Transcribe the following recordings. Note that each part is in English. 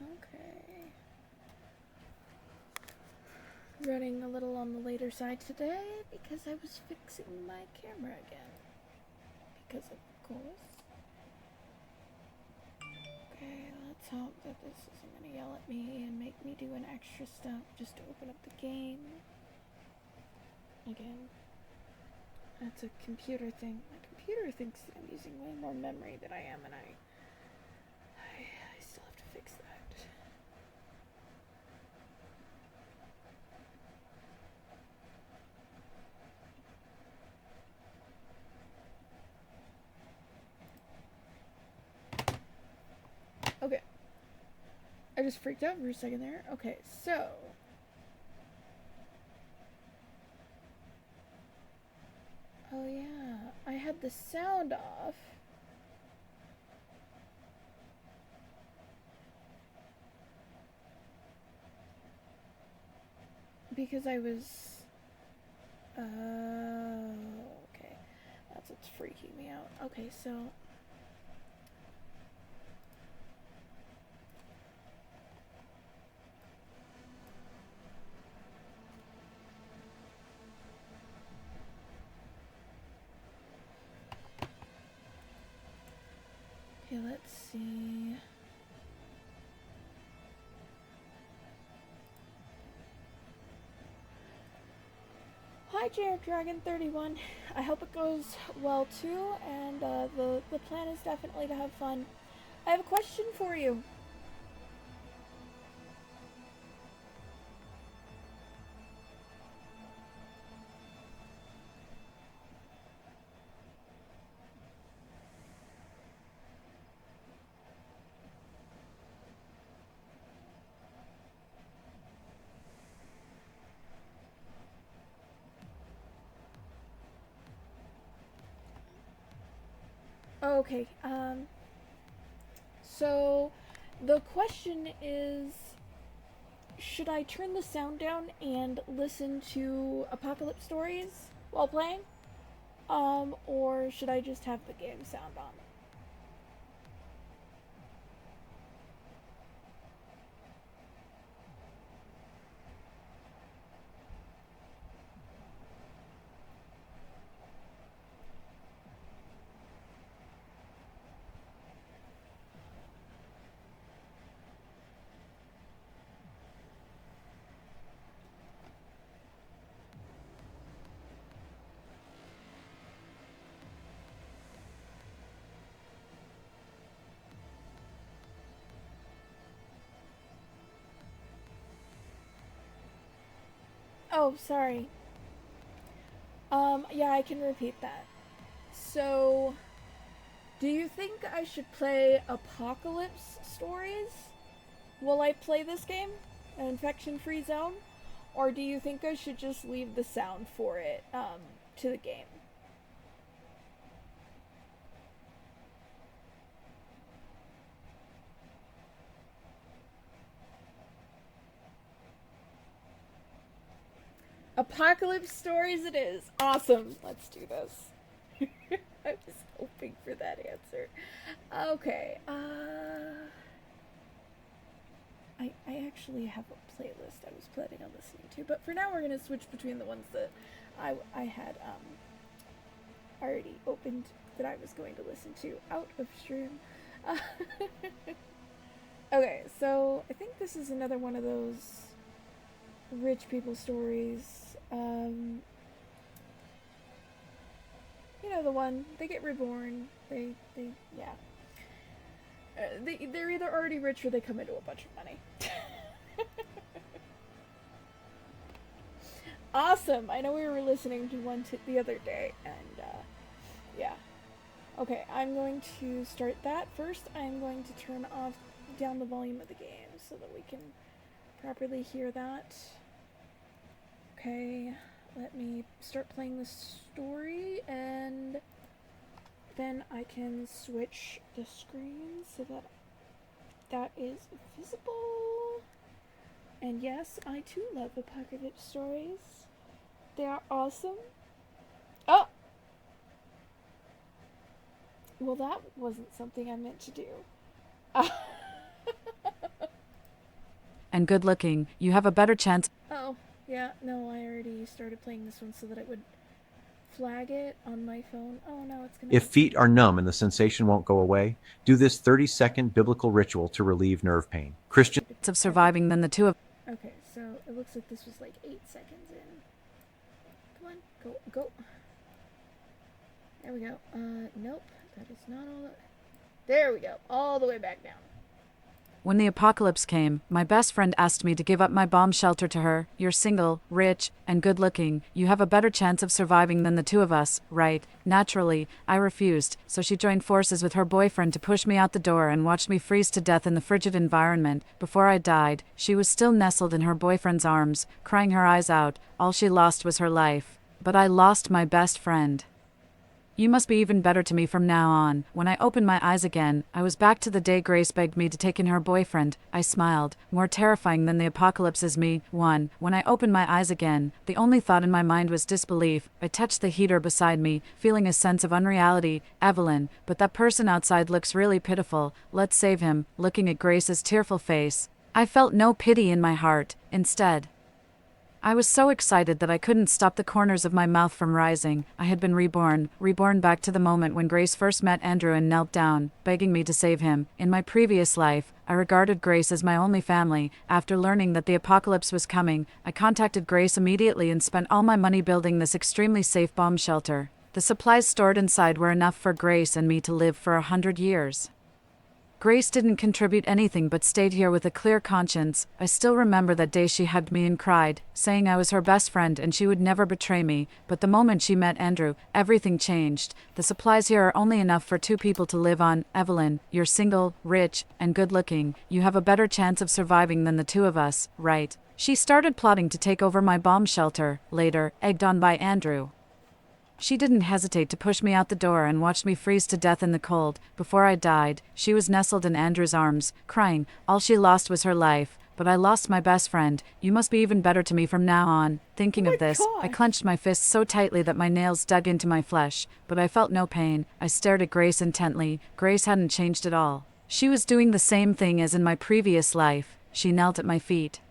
Okay. Running a little on the later side today because I was fixing my camera again. Because of course. Okay, let's hope that this isn't gonna yell at me and make me do an extra step just to open up the game. Again. That's a computer thing. My computer thinks that I'm using way more memory than I am, and I still have to fix that. Okay. I just freaked out for a second there. Okay, so. Oh yeah, I had the sound off. Because I was. Okay. That's what's freaking me out. Okay, so. Okay, let's see. Hi, Jared Dragon 31. I hope it goes well too, and the plan is definitely to have fun. I have a question for you. Okay, so the question is, should I turn the sound down and listen to Apocalypse Stories while playing? Or should I just have the game sound on? Oh, sorry. Yeah, I can repeat that. So, do you think I should play Apocalypse Stories while I play this game? An infection free zone? Or do you think I should just leave the sound for it to the game? Apocalypse Stories it is. Awesome. Let's do this. I was hoping for that answer. Okay. I actually have a playlist I was planning on listening to, but for now we're gonna switch between the ones that I had already opened that I was going to listen to out of stream. Uh, okay, so I think this is another one of those rich people stories. You know the one they get reborn. Yeah. They're either already rich or they come into a bunch of money. Awesome. I know we were listening to one the other day, and yeah. Okay, I'm going to start that first. I'm going to turn off down the volume of the game so that we can properly hear that. Okay, let me start playing the story, and then I can switch the screen so that that is visible. And yes, I too love apocalypse stories. They are awesome. Oh! Well, that wasn't something I meant to do. and good looking, you have a better chance. Oh, yeah, no, I already started playing this one so that it would flag it on my phone. Oh no, it's gonna. If feet are numb and the sensation won't go away, do this 30-second biblical ritual to relieve nerve pain. Christian Of surviving than the two of. Okay, so it looks like this was like 8 seconds in. Come on, go, go. There we go. Nope, that is not all. There we go, all the way back down. When the apocalypse came, my best friend asked me to give up my bomb shelter to her. You're single, rich, and good looking. You have a better chance of surviving than the two of us, right? Naturally, I refused, so she joined forces with her boyfriend to push me out the door and watched me freeze to death in the frigid environment. Before I died, she was still nestled in her boyfriend's arms, crying her eyes out. All she lost was her life. But I lost my best friend. You must be even better to me from now on. When I opened my eyes again, I was back to the day Grace begged me to take in her boyfriend. I smiled. More terrifying than the apocalypse is me. 1. When I opened my eyes again, the only thought in my mind was disbelief. I touched the heater beside me, feeling a sense of unreality. Evelyn, but that person outside looks really pitiful. Let's save him. Looking at Grace's tearful face, I felt no pity in my heart. Instead, I was so excited that I couldn't stop the corners of my mouth from rising. I had been reborn back to the moment when Grace first met Andrew and knelt down, begging me to save him. In my previous life, I regarded Grace as my only family. After learning that the apocalypse was coming, I contacted Grace immediately and spent all my money building this extremely safe bomb shelter. The supplies stored inside were enough for Grace and me to live for 100 years. Grace didn't contribute anything but stayed here with a clear conscience. I still remember that day she hugged me and cried, saying I was her best friend and she would never betray me. But the moment she met Andrew, everything changed. The supplies here are only enough for 2 people to live on. Evelyn, you're single, rich, and good looking. You have a better chance of surviving than the two of us, right? She started plotting to take over my bomb shelter, later, egged on by Andrew. She didn't hesitate to push me out the door and watched me freeze to death in the cold. Before I died, she was nestled in Andrew's arms, crying. All she lost was her life. But I lost my best friend. You must be even better to me from now on. Thinking of this, I clenched my fists so tightly that my nails dug into my flesh. But I felt no pain. I stared at Grace intently. Grace hadn't changed at all. She was doing the same thing as in my previous life. She knelt at my feet,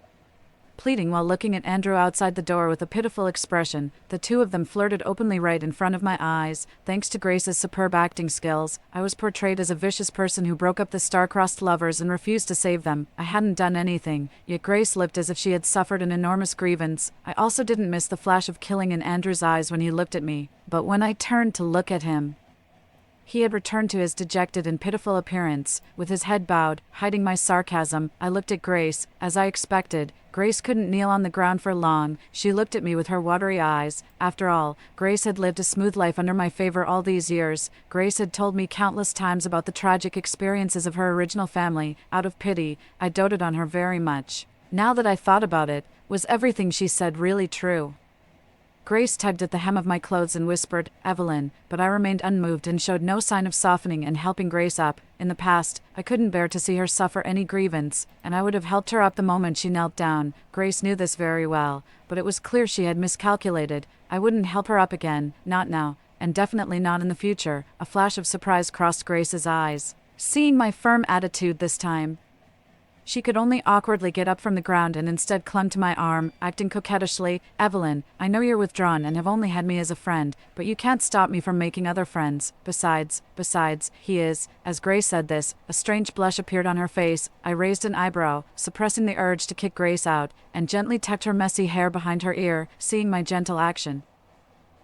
pleading while looking at Andrew outside the door with a pitiful expression. The two of them flirted openly right in front of my eyes. Thanks to Grace's superb acting skills, I was portrayed as a vicious person who broke up the star-crossed lovers and refused to save them. I hadn't done anything, yet Grace looked as if she had suffered an enormous grievance. I also didn't miss the flash of killing in Andrew's eyes when he looked at me. But when I turned to look at him, he had returned to his dejected and pitiful appearance. With his head bowed, hiding my sarcasm, I looked at Grace. As I expected, Grace couldn't kneel on the ground for long. She looked at me with her watery eyes. After all, Grace had lived a smooth life under my favor all these years. Grace had told me countless times about the tragic experiences of her original family. Out of pity, I doted on her very much. Now that I thought about it, was everything she said really true? Grace tugged at the hem of my clothes and whispered, Evelyn, but I remained unmoved and showed no sign of softening and helping Grace up. In the past, I couldn't bear to see her suffer any grievance, and I would have helped her up the moment she knelt down. Grace knew this very well, but it was clear she had miscalculated. I wouldn't help her up again, not now, and definitely not in the future. A flash of surprise crossed Grace's eyes. Seeing my firm attitude this time, she could only awkwardly get up from the ground and instead clung to my arm, acting coquettishly. Evelyn, I know you're withdrawn and have only had me as a friend, but you can't stop me from making other friends. Besides, he is. As Grace said this, a strange blush appeared on her face. I raised an eyebrow, suppressing the urge to kick Grace out, and gently tucked her messy hair behind her ear, seeing my gentle action.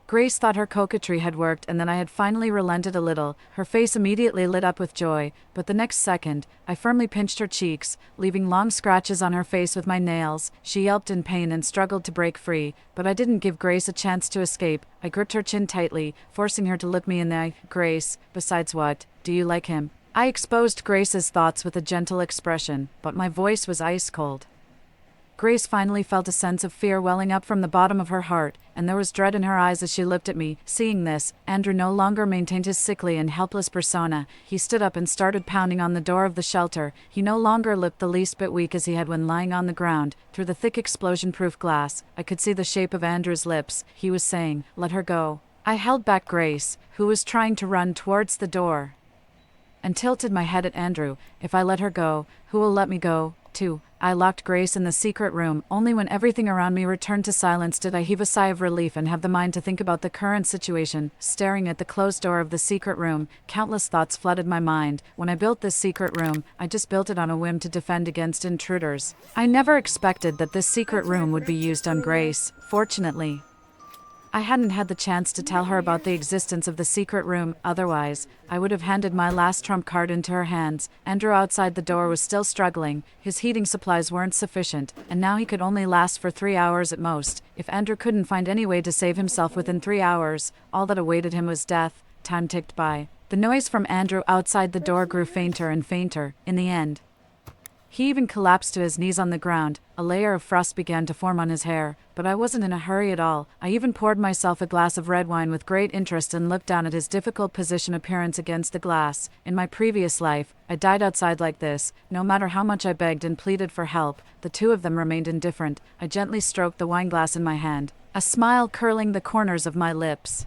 Grace thought her coquetry had worked and that I had finally relented a little. Her face immediately lit up with joy, but the next second, I firmly pinched her cheeks, leaving long scratches on her face with my nails. She yelped in pain and struggled to break free, but I didn't give Grace a chance to escape. I gripped her chin tightly, forcing her to look me in the eye. Grace, besides what, do you like him? I exposed Grace's thoughts with a gentle expression, but my voice was ice cold. Grace finally felt a sense of fear welling up from the bottom of her heart, and there was dread in her eyes as she looked at me. Seeing this, Andrew no longer maintained his sickly and helpless persona. He stood up and started pounding on the door of the shelter. He no longer looked the least bit weak as he had when lying on the ground. Through the thick explosion-proof glass, I could see the shape of Andrew's lips. He was saying, "Let her go." I held back Grace, who was trying to run towards the door. and tilted my head at Andrew. If I let her go, who will let me go, too? I locked Grace in the secret room. Only when everything around me returned to silence did I heave a sigh of relief and have the mind to think about the current situation. Staring at the closed door of the secret room, countless thoughts flooded my mind. When I built this secret room, I just built it on a whim to defend against intruders. I never expected that this secret room would be used on Grace. Fortunately, I hadn't had the chance to tell her about the existence of the secret room. Otherwise, I would have handed my last trump card into her hands. Andrew outside the door was still struggling. His heating supplies weren't sufficient, and now he could only last for 3 hours at most. If Andrew couldn't find any way to save himself within 3 hours, all that awaited him was death. Time ticked by. The noise from Andrew outside the door grew fainter and fainter. In the end, he even collapsed to his knees on the ground. A layer of frost began to form on his hair, but I wasn't in a hurry at all. I even poured myself a glass of red wine with great interest and looked down at his difficult position appearance against the glass. In my previous life, I died outside like this. No matter how much I begged and pleaded for help, the two of them remained indifferent. I gently stroked the wine glass in my hand, a smile curling the corners of my lips.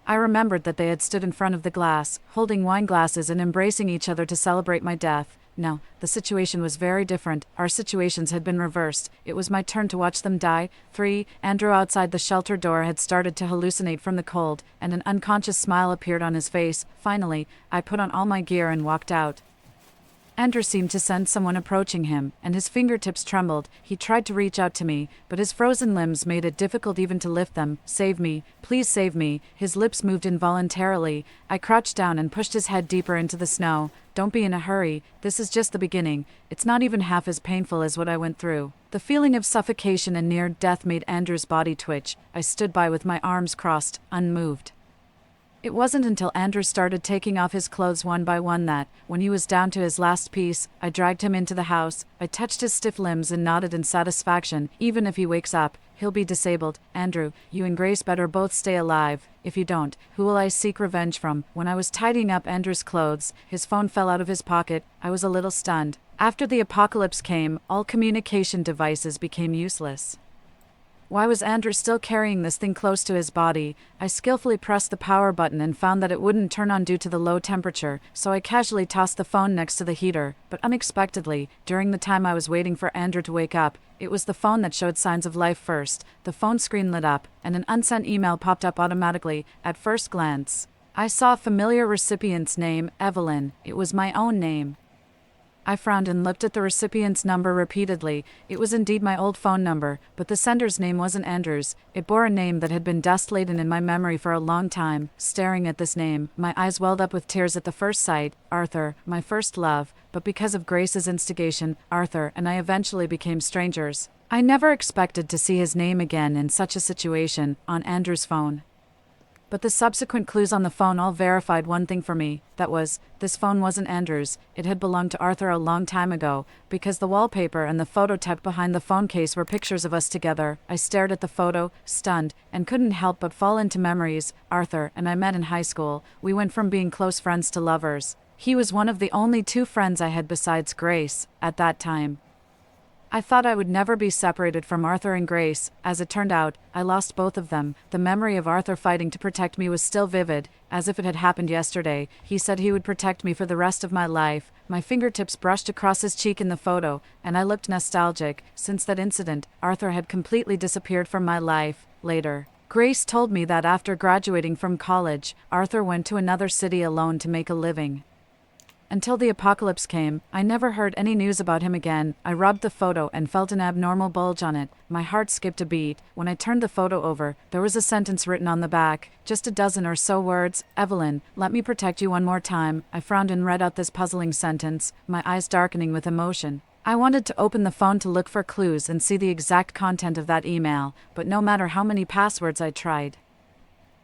I remembered that they had stood in front of the glass, holding wine glasses and embracing each other to celebrate my death. No, the situation was very different. Our situations had been reversed. It was my turn to watch them die. 3. Andrew outside the shelter door had started to hallucinate from the cold, and an unconscious smile appeared on his face. Finally, I put on all my gear and walked out. Andrew seemed to sense someone approaching him, and his fingertips trembled. He tried to reach out to me, but his frozen limbs made it difficult even to lift them. Save me, please save me. His lips moved involuntarily. I crouched down and pushed his head deeper into the snow. Don't be in a hurry. This is just the beginning. It's not even half as painful as what I went through. The feeling of suffocation and near death made Andrew's body twitch. I stood by with my arms crossed, unmoved. It wasn't until Andrew started taking off his clothes one by one that, when he was down to his last piece, I dragged him into the house. I touched his stiff limbs and nodded in satisfaction. Even if he wakes up, he'll be disabled. Andrew, you and Grace better both stay alive. If you don't, who will I seek revenge from? When I was tidying up Andrew's clothes, his phone fell out of his pocket. I was a little stunned. After the apocalypse came, all communication devices became useless. Why was Andrew still carrying this thing close to his body? I skillfully pressed the power button and found that it wouldn't turn on due to the low temperature, so I casually tossed the phone next to the heater. But unexpectedly, during the time I was waiting for Andrew to wake up, it was the phone that showed signs of life first. The phone screen lit up, and an unsent email popped up automatically. At first glance, I saw a familiar recipient's name, Evelyn. It was my own name. I frowned and looked at the recipient's number repeatedly. It was indeed my old phone number, but the sender's name wasn't Andrew's. It bore a name that had been dust-laden in my memory for a long time. Staring at this name, my eyes welled up with tears at the first sight. Arthur, my first love. But because of Grace's instigation, Arthur and I eventually became strangers. I never expected to see his name again in such a situation, on Andrew's phone. But the subsequent clues on the phone all verified one thing for me. That was, this phone wasn't Andrew's. It had belonged to Arthur a long time ago, because the wallpaper and the photo tucked behind the phone case were pictures of us together. I stared at the photo, stunned, and couldn't help but fall into memories. Arthur and I met in high school. We went from being close friends to lovers. He was one of the only two friends I had besides Grace, at that time. I thought I would never be separated from Arthur and Grace. As it turned out, I lost both of them. The memory of Arthur fighting to protect me was still vivid, as if it had happened yesterday. He said he would protect me for the rest of my life. My fingertips brushed across his cheek in the photo, and I looked nostalgic. Since that incident, Arthur had completely disappeared from my life. Later, Grace told me that after graduating from college, Arthur went to another city alone to make a living. Until the apocalypse came, I never heard any news about him again. I rubbed the photo and felt an abnormal bulge on it. My heart skipped a beat. When I turned the photo over, there was a sentence written on the back. Just a dozen or so words. Evelyn, let me protect you one more time. I frowned and read out this puzzling sentence, my eyes darkening with emotion. I wanted to open the phone to look for clues and see the exact content of that email, but no matter how many passwords I tried,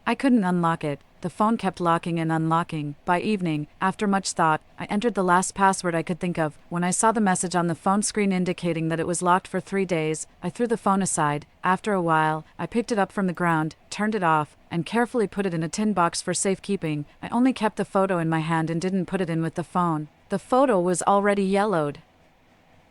I couldn't unlock it. The phone kept locking and unlocking. By evening, after much thought, I entered the last password I could think of. When I saw the message on the phone screen indicating that it was locked for 3 days, I threw the phone aside. After a while, I picked it up from the ground, turned it off, and carefully put it in a tin box for safekeeping. I only kept the photo in my hand and didn't put it in with the phone. The photo was already yellowed.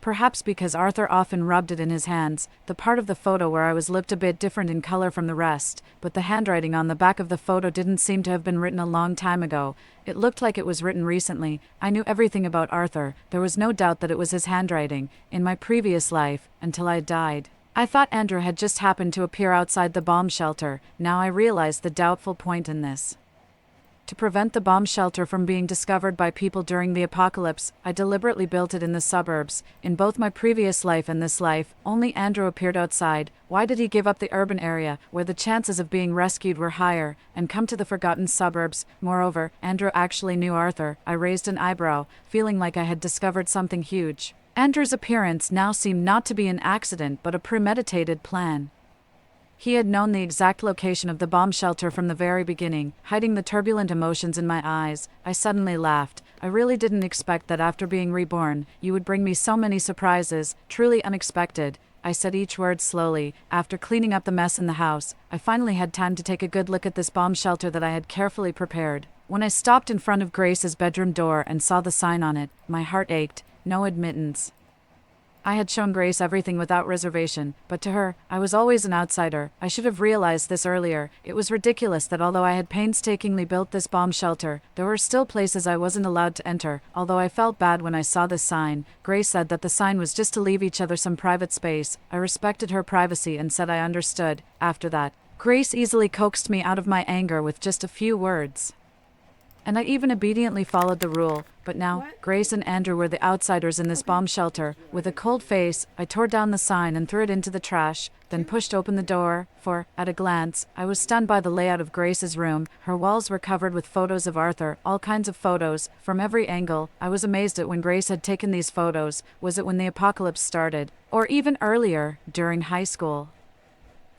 perhaps because Arthur often rubbed it in his hands. The part of the photo where I was looked a bit different in color from the rest, but the handwriting on the back of the photo didn't seem to have been written a long time ago. It looked like it was written recently. I knew everything about Arthur. There was no doubt that it was his handwriting, in my previous life, until I died. I thought Andrew had just happened to appear outside the bomb shelter. Now I realized the doubtful point in this. To prevent the bomb shelter from being discovered by people during the apocalypse, I deliberately built it in the suburbs. In both my previous life and this life, only Andrew appeared outside. Why did he give up the urban area, where the chances of being rescued were higher, and come to the forgotten suburbs? Moreover, Andrew actually knew Arthur. I raised an eyebrow, feeling like I had discovered something huge. Andrew's appearance now seemed not to be an accident but a premeditated plan. He had known the exact location of the bomb shelter from the very beginning. Hiding the turbulent emotions in my eyes, I suddenly laughed. I really didn't expect that after being reborn, you would bring me so many surprises, truly unexpected. I said each word slowly. After cleaning up the mess in the house, I finally had time to take a good look at this bomb shelter that I had carefully prepared. When I stopped in front of Grace's bedroom door and saw the sign on it, my heart ached. No admittance. I had shown Grace everything without reservation, but to her, I was always an outsider. I should have realized this earlier. It was ridiculous that although I had painstakingly built this bomb shelter, there were still places I wasn't allowed to enter. Although I felt bad when I saw this sign, Grace said that the sign was just to leave each other some private space. I respected her privacy and said I understood. After that, Grace easily coaxed me out of my anger with just a few words. And I even obediently followed the rule. But now, What? Grace and Andrew were the outsiders in this bomb shelter. With a cold face, I tore down the sign and threw it into the trash, then pushed open the door, for, at a glance, I was stunned by the layout of Grace's room. Her walls were covered with photos of Arthur, all kinds of photos, from every angle. I was amazed at when Grace had taken these photos. Was it when the apocalypse started? Or even earlier, during high school?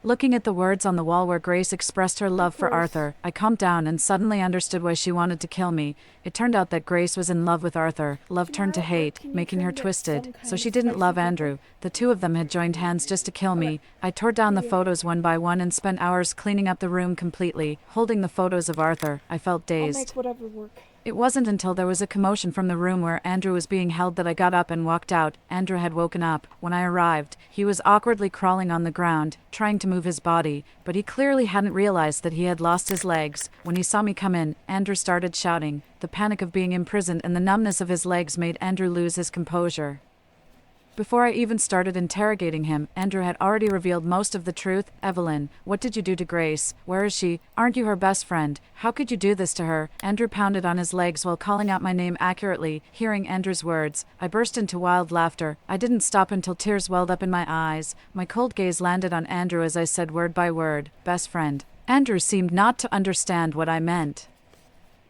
Looking at the words on the wall where Grace expressed her love for Arthur, I calmed down and suddenly understood why she wanted to kill me. It turned out that Grace was in love with Arthur. Love turned to hate, making her twisted. So she didn't love Andrew. The two of them had joined hands just to kill me. I tore down the photos one by one and spent hours cleaning up the room completely. Holding the photos of Arthur, I felt I'll dazed. make whatever work. It wasn't until there was a commotion from the room where Andrew was being held that I got up and walked out. Andrew had woken up. When I arrived, he was awkwardly crawling on the ground, trying to move his body, but he clearly hadn't realized that he had lost his legs. When he saw me come in, Andrew started shouting. The panic of being imprisoned and the numbness of his legs made Andrew lose his composure. Before I even started interrogating him, Andrew had already revealed most of the truth. Evelyn, what did you do to Grace? Where is she? Aren't you her best friend? How could you do this to her? Andrew pounded on his legs while calling out my name accurately. Hearing Andrew's words, I burst into wild laughter. I didn't stop until tears welled up in my eyes. My cold gaze landed on Andrew as I said word by word, best friend. Andrew seemed not to understand what I meant.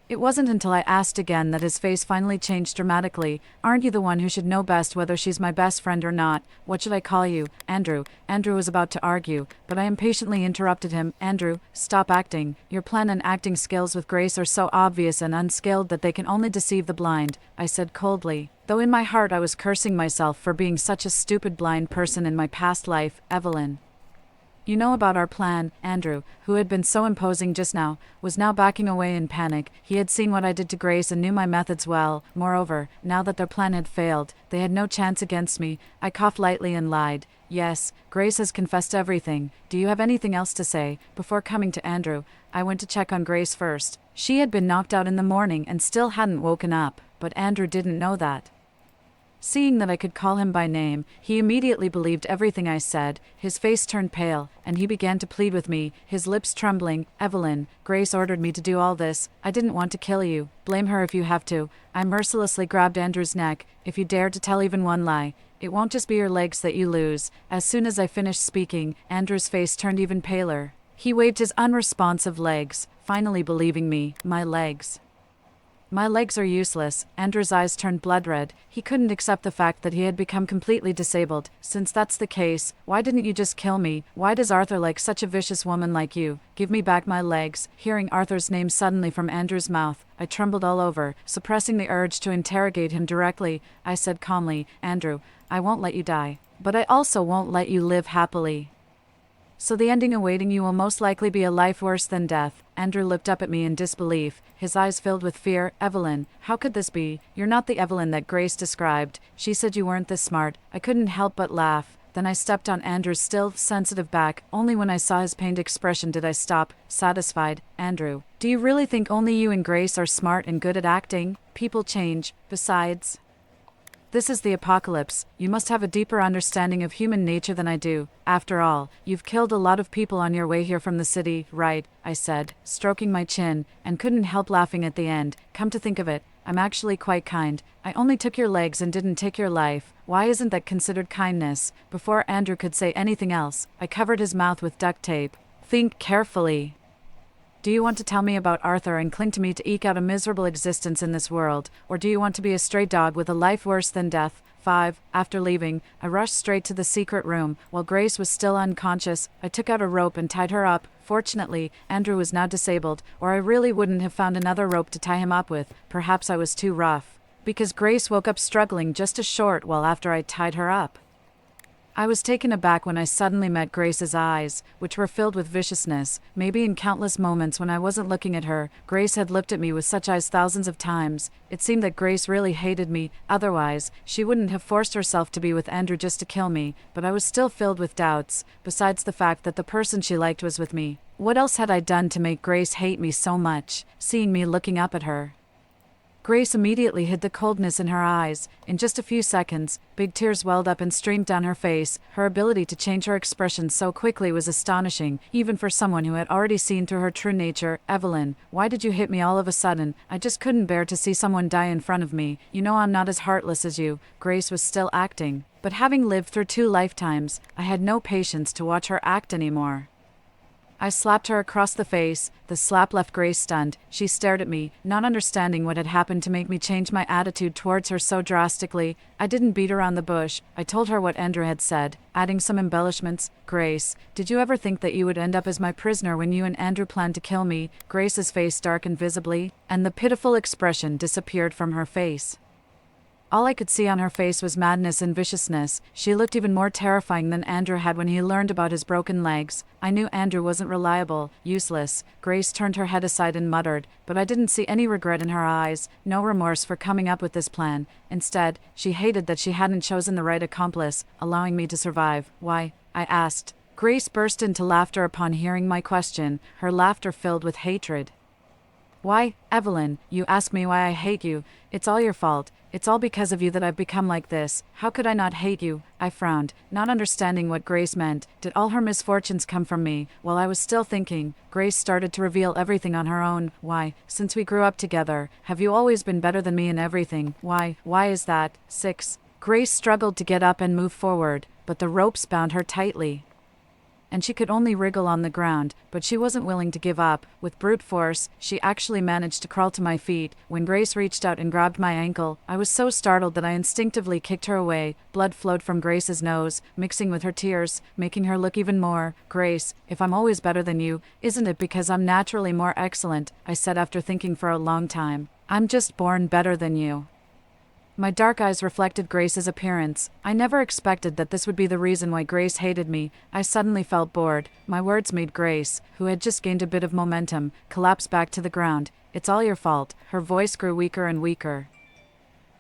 It wasn't until I asked again that his face finally changed dramatically. Aren't you the one who should know best whether she's my best friend or not? What should I call you? Andrew. Andrew was about to argue, but I impatiently interrupted him. Andrew, stop acting. Your plan and acting skills with Grace are so obvious and unskilled that they can only deceive the blind, I said coldly. Though in my heart I was cursing myself for being such a stupid blind person in my past life. Evelyn. You know about our plan. Andrew, who had been so imposing just now, was now backing away in panic. He had seen what I did to Grace and knew my methods well. Moreover, now that their plan had failed, they had no chance against me. I coughed lightly and lied. Yes, Grace has confessed everything. Do you have anything else to say? Before coming to Andrew, I went to check on Grace first. She had been knocked out in the morning and still hadn't woken up, but Andrew didn't know that. Seeing that I could call him by name, he immediately believed everything I said. His face turned pale, and he began to plead with me, his lips trembling. Evelyn, Grace ordered me to do all this. I didn't want to kill you. Blame her if you have to. I mercilessly grabbed Andrew's neck. If you dare to tell even one lie, it won't just be your legs that you lose. As soon as I finished speaking, Andrew's face turned even paler. He waved his unresponsive legs, finally believing me. My legs. My legs are useless. Andrew's eyes turned blood red. He couldn't accept the fact that he had become completely disabled. Since that's the case, why didn't you just kill me? Why does Arthur like such a vicious woman like you? Give me back my legs. Hearing Arthur's name suddenly from Andrew's mouth, I trembled all over. Suppressing the urge to interrogate him directly, I said calmly, Andrew, I won't let you die. But I also won't let you live happily. So the ending awaiting you will most likely be a life worse than death. Andrew looked up at me in disbelief, his eyes filled with fear. Evelyn, how could this be? You're not the Evelyn that Grace described. She said you weren't this smart. I couldn't help but laugh. Then I stepped on Andrew's still, sensitive back. Only when I saw his pained expression did I stop, satisfied. Andrew, do you really think only you and Grace are smart and good at acting? People change. Besides, this is the apocalypse. You must have a deeper understanding of human nature than I do. After all, you've killed a lot of people on your way here from the city, right? I said, stroking my chin, and couldn't help laughing at the end. Come to think of it, I'm actually quite kind. I only took your legs and didn't take your life. Why isn't that considered kindness? Before Andrew could say anything else, I covered his mouth with duct tape. Think carefully. Do you want to tell me about Arthur and cling to me to eke out a miserable existence in this world, or do you want to be a stray dog with a life worse than death? 5. After leaving, I rushed straight to the secret room. While Grace was still unconscious, I took out a rope and tied her up. Fortunately, Andrew was now disabled, or I really wouldn't have found another rope to tie him up with. Perhaps I was too rough. Because Grace woke up struggling just a short while after I tied her up. I was taken aback when I suddenly met Grace's eyes, which were filled with viciousness. Maybe in countless moments when I wasn't looking at her, Grace had looked at me with such eyes thousands of times. It seemed that Grace really hated me, otherwise, she wouldn't have forced herself to be with Andrew just to kill me, but I was still filled with doubts, besides the fact that the person she liked was with me. What else had I done to make Grace hate me so much, seeing me looking up at her? Grace immediately hid the coldness in her eyes. In just a few seconds, big tears welled up and streamed down her face. Her ability to change her expression so quickly was astonishing, even for someone who had already seen through her true nature. Evelyn, why did you hit me all of a sudden? I just couldn't bear to see someone die in front of me. You know I'm not as heartless as you. Grace was still acting. But having lived through 2 lifetimes, I had no patience to watch her act anymore. I slapped her across the face. The slap left Grace stunned. She stared at me, not understanding what had happened to make me change my attitude towards her so drastically. I didn't beat around the bush. I told her what Andrew had said, adding some embellishments. Grace, did you ever think that you would end up as my prisoner when you and Andrew planned to kill me? Grace's face darkened visibly, and the pitiful expression disappeared from her face. All I could see on her face was madness and viciousness. She looked even more terrifying than Andrew had when he learned about his broken legs. I knew Andrew wasn't reliable, useless. Grace turned her head aside and muttered, but I didn't see any regret in her eyes, no remorse for coming up with this plan. Instead, she hated that she hadn't chosen the right accomplice, allowing me to survive. Why? I asked. Grace burst into laughter upon hearing my question, her laughter filled with hatred. Why, Evelyn, you ask me why I hate you. It's all your fault. It's all because of you that I've become like this. How could I not hate you? I frowned, not understanding what Grace meant. Did all her misfortunes come from me? While I was still thinking, Grace started to reveal everything on her own. Why, since we grew up together, have you always been better than me in everything? Why is that? 6. Grace struggled to get up and move forward, but the ropes bound her tightly, and she could only wriggle on the ground, but she wasn't willing to give up. With brute force, she actually managed to crawl to my feet. When Grace reached out and grabbed my ankle, I was so startled that I instinctively kicked her away. Blood flowed from Grace's nose, mixing with her tears, making her look even more. Grace, if I'm always better than you, isn't it because I'm naturally more excellent? I said after thinking for a long time. I'm just born better than you. My dark eyes reflected Grace's appearance. I never expected that this would be the reason why Grace hated me. I suddenly felt bored. My words made Grace, who had just gained a bit of momentum, collapse back to the ground. It's all your fault. Her voice grew weaker and weaker.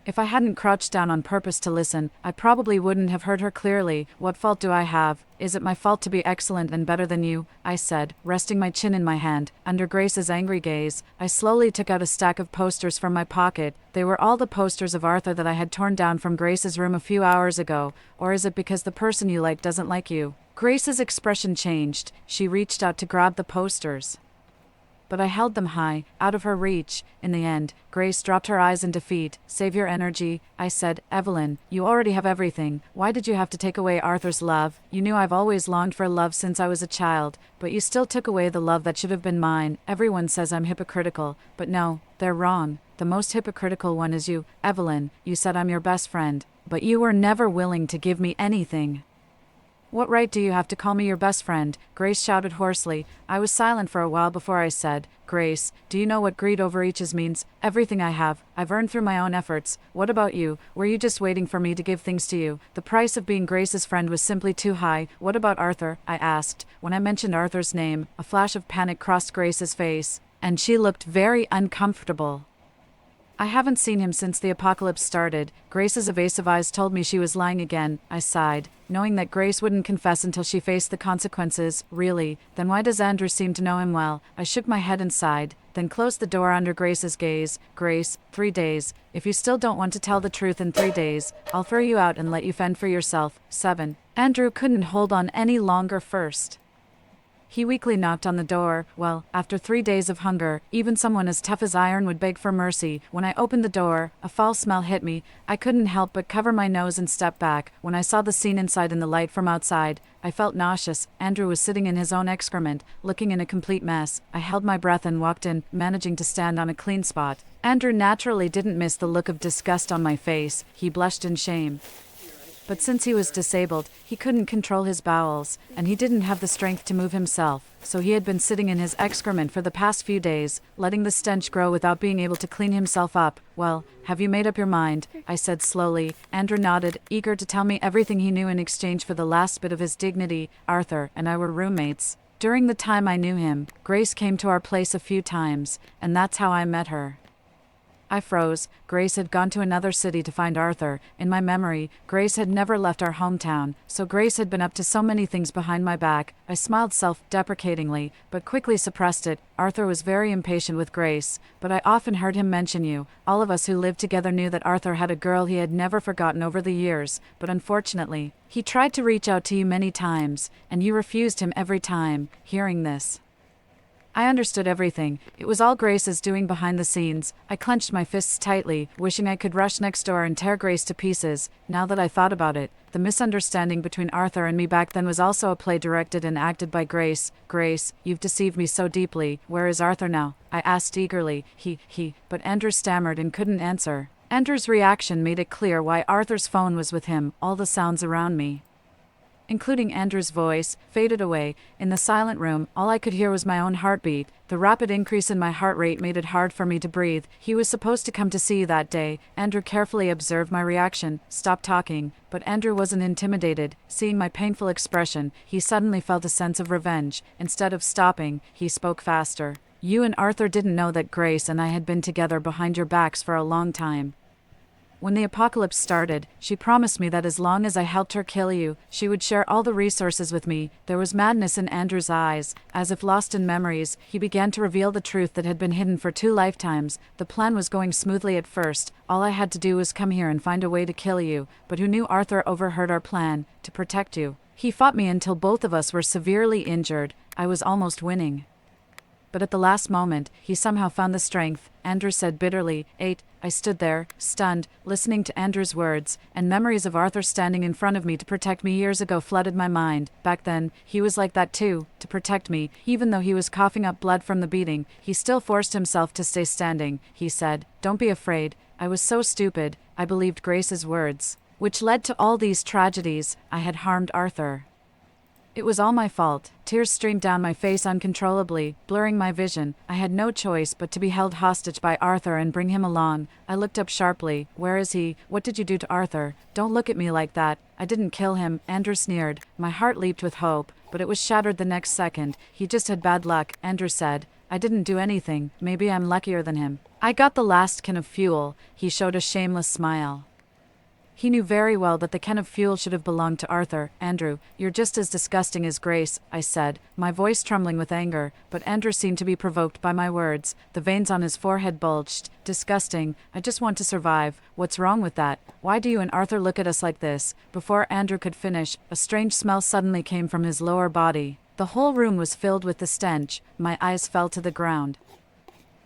If I hadn't crouched down on purpose to listen, I probably wouldn't have heard her clearly. What fault do I have? Is it my fault to be excellent and better than you? I said, resting my chin in my hand. Under Grace's angry gaze, I slowly took out a stack of posters from my pocket. They were all the posters of Arthur that I had torn down from Grace's room a few hours ago. Or is it because the person you like doesn't like you? Grace's expression changed. She reached out to grab the posters, but I held them high, out of her reach. In the end, Grace dropped her eyes in defeat. Save your energy, I said. Evelyn, you already have everything. Why did you have to take away Arthur's love? You knew I've always longed for love since I was a child, but you still took away the love that should have been mine. Everyone says I'm hypocritical, but no, they're wrong. The most hypocritical one is you, Evelyn. You said I'm your best friend, but you were never willing to give me anything. What right do you have to call me your best friend? Grace shouted hoarsely. I was silent for a while before I said, Grace, do you know what greed overreaches means? Everything I have, I've earned through my own efforts. What about you? Were you just waiting for me to give things to you? The price of being Grace's friend was simply too high. What about Arthur? I asked. When I mentioned Arthur's name, a flash of panic crossed Grace's face, and she looked very uncomfortable. I haven't seen him since the apocalypse started. Grace's evasive eyes told me she was lying again. I sighed, knowing that Grace wouldn't confess until she faced the consequences. Really? Then why does Andrew seem to know him well? I shook my head and sighed, then closed the door under Grace's gaze. Grace, 3 days. If you still don't want to tell the truth in 3 days, I'll throw you out and let you fend for yourself. 7. Andrew couldn't hold on any longer first. He weakly knocked on the door. Well, after 3 days of hunger, even someone as tough as iron would beg for mercy. When I opened the door, a foul smell hit me. I couldn't help but cover my nose and step back. When I saw the scene inside in the light from outside, I felt nauseous. Andrew was sitting in his own excrement, looking in a complete mess. I held my breath and walked in, managing to stand on a clean spot. Andrew naturally didn't miss the look of disgust on my face. He blushed in shame. But since he was disabled, he couldn't control his bowels, and he didn't have the strength to move himself, so he had been sitting in his excrement for the past few days, letting the stench grow without being able to clean himself up. Well, have you made up your mind? I said slowly. Andrew nodded, eager to tell me everything he knew in exchange for the last bit of his dignity. Arthur and I were roommates. During the time I knew him, Grace came to our place a few times, and that's how I met her. I froze. Grace had gone to another city to find Arthur. In my memory, Grace had never left our hometown, so Grace had been up to so many things behind my back. I smiled self-deprecatingly, but quickly suppressed it. Arthur was very impatient with Grace, but I often heard him mention you. All of us who lived together knew that Arthur had a girl he had never forgotten over the years, but unfortunately, he tried to reach out to you many times, and you refused him every time. Hearing this, I understood everything. It was all Grace's doing behind the scenes. I clenched my fists tightly, wishing I could rush next door and tear Grace to pieces. Now that I thought about it, the misunderstanding between Arthur and me back then was also a play directed and acted by Grace. Grace, you've deceived me so deeply. Where is Arthur now? I asked eagerly. But Andrew stammered and couldn't answer. Andrew's reaction made it clear why Arthur's phone was with him. All the sounds around me, including Andrew's voice, faded away. In the silent room, all I could hear was my own heartbeat. The rapid increase in my heart rate made it hard for me to breathe. He was supposed to come to see you that day. Andrew carefully observed my reaction, stopped talking, but Andrew wasn't intimidated. Seeing my painful expression, he suddenly felt a sense of revenge. Instead of stopping, he spoke faster. You and Arthur didn't know that Grace and I had been together behind your backs for a long time. When the apocalypse started, she promised me that as long as I helped her kill you, she would share all the resources with me. There was madness in Andrew's eyes. As if lost in memories, he began to reveal the truth that had been hidden for 2 lifetimes. The plan was going smoothly at first. All I had to do was come here and find a way to kill you. But who knew Arthur overheard our plan, to protect you. He fought me until both of us were severely injured. I was almost winning. But at the last moment, he somehow found the strength. Andrew said bitterly. 8. I stood there, stunned, listening to Andrew's words, and memories of Arthur standing in front of me to protect me years ago flooded my mind. Back then, he was like that too, to protect me. Even though he was coughing up blood from the beating, he still forced himself to stay standing. He said, "Don't be afraid." I was so stupid. I believed Grace's words, which led to all these tragedies. I had harmed Arthur. It was all my fault. Tears streamed down my face uncontrollably, blurring my vision. I had no choice but to be held hostage by Arthur and bring him along. I looked up sharply. Where is he? What did you do to Arthur? Don't look at me like that. I didn't kill him. Andrew sneered. My heart leaped with hope, but it was shattered the next second. He just had bad luck, Andrew said. I didn't do anything. Maybe I'm luckier than him. I got the last can of fuel. He showed a shameless smile. He knew very well that the can of fuel should have belonged to Arthur. Andrew, you're just as disgusting as Grace, I said, my voice trembling with anger, but Andrew seemed to be provoked by my words. The veins on his forehead bulged. Disgusting. I just want to survive. What's wrong with that? Why do you and Arthur look at us like this? Before Andrew could finish, a strange smell suddenly came from his lower body. The whole room was filled with the stench. My eyes fell to the ground.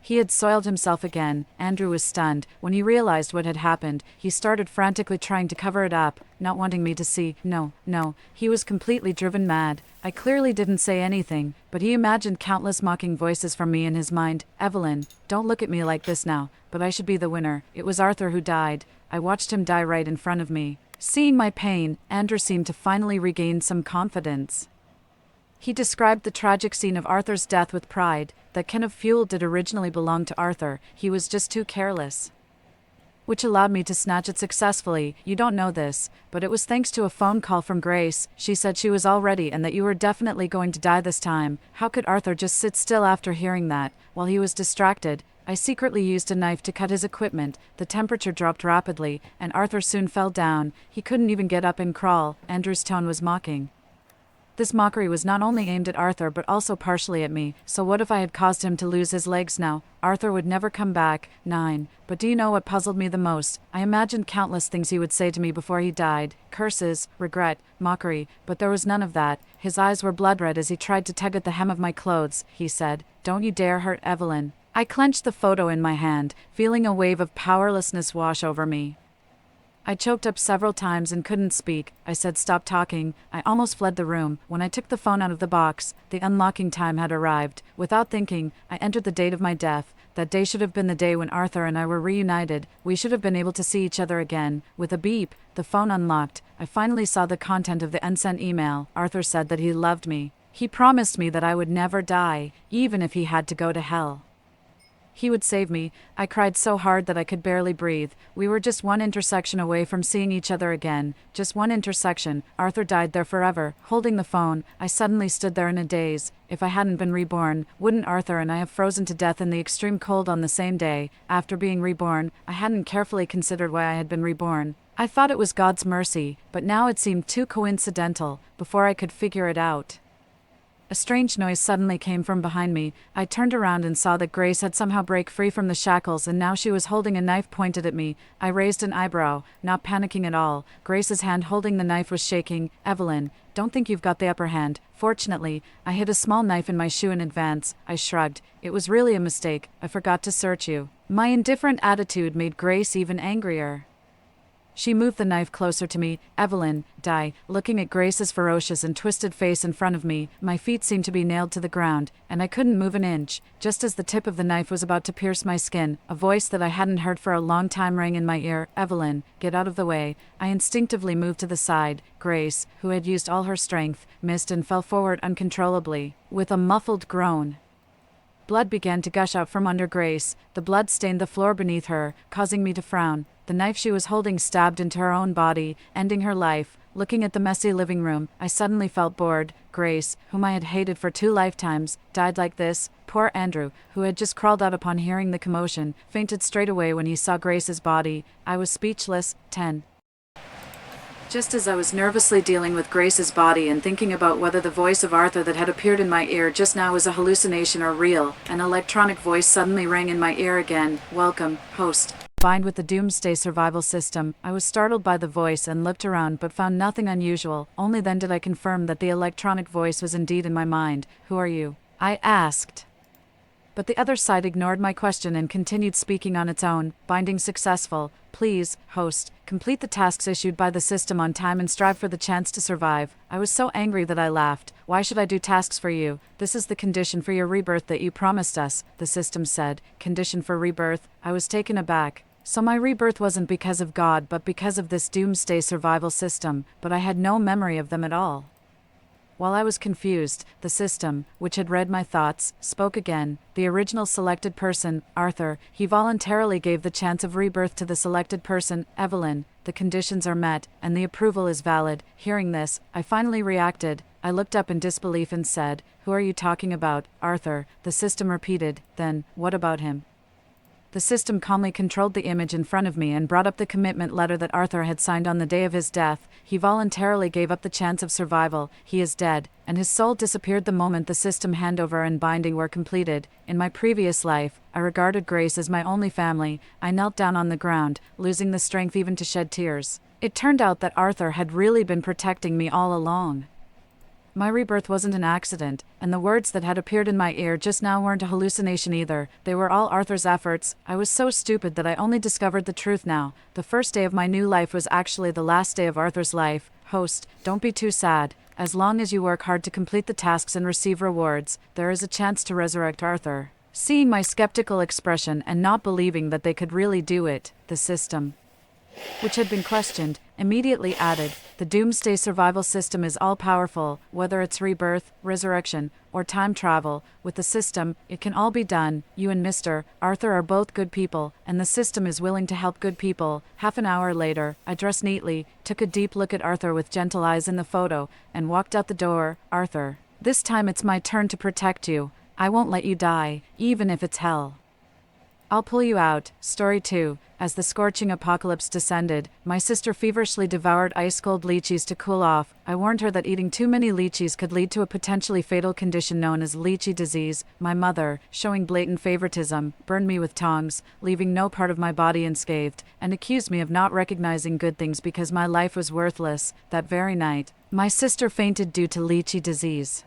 He had soiled himself again. Andrew was stunned. When he realized what had happened, he started frantically trying to cover it up, not wanting me to see. No. He was completely driven mad. I clearly didn't say anything, but he imagined countless mocking voices from me in his mind. Evelyn, don't look at me like this now, but I should be the winner. It was Arthur who died. I watched him die right in front of me. Seeing my pain, Andrew seemed to finally regain some confidence. He described the tragic scene of Arthur's death with pride. That can of fuel did originally belong to Arthur, he was just too careless. Which allowed me to snatch it successfully. You don't know this, but it was thanks to a phone call from Grace. She said she was all ready and that you were definitely going to die this time. How could Arthur just sit still after hearing that? While he was distracted, I secretly used a knife to cut his equipment. The temperature dropped rapidly, and Arthur soon fell down. He couldn't even get up and crawl. Andrew's tone was mocking. This mockery was not only aimed at Arthur but also partially at me. So what if I had caused him to lose his legs now? Arthur would never come back. 9. But do you know what puzzled me the most? I imagined countless things he would say to me before he died. Curses, regret, mockery, but there was none of that. His eyes were blood red as he tried to tug at the hem of my clothes. He said, "Don't you dare hurt Evelyn." I clenched the photo in my hand, feeling a wave of powerlessness wash over me. I choked up several times and couldn't speak. I said, "Stop talking." I almost fled the room. When I took the phone out of the box, the unlocking time had arrived. Without thinking, I entered the date of my death. That day should have been the day when Arthur and I were reunited. We should have been able to see each other again. With a beep, the phone unlocked. I finally saw the content of the unsent email. Arthur said that he loved me. He promised me that I would never die, even if he had to go to hell. He would save me. I cried so hard that I could barely breathe. We were just one intersection away from seeing each other again. Just one intersection. Arthur died there forever. Holding the phone, I suddenly stood there in a daze. If I hadn't been reborn, wouldn't Arthur and I have frozen to death in the extreme cold on the same day? After being reborn, I hadn't carefully considered why I had been reborn. I thought it was God's mercy, but now it seemed too coincidental. Before I could figure it out, a strange noise suddenly came from behind me. I turned around and saw that Grace had somehow break free from the shackles and now she was holding a knife pointed at me. I raised an eyebrow, not panicking at all. Grace's hand holding the knife was shaking. "Evelyn, don't think you've got the upper hand." Fortunately, I hid a small knife in my shoe in advance. I shrugged. "It was really a mistake. I forgot to search you." My indifferent attitude made Grace even angrier. She moved the knife closer to me. "Evelyn, die." Looking at Grace's ferocious and twisted face in front of me, my feet seemed to be nailed to the ground, and I couldn't move an inch. Just as the tip of the knife was about to pierce my skin, a voice that I hadn't heard for a long time rang in my ear. "Evelyn, get out of the way." I instinctively moved to the side. Grace, who had used all her strength, missed and fell forward uncontrollably. With a muffled groan, blood began to gush out from under Grace. The blood stained the floor beneath her, causing me to frown. The knife she was holding stabbed into her own body, ending her life. Looking at the messy living room, I suddenly felt bored. Grace, whom I had hated for 2 lifetimes, died like this. Poor Andrew, who had just crawled out upon hearing the commotion, fainted straight away when he saw Grace's body. I was speechless. 10. Just as I was nervously dealing with Grace's body and thinking about whether the voice of Arthur that had appeared in my ear just now was a hallucination or real, an electronic voice suddenly rang in my ear again. "Welcome, host." Combined with the Doomsday survival system, I was startled by the voice and looked around but found nothing unusual. Only then did I confirm that the electronic voice was indeed in my mind. "Who are you?" I asked. But the other side ignored my question and continued speaking on its own. "Binding successful. Please, host, complete the tasks issued by the system on time and strive for the chance to survive." I was so angry that I laughed. "Why should I do tasks for you? This is the condition for your rebirth that you promised us," the system said. "Condition for rebirth?" I was taken aback. So my rebirth wasn't because of God but because of this doomsday survival system, but I had no memory of them at all. While I was confused, the system, which had read my thoughts, spoke again. The original selected person, Arthur, he voluntarily gave the chance of rebirth to the selected person, Evelyn. The conditions are met, and the approval is valid. Hearing this, I finally reacted. I looked up in disbelief and said, "Who are you talking about?" "Arthur," the system repeated. "Then, what about him?" The system calmly controlled the image in front of me and brought up the commitment letter that Arthur had signed on the day of his death. He voluntarily gave up the chance of survival. He is dead, and his soul disappeared the moment the system handover and binding were completed. In my previous life, I regarded Grace as my only family. I knelt down on the ground, losing the strength even to shed tears. It turned out that Arthur had really been protecting me all along. My rebirth wasn't an accident, and the words that had appeared in my ear just now weren't a hallucination either. They were all Arthur's efforts. I was so stupid that I only discovered the truth now. The first day of my new life was actually the last day of Arthur's life. Host, don't be too sad. As long as you work hard to complete the tasks and receive rewards, there is a chance to resurrect Arthur. Seeing my skeptical expression and not believing that they could really do it, the system, which had been questioned, immediately added, the doomsday survival system is all-powerful, whether it's rebirth, resurrection, or time travel. With the system, it can all be done. You and Mr. Arthur are both good people, and the system is willing to help good people. Half an hour later, I dressed neatly, took a deep look at Arthur with gentle eyes in the photo, and walked out the door. Arthur, this time it's my turn to protect you. I won't let you die, even if it's hell. I'll pull you out. Story 2. As the scorching apocalypse descended, my sister feverishly devoured ice-cold lychees to cool off. I warned her that eating too many lychees could lead to a potentially fatal condition known as lychee disease. My mother, showing blatant favoritism, burned me with tongs, leaving no part of my body unscathed, and accused me of not recognizing good things because my life was worthless. That very night, my sister fainted due to lychee disease.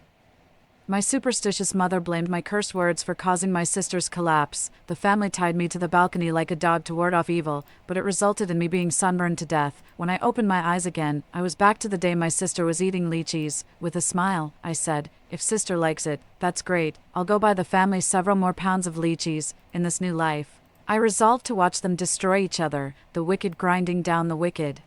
My superstitious mother blamed my curse words for causing my sister's collapse. The family tied me to the balcony like a dog to ward off evil, but it resulted in me being sunburned to death. When I opened my eyes again, I was back to the day my sister was eating lychees. With a smile, I said, if sister likes it, that's great. I'll go buy the family several more pounds of lychees in this new life. I resolved to watch them destroy each other, the wicked grinding down the wicked.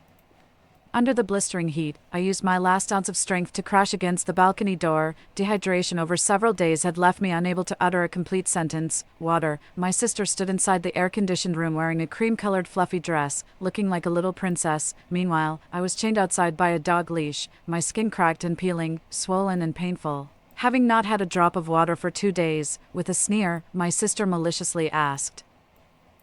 Under the blistering heat, I used my last ounce of strength to crash against the balcony door. Dehydration over several days had left me unable to utter a complete sentence. Water. My sister stood inside the air-conditioned room wearing a cream-colored fluffy dress, looking like a little princess. Meanwhile, I was chained outside by a dog leash, my skin cracked and peeling, swollen and painful. Having not had a drop of water for 2 days, with a sneer, my sister maliciously asked,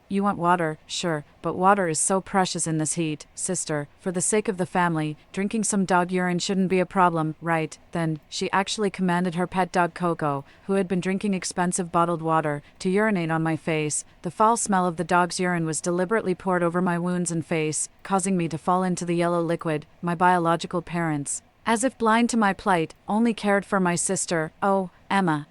you want water, sure, but water is so precious in this heat. Sister, for the sake of the family, drinking some dog urine shouldn't be a problem, right? Then, she actually commanded her pet dog Coco, who had been drinking expensive bottled water, to urinate on my face. The foul smell of the dog's urine was deliberately poured over my wounds and face, causing me to fall into the yellow liquid. My biological parents, as if blind to my plight, only cared for my sister. Oh, Emma.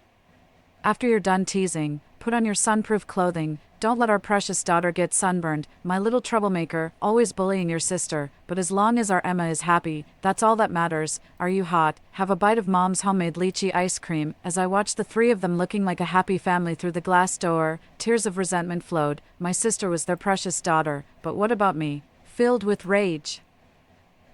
After you're done teasing, put on your sunproof clothing. Don't let our precious daughter get sunburned, my little troublemaker, always bullying your sister, but as long as our Emma is happy, that's all that matters. Are you hot? Have a bite of Mom's homemade lychee ice cream. As I watched the three of them looking like a happy family through the glass door, tears of resentment flowed. My sister was their precious daughter, but what about me? Filled with rage,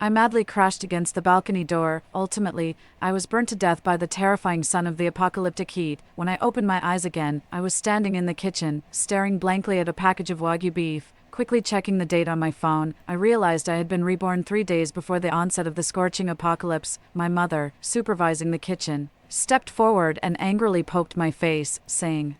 I madly crashed against the balcony door. Ultimately, I was burnt to death by the terrifying sun of the apocalyptic heat. When I opened my eyes again, I was standing in the kitchen, staring blankly at a package of Wagyu beef. Quickly checking the date on my phone, I realized I had been reborn 3 days before the onset of the scorching apocalypse. My mother, supervising the kitchen, stepped forward and angrily poked my face, saying,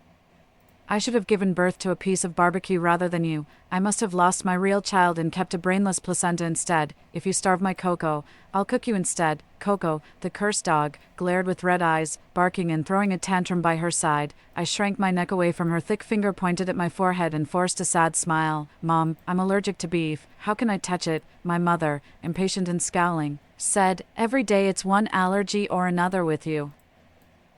I should have given birth to a piece of barbecue rather than you. I must have lost my real child and kept a brainless placenta instead. If you starve my Coco, I'll cook you instead. Coco, the cursed dog, glared with red eyes, barking and throwing a tantrum by her side. I shrank my neck away from her thick finger pointed at my forehead and forced a sad smile. Mom, I'm allergic to beef. How can I touch it? My mother, impatient and scowling, said, every day it's one allergy or another with you.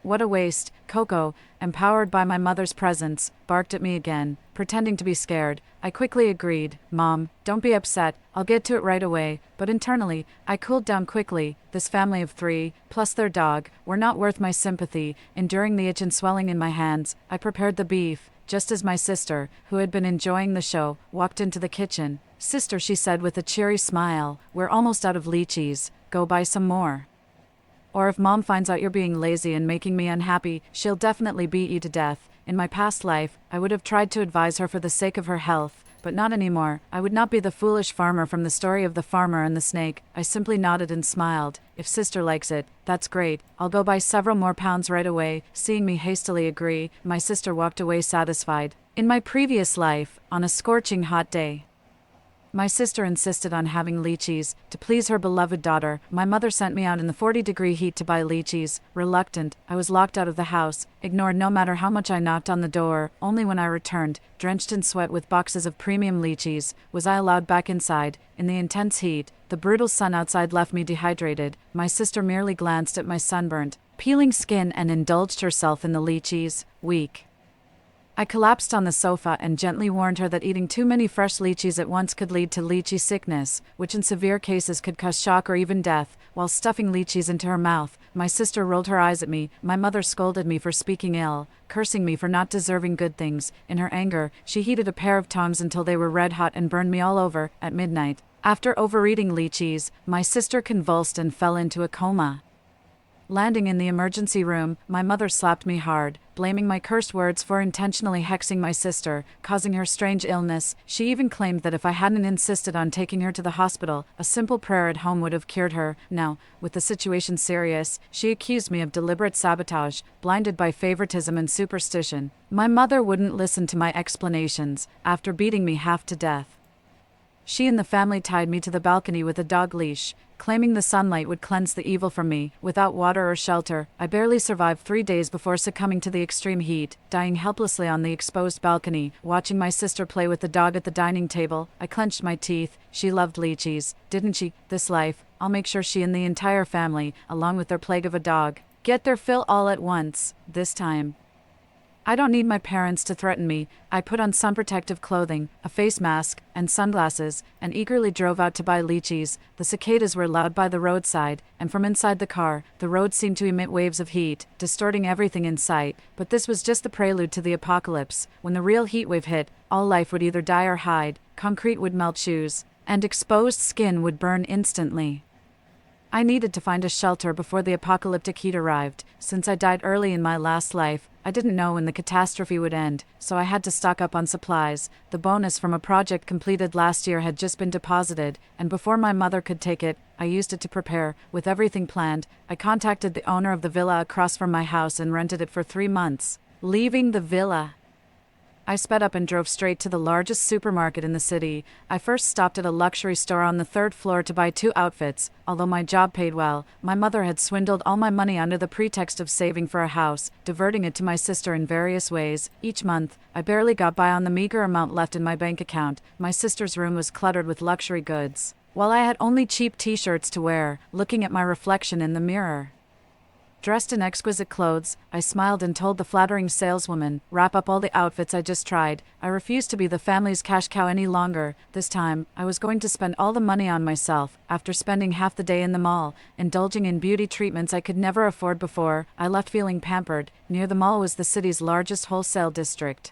What a waste. Coco, empowered by my mother's presence, barked at me again, pretending to be scared. I quickly agreed. Mom, don't be upset. I'll get to it right away. But internally, I cooled down quickly. This family of 3, plus their dog, were not worth my sympathy. Enduring the itch and swelling in my hands, I prepared the beef, just as my sister, who had been enjoying the show, walked into the kitchen. Sister, she said with a cheery smile, we're almost out of lychees. Go buy some more. Or if Mom finds out you're being lazy and making me unhappy, she'll definitely beat you to death. In my past life, I would have tried to advise her for the sake of her health, but not anymore. I would not be the foolish farmer from the story of the farmer and the snake. I simply nodded and smiled. If sister likes it, that's great. I'll go buy several more pounds right away. Seeing me hastily agree, my sister walked away satisfied. In my previous life, on a scorching hot day, my sister insisted on having lychees. To please her beloved daughter, my mother sent me out in the 40-degree heat to buy lychees. Reluctant, I was locked out of the house, ignored no matter how much I knocked on the door. Only when I returned, drenched in sweat with boxes of premium lychees, was I allowed back inside. In the intense heat, the brutal sun outside left me dehydrated. My sister merely glanced at my sunburnt, peeling skin and indulged herself in the lychees, weak. I collapsed on the sofa and gently warned her that eating too many fresh lychees at once could lead to lychee sickness, which in severe cases could cause shock or even death. While stuffing lychees into her mouth, my sister rolled her eyes at me. My mother scolded me for speaking ill, cursing me for not deserving good things. In her anger, she heated a pair of tongs until they were red hot and burned me all over. At midnight, After overeating lychees, my sister convulsed and fell into a coma. Landing in the emergency room, my mother slapped me hard, blaming my cursed words for intentionally hexing my sister, causing her strange illness. She even claimed that if I hadn't insisted on taking her to the hospital, a simple prayer at home would have cured her. Now, with the situation serious, she accused me of deliberate sabotage, blinded by favoritism and superstition. My mother wouldn't listen to my explanations, after beating me half to death. She and the family tied me to the balcony with a dog leash, claiming the sunlight would cleanse the evil from me. Without water or shelter, I barely survived 3 days before succumbing to the extreme heat, dying helplessly on the exposed balcony. Watching my sister play with the dog at the dining table, I clenched my teeth. She loved lychees, didn't she? This life, I'll make sure she and the entire family, along with their plague of a dog, get their fill all at once, this time. I don't need my parents to threaten me. I put on sun protective clothing, a face mask, and sunglasses, and eagerly drove out to buy lychees. The cicadas were loud by the roadside, and from inside the car, the road seemed to emit waves of heat, distorting everything in sight. But this was just the prelude to the apocalypse. When the real heat wave hit, all life would either die or hide, concrete would melt shoes, and exposed skin would burn instantly. I needed to find a shelter before the apocalyptic heat arrived. Since I died early in my last life, I didn't know when the catastrophe would end, so I had to stock up on supplies. The bonus from a project completed last year had just been deposited, and before my mother could take it, I used it to prepare. With everything planned, I contacted the owner of the villa across from my house and rented it for 3 months. Leaving the villa, I sped up and drove straight to the largest supermarket in the city. I first stopped at a luxury store on the 3rd floor to buy 2 outfits. Although my job paid well, my mother had swindled all my money under the pretext of saving for a house, diverting it to my sister in various ways. Each month, I barely got by on the meager amount left in my bank account. My sister's room was cluttered with luxury goods, while I had only cheap t-shirts to wear, looking at my reflection in the mirror. Dressed in exquisite clothes, I smiled and told the flattering saleswoman, "Wrap up all the outfits I just tried." I refused to be the family's cash cow any longer. This time, I was going to spend all the money on myself. After spending half the day in the mall, indulging in beauty treatments I could never afford before, I left feeling pampered. Near the mall was the city's largest wholesale district.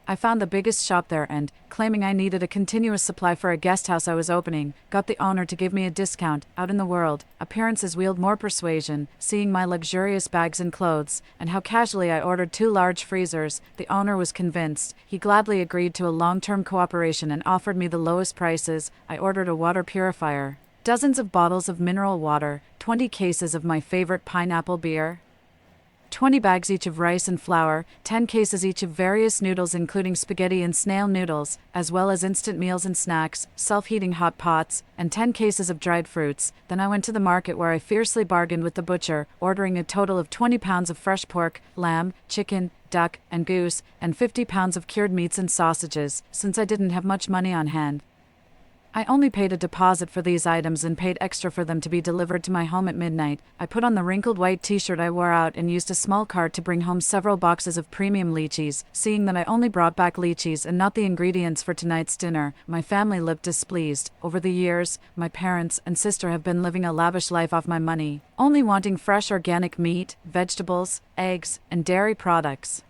I found the biggest shop there and, claiming I needed a continuous supply for a guest house I was opening, got the owner to give me a discount. Out in the world, appearances wield more persuasion. Seeing my luxurious bags and clothes, and how casually I ordered 2 large freezers, the owner was convinced. He gladly agreed to a long-term cooperation and offered me the lowest prices. I ordered a water purifier, dozens of bottles of mineral water, 20 cases of my favorite pineapple beer, 20 bags each of rice and flour, 10 cases each of various noodles including spaghetti and snail noodles, as well as instant meals and snacks, self-heating hot pots, and 10 cases of dried fruits. Then I went to the market where I fiercely bargained with the butcher, ordering a total of 20 pounds of fresh pork, lamb, chicken, duck, and goose, and 50 pounds of cured meats and sausages. Since I didn't have much money on hand, I only paid a deposit for these items and paid extra for them to be delivered to my home at midnight. I put on the wrinkled white t-shirt I wore out and used a small cart to bring home several boxes of premium lychees. Seeing that I only brought back lychees and not the ingredients for tonight's dinner, my family looked displeased. Over the years, my parents and sister have been living a lavish life off my money, only wanting fresh organic meat, vegetables, eggs, and dairy products.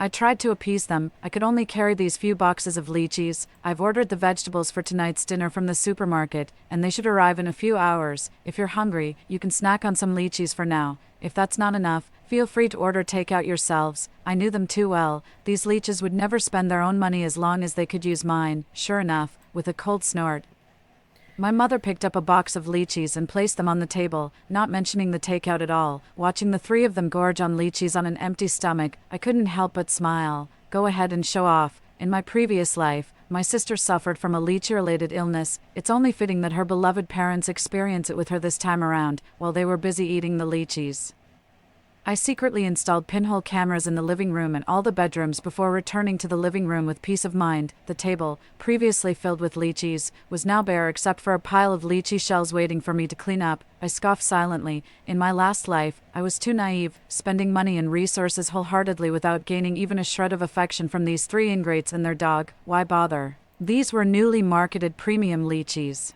I tried to appease them. I could only carry these few boxes of lychees. I've ordered the vegetables for tonight's dinner from the supermarket, and they should arrive in a few hours. If you're hungry, you can snack on some lychees for now. If that's not enough, feel free to order takeout yourselves. I knew them too well. These leeches would never spend their own money as long as they could use mine. Sure enough, with a cold snort, my mother picked up a box of lychees and placed them on the table, not mentioning the takeout at all. Watching the 3 of them gorge on lychees on an empty stomach, I couldn't help but smile. Go ahead and show off. In my previous life, my sister suffered from a lychee-related illness. It's only fitting that her beloved parents experience it with her this time around, while they were busy eating the lychees. I secretly installed pinhole cameras in the living room and all the bedrooms before returning to the living room with peace of mind. The table, previously filled with lychees, was now bare except for a pile of lychee shells waiting for me to clean up. I scoffed silently. In my last life, I was too naive, spending money and resources wholeheartedly without gaining even a shred of affection from these 3 ingrates and their dog. Why bother? These were newly marketed premium lychees.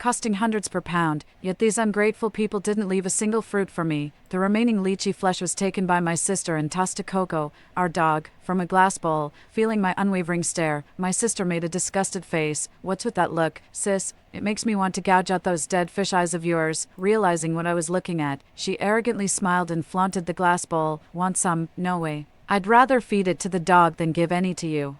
costing hundreds per pound, yet these ungrateful people didn't leave a single fruit for me. The remaining lychee flesh was taken by my sister and tossed to Coco, our dog, from a glass bowl. Feeling my unwavering stare, my sister made a disgusted face. "What's with that look, sis? It makes me want to gouge out those dead fish eyes of yours." Realizing what I was looking at, she arrogantly smiled and flaunted the glass bowl. "Want some? No way. I'd rather feed it to the dog than give any to you."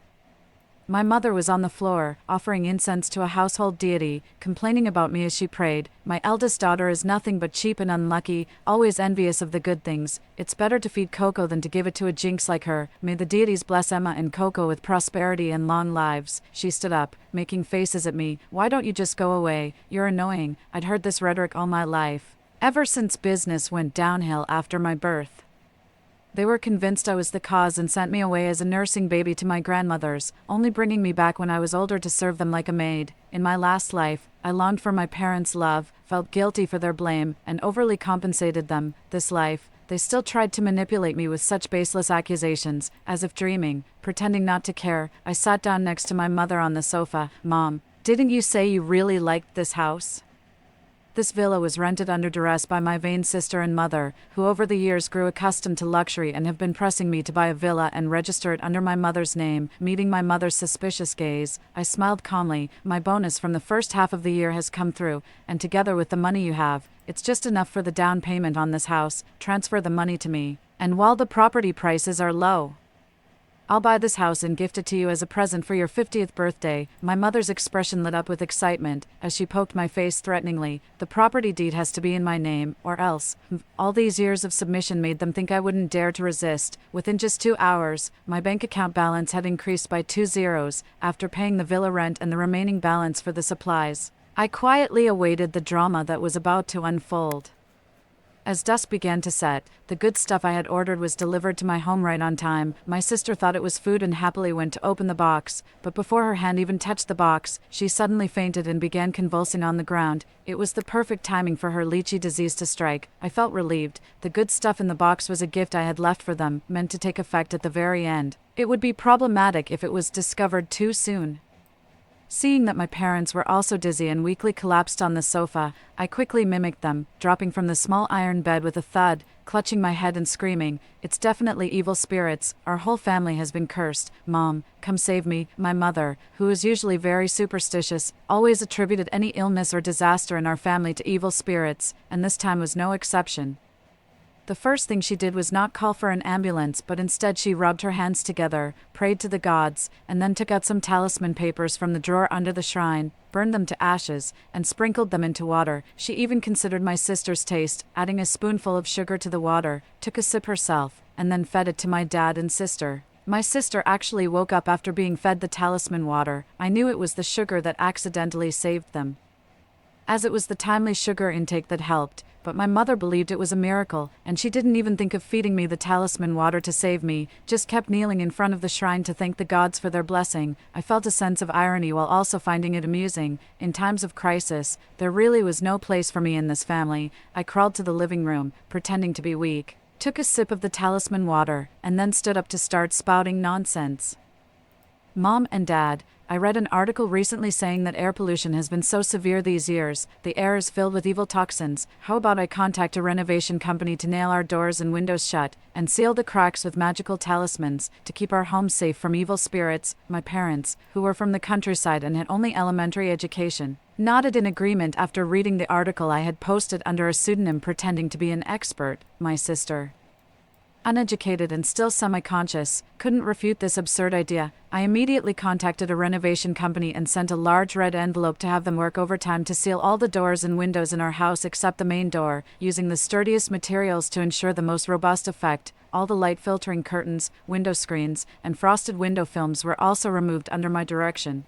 My mother was on the floor, offering incense to a household deity, complaining about me as she prayed. "My eldest daughter is nothing but cheap and unlucky, always envious of the good things. It's better to feed Coco than to give it to a jinx like her. May the deities bless Emma and Coco with prosperity and long lives." She stood up, making faces at me. "Why don't you just go away? You're annoying." I'd heard this rhetoric all my life, ever since business went downhill after my birth. They were convinced I was the cause and sent me away as a nursing baby to my grandmother's, only bringing me back when I was older to serve them like a maid. In my last life, I longed for my parents' love, felt guilty for their blame, and overly compensated them. This life, they still tried to manipulate me with such baseless accusations, as if dreaming. Pretending not to care, I sat down next to my mother on the sofa. "Mom, didn't you say you really liked this house?" This villa was rented under duress by my vain sister and mother, who over the years grew accustomed to luxury and have been pressing me to buy a villa and register it under my mother's name. Meeting my mother's suspicious gaze, I smiled calmly. "My bonus from the first half of the year has come through, and together with the money you have, it's just enough for the down payment on this house. Transfer the money to me. And while the property prices are low, I'll buy this house and gift it to you as a present for your 50th birthday." My mother's expression lit up with excitement as she poked my face threateningly. "The property deed has to be in my name, or else." All these years of submission made them think I wouldn't dare to resist. Within just 2 hours, my bank account balance had increased by 2 zeros, after paying the villa rent and the remaining balance for the supplies. I quietly awaited the drama that was about to unfold. As dusk began to set, the good stuff I had ordered was delivered to my home right on time. My sister thought it was food and happily went to open the box, but before her hand even touched the box, she suddenly fainted and began convulsing on the ground. It was the perfect timing for her lychee disease to strike. I felt relieved. The good stuff in the box was a gift I had left for them, meant to take effect at the very end. It would be problematic if it was discovered too soon. Seeing that my parents were also dizzy and weakly collapsed on the sofa, I quickly mimicked them, dropping from the small iron bed with a thud, clutching my head and screaming, "It's definitely evil spirits. Our whole family has been cursed. Mom, come save me." My mother, who is usually very superstitious, always attributed any illness or disaster in our family to evil spirits, and this time was no exception. The first thing she did was not call for an ambulance, but instead she rubbed her hands together, prayed to the gods, and then took out some talisman papers from the drawer under the shrine, burned them to ashes, and sprinkled them into water. She even considered my sister's taste, adding a spoonful of sugar to the water, took a sip herself, and then fed it to my dad and sister. My sister actually woke up after being fed the talisman water. I knew it was the sugar that accidentally saved them, as it was the timely sugar intake that helped, but my mother believed it was a miracle, and she didn't even think of feeding me the talisman water to save me, just kept kneeling in front of the shrine to thank the gods for their blessing. I felt a sense of irony while also finding it amusing. In times of crisis, there really was no place for me in this family. I crawled to the living room, pretending to be weak, took a sip of the talisman water, and then stood up to start spouting nonsense. "Mom and Dad, I read an article recently saying that air pollution has been so severe these years, the air is filled with evil toxins. How about I contact a renovation company to nail our doors and windows shut, and seal the cracks with magical talismans, to keep our home safe from evil spirits?" My parents, who were from the countryside and had only elementary education, nodded in agreement after reading the article I had posted under a pseudonym pretending to be an expert. My sister, uneducated and still semi-conscious, couldn't refute this absurd idea. I immediately contacted a renovation company and sent a large red envelope to have them work overtime to seal all the doors and windows in our house except the main door, using the sturdiest materials to ensure the most robust effect. All the light-filtering curtains, window screens, and frosted window films were also removed under my direction,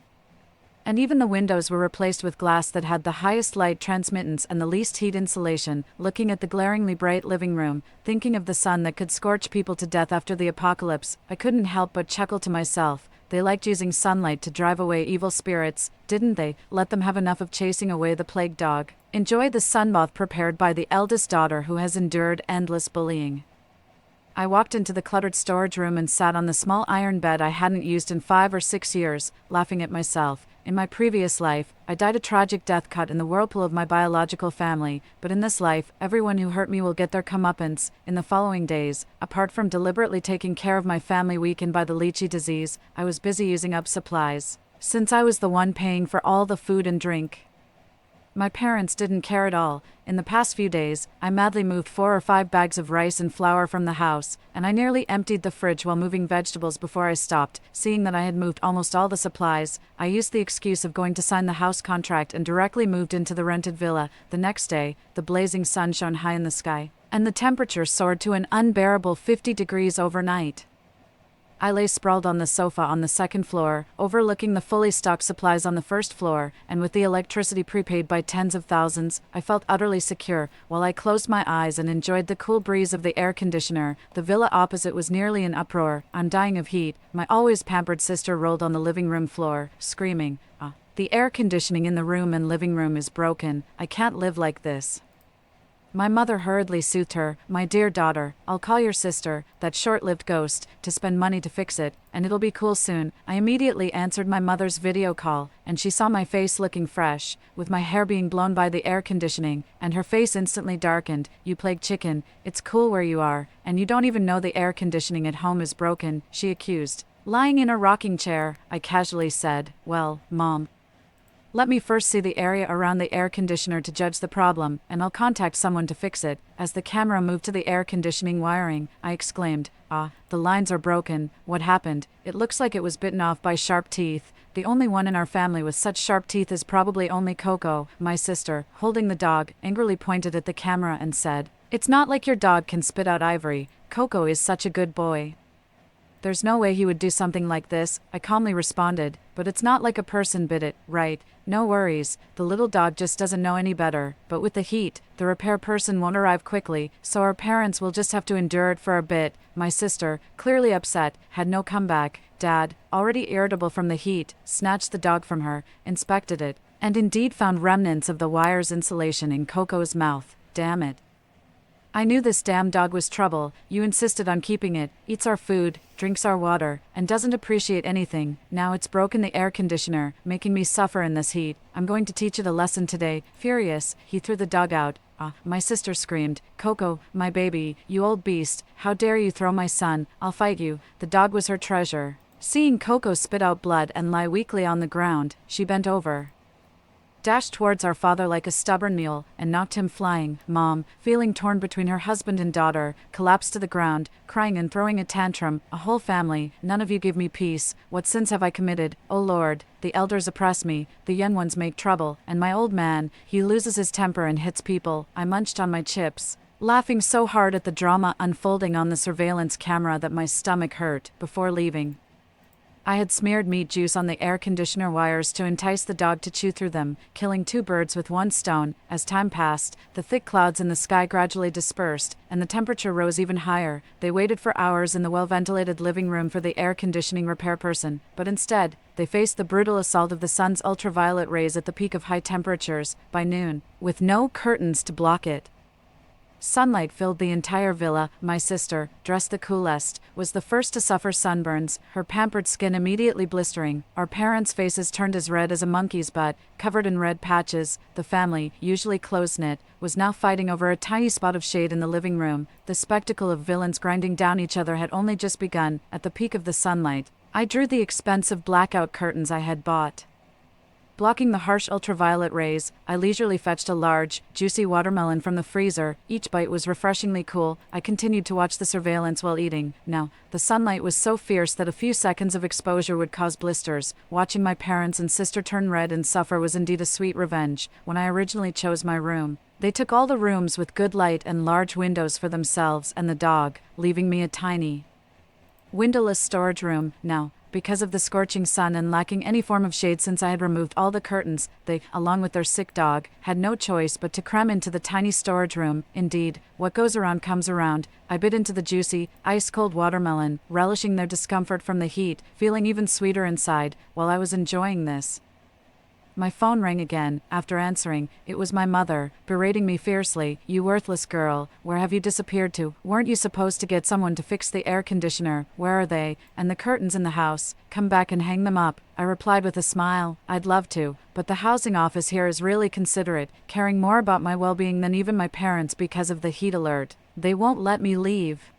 and even the windows were replaced with glass that had the highest light transmittance and the least heat insulation. Looking at the glaringly bright living room, thinking of the sun that could scorch people to death after the apocalypse, I couldn't help but chuckle to myself. They liked using sunlight to drive away evil spirits, didn't they? Let them have enough of chasing away the plague dog. Enjoy the sunbath prepared by the eldest daughter who has endured endless bullying. I walked into the cluttered storage room and sat on the small iron bed I hadn't used in 5 or 6 years, laughing at myself. In my previous life, I died a tragic death cut in the whirlpool of my biological family, but in this life, everyone who hurt me will get their comeuppance. In the following days, apart from deliberately taking care of my family weakened by the leechy disease, I was busy using up supplies. Since I was the one paying for all the food and drink, my parents didn't care at all. In the past few days, I madly moved 4 or 5 bags of rice and flour from the house, and I nearly emptied the fridge while moving vegetables before I stopped. Seeing that I had moved almost all the supplies, I used the excuse of going to sign the house contract and directly moved into the rented villa. The next day, the blazing sun shone high in the sky, and the temperature soared to an unbearable 50 degrees overnight. I lay sprawled on the sofa on the second floor, overlooking the fully stocked supplies on the first floor, and with the electricity prepaid by tens of thousands, I felt utterly secure. While I closed my eyes and enjoyed the cool breeze of the air conditioner, the villa opposite was nearly in uproar. I'm dying of heat. My always pampered sister rolled on the living room floor, screaming, "The air conditioning in the room and living room is broken. I can't live like this." My mother hurriedly soothed her. "My dear daughter, I'll call your sister, that short-lived ghost, to spend money to fix it, and it'll be cool soon." I immediately answered my mother's video call, and she saw my face looking fresh, with my hair being blown by the air conditioning, and her face instantly darkened. "You plagued chicken, it's cool where you are, and you don't even know the air conditioning at home is broken," she accused. Lying in a rocking chair, I casually said, "Well, Mom, let me first see the area around the air conditioner to judge the problem, and I'll contact someone to fix it." As the camera moved to the air conditioning wiring, I exclaimed, "The lines are broken. What happened? It looks like it was bitten off by sharp teeth." The only one in our family with such sharp teeth is probably only Coco. My sister, holding the dog, angrily pointed at the camera and said, "It's not like your dog can spit out ivory. Coco is such a good boy. There's no way he would do something like this," I calmly responded, "but it's not like a person bit it, right? No worries, the little dog just doesn't know any better, but with the heat, the repair person won't arrive quickly, so our parents will just have to endure it for a bit." My sister, clearly upset, had no comeback. Dad, already irritable from the heat, snatched the dog from her, inspected it, and indeed found remnants of the wire's insulation in Coco's mouth. Damn it. I knew this damn dog was trouble. You insisted on keeping it, eats our food, drinks our water, and doesn't appreciate anything. Now it's broken the air conditioner, making me suffer in this heat. I'm going to teach it a lesson today." Furious, he threw the dog out. My sister screamed, "Coco, my baby, you old beast, how dare you throw my son? I'll fight you." The dog was her treasure. Seeing Coco spit out blood and lie weakly on the ground, she bent over, dashed towards our father like a stubborn mule, and knocked him flying. Mom, feeling torn between her husband and daughter, collapsed to the ground, crying and throwing a tantrum. "A whole family, none of you give me peace. What sins have I committed? Oh Lord, the elders oppress me, the young ones make trouble, and my old man, he loses his temper and hits people." I munched on my chips, laughing so hard at the drama unfolding on the surveillance camera that my stomach hurt. Before leaving, I had smeared meat juice on the air conditioner wires to entice the dog to chew through them, killing 2 birds with 1 stone. As time passed, the thick clouds in the sky gradually dispersed, and the temperature rose even higher. They waited for hours in the well-ventilated living room for the air conditioning repair person, but instead, they faced the brutal assault of the sun's ultraviolet rays at the peak of high temperatures. By noon, with no curtains to block it, sunlight filled the entire villa. My sister, dressed the coolest, was the first to suffer sunburns, her pampered skin immediately blistering. Our parents' faces turned as red as a monkey's butt, covered in red patches. The family, usually close-knit, was now fighting over a tiny spot of shade in the living room. The spectacle of villains grinding down each other had only just begun. At the peak of the sunlight, I drew the expensive blackout curtains I had bought. Blocking the harsh ultraviolet rays, I leisurely fetched a large, juicy watermelon from the freezer. Each bite was refreshingly cool. I continued to watch the surveillance while eating. Now, the sunlight was so fierce that a few seconds of exposure would cause blisters. Watching my parents and sister turn red and suffer was indeed a sweet revenge. When I originally chose my room, they took all the rooms with good light and large windows for themselves and the dog, leaving me a tiny, windowless storage room. Now, because of the scorching sun and lacking any form of shade since I had removed all the curtains, they, along with their sick dog, had no choice but to cram into the tiny storage room. Indeed, what goes around comes around. I bit into the juicy, ice-cold watermelon, relishing their discomfort from the heat, feeling even sweeter inside. While I was enjoying this, My phone rang again. After answering, it was my mother, berating me fiercely. "You worthless girl, where have you disappeared to? Weren't you supposed to get someone to fix the air conditioner? Where are they? And the curtains in the house? Come back and hang them up." I replied with a smile, "I'd love to, but the housing office here is really considerate, caring more about my well-being than even my parents because of the heat alert. They won't let me leave.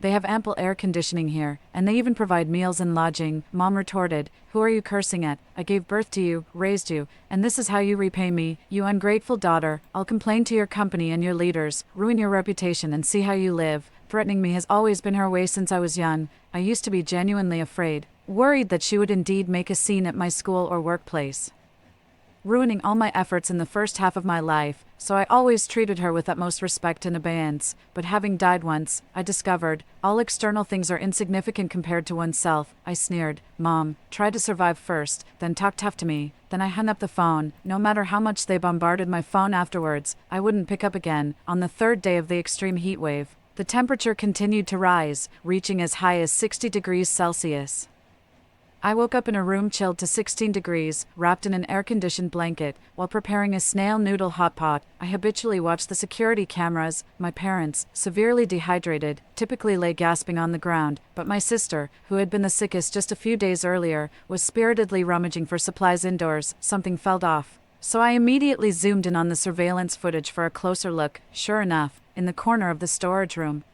They have ample air conditioning here, and they even provide meals and lodging." Mom retorted, "Who are you cursing at? I gave birth to you, raised you, and this is how you repay me, you ungrateful daughter. I'll complain to your company and your leaders, ruin your reputation, and see how you live." Threatening me has always been her way since I was young. I used to be genuinely afraid, worried that she would indeed make a scene at my school or workplace, ruining all my efforts in the first half of my life, so I always treated her with utmost respect and abeyance. But having died once, I discovered, all external things are insignificant compared to oneself. I sneered, "Mom, try to survive first, then talk tough to me." Then I hung up the phone. No matter how much they bombarded my phone afterwards, I wouldn't pick up again. On the third day of the extreme heat wave, the temperature continued to rise, reaching as high as 60 degrees Celsius. I woke up in a room chilled to 16 degrees, wrapped in an air-conditioned blanket. While preparing a snail noodle hot pot, I habitually watched the security cameras. My parents, severely dehydrated, typically lay gasping on the ground, but my sister, who had been the sickest just a few days earlier, was spiritedly rummaging for supplies indoors. Something fell off, so I immediately zoomed in on the surveillance footage for a closer look. Sure enough, in the corner of the storage room,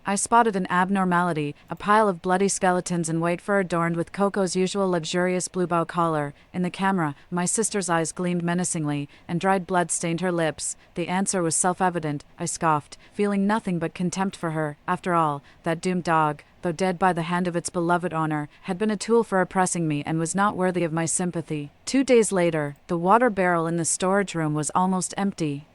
I spotted an abnormality, a pile of bloody skeletons in white fur adorned with Coco's usual luxurious bluebow collar. In the camera, my sister's eyes gleamed menacingly, and dried blood stained her lips. The answer was self-evident. I scoffed, feeling nothing but contempt for her. After all, that doomed dog, though dead by the hand of its beloved owner, had been a tool for oppressing me and was not worthy of my sympathy. 2 days later, the water barrel in the storage room was almost empty.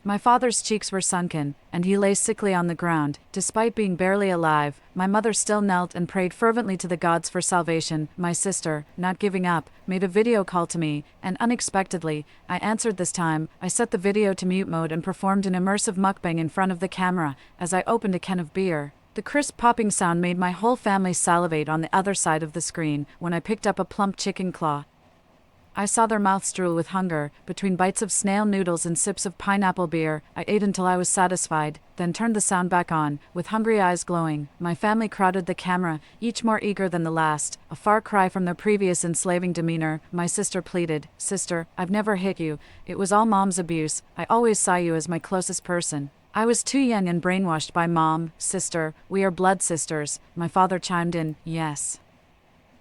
My father's cheeks were sunken, and he lay sickly on the ground. Despite being barely alive, my mother still knelt and prayed fervently to the gods for salvation. My sister, not giving up, made a video call to me, and unexpectedly, I answered this time. I set the video to mute mode and performed an immersive mukbang in front of the camera as I opened a can of beer. The crisp popping sound made my whole family salivate on the other side of the screen. When I picked up a plump chicken claw, I saw their mouths drool with hunger. Between bites of snail noodles and sips of pineapple beer, I ate until I was satisfied, then turned the sound back on, with hungry eyes glowing. My family crowded the camera, each more eager than the last, a far cry from their previous enslaving demeanor. My sister pleaded, "Sister, I've never hit you. It was all Mom's abuse. I always saw you as my closest person. I was too young and brainwashed by Mom." "Sister, we are blood sisters." My father chimed in, "Yes.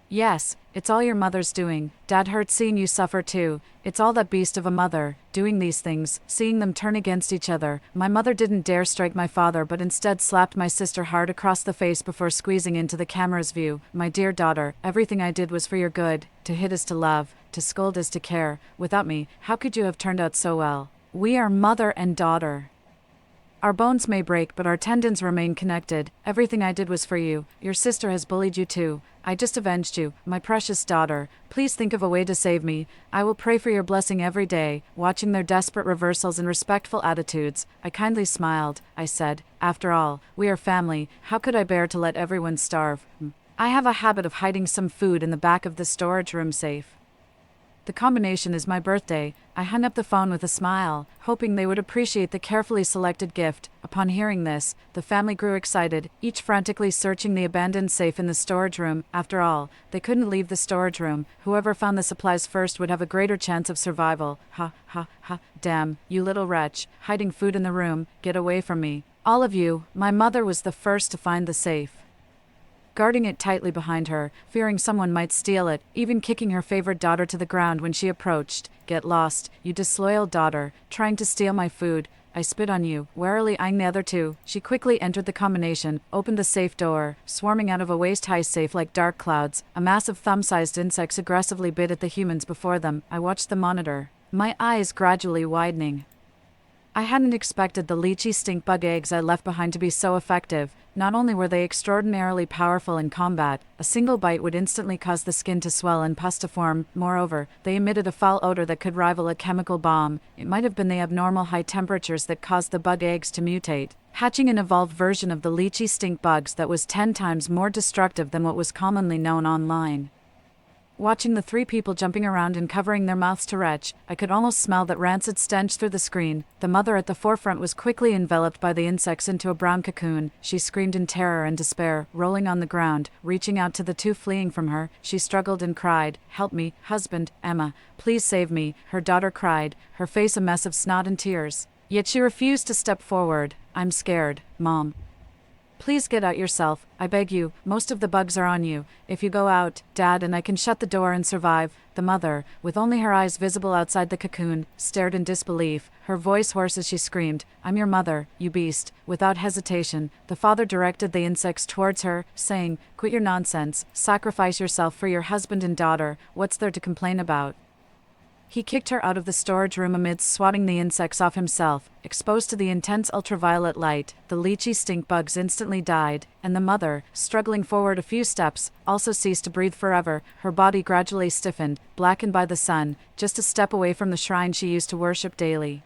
Yes, it's all your mother's doing. Dad hurts seeing you suffer too. It's all that beast of a mother, doing these things, seeing them turn against each other." My mother didn't dare strike my father but instead slapped my sister hard across the face before squeezing into the camera's view. "My dear daughter, everything I did was for your good. To hit is to love, to scold is to care. Without me, how could you have turned out so well? We are mother and daughter. Our bones may break, but our tendons remain connected. Everything I did was for you. Your sister has bullied you too. I just avenged you, my precious daughter. Please think of a way to save me. I will pray for your blessing every day." Watching their desperate reversals and respectful attitudes, I kindly smiled. I said, "After all, we are family. How could I bear to let everyone starve? I have a habit of hiding some food in the back of the storage room safe. The combination is my birthday." I hung up the phone with a smile, hoping they would appreciate the carefully selected gift. Upon hearing this, the family grew excited, each frantically searching the abandoned safe in the storage room. After all, they couldn't leave the storage room. Whoever found the supplies first would have a greater chance of survival. Ha, ha, ha. "Damn, you little wretch, hiding food in the room. Get away from me. All of you." My mother was the first to find the safe, guarding it tightly behind her, fearing someone might steal it, even kicking her favorite daughter to the ground when she approached. "Get lost, you disloyal daughter, trying to steal my food. I spit on you." Warily eyeing the other two, she quickly entered the combination, opened the safe door. Swarming out of a waist-high safe like dark clouds, a mass of thumb-sized insects aggressively bit at the humans before them. I watched the monitor, my eyes gradually widening. I hadn't expected the lychee stink bug eggs I left behind to be so effective. Not only were they extraordinarily powerful in combat, a single bite would instantly cause the skin to swell and pus to form. Moreover, they emitted a foul odor that could rival a chemical bomb. It might have been the abnormal high temperatures that caused the bug eggs to mutate, hatching an evolved version of the lychee stink bugs that was 10 times more destructive than what was commonly known online. Watching the three people jumping around and covering their mouths to retch, I could almost smell that rancid stench through the screen. The mother at the forefront was quickly enveloped by the insects into a brown cocoon. She screamed in terror and despair, rolling on the ground. Reaching out to the two fleeing from her, she struggled and cried, "Help me, husband, Emma. Please save me," her daughter cried, her face a mess of snot and tears. Yet she refused to step forward. "I'm scared, Mom. Please get out yourself, I beg you, most of the bugs are on you. If you go out, Dad, and I can shut the door and survive." The mother, with only her eyes visible outside the cocoon, stared in disbelief, her voice hoarse as she screamed, "I'm your mother, you beast." Without hesitation, the father directed the insects towards her, saying, "Quit your nonsense, sacrifice yourself for your husband and daughter, what's there to complain about?" He kicked her out of the storage room amidst swatting the insects off himself. Exposed to the intense ultraviolet light, the leechy stink bugs instantly died, and the mother, struggling forward a few steps, also ceased to breathe forever. Her body gradually stiffened, blackened by the sun, just a step away from the shrine she used to worship daily.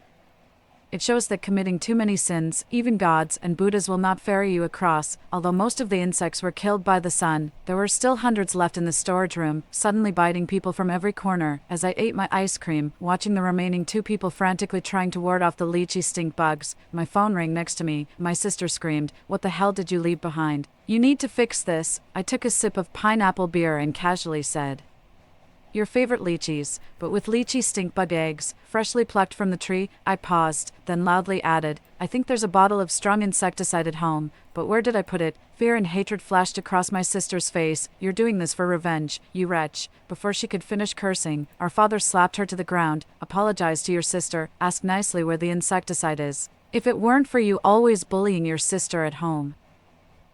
It shows that committing too many sins, even gods and Buddhas, will not ferry you across. Although most of the insects were killed by the sun, there were still hundreds left in the storage room, suddenly biting people from every corner. As I ate my ice cream, watching the remaining two people frantically trying to ward off the leechy stink bugs, my phone rang next to me. My sister screamed, "What the hell did you leave behind? You need to fix this." I took a sip of pineapple beer and casually said, "Your favorite lychees, but with lychee stink bug eggs, freshly plucked from the tree." I paused, then loudly added, "I think there's a bottle of strong insecticide at home, but where did I put it?" Fear and hatred flashed across my sister's face. "You're doing this for revenge, you wretch." Before she could finish cursing, our father slapped her to the ground. "Apologize to your sister, ask nicely where the insecticide is. If it weren't for you always bullying your sister at home,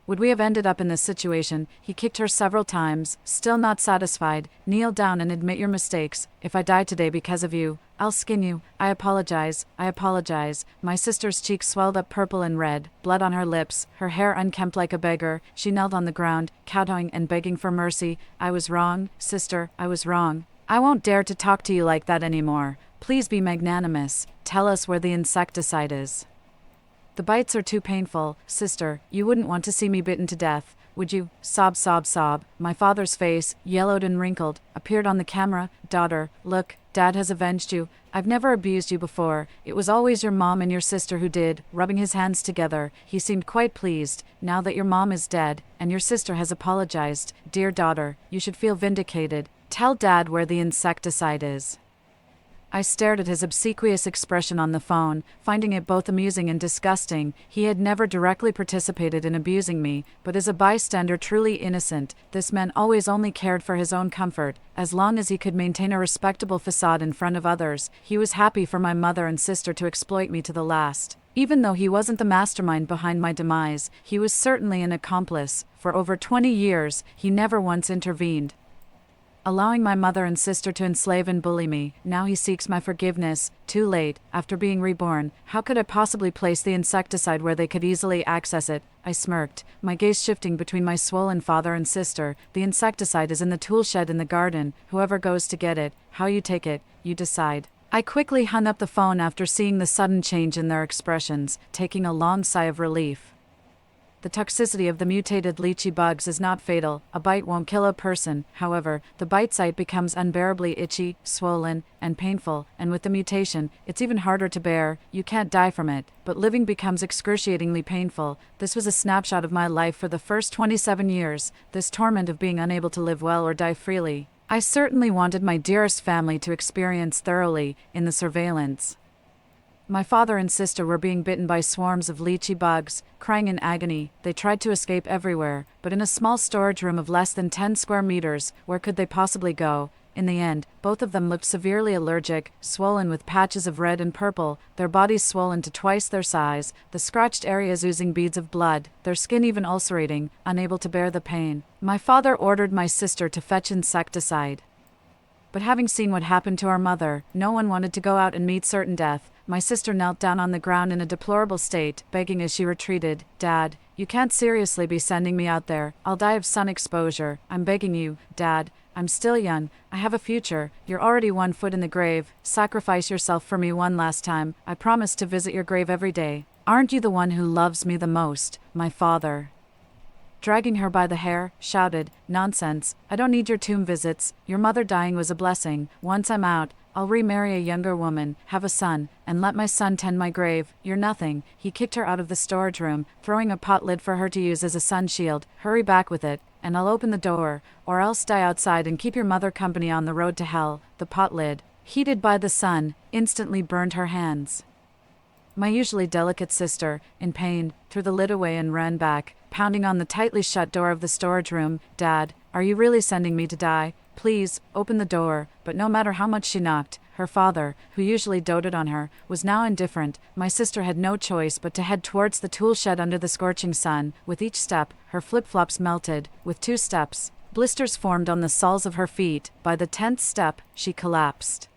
would we have ended up in this situation?" He kicked her several times, still not satisfied. "Kneel down and admit your mistakes. If I die today because of you, I'll skin you." I apologize, I apologize." My sister's cheeks swelled up purple and red, blood on her lips, her hair unkempt like a beggar. She knelt on the ground, kowtowing and begging for mercy. "I was wrong, sister, I was wrong. I won't dare to talk to you like that anymore. Please be magnanimous. Tell us where the insecticide is. The bites are too painful, sister. You wouldn't want to see me bitten to death, would you?" Sob, sob, sob. My father's face, yellowed and wrinkled, appeared on the camera. "Daughter, look, Dad has avenged you. I've never abused you before. It was always your mom and your sister who did." Rubbing his hands together, he seemed quite pleased. "Now that your mom is dead, and your sister has apologized, dear daughter, you should feel vindicated. Tell Dad where the insecticide is." I stared at his obsequious expression on the phone, finding it both amusing and disgusting. He had never directly participated in abusing me, but as a bystander truly innocent, this man always only cared for his own comfort. As long as he could maintain a respectable facade in front of others, he was happy for my mother and sister to exploit me to the last. Even though he wasn't the mastermind behind my demise, he was certainly an accomplice. For over 20 years, he never once intervened, allowing my mother and sister to enslave and bully me. Now he seeks my forgiveness. Too late, after being reborn. How could I possibly place the insecticide where they could easily access it? I smirked, my gaze shifting between my swollen father and sister. "The insecticide is in the tool shed in the garden. Whoever goes to get it, how you take it, you decide." I quickly hung up the phone after seeing the sudden change in their expressions, taking a long sigh of relief. The toxicity of the mutated lychee bugs is not fatal. A bite won't kill a person. However, the bite site becomes unbearably itchy, swollen, and painful, and with the mutation, it's even harder to bear. You can't die from it, but living becomes excruciatingly painful. This was a snapshot of my life for the first 27 years, this torment of being unable to live well or die freely. I certainly wanted my dearest family to experience thoroughly in the surveillance. My father and sister were being bitten by swarms of lychee bugs, crying in agony. They tried to escape everywhere, but in a small storage room of less than 10 square meters, where could they possibly go? In the end, both of them looked severely allergic, swollen with patches of red and purple, their bodies swollen to twice their size, the scratched areas oozing beads of blood, their skin even ulcerating, unable to bear the pain. My father ordered my sister to fetch insecticide. But having seen what happened to our mother, no one wanted to go out and meet certain death. My sister knelt down on the ground in a deplorable state, begging as she retreated, "Dad, you can't seriously be sending me out there. I'll die of sun exposure. I'm begging you, Dad. I'm still young. I have a future. You're already 1 foot in the grave. Sacrifice yourself for me one last time. I promise to visit your grave every day. Aren't you the one who loves me the most, my father?" dragging her by the hair, shouted, "Nonsense, I don't need your tomb visits, your mother dying was a blessing. Once I'm out, I'll remarry a younger woman, have a son, and let my son tend my grave. You're nothing." He kicked her out of the storage room, throwing a pot lid for her to use as a sun shield. "Hurry back with it, and I'll open the door, or else die outside and keep your mother company on the road to hell." The pot lid, heated by the sun, instantly burned her hands. My usually delicate sister, in pain, threw the lid away and ran back, pounding on the tightly shut door of the storage room. "Dad, are you really sending me to die? Please, open the door." But no matter how much she knocked, her father, who usually doted on her, was now indifferent. My sister had no choice but to head towards the tool shed under the scorching sun. With each step, her flip-flops melted. With 2 steps, blisters formed on the soles of her feet. By the 10th step, she collapsed.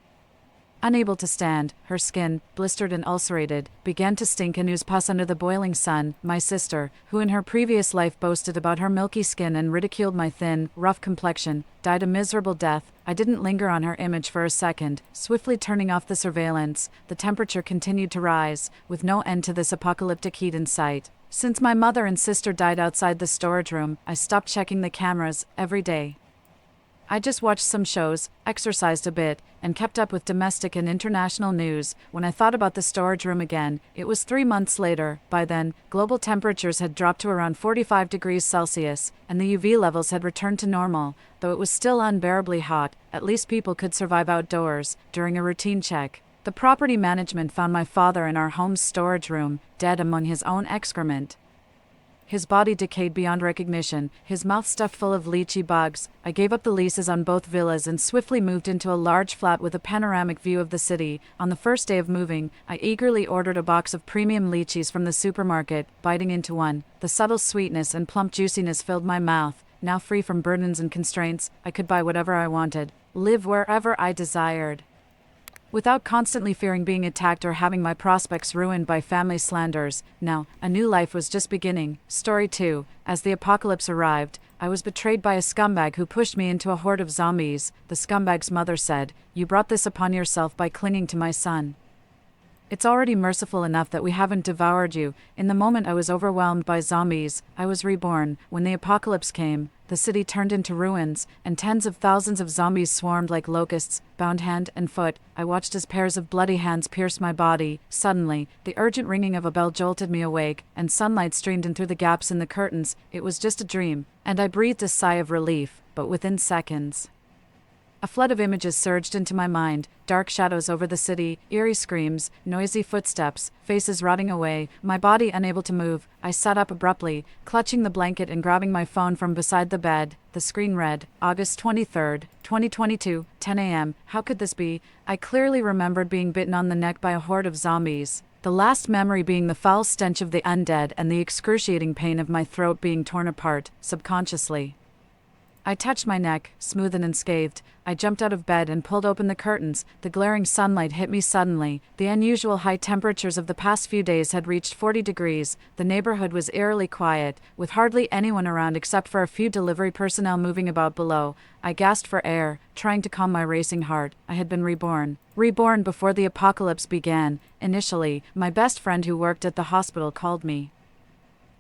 Unable to stand, her skin, blistered and ulcerated, began to stink and ooze pus under the boiling sun. My sister, who in her previous life boasted about her milky skin and ridiculed my thin, rough complexion, died a miserable death. I didn't linger on her image for a second. Swiftly turning off the surveillance, the temperature continued to rise, with no end to this apocalyptic heat in sight. Since my mother and sister died outside the storage room, I stopped checking the cameras every day. I just watched some shows, exercised a bit, and kept up with domestic and international news. When I thought about the storage room again, it was 3 months later. By then, global temperatures had dropped to around 45 degrees Celsius, and the UV levels had returned to normal. Though it was still unbearably hot, at least people could survive outdoors. During a routine check, the property management found my father in our home's storage room, dead among his own excrement. His body decayed beyond recognition, his mouth stuffed full of lychee bugs. I gave up the leases on both villas and swiftly moved into a large flat with a panoramic view of the city. On the first day of moving, I eagerly ordered a box of premium lychees from the supermarket, biting into one. The subtle sweetness and plump juiciness filled my mouth. Now free from burdens and constraints, I could buy whatever I wanted, live wherever I desired, without constantly fearing being attacked or having my prospects ruined by family slanders. Now, a new life was just beginning. Story 2. As the apocalypse arrived, I was betrayed by a scumbag who pushed me into a horde of zombies. The scumbag's mother said, "You brought this upon yourself by clinging to my son. It's already merciful enough that we haven't devoured you." In the moment I was overwhelmed by zombies, I was reborn. When the apocalypse came, the city turned into ruins, and tens of thousands of zombies swarmed like locusts, bound hand and foot. I watched as pairs of bloody hands pierced my body. Suddenly, the urgent ringing of a bell jolted me awake, and sunlight streamed in through the gaps in the curtains. It was just a dream, and I breathed a sigh of relief, but within seconds, a flood of images surged into my mind. Dark shadows over the city, eerie screams, noisy footsteps, faces rotting away, my body unable to move. I sat up abruptly, clutching the blanket and grabbing my phone from beside the bed. The screen read, August 23rd, 2022, 10 a.m. How could this be? I clearly remembered being bitten on the neck by a horde of zombies, the last memory being the foul stench of the undead and the excruciating pain of my throat being torn apart, subconsciously. I touched my neck, smooth and unscathed. I jumped out of bed and pulled open the curtains. The glaring sunlight hit me suddenly. The unusual high temperatures of the past few days had reached 40 degrees. The neighborhood was eerily quiet, with hardly anyone around except for a few delivery personnel moving about below. I gasped for air, trying to calm my racing heart. I had been reborn. Reborn before the apocalypse began. Initially, my best friend who worked at the hospital called me,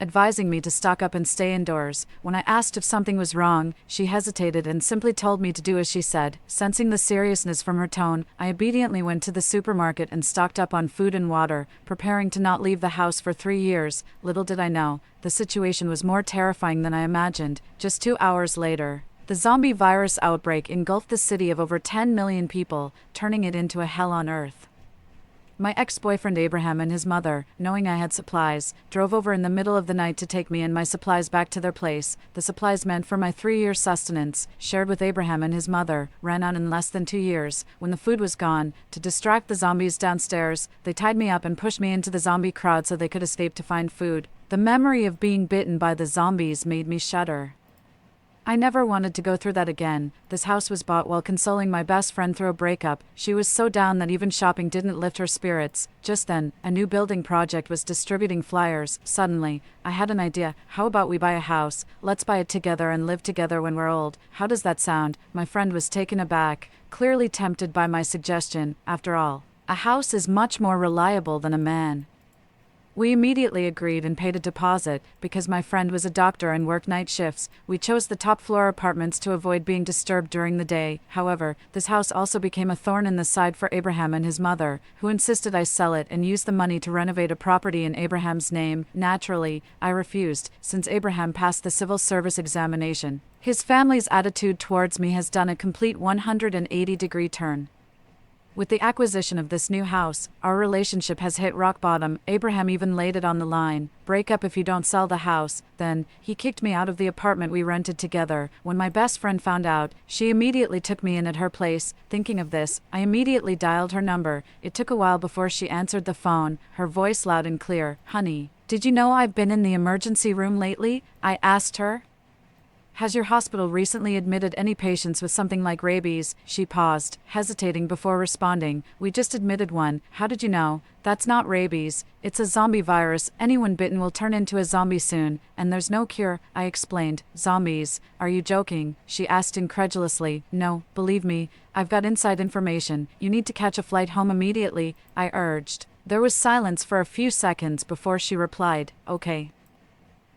advising me to stock up and stay indoors. When I asked if something was wrong, she hesitated and simply told me to do as she said. Sensing the seriousness from her tone, I obediently went to the supermarket and stocked up on food and water, preparing to not leave the house for 3 years. Little did I know, the situation was more terrifying than I imagined. Just 2 hours later, the zombie virus outbreak engulfed the city of over 10 million people, turning it into a hell on earth. My ex-boyfriend Abraham and his mother, knowing I had supplies, drove over in the middle of the night to take me and my supplies back to their place. The supplies meant for my 3-year sustenance, shared with Abraham and his mother, ran out in less than 2 years. When the food was gone, to distract the zombies downstairs, they tied me up and pushed me into the zombie crowd so they could escape to find food. The memory of being bitten by the zombies made me shudder. I never wanted to go through that again. This house was bought while consoling my best friend through a breakup. She was so down that even shopping didn't lift her spirits. Just then, a new building project was distributing flyers. Suddenly, I had an idea. How about we buy a house? Let's buy it together and live together when we're old. How does that sound? My friend was taken aback, clearly tempted by my suggestion. After all, a house is much more reliable than a man. We immediately agreed and paid a deposit. Because my friend was a doctor and worked night shifts, we chose the top floor apartments to avoid being disturbed during the day. However, this house also became a thorn in the side for Abraham and his mother, who insisted I sell it and use the money to renovate a property in Abraham's name. Naturally, I refused, since Abraham passed the civil service examination. His family's attitude towards me has done a complete 180-degree turn. With the acquisition of this new house, our relationship has hit rock bottom. Abraham even laid it on the line. Break up if you don't sell the house. Then, he kicked me out of the apartment we rented together. When my best friend found out, she immediately took me in at her place. Thinking of this, I immediately dialed her number. It took a while before she answered the phone, her voice loud and clear. "Honey, did you know I've been in the emergency room lately?" I asked her. "Has your hospital recently admitted any patients with something like rabies?" She paused, hesitating before responding. "We just admitted one." "How did you know?" "That's not rabies. It's a zombie virus. Anyone bitten will turn into a zombie soon, and there's no cure," I explained. "Zombies? Are you joking?" she asked incredulously. "No, believe me, I've got inside information. You need to catch a flight home immediately," I urged. There was silence for a few seconds before she replied, "Okay.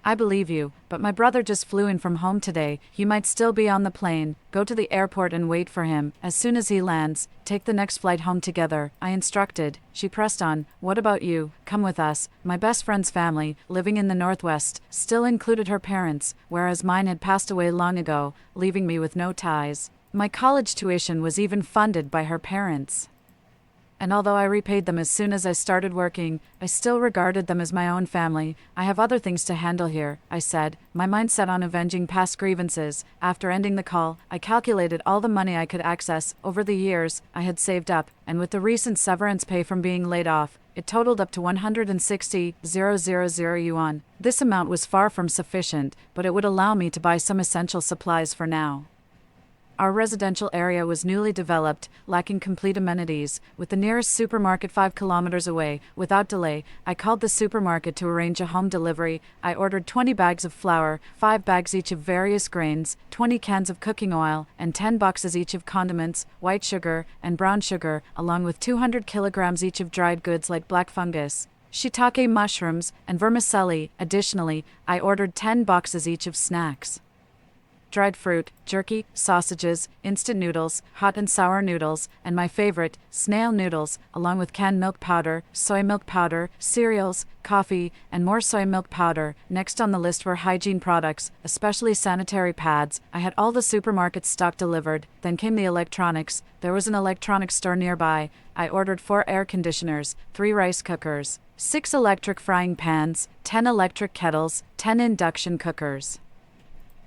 I believe you, but my brother just flew in from home today. He might still be on the plane. Go to the airport and wait for him. As soon as he lands, take the next flight home together," I instructed. She pressed on. "What about you? Come with us." My best friend's family, living in the Northwest, still included her parents, whereas mine had passed away long ago, leaving me with no ties. My college tuition was even funded by her parents. And although I repaid them as soon as I started working, I still regarded them as my own family. "I have other things to handle here," I said, my mind set on avenging past grievances. After ending the call, I calculated all the money I could access over the years I had saved up, and with the recent severance pay from being laid off, it totaled up to 160,000 yuan. This amount was far from sufficient, but it would allow me to buy some essential supplies for now. Our residential area was newly developed, lacking complete amenities, with the nearest supermarket 5 kilometers away. Without delay, I called the supermarket to arrange a home delivery. I ordered 20 bags of flour, 5 bags each of various grains, 20 cans of cooking oil, and 10 boxes each of condiments, white sugar, and brown sugar, along with 200 kilograms each of dried goods like black fungus, shiitake mushrooms, and vermicelli. Additionally, I ordered 10 boxes each of snacks, dried fruit, jerky, sausages, instant noodles, hot and sour noodles, and my favorite, snail noodles, along with canned milk powder, soy milk powder, cereals, coffee, and more soy milk powder. Next on the list were hygiene products, especially sanitary pads. I had all the supermarket stock delivered. Then came the electronics. There was an electronics store nearby. I ordered 4 air conditioners, 3 rice cookers, 6 electric frying pans, 10 electric kettles, 10 induction cookers,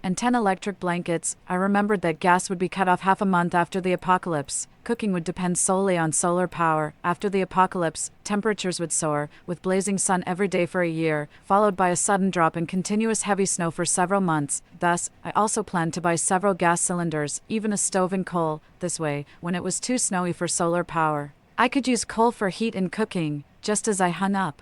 and 10 electric blankets. I remembered that gas would be cut off half a month after the apocalypse. Cooking would depend solely on solar power. After the apocalypse, temperatures would soar, with blazing sun every day for a year, followed by a sudden drop in continuous heavy snow for several months. Thus, I also planned to buy several gas cylinders, even a stove and coal. This way, when it was too snowy for solar power, I could use coal for heat and cooking. Just as I hung up,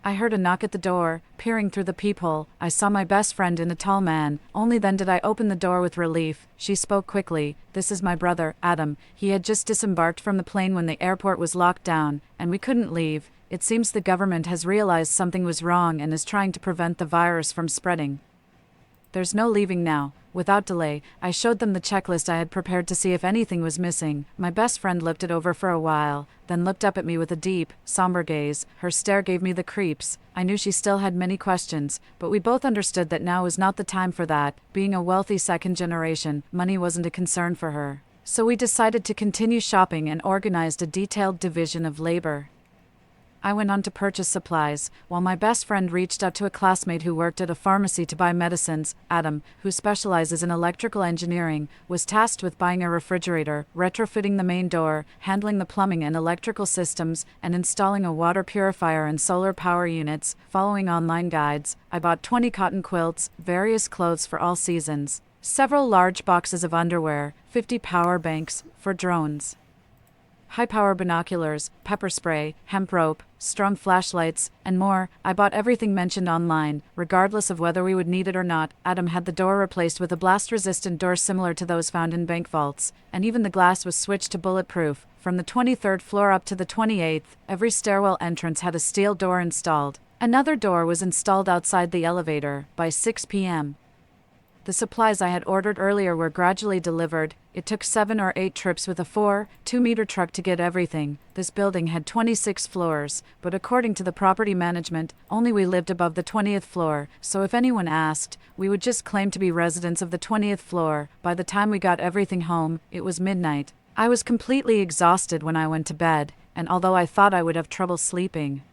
I heard a knock at the door. Peering through the peephole, I saw my best friend and a tall man. Only then did I open the door with relief. She spoke quickly. "This is my brother, Adam. He had just disembarked from the plane when the airport was locked down, and we couldn't leave. It seems the government has realized something was wrong and is trying to prevent the virus from spreading. There's no leaving now." Without delay, I showed them the checklist I had prepared to see if anything was missing. My best friend looked it over for a while, then looked up at me with a deep, somber gaze. Her stare gave me the creeps. I knew she still had many questions, but we both understood that now was not the time for that. Being a wealthy second generation, money wasn't a concern for her. So we decided to continue shopping and organized a detailed division of labor. I went on to purchase supplies, while my best friend reached out to a classmate who worked at a pharmacy to buy medicines. Adam, who specializes in electrical engineering, was tasked with buying a refrigerator, retrofitting the main door, handling the plumbing and electrical systems, and installing a water purifier and solar power units. Following online guides, I bought 20 cotton quilts, various clothes for all seasons, several large boxes of underwear, 50 power banks for drones, high-power binoculars, pepper spray, hemp rope, strong flashlights, and more. I bought everything mentioned online, regardless of whether we would need it or not. Adam had the door replaced with a blast-resistant door similar to those found in bank vaults, and even the glass was switched to bulletproof. From the 23rd floor up to the 28th, every stairwell entrance had a steel door installed. Another door was installed outside the elevator by 6 p.m. The supplies I had ordered earlier were gradually delivered. It took 7 or 8 trips with a 2-meter truck to get everything. This building had 26 floors, but according to the property management, only we lived above the 20th floor, so if anyone asked, we would just claim to be residents of the 20th floor. By the time we got everything home, it was midnight. I was completely exhausted when I went to bed, and although I thought I would have trouble sleeping,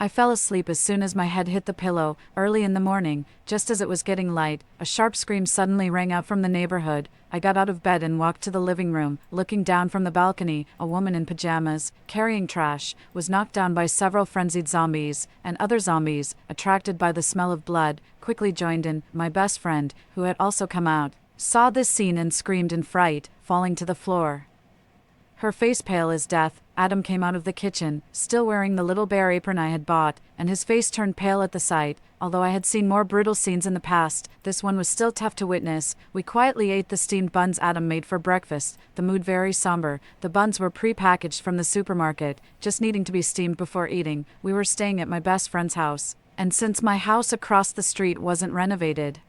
I fell asleep as soon as my head hit the pillow. Early in the morning, just as it was getting light, a sharp scream suddenly rang out from the neighborhood. I got out of bed and walked to the living room. Looking down from the balcony, a woman in pajamas, carrying trash, was knocked down by several frenzied zombies, and other zombies, attracted by the smell of blood, quickly joined in. My best friend, who had also come out, saw this scene and screamed in fright, falling to the floor. Her face pale as death. Adam came out of the kitchen, still wearing the little bear apron I had bought, and his face turned pale at the sight. Although I had seen more brutal scenes in the past, this one was still tough to witness. We quietly ate the steamed buns Adam made for breakfast, the mood very somber. The buns were pre-packaged from the supermarket, just needing to be steamed before eating. We were staying at my best friend's house, and since my house across the street wasn't renovated,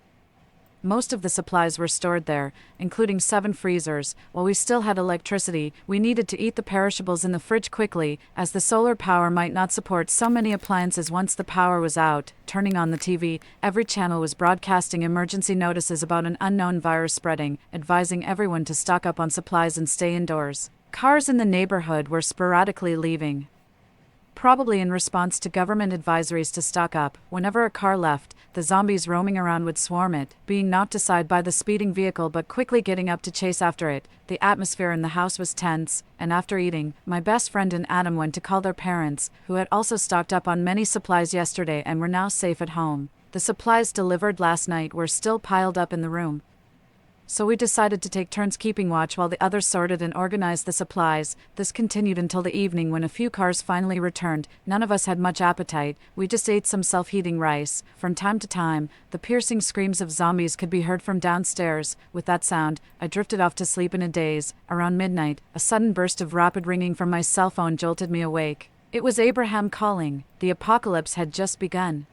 most of the supplies were stored there, including 7 freezers. While we still had electricity, we needed to eat the perishables in the fridge quickly, as the solar power might not support so many appliances once the power was out. Turning on the TV, every channel was broadcasting emergency notices about an unknown virus spreading, advising everyone to stock up on supplies and stay indoors. Cars in the neighborhood were sporadically leaving, probably in response to government advisories to stock up. Whenever a car left, the zombies roaming around would swarm it, being knocked aside by the speeding vehicle but quickly getting up to chase after it. The atmosphere in the house was tense, and after eating, my best friend and Adam went to call their parents, who had also stocked up on many supplies yesterday and were now safe at home. The supplies delivered last night were still piled up in the room, so we decided to take turns keeping watch while the others sorted and organized the supplies. This continued until the evening when a few cars finally returned. None of us had much appetite. We just ate some self-heating rice. From time to time, the piercing screams of zombies could be heard from downstairs. With that sound, I drifted off to sleep in a daze. Around midnight, a sudden burst of rapid ringing from my cell phone jolted me awake. It was Abraham calling. The apocalypse had just begun,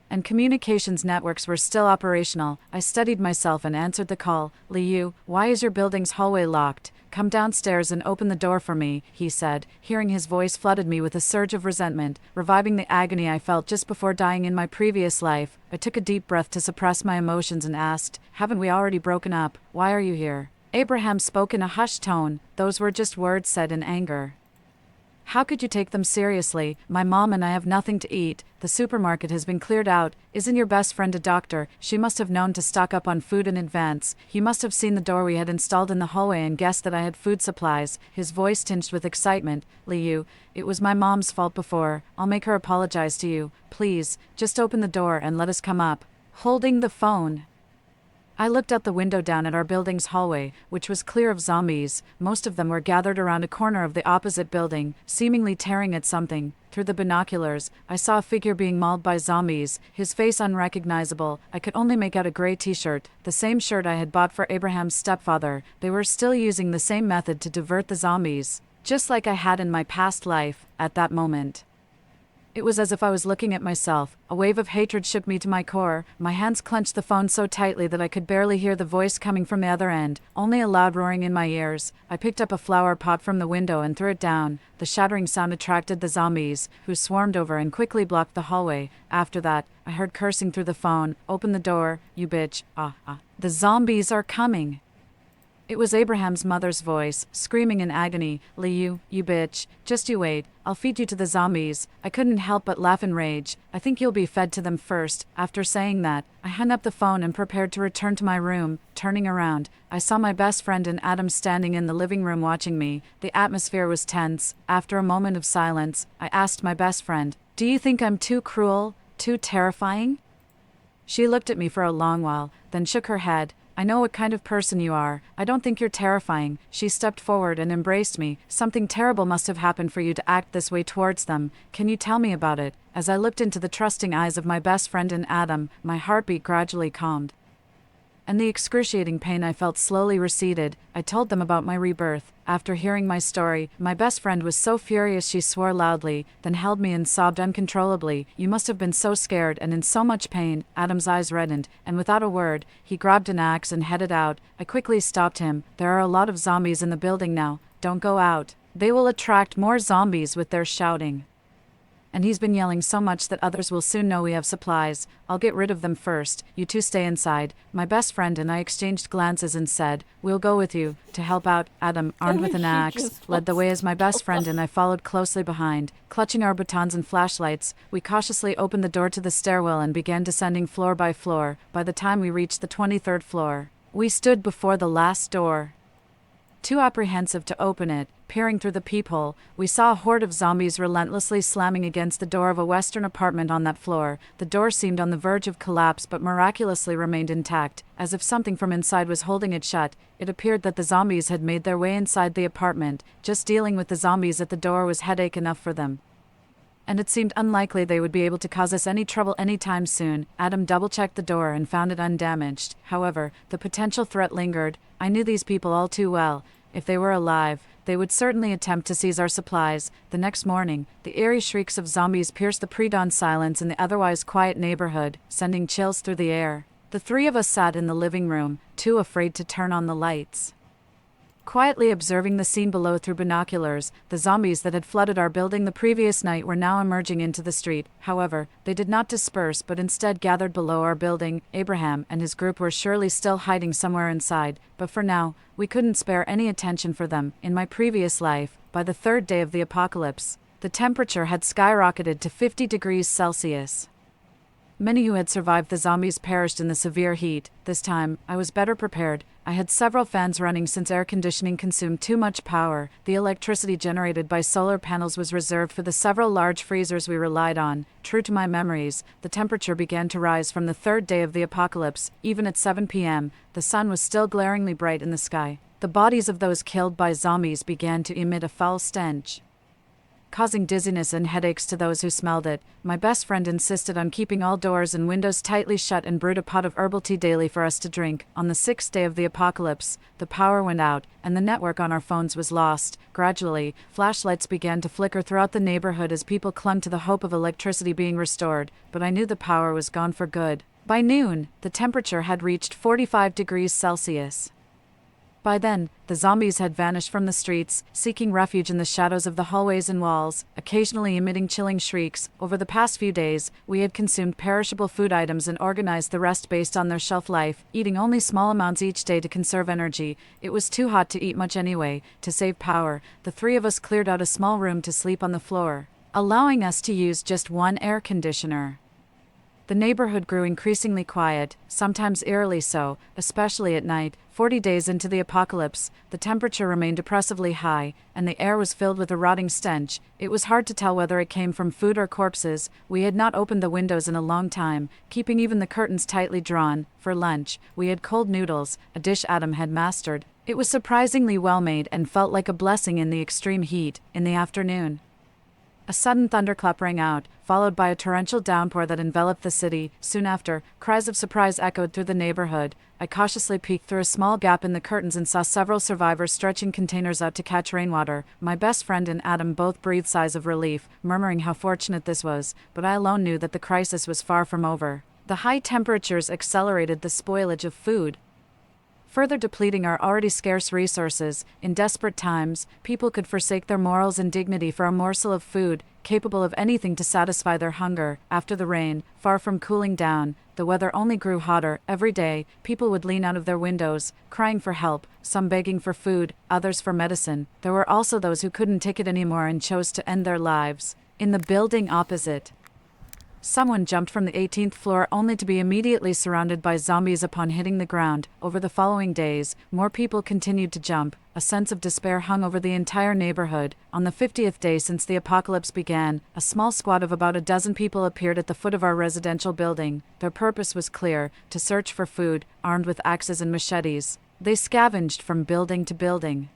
and communications networks were still operational. I steadied myself and answered the call. "Liu, why is your building's hallway locked? Come downstairs and open the door for me," he said. Hearing his voice flooded me with a surge of resentment, reviving the agony I felt just before dying in my previous life. I took a deep breath to suppress my emotions and asked, "Haven't we already broken up? Why are you here?" Abraham spoke in a hushed tone. Those were just words said in anger. "How could you take them seriously? My mom and I have nothing to eat. The supermarket has been cleared out. Isn't your best friend a doctor? She must have known to stock up on food in advance. He must have seen the door we had installed in the hallway and guessed that I had food supplies." His voice tinged with excitement. "Liu, it was my mom's fault before. I'll make her apologize to you. Please, just open the door and let us come up." Holding the phone, I looked out the window down at our building's hallway, which was clear of zombies. Most of them were gathered around a corner of the opposite building, seemingly tearing at something. Through the binoculars, I saw a figure being mauled by zombies, his face unrecognizable. I could only make out a gray t-shirt, the same shirt I had bought for Abraham's stepfather. They were still using the same method to divert the zombies, just like I had in my past life. At that moment, it was as if I was looking at myself. A wave of hatred shook me to my core. My hands clenched the phone so tightly that I could barely hear the voice coming from the other end, only a loud roaring in my ears. I picked up a flower pot from the window and threw it down. The shattering sound attracted the zombies, who swarmed over and quickly blocked the hallway. After that, I heard cursing through the phone. "Open the door, you bitch. The zombies are coming." It was Abraham's mother's voice, screaming in agony. "Liu, you bitch. Just you wait. I'll feed you to the zombies." I couldn't help but laugh in rage. "I think you'll be fed to them first." After saying that, I hung up the phone and prepared to return to my room. Turning around, I saw my best friend and Adam standing in the living room watching me. The atmosphere was tense. After a moment of silence, I asked my best friend, "Do you think I'm too cruel, too terrifying?" She looked at me for a long while, then shook her head. I know what kind of person you are. I don't think you're terrifying. She stepped forward and embraced me. Something terrible must have happened for you to act this way towards them. Can you tell me about it? As I looked into the trusting eyes of my best friend and Adam, my heartbeat gradually calmed, and the excruciating pain I felt slowly receded. I told them about my rebirth. After hearing my story, my best friend was so furious she swore loudly, then held me and sobbed uncontrollably. You must have been so scared and in so much pain. Adam's eyes reddened, and without a word, he grabbed an axe and headed out. I quickly stopped him. There are a lot of zombies in the building now. Don't go out. They will attract more zombies with their shouting. And he's been yelling so much that others will soon know we have supplies. I'll get rid of them first. You two stay inside. My best friend and I exchanged glances and said, we'll go with you. To help out, Adam, armed with an He axe, just led the way as my best friend wants and I followed closely behind. Clutching our batons and flashlights, we cautiously opened the door to the stairwell and began descending floor by floor. By the time we reached the 23rd floor, we stood before the last door. Too apprehensive to open it, peering through the peephole, we saw a horde of zombies relentlessly slamming against the door of a western apartment on that floor. The door seemed on the verge of collapse but miraculously remained intact, as if something from inside was holding it shut. It appeared that the zombies had made their way inside the apartment. Just dealing with the zombies at the door was headache enough for them, and it seemed unlikely they would be able to cause us any trouble anytime soon. Adam double-checked the door and found it undamaged. However, the potential threat lingered. I knew these people all too well. If they were alive, they would certainly attempt to seize our supplies. The next morning, the eerie shrieks of zombies pierced the pre-dawn silence in the otherwise quiet neighborhood, sending chills through the air. The three of us sat in the living room, too afraid to turn on the lights, quietly observing the scene below through binoculars. The zombies that had flooded our building the previous night were now emerging into the street. However, they did not disperse but instead gathered below our building. Abraham and his group were surely still hiding somewhere inside, but for now, we couldn't spare any attention for them. In my previous life, by the third day of the apocalypse, the temperature had skyrocketed to 50 degrees Celsius. Many who had survived the zombies perished in the severe heat. This time, I was better prepared. I had several fans running since air conditioning consumed too much power. The electricity generated by solar panels was reserved for the several large freezers we relied on. True to my memories, the temperature began to rise from the third day of the apocalypse. Even at 7 p.m., the sun was still glaringly bright in the sky. The bodies of those killed by zombies began to emit a foul stench, causing dizziness and headaches to those who smelled it. My best friend insisted on keeping all doors and windows tightly shut and brewed a pot of herbal tea daily for us to drink. On the 6th day of the apocalypse, the power went out, and the network on our phones was lost. Gradually, flashlights began to flicker throughout the neighborhood as people clung to the hope of electricity being restored, but I knew the power was gone for good. By noon, the temperature had reached 45 degrees Celsius. By then, the zombies had vanished from the streets, seeking refuge in the shadows of the hallways and walls, occasionally emitting chilling shrieks. Over the past few days, we had consumed perishable food items and organized the rest based on their shelf life, eating only small amounts each day to conserve energy. It was too hot to eat much anyway. To save power, the three of us cleared out a small room to sleep on the floor, allowing us to use just one air conditioner. The neighborhood grew increasingly quiet, sometimes eerily so, especially at night. 40 days into the apocalypse, the temperature remained oppressively high, and the air was filled with a rotting stench. It was hard to tell whether it came from food or corpses. We had not opened the windows in a long time, keeping even the curtains tightly drawn. For lunch, we had cold noodles, a dish Adam had mastered. It was surprisingly well made and felt like a blessing in the extreme heat. In the afternoon, a sudden thunderclap rang out, followed by a torrential downpour that enveloped the city. Soon after, cries of surprise echoed through the neighborhood. I cautiously peeked through a small gap in the curtains and saw several survivors stretching containers out to catch rainwater. My best friend and Adam both breathed sighs of relief, murmuring how fortunate this was, but I alone knew that the crisis was far from over. The high temperatures accelerated the spoilage of food, further depleting our already scarce resources. In desperate times, people could forsake their morals and dignity for a morsel of food, capable of anything to satisfy their hunger. After the rain, far from cooling down, the weather only grew hotter. Every day, people would lean out of their windows, crying for help, some begging for food, others for medicine. There were also those who couldn't take it anymore and chose to end their lives. In the building opposite, Someone jumped from the 18th floor only to be immediately surrounded by zombies upon hitting the ground. Over the following days, more people continued to jump. A sense of despair hung over the entire neighborhood. On the 50th day since the apocalypse began, a small squad of about a dozen people appeared at the foot of our residential building. Their purpose was clear: to search for food, armed with axes and machetes. They scavenged from building to building,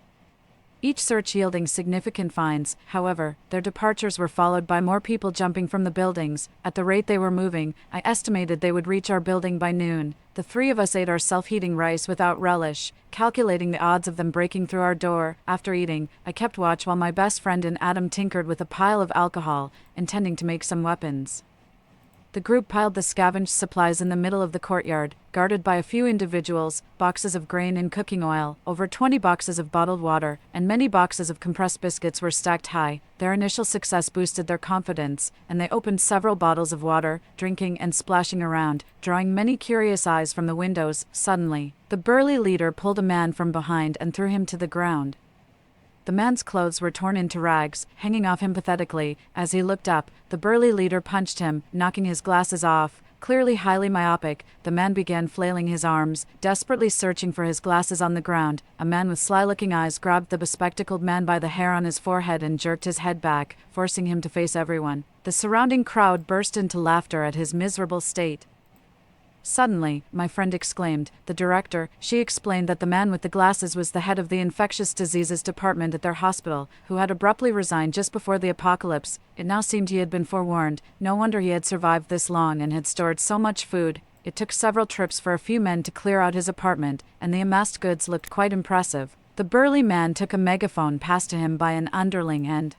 each search yielding significant finds. However, their departures were followed by more people jumping from the buildings. At the rate they were moving, I estimated they would reach our building by noon. The three of us ate our self-heating rice without relish, calculating the odds of them breaking through our door. After eating, I kept watch while my best friend and Adam tinkered with a pile of alcohol, intending to make some weapons. The group piled the scavenged supplies in the middle of the courtyard, guarded by a few individuals, boxes of grain and cooking oil, over 20 boxes of bottled water, and many boxes of compressed biscuits were stacked high. Their initial success boosted their confidence, and they opened several bottles of water, drinking and splashing around, drawing many curious eyes from the windows. Suddenly, the burly leader pulled a man from behind and threw him to the ground. The man's clothes were torn into rags, hanging off him pathetically. As he looked up, the burly leader punched him, knocking his glasses off. Clearly highly myopic, the man began flailing his arms, desperately searching for his glasses on the ground. A man with sly-looking eyes grabbed the bespectacled man by the hair on his forehead and jerked his head back, forcing him to face everyone. The surrounding crowd burst into laughter at his miserable state. Suddenly, my friend exclaimed, "The director." She explained that the man with the glasses was the head of the infectious diseases department at their hospital, who had abruptly resigned just before the apocalypse. It now seemed he had been forewarned. No wonder he had survived this long and had stored so much food. It took several trips for a few men to clear out his apartment, and the amassed goods looked quite impressive. The burly man took a megaphone passed to him by an underling and,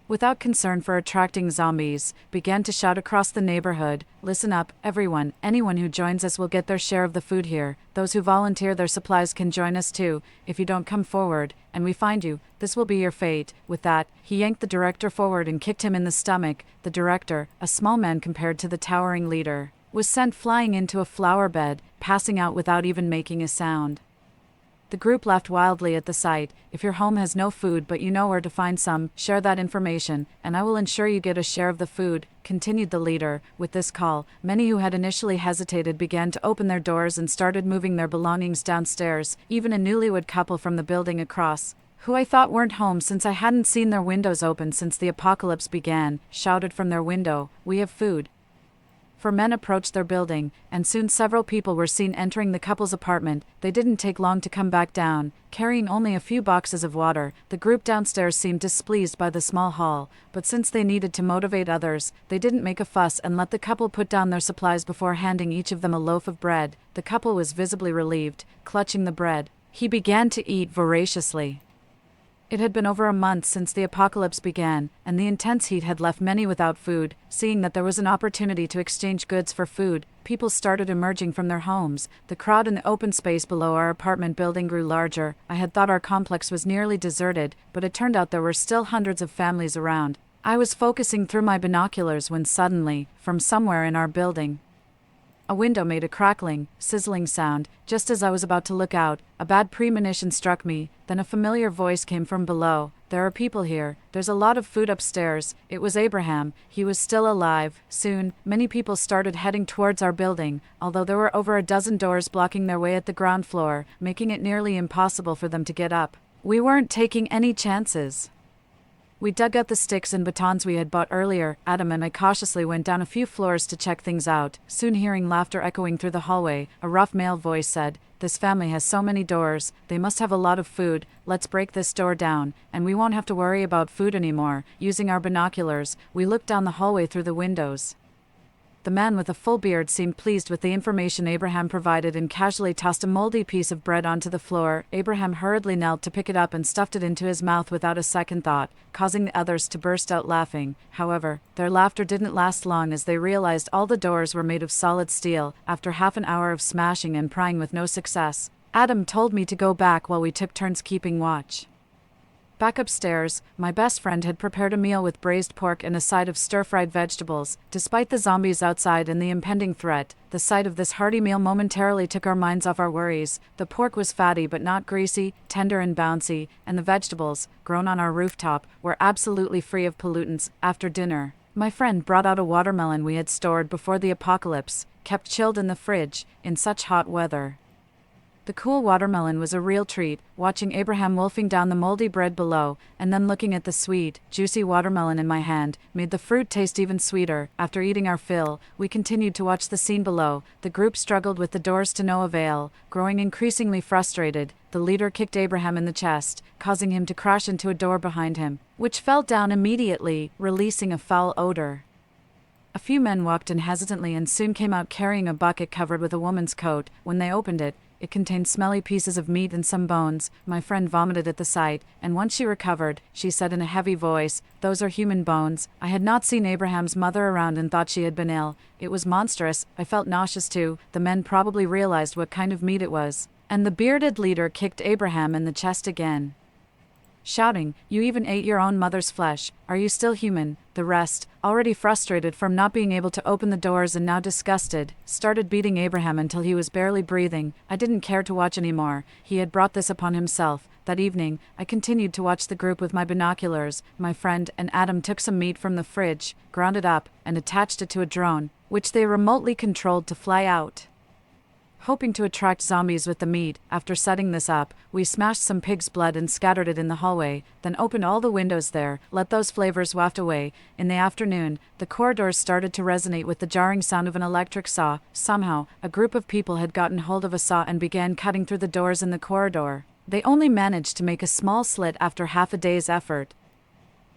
without concern for attracting zombies, began to shout across the neighborhood, "Listen up, everyone. Anyone who joins us will get their share of the food here. Those who volunteer their supplies can join us too. If you don't come forward, and we find you, this will be your fate." With that, he yanked the director forward and kicked him in the stomach. The director, a small man compared to the towering leader, was sent flying into a flower bed, passing out without even making a sound. The group laughed wildly at the sight. "If your home has no food but you know where to find some, share that information, and I will ensure you get a share of the food," continued the leader. With this call, many who had initially hesitated began to open their doors and started moving their belongings downstairs. Even a newlywed couple from the building across, who I thought weren't home since I hadn't seen their windows open since the apocalypse began, shouted from their window, "We have food." Four men approached their building, and soon several people were seen entering the couple's apartment. They didn't take long to come back down, carrying only a few boxes of water. The group downstairs seemed displeased by the small haul, but since they needed to motivate others, they didn't make a fuss and let the couple put down their supplies before handing each of them a loaf of bread. The couple was visibly relieved. Clutching the bread, he began to eat voraciously. It had been over a month since the apocalypse began, and the intense heat had left many without food. Seeing that there was an opportunity to exchange goods for food, people started emerging from their homes. The crowd in the open space below our apartment building grew larger. I had thought our complex was nearly deserted, but it turned out there were still hundreds of families around. I was focusing through my binoculars when suddenly, from somewhere in our building, a window made a crackling, sizzling sound. Just as I was about to look out, a bad premonition struck me. Then a familiar voice came from below. "There are people here. There's a lot of food upstairs." It was Abraham. He was still alive. Soon, many people started heading towards our building, although there were over a dozen doors blocking their way at the ground floor, making it nearly impossible for them to get up. We weren't taking any chances. We dug out the sticks and batons we had bought earlier. Adam and I cautiously went down a few floors to check things out. Soon, hearing laughter echoing through the hallway, a rough male voice said, "This family has so many doors. They must have a lot of food. Let's break this door down, and we won't have to worry about food anymore." Using our binoculars, we looked down the hallway through the windows. The man with a full beard seemed pleased with the information Abraham provided and casually tossed a moldy piece of bread onto the floor. Abraham hurriedly knelt to pick it up and stuffed it into his mouth without a second thought, causing the others to burst out laughing. However, their laughter didn't last long as they realized all the doors were made of solid steel. After half an hour of smashing and prying with no success, Adam told me to go back while we took turns keeping watch. Back upstairs, my best friend had prepared a meal with braised pork and a side of stir-fried vegetables. Despite the zombies outside and the impending threat, the sight of this hearty meal momentarily took our minds off our worries. The pork was fatty but not greasy, tender and bouncy, and the vegetables, grown on our rooftop, were absolutely free of pollutants. After dinner, My friend brought out a watermelon we had stored before the apocalypse, kept chilled in the fridge, in such hot weather. The cool watermelon was a real treat, watching Abraham wolfing down the moldy bread below, and then looking at the sweet, juicy watermelon in my hand, made the fruit taste even sweeter. After eating our fill, we continued to watch the scene below. The group struggled with the doors to no avail. Growing increasingly frustrated, the leader kicked Abraham in the chest, causing him to crash into a door behind him, which fell down immediately, releasing a foul odor. A few men walked in hesitantly and soon came out carrying a bucket covered with a woman's coat. When they opened it, it contained smelly pieces of meat and some bones. My friend vomited at the sight, and once she recovered, she said in a heavy voice, "Those are human bones." I had not seen Abraham's mother around and thought she had been ill. It was monstrous. I felt nauseous too. The men probably realized what kind of meat it was. And the bearded leader kicked Abraham in the chest again, shouting, "You even ate your own mother's flesh. Are you still human?" The rest, already frustrated from not being able to open the doors and now disgusted, started beating Abraham until he was barely breathing. I didn't care to watch anymore. He had brought this upon himself. That evening, I continued to watch the group with my binoculars. My friend and Adam took some meat from the fridge, ground it up, and attached it to a drone, which they remotely controlled to fly out, hoping to attract zombies with the meat. After setting this up, we smashed some pig's blood and scattered it in the hallway, then opened all the windows there, let those flavors waft away. In the afternoon, the corridors started to resonate with the jarring sound of an electric saw. Somehow, a group of people had gotten hold of a saw and began cutting through the doors in the corridor. They only managed to make a small slit after half a day's effort,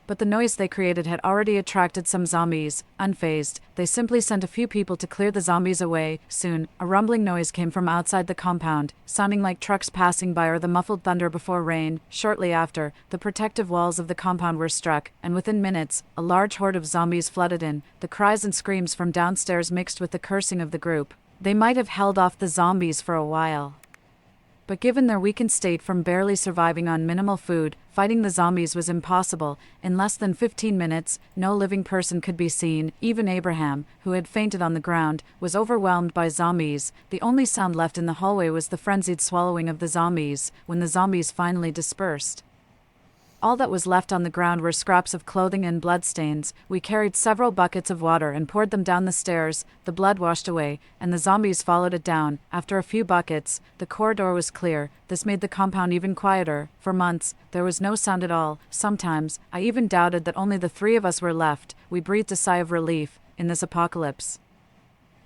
but the noise they created had already attracted some zombies. Unfazed, they simply sent a few people to clear the zombies away. Soon, a rumbling noise came from outside the compound, sounding like trucks passing by or the muffled thunder before rain. Shortly after, the protective walls of the compound were struck, and within minutes, a large horde of zombies flooded in. The cries and screams from downstairs mixed with the cursing of the group. They might have held off the zombies for a while, but given their weakened state from barely surviving on minimal food, fighting the zombies was impossible. In less than 15 minutes, no living person could be seen. Even Abraham, who had fainted on the ground, was overwhelmed by zombies. The only sound left in the hallway was the frenzied swallowing of the zombies. When the zombies finally dispersed, all that was left on the ground were scraps of clothing and bloodstains. We carried several buckets of water and poured them down the stairs. The blood washed away, and the zombies followed it down. After a few buckets, the corridor was clear. This made the compound even quieter. For months, there was no sound at all. Sometimes, I even doubted that only the three of us were left. We breathed a sigh of relief. In this apocalypse,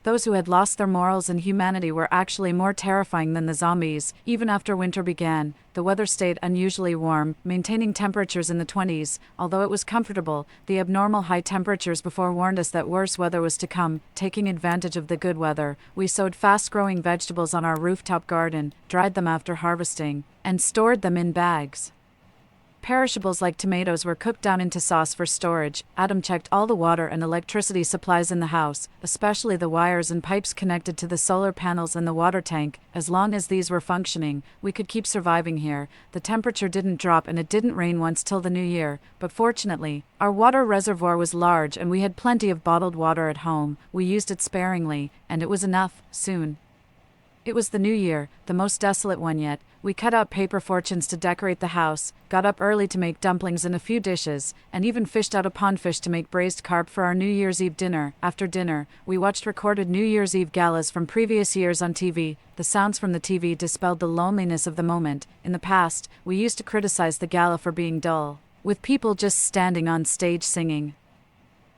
those who had lost their morals and humanity were actually more terrifying than the zombies. Even after winter began, the weather stayed unusually warm, maintaining temperatures in the 20s. Although it was comfortable, the abnormal high temperatures before warned us that worse weather was to come. Taking advantage of the good weather, we sowed fast-growing vegetables on our rooftop garden, dried them after harvesting, and stored them in bags. Perishables like tomatoes were cooked down into sauce for storage. Adam checked all the water and electricity supplies in the house, especially the wires and pipes connected to the solar panels and the water tank. As long as these were functioning, we could keep surviving here. The temperature didn't drop and it didn't rain once till the new year, but fortunately, our water reservoir was large and we had plenty of bottled water at home. We used it sparingly, and it was enough. Soon, it was the new year, the most desolate one yet. We cut out paper fortunes to decorate the house, got up early to make dumplings and a few dishes, and even fished out a pondfish to make braised carp for our New Year's Eve dinner. After dinner, we watched recorded New Year's Eve galas from previous years on TV. The sounds from the TV dispelled the loneliness of the moment. In the past, we used to criticize the gala for being dull, with people just standing on stage singing.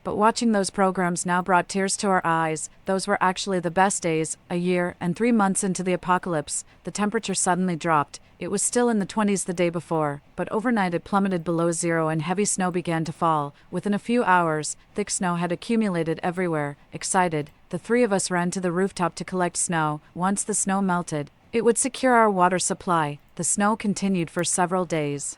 But watching those programs now brought tears to our eyes. Those were actually the best days. A year and 3 months into the apocalypse, the temperature suddenly dropped. It was still in the 20s the day before, but overnight it plummeted below zero and heavy snow began to fall. Within a few hours, thick snow had accumulated everywhere. Excited, the three of us ran to the rooftop to collect snow. Once the snow melted, it would secure our water supply. The snow continued for several days,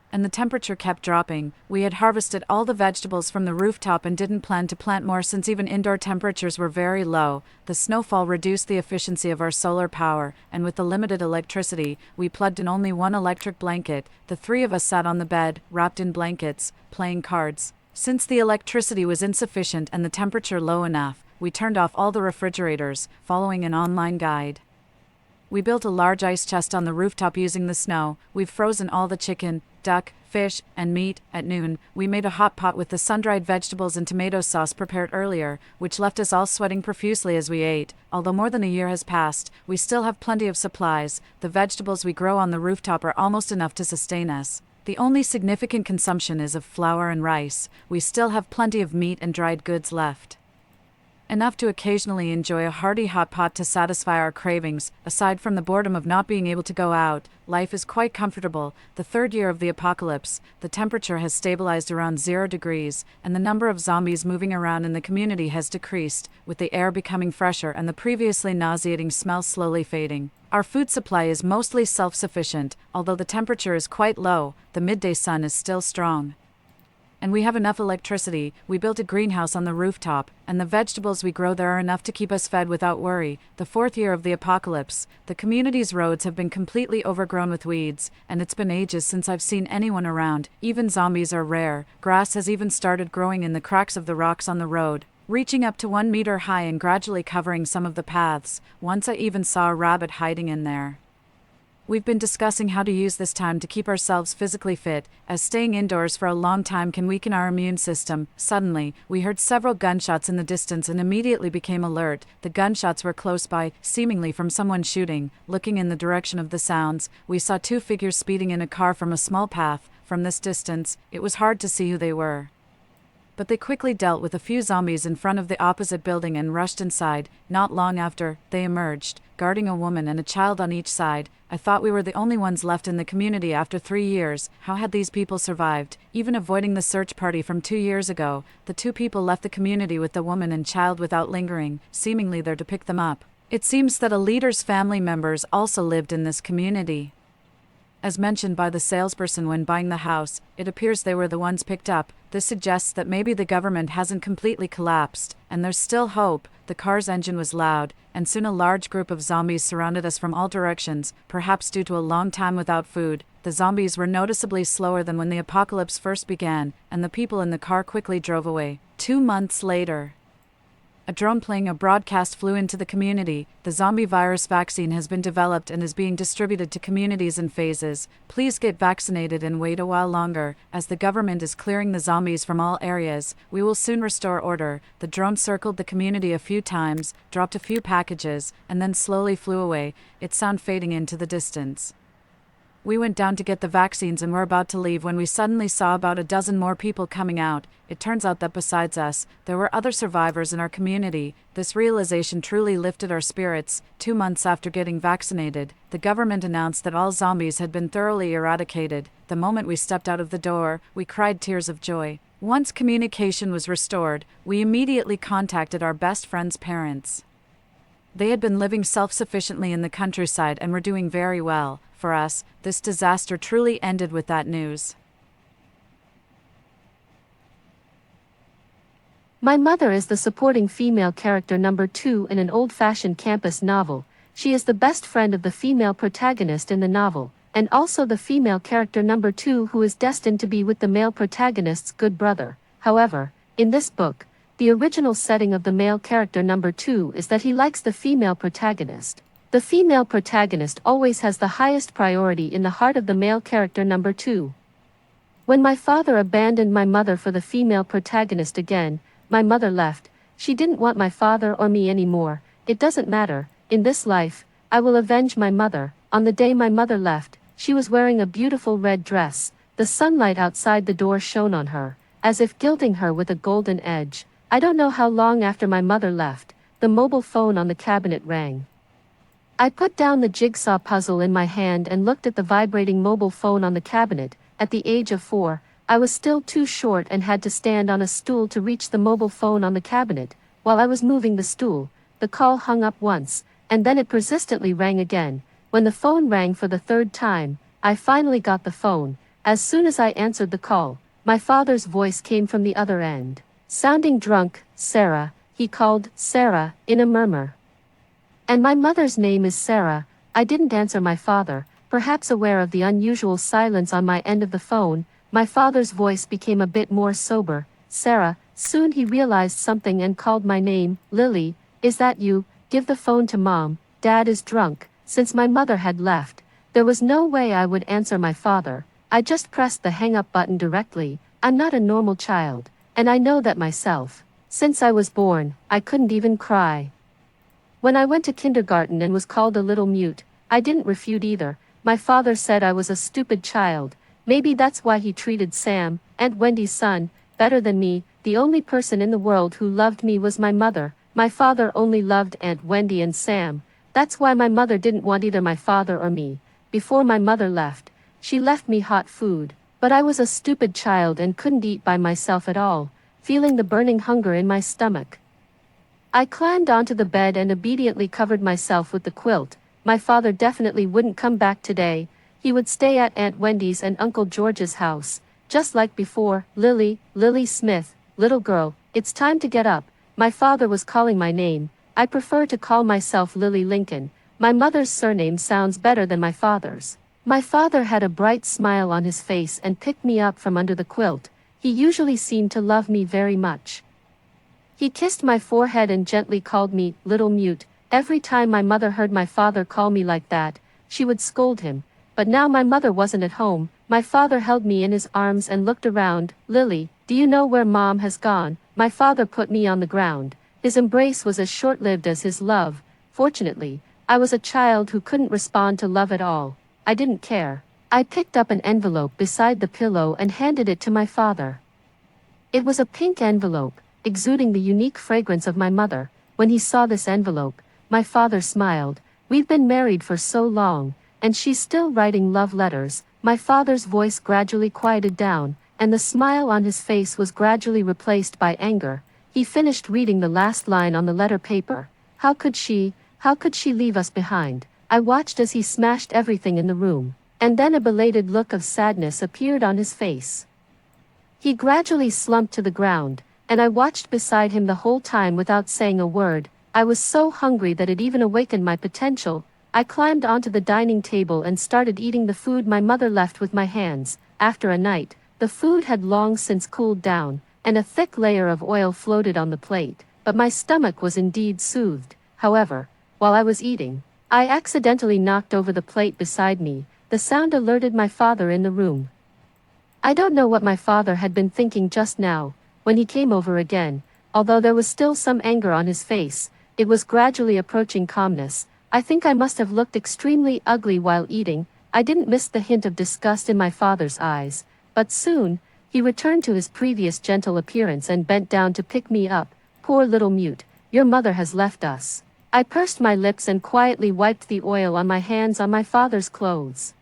and the temperature kept dropping. We had harvested all the vegetables from the rooftop and didn't plan to plant more since even indoor temperatures were very low. The snowfall reduced the efficiency of our solar power, and with the limited electricity, we plugged in only one electric blanket. The three of us sat on the bed, wrapped in blankets, playing cards. Since the electricity was insufficient and the temperature low enough, we turned off all the refrigerators, following an online guide. We built a large ice chest on the rooftop using the snow. We've frozen all the chicken, duck, fish, and meat. At noon, we made a hot pot with the sun-dried vegetables and tomato sauce prepared earlier, which left us all sweating profusely as we ate. Although more than a year has passed, we still have plenty of supplies. The vegetables we grow on the rooftop are almost enough to sustain us. The only significant consumption is of flour and rice. We still have plenty of meat and dried goods left. Enough to occasionally enjoy a hearty hot pot to satisfy our cravings. Aside from the boredom of not being able to go out, life is quite comfortable. The third year of the apocalypse, the temperature has stabilized around 0 degrees, and the number of zombies moving around in the community has decreased, with the air becoming fresher and the previously nauseating smell slowly fading. Our food supply is mostly self-sufficient. Although the temperature is quite low, the midday sun is still strong. And we have enough electricity. We built a greenhouse on the rooftop, and the vegetables we grow there are enough to keep us fed without worry. The fourth year of the apocalypse, the community's roads have been completely overgrown with weeds, and it's been ages since I've seen anyone around. Even zombies are rare. Grass has even started growing in the cracks of the rocks on the road, reaching up to 1 meter high and gradually covering some of the paths. Once I even saw a rabbit hiding in there. We've been discussing how to use this time to keep ourselves physically fit, as staying indoors for a long time can weaken our immune system. Suddenly, we heard several gunshots in the distance and immediately became alert. The gunshots were close by, seemingly from someone shooting. Looking in the direction of the sounds, we saw 2 figures speeding in a car from a small path. From this distance, it was hard to see who they were. But they quickly dealt with a few zombies in front of the opposite building and rushed inside. Not long after, they emerged, guarding a woman and a child on each side. I thought we were the only ones left in the community after 3 years. How had these people survived? Even avoiding the search party from 2 years ago, the 2 people left the community with the woman and child without lingering, seemingly there to pick them up. It seems that a leader's family members also lived in this community. As mentioned by the salesperson when buying the house, it appears they were the ones picked up. This suggests that maybe the government hasn't completely collapsed, and there's still hope. The car's engine was loud, and soon a large group of zombies surrounded us from all directions, perhaps due to a long time without food. The zombies were noticeably slower than when the apocalypse first began, and the people in the car quickly drove away. 2 months later, a drone playing a broadcast flew into the community. The zombie virus vaccine has been developed and is being distributed to communities in phases. Please get vaccinated and wait a while longer, as the government is clearing the zombies from all areas. We will soon restore order. The drone circled the community a few times, dropped a few packages, and then slowly flew away, its sound fading into the distance. We went down to get the vaccines and were about to leave when we suddenly saw about a dozen more people coming out. It turns out that besides us, there were other survivors in our community. This realization truly lifted our spirits. 2 months after getting vaccinated, the government announced that all zombies had been thoroughly eradicated. The moment we stepped out of the door, we cried tears of joy. Once communication was restored, we immediately contacted our best friend's parents. They had been living self-sufficiently in the countryside and were doing very well. For us, this disaster truly ended with that news. My mother is the supporting female character number 2 in an old-fashioned campus novel. She is the best friend of the female protagonist in the novel, and also the female character number 2 who is destined to be with the male protagonist's good brother. However, in this book, the original setting of the male character number 2 is that he likes the female protagonist. The female protagonist always has the highest priority in the heart of the male character number 2. When my father abandoned my mother for the female protagonist again, my mother left. She didn't want my father or me anymore. It doesn't matter. In this life, I will avenge my mother. On the day my mother left, she was wearing a beautiful red dress. The sunlight outside the door shone on her, as if gilding her with a golden edge. I don't know how long after my mother left, the mobile phone on the cabinet rang. I put down the jigsaw puzzle in my hand and looked at the vibrating mobile phone on the cabinet. At the age of 4, I was still too short and had to stand on a stool to reach the mobile phone on the cabinet. While I was moving the stool, the call hung up once, and then it persistently rang again. When the phone rang for the 3rd time, I finally got the phone. As soon as I answered the call, my father's voice came from the other end. Sounding drunk, "Sarah," he called, "Sarah," in a murmur. And my mother's name is Sarah. I didn't answer my father, perhaps aware of the unusual silence on my end of the phone. My father's voice became a bit more sober. "Sarah." Soon he realized something and called my name. "Lily, is that you? Give the phone to Mom, Dad is drunk." Since my mother had left, there was no way I would answer my father. I just pressed the hang up button directly. I'm not a normal child, and I know that myself. Since I was born, I couldn't even cry. When I went to kindergarten and was called a little mute, I didn't refute either. My father said I was a stupid child. Maybe that's why he treated Sam, Aunt Wendy's son, better than me. The only person in the world who loved me was my mother. My father only loved Aunt Wendy and Sam. That's why my mother didn't want either my father or me. Before my mother left, she left me hot food. But I was a stupid child and couldn't eat by myself at all, feeling the burning hunger in my stomach. I climbed onto the bed and obediently covered myself with the quilt. My father definitely wouldn't come back today. He would stay at Aunt Wendy's and Uncle George's house. Just like before. Lily Smith, little girl, it's time to get up. My father was calling my name. I prefer to call myself Lily Lincoln. My mother's surname sounds better than my father's. My father had a bright smile on his face and picked me up from under the quilt. He usually seemed to love me very much. He kissed my forehead and gently called me little mute. Every time my mother heard my father call me like that, she would scold him. But now my mother wasn't at home. My father held me in his arms and looked around. Lily, do you know where Mom has gone? My father put me on the ground. His embrace was as short-lived as his love. Fortunately, I was a child who couldn't respond to love at all. I didn't care. I picked up an envelope beside the pillow and handed it to my father. It was a pink envelope, exuding the unique fragrance of my mother. When he saw this envelope, my father smiled. We've been married for so long, and she's still writing love letters. My father's voice gradually quieted down, and the smile on his face was gradually replaced by anger. He finished reading the last line on the letter paper. How could she leave us behind? I watched as he smashed everything in the room, and then a belated look of sadness appeared on his face. He gradually slumped to the ground, and I watched beside him the whole time without saying a word. I was so hungry that it even awakened my potential. I climbed onto the dining table and started eating the food my mother left with my hands. After a night, the food had long since cooled down, and a thick layer of oil floated on the plate, but my stomach was indeed soothed. However, while I was eating, I accidentally knocked over the plate beside me. The sound alerted my father in the room. I don't know what my father had been thinking just now. When he came over again, although there was still some anger on his face, it was gradually approaching calmness. I think I must have looked extremely ugly while eating. I didn't miss the hint of disgust in my father's eyes, but soon, he returned to his previous gentle appearance and bent down to pick me up. Poor little mute, your mother has left us. I pursed my lips and quietly wiped the oil on my hands on my father's clothes.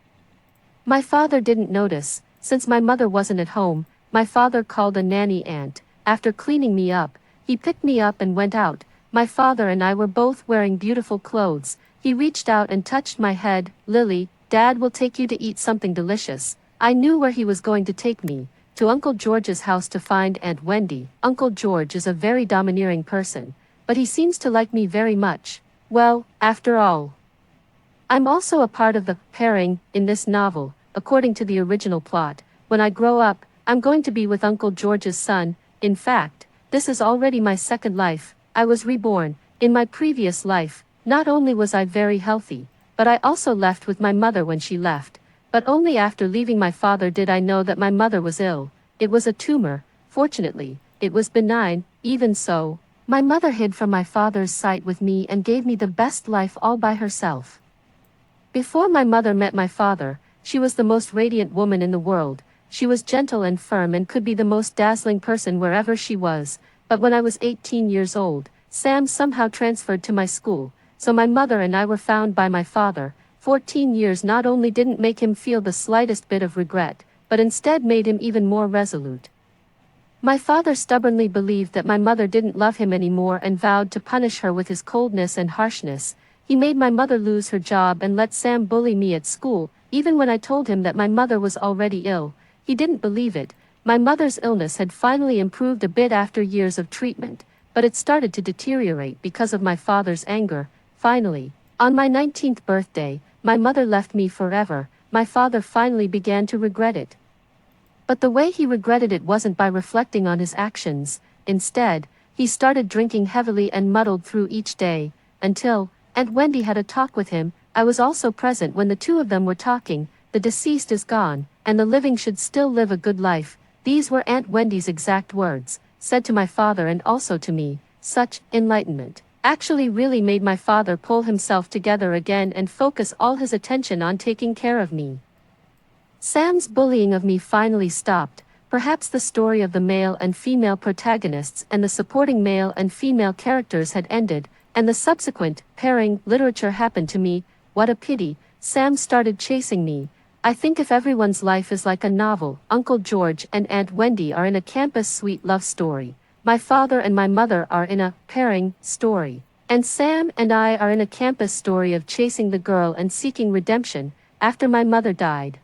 My father didn't notice. Since my mother wasn't at home, my father called a nanny aunt. After cleaning me up, he picked me up and went out. My father and I were both wearing beautiful clothes. He reached out and touched my head. Lily, Dad will take you to eat something delicious. I knew where he was going to take me, to Uncle George's house to find Aunt Wendy. Uncle George is a very domineering person, but he seems to like me very much. Well, after all, I'm also a part of the pairing in this novel, according to the original plot. When I grow up, I'm going to be with Uncle George's son. In fact, this is already my second life. I was reborn. In my previous life, not only was I very healthy, but I also left with my mother when she left. But only after leaving my father did I know that my mother was ill. It was a tumor. Fortunately, it was benign. Even so, my mother hid from my father's sight with me and gave me the best life all by herself. Before my mother met my father, she was the most radiant woman in the world. She was gentle and firm and could be the most dazzling person wherever she was. But when I was 18 years old, Sam somehow transferred to my school, so my mother and I were found by my father. 14 years not only didn't make him feel the slightest bit of regret, but instead made him even more resolute. My father stubbornly believed that my mother didn't love him anymore and vowed to punish her with his coldness and harshness. He made my mother lose her job and let Sam bully me at school. Even when I told him that my mother was already ill, he didn't believe it. My mother's illness had finally improved a bit after years of treatment, but it started to deteriorate because of my father's anger. Finally, on my 19th birthday, my mother left me forever. My father finally began to regret it. But the way he regretted it wasn't by reflecting on his actions. Instead, he started drinking heavily and muddled through each day, until Aunt Wendy had a talk with him. I was also present when the two of them were talking. the deceased is gone, and the living should still live a good life. These were Aunt Wendy's exact words, said to my father and also to me. Such enlightenment actually really made my father pull himself together again and focus all his attention on taking care of me. Sam's bullying of me finally stopped. Perhaps the story of the male and female protagonists and the supporting male and female characters had ended, and the subsequent pairing literature happened to me. What a pity. Sam started chasing me. I think if everyone's life is like a novel, Uncle George and Aunt Wendy are in a campus sweet love story. My father and my mother are in a pairing story. And Sam and I are in a campus story of chasing the girl and seeking redemption after my mother died.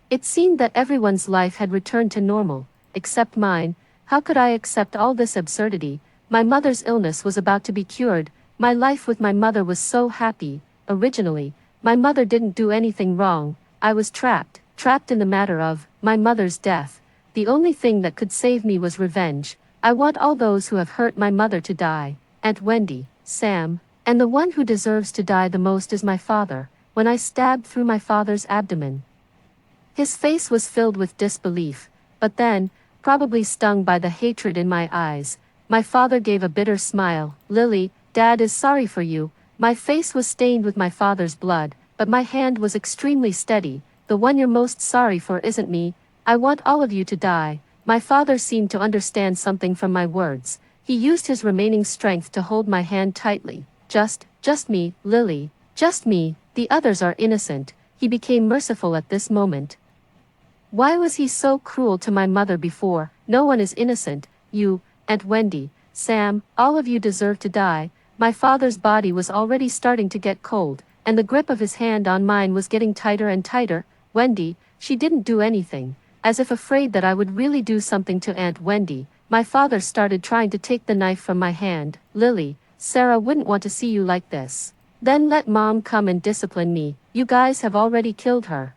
It seemed that everyone's life had returned to normal, except mine. How could I accept all this absurdity? My mother's illness was about to be cured. My life with my mother was so happy. Originally, my mother didn't do anything wrong. I was trapped in the matter of my mother's death. The only thing that could save me was revenge. I want all those who have hurt my mother to die. Aunt Wendy, Sam, and the one who deserves to die the most is my father. When I stabbed through my father's abdomen, his face was filled with disbelief, but then, probably stung by the hatred in my eyes, my father gave a bitter smile. Lily, Dad is sorry for you. My face was stained with my father's blood, but my hand was extremely steady. The one you're most sorry for isn't me. I want all of you to die. My father seemed to understand something from my words. He used his remaining strength to hold my hand tightly. Just me, Lily. Just me. The others are innocent. He became merciful at this moment. Why was he so cruel to my mother before? No one is innocent. You, Aunt Wendy, Sam, all of you deserve to die. My father's body was already starting to get cold, and the grip of his hand on mine was getting tighter and tighter. Wendy, she didn't do anything. As if afraid that I would really do something to Aunt Wendy, my father started trying to take the knife from my hand. Lily, Sarah wouldn't want to see you like this. Then let Mom come and discipline me. You guys have already killed her.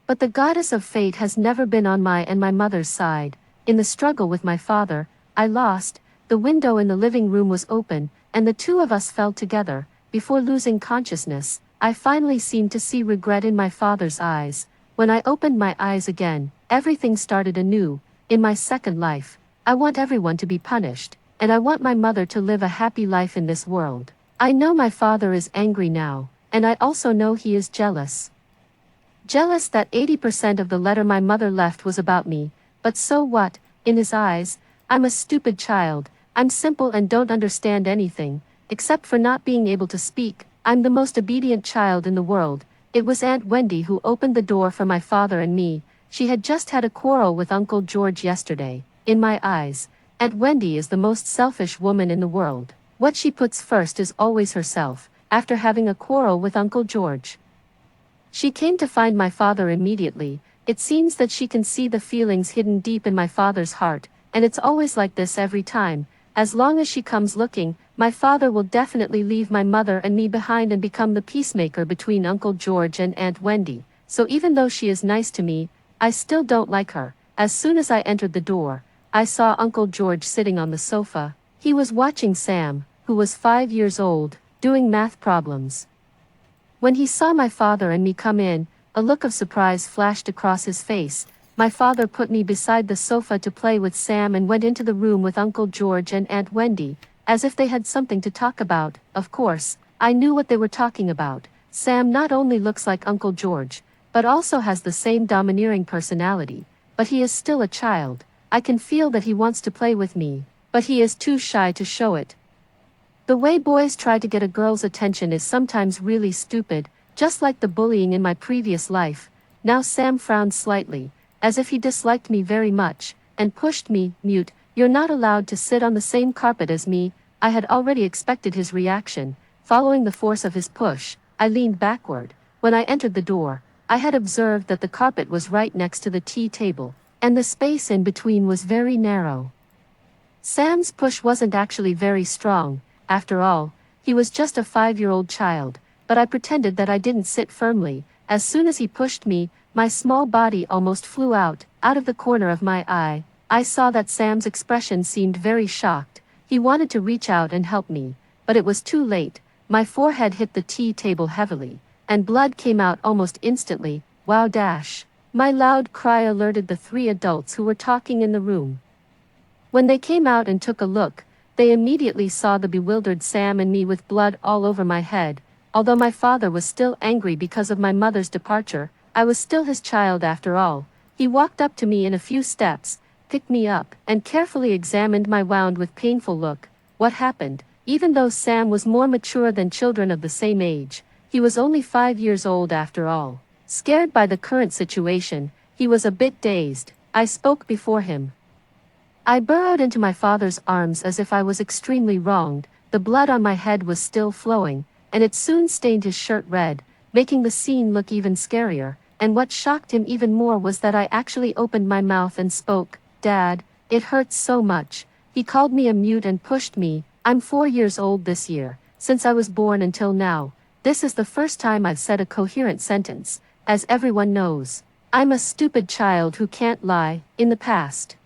But the goddess of fate has never been on my and my mother's side. In the struggle with my father, I lost. The window in the living room was open, and the two of us fell together. Before losing consciousness, I finally seemed to see regret in my father's eyes. When I opened my eyes again, everything started anew. In my second life, I want everyone to be punished, and I want my mother to live a happy life in this world. I know my father is angry now, and I also know he is jealous. Jealous that 80% of the letter my mother left was about me, but so what? In his eyes, I'm a stupid child. I'm simple and don't understand anything, except for not being able to speak. I'm the most obedient child in the world. It was Aunt Wendy who opened the door for my father and me. She had just had a quarrel with Uncle George yesterday. In my eyes, Aunt Wendy is the most selfish woman in the world. What she puts first is always herself, after having a quarrel with Uncle George. She came to find my father immediately. It seems that she can see the feelings hidden deep in my father's heart, and it's always like this every time. As long as she comes looking, my father will definitely leave my mother and me behind and become the peacemaker between Uncle George and Aunt Wendy. So even though she is nice to me, I still don't like her. As soon as I entered the door, I saw Uncle George sitting on the sofa. He was watching Sam, who was 5 years old, doing math problems. When he saw my father and me come in, a look of surprise flashed across his face. My father put me beside the sofa to play with Sam and went into the room with Uncle George and Aunt Wendy, as if they had something to talk about. Of course, I knew what they were talking about. Sam not only looks like Uncle George, but also has the same domineering personality, but he is still a child. I can feel that he wants to play with me, but he is too shy to show it. The way boys try to get a girl's attention is sometimes really stupid, just like the bullying in my previous life. Now Sam frowned slightly, as if he disliked me very much, and pushed me. Mute, you're not allowed to sit on the same carpet as me. I had already expected his reaction. Following the force of his push, I leaned backward. When I entered the door, I had observed that the carpet was right next to the tea table, and the space in between was very narrow. Sam's push wasn't actually very strong. After all, he was just a 5-year-old child, but I pretended that I didn't sit firmly. As soon as he pushed me, my small body almost flew out of the corner of my eye. I saw that Sam's expression seemed very shocked. He wanted to reach out and help me, but it was too late. My forehead hit the tea table heavily, and blood came out almost instantly. Wow dash. My loud cry alerted the three adults who were talking in the room. When they came out and took a look, they immediately saw the bewildered Sam and me with blood all over my head. Although my father was still angry because of my mother's departure, I was still his child after all. He walked up to me in a few steps, picked me up, and carefully examined my wound with painful look. What happened? Even though Sam was more mature than children of the same age, he was only 5 years old after all. Scared by the current situation, he was a bit dazed. I spoke before him. I burrowed into my father's arms as if I was extremely wronged. The blood on my head was still flowing, and it soon stained his shirt red, making the scene look even scarier. And what shocked him even more was that I actually opened my mouth and spoke. Dad, it hurts so much. He called me a mute and pushed me. I'm 4 years old this year. Since I was born until now, this is the first time I've said a coherent sentence. As everyone knows, I'm a stupid child who can't lie. In the past,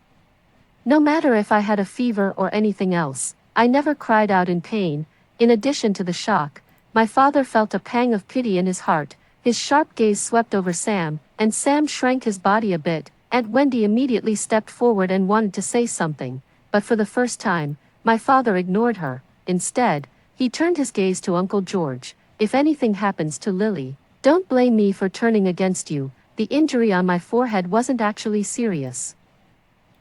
no matter if I had a fever or anything else, I never cried out in pain. In addition to the shock, my father felt a pang of pity in his heart. His sharp gaze swept over Sam, and Sam shrank his body a bit. Aunt Wendy immediately stepped forward and wanted to say something, but for the first time, my father ignored her. Instead, he turned his gaze to Uncle George. If anything happens to Lily, don't blame me for turning against you. The injury on my forehead wasn't actually serious.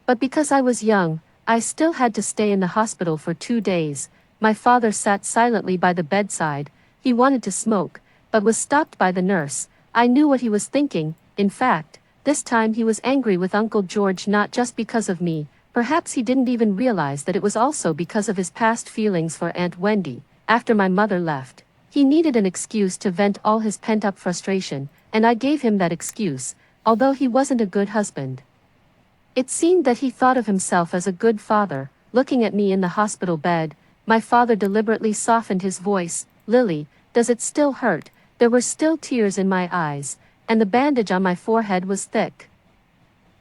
But because I was young, I still had to stay in the hospital for 2 days. My father sat silently by the bedside. He wanted to smoke, but was stopped by the nurse. I knew what he was thinking. In fact, this time he was angry with Uncle George, not just because of me. Perhaps he didn't even realize that it was also because of his past feelings for Aunt Wendy. After my mother left, he needed an excuse to vent all his pent-up frustration, and I gave him that excuse, although he wasn't a good husband. It seemed that he thought of himself as a good father. Looking at me in the hospital bed, my father deliberately softened his voice. Lily, does it still hurt? There were still tears in my eyes, and the bandage on my forehead was thick.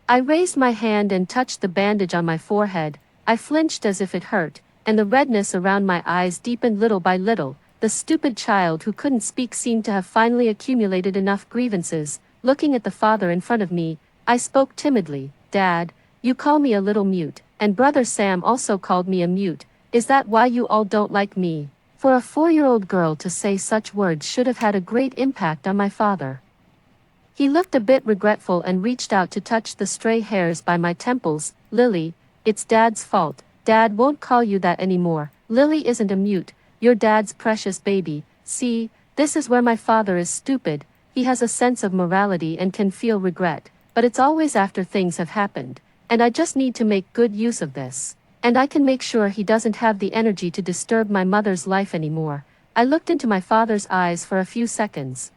I raised my hand and touched the bandage on my forehead. I flinched as if it hurt, and the redness around my eyes deepened little by little. The stupid child who couldn't speak seemed to have finally accumulated enough grievances. Looking at the father in front of me, I spoke timidly. Dad, you call me a little mute, and Brother Sam also called me a mute. Is that why you all don't like me? For a 4-year-old girl to say such words should have had a great impact on my father. He looked a bit regretful and reached out to touch the stray hairs by my temples. Lily, it's Dad's fault. Dad won't call you that anymore. Lily isn't a mute. You're Dad's precious baby. See, this is where my father is stupid. He has a sense of morality and can feel regret, but it's always after things have happened, and I just need to make good use of this. And I can make sure he doesn't have the energy to disturb my mother's life anymore. I looked into my father's eyes for a few seconds.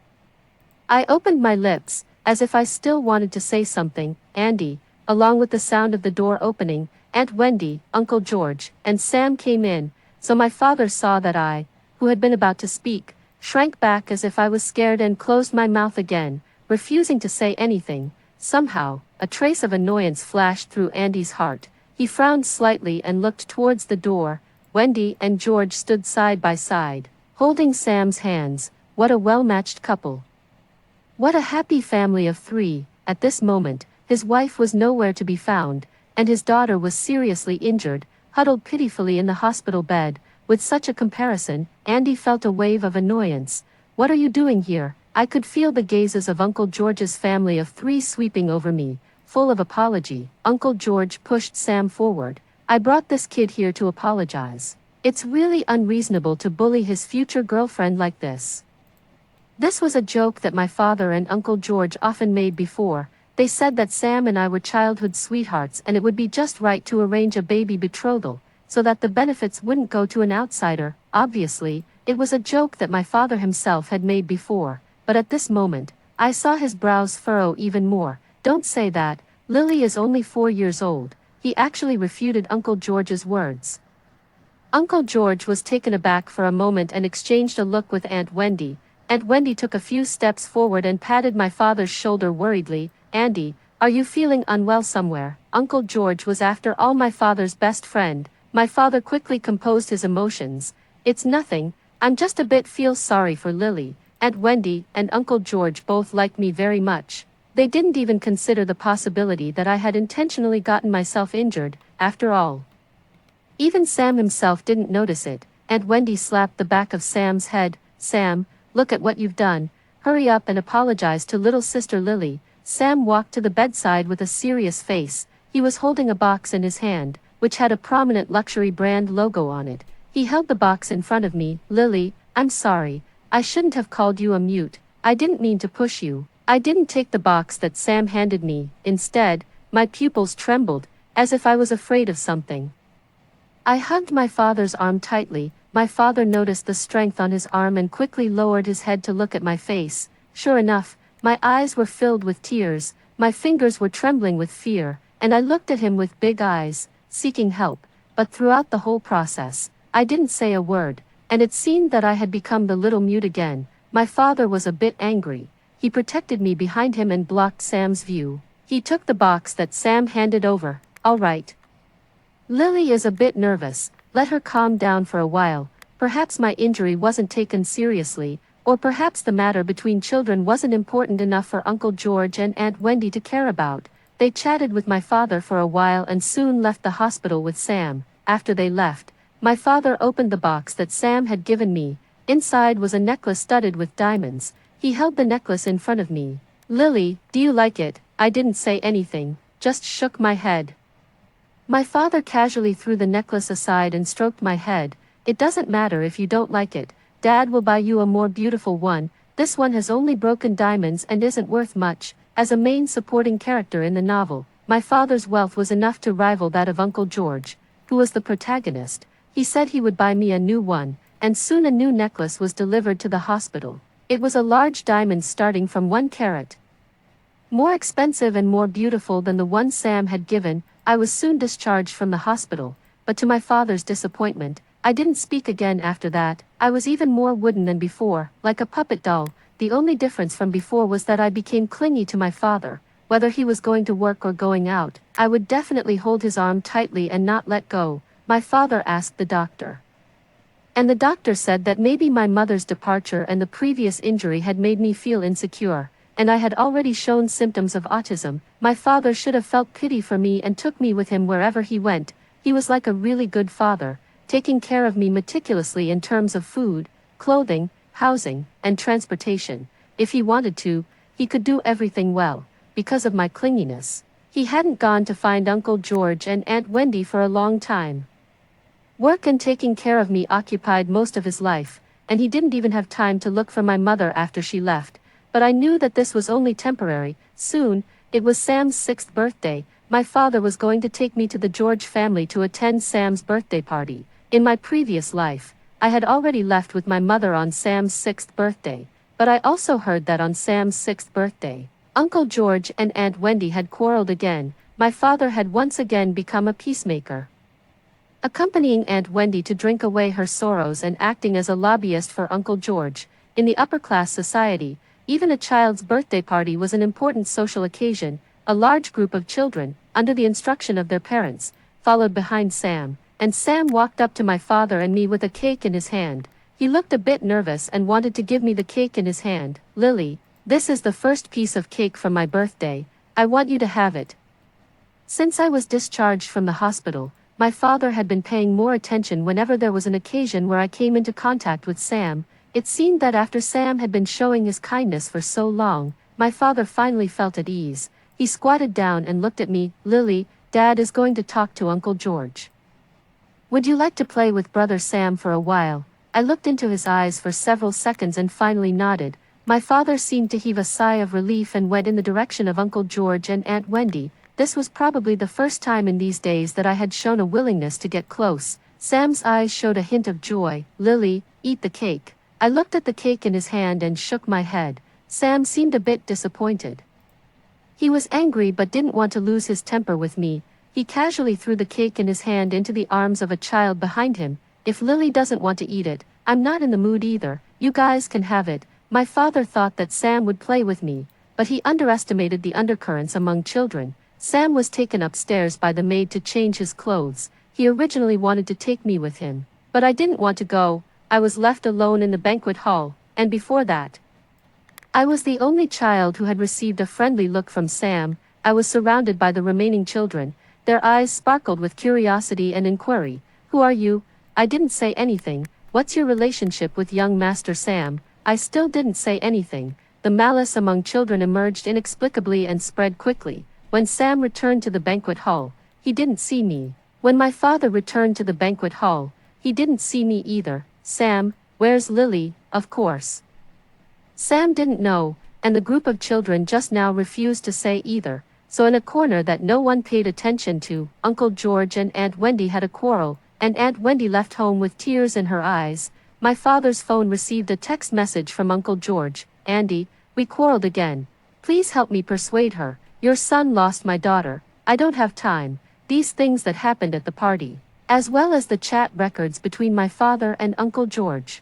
I opened my lips, as if I still wanted to say something. Andy, along with the sound of the door opening, Aunt Wendy, Uncle George, and Sam came in, so my father saw that I, who had been about to speak, shrank back as if I was scared and closed my mouth again, refusing to say anything. Somehow, a trace of annoyance flashed through Andy's heart. He frowned slightly and looked towards the door. Wendy and George stood side by side, holding Sam's hands. What a well-matched couple. What a happy family of 3. At this moment, his wife was nowhere to be found, and his daughter was seriously injured, huddled pitifully in the hospital bed. With such a comparison, Andy felt a wave of annoyance. What are you doing here? I could feel the gazes of Uncle George's family of 3 sweeping over me. Full of apology, Uncle George pushed Sam forward. I brought this kid here to apologize. It's really unreasonable to bully his future girlfriend like this. This was a joke that my father and Uncle George often made before. They said that Sam and I were childhood sweethearts and it would be just right to arrange a baby betrothal, so that the benefits wouldn't go to an outsider. Obviously, it was a joke that my father himself had made before, but at this moment, I saw his brows furrow even more. Don't say that, Lily is only 4 years old. He actually refuted Uncle George's words. Uncle George was taken aback for a moment and exchanged a look with Aunt Wendy. Aunt Wendy took a few steps forward and patted my father's shoulder worriedly. Andy, are you feeling unwell somewhere? Uncle George was after all my father's best friend. My father quickly composed his emotions. It's nothing, I'm just a bit feel sorry for Lily. Aunt Wendy and Uncle George both liked me very much. They didn't even consider the possibility that I had intentionally gotten myself injured, after all. Even Sam himself didn't notice it. Aunt Wendy slapped the back of Sam's head. "Sam, look at what you've done. Hurry up and apologize to little sister Lily." Sam walked to the bedside with a serious face. He was holding a box in his hand, which had a prominent luxury brand logo on it. He held the box in front of me. "Lily, I'm sorry. I shouldn't have called you a mute. I didn't mean to push you." I didn't take the box that Sam handed me. Instead, my pupils trembled, as if I was afraid of something. I hugged my father's arm tightly. My father noticed the strength on his arm and quickly lowered his head to look at my face. Sure enough, my eyes were filled with tears, my fingers were trembling with fear, and I looked at him with big eyes, seeking help. But throughout the whole process, I didn't say a word, and it seemed that I had become the little mute again. My father was a bit angry. He protected me behind him and blocked Sam's view. He took the box that Sam handed over. "All right. Lily is a bit nervous. Let her calm down for a while. Perhaps my injury wasn't taken seriously, or perhaps the matter between children wasn't important enough for Uncle George and Aunt Wendy to care about." They chatted with my father for a while and soon left the hospital with Sam. After they left, my father opened the box that Sam had given me. Inside was a necklace studded with diamonds. He held the necklace in front of me. "Lily, do you like it?" I didn't say anything, just shook my head. My father casually threw the necklace aside and stroked my head. "It doesn't matter if you don't like it. Dad will buy you a more beautiful one. This one has only broken diamonds and isn't worth much." As a main supporting character in the novel, my father's wealth was enough to rival that of Uncle George, who was the protagonist. He said he would buy me a new one, and soon a new necklace was delivered to the hospital. It was a large diamond starting from 1 carat. More expensive and more beautiful than the one Sam had given. I was soon discharged from the hospital, but to my father's disappointment, I didn't speak again after that. I was even more wooden than before, like a puppet doll. The only difference from before was that I became clingy to my father. Whether he was going to work or going out, I would definitely hold his arm tightly and not let go. My father asked the doctor. And the doctor said that maybe my mother's departure and the previous injury had made me feel insecure, and I had already shown symptoms of autism. My father should have felt pity for me and took me with him wherever he went. He was like a really good father, taking care of me meticulously in terms of food, clothing, housing, and transportation. If he wanted to, he could do everything well. Because of my clinginess, he hadn't gone to find Uncle George and Aunt Wendy for a long time. Work and taking care of me occupied most of his life, and he didn't even have time to look for my mother after she left. But I knew that this was only temporary. Soon, it was Sam's 6th birthday. My father was going to take me to the George family to attend Sam's birthday party. In my previous life, I had already left with my mother on Sam's 6th birthday, but I also heard that on Sam's 6th birthday, Uncle George and Aunt Wendy had quarreled again. My father had once again become a peacemaker, accompanying Aunt Wendy to drink away her sorrows and acting as a lobbyist for Uncle George. In the upper-class society, even a child's birthday party was an important social occasion. A large group of children, under the instruction of their parents, followed behind Sam, and Sam walked up to my father and me with a cake in his hand. He looked a bit nervous and wanted to give me the cake in his hand. "Lily, this is the first piece of cake from my birthday. I want you to have it." Since I was discharged from the hospital, my father had been paying more attention whenever there was an occasion where I came into contact with Sam. It seemed that after Sam had been showing his kindness for so long, my father finally felt at ease. He squatted down and looked at me. "Lily, Dad is going to talk to Uncle George. Would you like to play with Brother Sam for a while?" I looked into his eyes for several seconds and finally nodded. My father seemed to heave a sigh of relief and went in the direction of Uncle George and Aunt Wendy. This was probably the first time in these days that I had shown a willingness to get close. Sam's eyes showed a hint of joy. "Lily, eat the cake." I looked at the cake in his hand and shook my head. Sam seemed a bit disappointed. He was angry but didn't want to lose his temper with me. He casually threw the cake in his hand into the arms of a child behind him. "If Lily doesn't want to eat it, I'm not in the mood either. You guys can have it." My father thought that Sam would play with me, but he underestimated the undercurrents among children. Sam was taken upstairs by the maid to change his clothes. He originally wanted to take me with him, but I didn't want to go. I was left alone in the banquet hall, and before that, I was the only child who had received a friendly look from Sam. I was surrounded by the remaining children. Their eyes sparkled with curiosity and inquiry. Who are you? I didn't say anything. What's your relationship with young Master Sam? I still didn't say anything. The malice among children emerged inexplicably and spread quickly. When Sam returned to the banquet hall, he didn't see me. When my father returned to the banquet hall, he didn't see me either. Sam, where's Lily? Of course. Sam didn't know, and the group of children just now refused to say either. So in a corner that no one paid attention to, Uncle George and Aunt Wendy had a quarrel, and Aunt Wendy left home with tears in her eyes. My father's phone received a text message from Uncle George. Andy, we quarreled again. Please help me persuade her. Your son lost my daughter. I don't have time. These things that happened at the party, as well as the chat records between my father and Uncle George,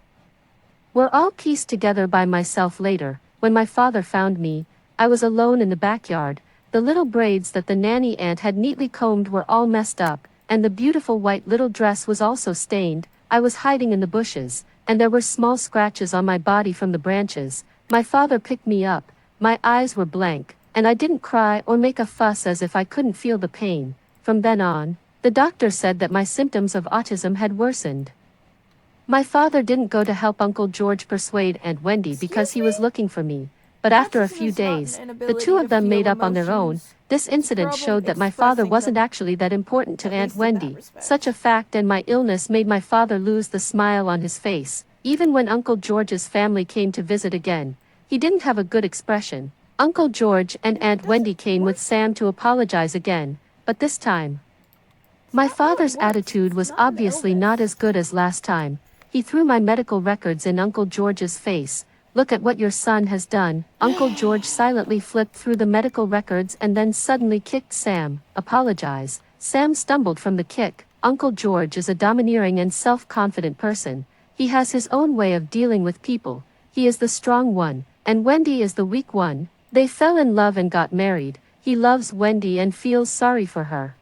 were all pieced together by myself later. When my father found me, I was alone in the backyard. The little braids that the nanny aunt had neatly combed were all messed up, and the beautiful white little dress was also stained. I was hiding in the bushes, and there were small scratches on my body from the branches. My father picked me up. My eyes were blank, and I didn't cry or make a fuss as if I couldn't feel the pain. From then on, the doctor said that my symptoms of autism had worsened. My father didn't go to help Uncle George persuade Aunt Wendy because he was looking for me. But after a few days, the two of them made up on their own. This incident showed that my father wasn't actually that important to Aunt Wendy. Such a fact and my illness made my father lose the smile on his face. Even when Uncle George's family came to visit again, he didn't have a good expression. Uncle George and Aunt Wendy came with Sam to apologize again, but this time, my father's attitude was obviously not as good as last time. He threw my medical records in Uncle George's face. Look at what your son has done. Uncle George silently flipped through the medical records and then suddenly kicked Sam. Apologize. Sam stumbled from the kick. Uncle George is a domineering and self-confident person. He has his own way of dealing with people. He is the strong one, and Wendy is the weak one. They fell in love and got married. He loves Wendy and feels sorry for her.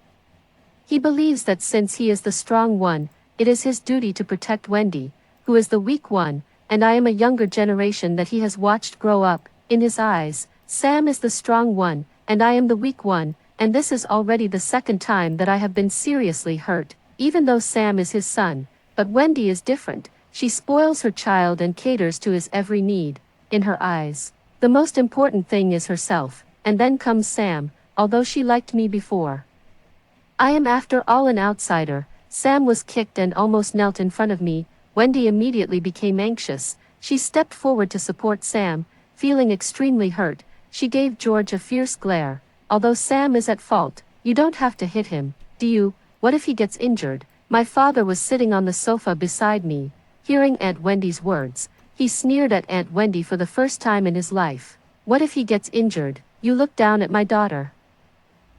He believes that since he is the strong one, it is his duty to protect Wendy, who is the weak one, and I am a younger generation that he has watched grow up. In his eyes, Sam is the strong one, and I am the weak one, and this is already the second time that I have been seriously hurt, even though Sam is his son. But Wendy is different. She spoils her child and caters to his every need. In her eyes, the most important thing is herself, and then comes Sam, although she liked me before. I am after all an outsider. Sam was kicked and almost knelt in front of me. Wendy immediately became anxious. She stepped forward to support Sam, feeling extremely hurt. She gave George a fierce glare. Although Sam is at fault, you don't have to hit him, do you? What if he gets injured? My father was sitting on the sofa beside me. Hearing Aunt Wendy's words, he sneered at Aunt Wendy for the first time in his life. What if he gets injured? You look down at my daughter.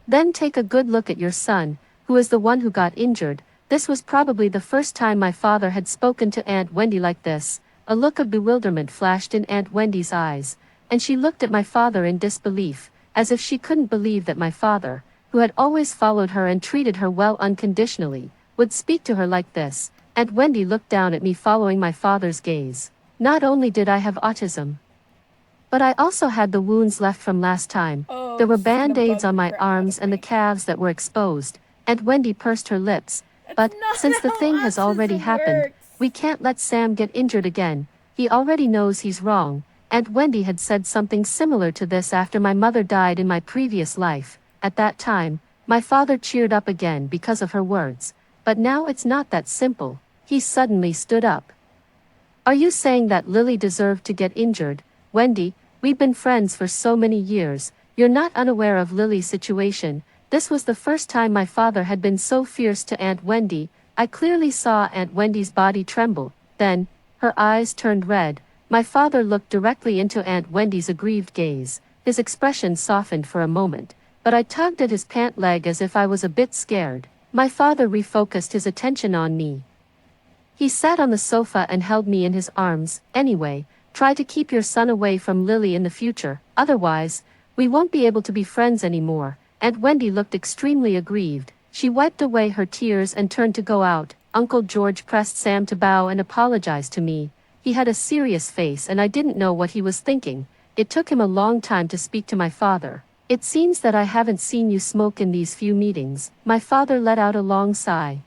Then take a good look at your son, who is the one who got injured. This was probably the first time my father had spoken to Aunt Wendy like this. A look of bewilderment flashed in Aunt Wendy's eyes, and she looked at my father in disbelief, as if she couldn't believe that my father, who had always followed her and treated her well unconditionally, would speak to her like this. Aunt Wendy looked down at me following my father's gaze. Not only did I have autism, but I also had the wounds left from last time. There were band-aids on my arms and the calves that were exposed. Aunt Wendy pursed her lips. But, since the thing has already happened, we can't let Sam get injured again. He already knows he's wrong. Aunt Wendy had said something similar to this after my mother died in my previous life. At that time, my father cheered up again because of her words. But now it's not that simple. He suddenly stood up. Are you saying that Lily deserved to get injured? Wendy, we've been friends for so many years. You're not unaware of Lily's situation. This was the first time my father had been so fierce to Aunt Wendy. I clearly saw Aunt Wendy's body tremble. Then, her eyes turned red. My father looked directly into Aunt Wendy's aggrieved gaze. His expression softened for a moment, but I tugged at his pant leg as if I was a bit scared. My father refocused his attention on me. He sat on the sofa and held me in his arms. Anyway, try to keep your son away from Lily in the future. Otherwise, we won't be able to be friends anymore. Aunt Wendy looked extremely aggrieved. She wiped away her tears and turned to go out. Uncle George pressed Sam to bow and apologize to me. He had a serious face and I didn't know what he was thinking. it took him a long time to speak to my father. It seems that I haven't seen you smoke in these few meetings. My father let out a long sigh.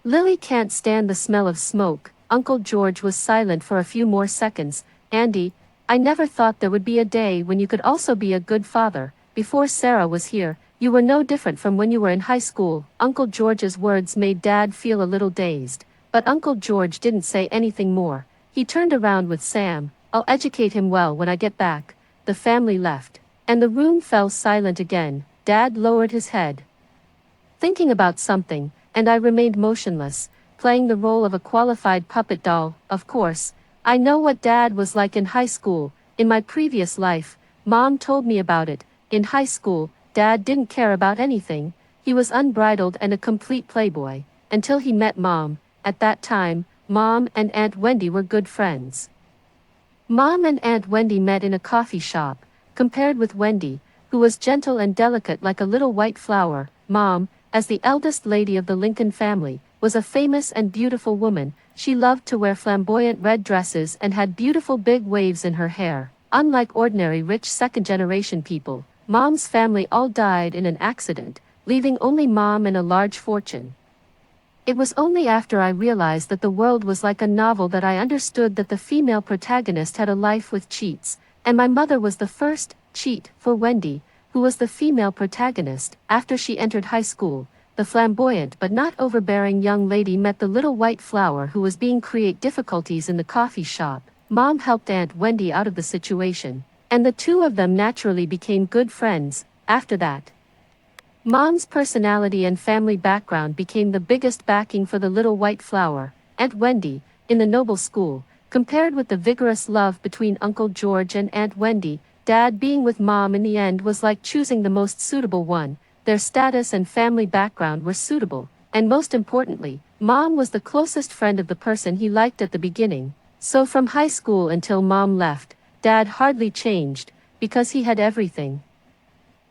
Lily can't stand the smell of smoke. Uncle George was silent for a few more seconds. Andy, I never thought there would be a day when you could also be a good father. Before Sarah was here, you were no different from when you were in high school. Uncle George's words made Dad feel a little dazed, but Uncle George didn't say anything more. He turned around with Sam. I'll educate him well when I get back. The family left, and the room fell silent again. Dad lowered his head, thinking about something, and I remained motionless, playing the role of a qualified puppet doll. Of course, I know what Dad was like in high school. In my previous life, Mom told me about it. In high school, Dad didn't care about anything. He was unbridled and a complete playboy, until he met Mom. At that time, Mom and Aunt Wendy were good friends. Mom and Aunt Wendy met in a coffee shop. Compared with Wendy, who was gentle and delicate like a little white flower, Mom, as the eldest lady of the Lincoln family, was a famous and beautiful woman. She loved to wear flamboyant red dresses and had beautiful big waves in her hair. Unlike ordinary rich second-generation people, Mom's family all died in an accident, leaving only Mom and a large fortune. It was only after I realized that the world was like a novel that I understood that the female protagonist had a life with cheats, and my mother was the first cheat for Wendy, who was the female protagonist. After she entered high school, the flamboyant but not overbearing young lady met the little white flower who was being create difficulties in the coffee shop. Mom helped Aunt Wendy out of the situation, and the two of them naturally became good friends. After that, Mom's personality and family background became the biggest backing for the little white flower. Aunt Wendy, in the noble school, compared with the vigorous love between Uncle George and Aunt Wendy, Dad being with Mom in the end was like choosing the most suitable one. Their status and family background were suitable, and most importantly, Mom was the closest friend of the person he liked at the beginning. So from high school until Mom left, Dad hardly changed, because he had everything.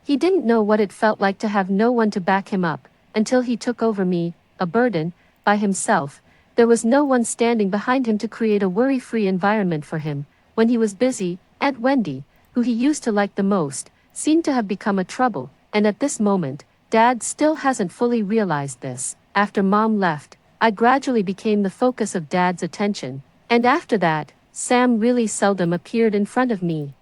He didn't know what it felt like to have no one to back him up, until he took over me, a burden, by himself. There was no one standing behind him to create a worry-free environment for him. When he was busy, Aunt Wendy, who he used to like the most, seemed to have become a trouble, and at this moment, Dad still hasn't fully realized this. After Mom left, I gradually became the focus of Dad's attention, and after that, Sam really seldom appeared in front of me.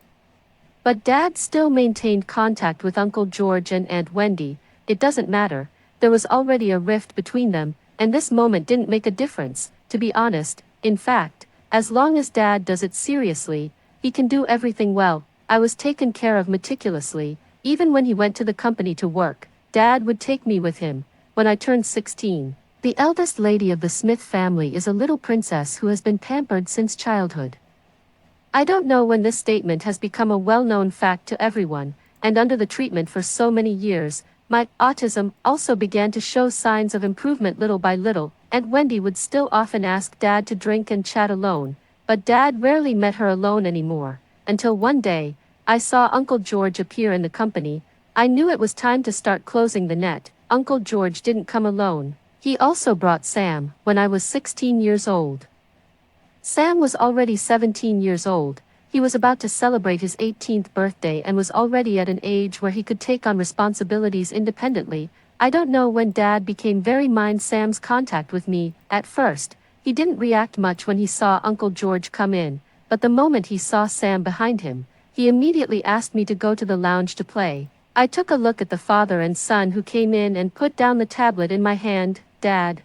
But Dad still maintained contact with Uncle George and Aunt Wendy. It doesn't matter, there was already a rift between them, and this moment didn't make a difference, to be honest. In fact, as long as Dad does it seriously, he can do everything well. I was taken care of meticulously. Even when he went to the company to work, Dad would take me with him. When I turned 16, the eldest lady of the Smith family is a little princess who has been pampered since childhood. I don't know when this statement has become a well-known fact to everyone, and under the treatment for so many years, my autism also began to show signs of improvement little by little, and Wendy would still often ask Dad to drink and chat alone, but Dad rarely met her alone anymore, until one day, I saw Uncle George appear in the company. I knew it was time to start closing the net. Uncle George didn't come alone. He also brought Sam. When I was 16 years old, Sam was already 17 years old. He was about to celebrate his 18th birthday and was already at an age where he could take on responsibilities independently. I don't know when Dad became very mind Sam's contact with me. At first, he didn't react much when he saw Uncle George come in, but the moment he saw Sam behind him, he immediately asked me to go to the lounge to play. I took a look at the father and son who came in and put down the tablet in my hand. Dad,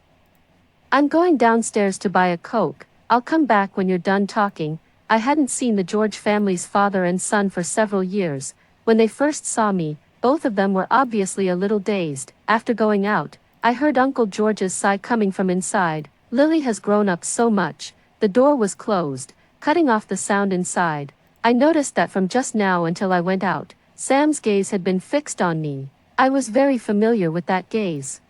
I'm going downstairs to buy a Coke. I'll come back when you're done talking. I hadn't seen the George family's father and son for several years. When they first saw me, both of them were obviously a little dazed. After going out, I heard Uncle George's sigh coming from inside. Lily has grown up so much. The door was closed, cutting off the sound inside. I noticed that from just now until I went out, Sam's gaze had been fixed on me. I was very familiar with that gaze.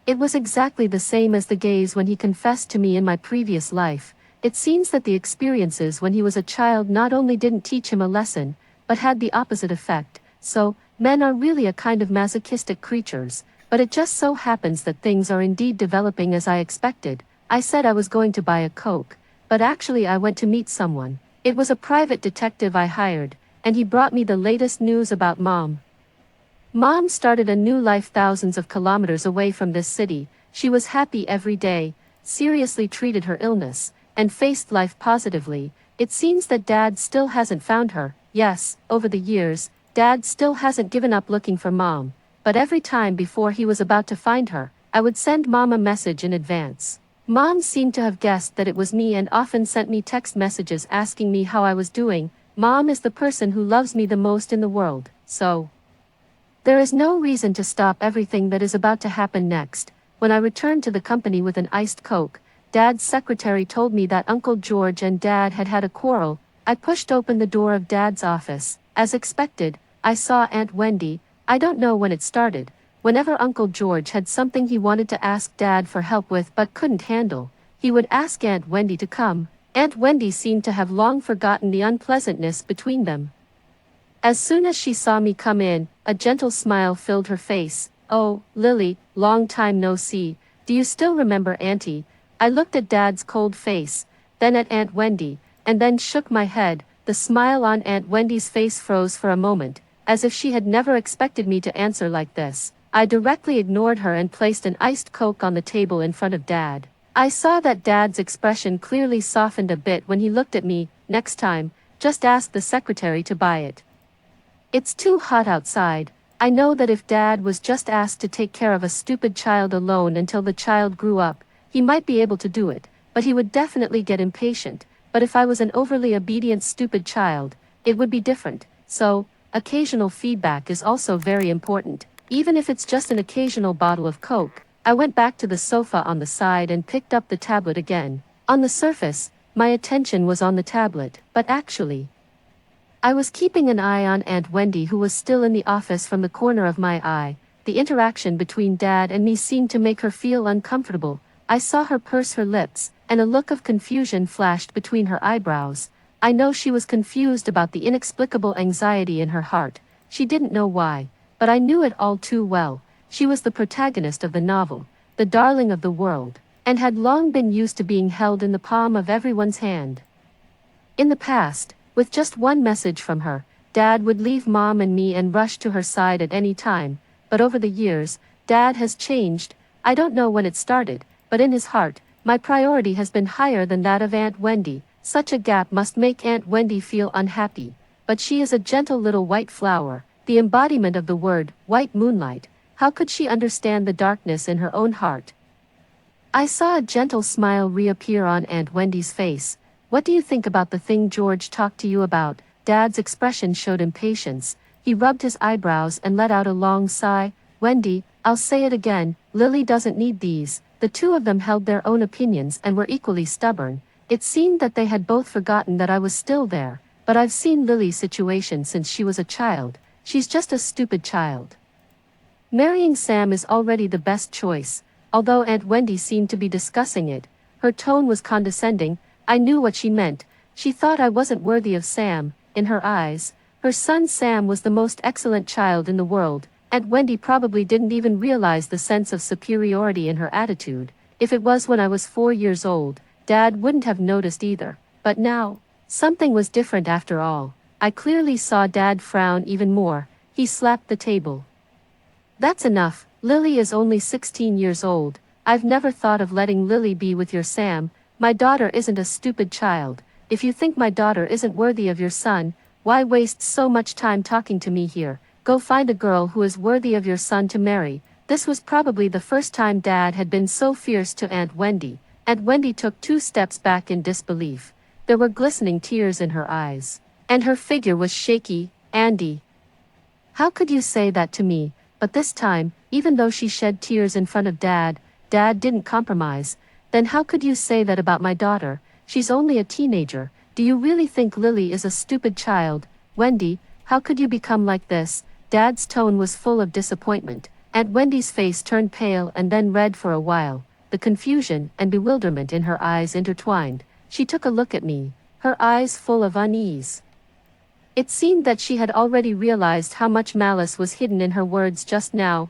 It was exactly the same as the gaze when he confessed to me in my previous life. It seems that the experiences when he was a child not only didn't teach him a lesson, but had the opposite effect. So, men are really a kind of masochistic creatures, but it just so happens that things are indeed developing as I expected. I said I was going to buy a Coke, but actually I went to meet someone. It was a private detective I hired, and he brought me the latest news about Mom. Mom started a new life thousands of kilometers away from this city. She was happy every day, seriously treated her illness, and faced life positively. It seems that Dad still hasn't found her. Yes, over the years, Dad still hasn't given up looking for Mom, but every time before he was about to find her, I would send Mom a message in advance. Mom seemed to have guessed that it was me and often sent me text messages asking me how I was doing. Mom is the person who loves me the most in the world, so there is no reason to stop everything that is about to happen next. When I returned to the company with an iced Coke, Dad's secretary told me that Uncle George and Dad had had a quarrel. I pushed open the door of Dad's office. As expected, I saw Aunt Wendy. I don't know when it started. Whenever Uncle George had something he wanted to ask Dad for help with but couldn't handle, he would ask Aunt Wendy to come. Aunt Wendy seemed to have long forgotten the unpleasantness between them. As soon as she saw me come in, a gentle smile filled her face. "Oh, Lily, long time no see. Do you still remember Auntie?" I looked at Dad's cold face, then at Aunt Wendy, and then shook my head. The smile on Aunt Wendy's face froze for a moment, as if she had never expected me to answer like this. I directly ignored her and placed an iced Coke on the table in front of Dad. I saw that Dad's expression clearly softened a bit when he looked at me. "Next time, just ask the secretary to buy it. It's too hot outside." I know that if Dad was just asked to take care of a stupid child alone until the child grew up, he might be able to do it, but he would definitely get impatient. But if I was an overly obedient stupid child, it would be different. So, occasional feedback is also very important, even if it's just an occasional bottle of Coke. I went back to the sofa on the side and picked up the tablet again. On the surface, my attention was on the tablet, but actually, I was keeping an eye on Aunt Wendy, who was still in the office from the corner of my eye. The interaction between Dad and me seemed to make her feel uncomfortable. I saw her purse her lips, and a look of confusion flashed between her eyebrows. I know she was confused about the inexplicable anxiety in her heart. She didn't know why, but I knew it all too well. She was the protagonist of the novel, the darling of the world, and had long been used to being held in the palm of everyone's hand. In the past, with just one message from her, Dad would leave Mom and me and rush to her side at any time, but over the years, Dad has changed. I don't know when it started, but in his heart, my priority has been higher than that of Aunt Wendy. Such a gap must make Aunt Wendy feel unhappy, but she is a gentle little white flower, the embodiment of the word, white moonlight. How could she understand the darkness in her own heart? I saw a gentle smile reappear on Aunt Wendy's face. "What do you think about the thing George talked to you about?" Dad's expression showed impatience. He rubbed his eyebrows and let out a long sigh. "Wendy, I'll say it again, Lily doesn't need these." The two of them held their own opinions and were equally stubborn. It seemed that they had both forgotten that I was still there, but I've seen Lily's situation since she was a child. She's just a stupid child. Marrying Sam is already the best choice. Although Aunt Wendy seemed to be discussing it, her tone was condescending. I knew what she meant. She thought I wasn't worthy of Sam. In her eyes, her son Sam was the most excellent child in the world. Aunt Wendy probably didn't even realize the sense of superiority in her attitude. If it was when I was 4 years old, Dad wouldn't have noticed either. But now, something was different after all. I clearly saw Dad frown even more. He slapped the table. "That's enough. Lily is only 16 years old. I've never thought of letting Lily be with your Sam. My daughter isn't a stupid child. If you think my daughter isn't worthy of your son, why waste so much time talking to me here? Go find a girl who is worthy of your son to marry." This was probably the first time Dad had been so fierce to Aunt Wendy. Aunt Wendy took 2 steps back in disbelief. There were glistening tears in her eyes, and her figure was shaky. "Andy, how could you say that to me?" But this time, even though she shed tears in front of Dad, Dad didn't compromise. "Then how could you say that about my daughter? She's only a teenager. Do you really think Lily is a stupid child? Wendy, how could you become like this?" Dad's tone was full of disappointment. Aunt Wendy's face turned pale and then red for a while. The confusion and bewilderment in her eyes intertwined. She took a look at me, her eyes full of unease. It seemed that she had already realized how much malice was hidden in her words just now.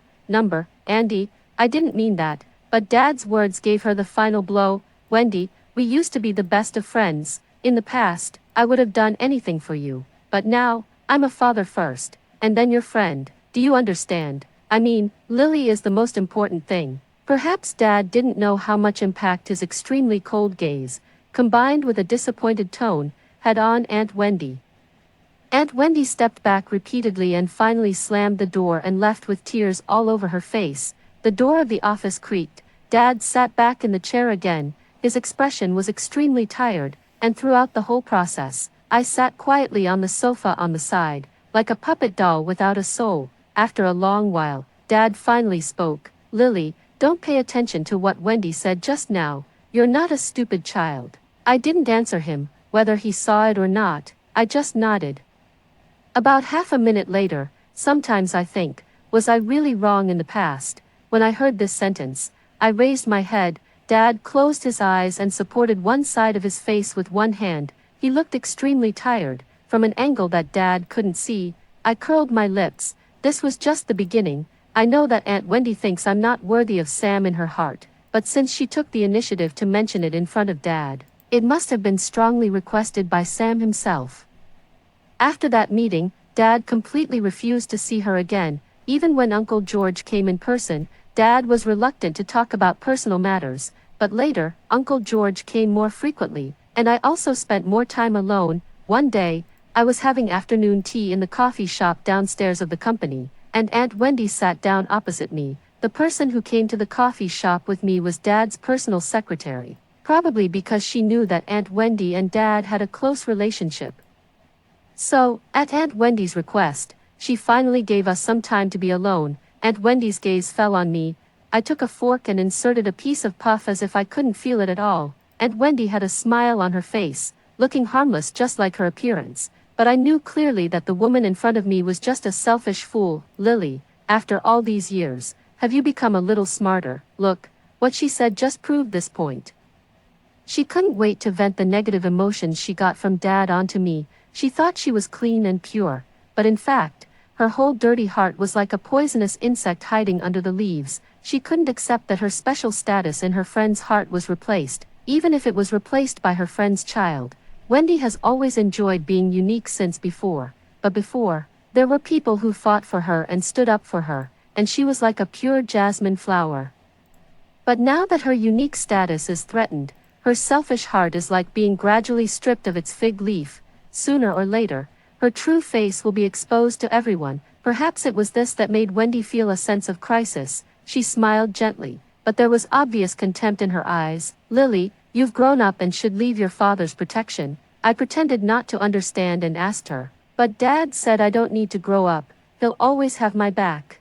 Andy, I didn't mean that." But Dad's words gave her the final blow. "Wendy, we used to be the best of friends. In the past, I would have done anything for you, but now, I'm a father first, and then your friend. Do you understand? I mean, Lily is the most important thing. Perhaps Dad didn't know how much impact his extremely cold gaze, combined with a disappointed tone, had on Aunt Wendy. Aunt Wendy stepped back repeatedly and finally slammed the door and left with tears all over her face. The door of the office creaked. Dad sat back in the chair again. His expression was extremely tired, and throughout the whole process, I sat quietly on the sofa on the side, like a puppet doll without a soul. After a long while, Dad finally spoke. Lily, don't pay attention to what Wendy said just now. You're not a stupid child. I didn't answer him, whether he saw it or not. I just nodded. About half a minute later, sometimes I think, was I really wrong in the past? When I heard this sentence, I raised my head. Dad closed his eyes and supported one side of his face with one hand. He looked extremely tired, from an angle that Dad couldn't see. I curled my lips. This was just the beginning. I know that Aunt Wendy thinks I'm not worthy of Sam in her heart, but since she took the initiative to mention it in front of Dad, it must have been strongly requested by Sam himself. After that meeting, Dad completely refused to see her again. Even when Uncle George came in person, Dad was reluctant to talk about personal matters, but later, Uncle George came more frequently, and I also spent more time alone. One day, I was having afternoon tea in the coffee shop downstairs of the company, and Aunt Wendy sat down opposite me. The person who came to the coffee shop with me was Dad's personal secretary, probably because she knew that Aunt Wendy and Dad had a close relationship. So, at Aunt Wendy's request, she finally gave us some time to be alone. Aunt Wendy's gaze fell on me. I took a fork and inserted a piece of puff as if I couldn't feel it at all. Aunt Wendy had a smile on her face, looking harmless just like her appearance, but I knew clearly that the woman in front of me was just a selfish fool. Lily, after all these years, have you become a little smarter? Look, what she said just proved this point. She couldn't wait to vent the negative emotions she got from Dad onto me. She thought she was clean and pure, but in fact, her whole dirty heart was like a poisonous insect hiding under the leaves. She couldn't accept that her special status in her friend's heart was replaced, even if it was replaced by her friend's child. Wendy has always enjoyed being unique since before, but before, there were people who fought for her and stood up for her, and she was like a pure jasmine flower. But now that her unique status is threatened, her selfish heart is like being gradually stripped of its fig leaf. Sooner or later, her true face will be exposed to everyone. Perhaps it was this that made Wendy feel a sense of crisis. She smiled gently, but there was obvious contempt in her eyes. Lily, you've grown up and should leave your father's protection. I pretended not to understand and asked her, but Dad said I don't need to grow up. He'll always have my back.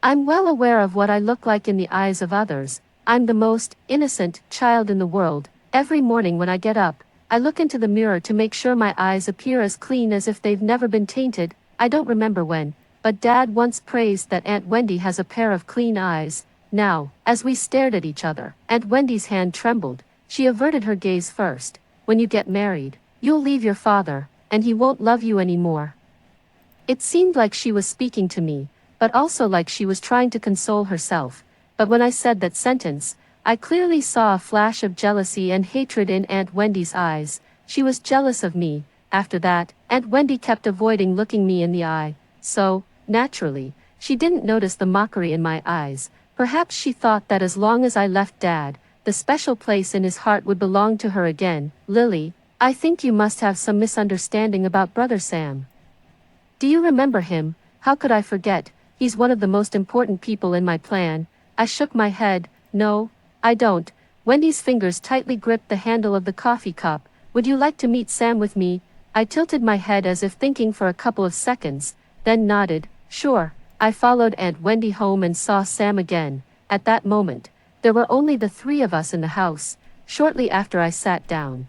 I'm well aware of what I look like in the eyes of others. I'm the most innocent child in the world. Every morning when I get up, I look into the mirror to make sure my eyes appear as clean as if they've never been tainted. I don't remember when, but Dad once praised that Aunt Wendy has a pair of clean eyes. Now, as we stared at each other, Aunt Wendy's hand trembled. She averted her gaze first. When you get married, you'll leave your father, and he won't love you anymore. It seemed like she was speaking to me, but also like she was trying to console herself. But when I said that sentence, I clearly saw a flash of jealousy and hatred in Aunt Wendy's eyes. She was jealous of me. After that, Aunt Wendy kept avoiding looking me in the eye. So, naturally, she didn't notice the mockery in my eyes. Perhaps she thought that as long as I left Dad, the special place in his heart would belong to her again. Lily, I think you must have some misunderstanding about Brother Sam. Do you remember him? How could I forget? He's one of the most important people in my plan. I shook my head. No, I don't. Wendy's fingers tightly gripped the handle of the coffee cup. Would you like to meet Sam with me? I tilted my head as if thinking for a couple of seconds, then nodded. Sure. I followed Aunt Wendy home and saw Sam again. At that moment, there were only the three of us in the house. Shortly after I sat down,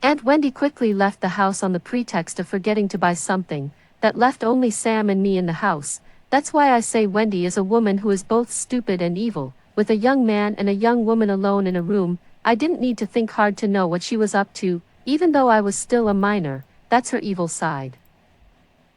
Aunt Wendy quickly left the house on the pretext of forgetting to buy something. That left only Sam and me in the house. That's why I say Wendy is a woman who is both stupid and evil. With a young man and a young woman alone in a room, I didn't need to think hard to know what she was up to. Even though I was still a minor, that's her evil side.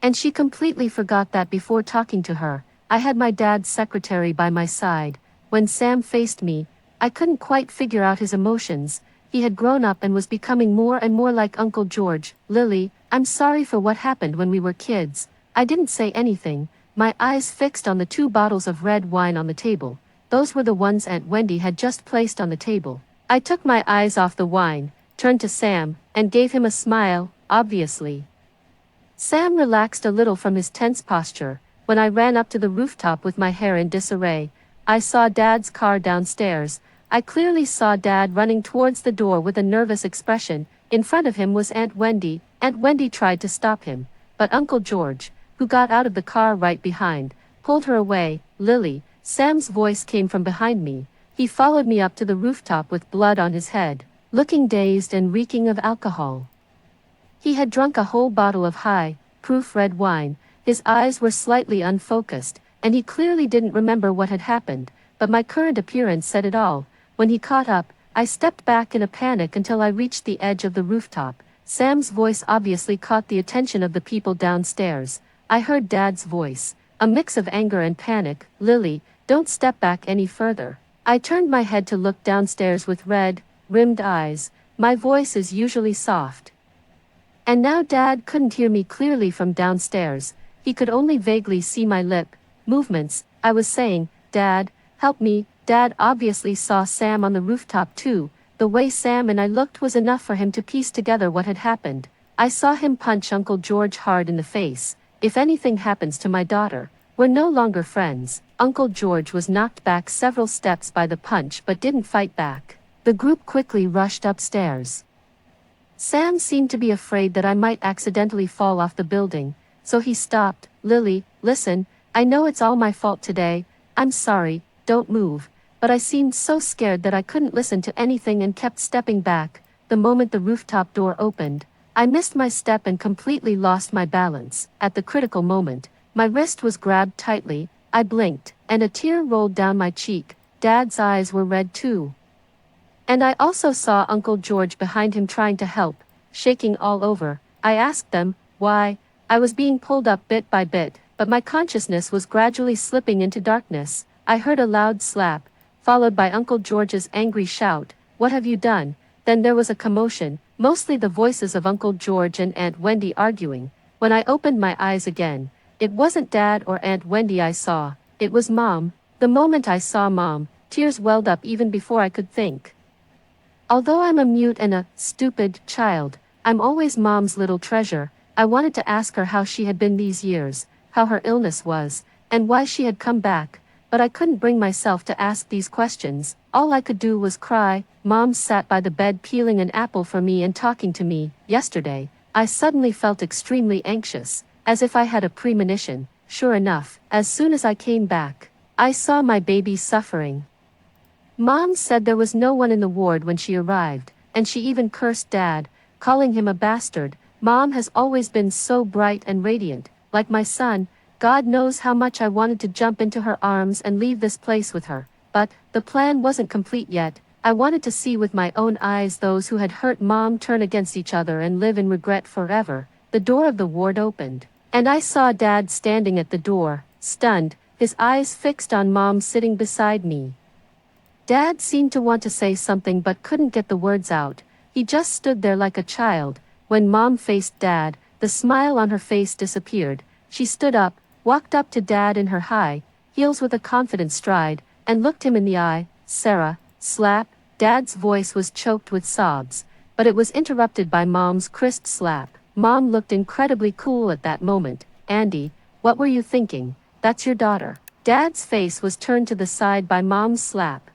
And she completely forgot that before talking to her. I had my dad's secretary by my side. When Sam faced me, I couldn't quite figure out his emotions. He had grown up and was becoming more and more like Uncle George. Lily, I'm sorry for what happened when we were kids. I didn't say anything, my eyes fixed on the 2 bottles of red wine on the table. Those were the ones Aunt Wendy had just placed on the table. I took my eyes off the wine, turned to Sam, and gave him a smile, obviously. Sam relaxed a little from his tense posture. When I ran up to the rooftop with my hair in disarray, I saw Dad's car downstairs. I clearly saw Dad running towards the door with a nervous expression. In front of him was Aunt Wendy. Aunt Wendy tried to stop him, but Uncle George, who got out of the car right behind, pulled her away. Lily, Sam's voice came from behind me. He followed me up to the rooftop with blood on his head, looking dazed and reeking of alcohol. He had drunk a whole bottle of high-proof red wine. His eyes were slightly unfocused, and he clearly didn't remember what had happened, but my current appearance said it all. When he caught up, I stepped back in a panic until I reached the edge of the rooftop. Sam's voice obviously caught the attention of the people downstairs. I heard Dad's voice, a mix of anger and panic. Lily, don't step back any further. I turned my head to look downstairs with red-rimmed eyes. My voice is usually soft. And now Dad couldn't hear me clearly from downstairs. He could only vaguely see my lip movements. I was saying, Dad, help me. Dad obviously saw Sam on the rooftop too. The way Sam and I looked was enough for him to piece together what had happened. I saw him punch Uncle George hard in the face. If anything happens to my daughter, we're no longer friends. Uncle George was knocked back several steps by the punch but didn't fight back. The group quickly rushed upstairs. Sam seemed to be afraid that I might accidentally fall off the building, so he stopped. Lily, listen, I know it's all my fault today. I'm sorry, don't move. But I seemed so scared that I couldn't listen to anything and kept stepping back. The moment the rooftop door opened, I missed my step and completely lost my balance. At the critical moment, my wrist was grabbed tightly. I blinked, and a tear rolled down my cheek. Dad's eyes were red too. And I also saw Uncle George behind him trying to help, shaking all over. I asked them, why? I was being pulled up bit by bit, but my consciousness was gradually slipping into darkness. I heard a loud slap, followed by Uncle George's angry shout, what have you done? Then there was a commotion, mostly the voices of Uncle George and Aunt Wendy arguing. When I opened my eyes again, it wasn't Dad or Aunt Wendy I saw, it was Mom. The moment I saw Mom, tears welled up even before I could think. Although I'm a mute and a stupid child, I'm always Mom's little treasure. I wanted to ask her how she had been these years, how her illness was, and why she had come back, but I couldn't bring myself to ask these questions. All I could do was cry. Mom sat by the bed peeling an apple for me and talking to me. Yesterday, I suddenly felt extremely anxious, as if I had a premonition. Sure enough, as soon as I came back, I saw my baby suffering. Mom said there was no one in the ward when she arrived, and she even cursed Dad, calling him a bastard. Mom has always been so bright and radiant, like my son. God knows how much I wanted to jump into her arms and leave this place with her, but the plan wasn't complete yet. I wanted to see with my own eyes those who had hurt Mom turn against each other and live in regret forever. The door of the ward opened, and I saw Dad standing at the door, stunned, his eyes fixed on Mom sitting beside me. Dad seemed to want to say something but couldn't get the words out. He just stood there like a child. When Mom faced Dad, the smile on her face disappeared. She stood up, walked up to Dad in her high heels with a confident stride, and looked him in the eye. Sarah, slap. Dad's voice was choked with sobs, but it was interrupted by Mom's crisp slap. Mom looked incredibly cool at that moment. Andy, what were you thinking? That's your daughter. Dad's face was turned to the side by Mom's slap.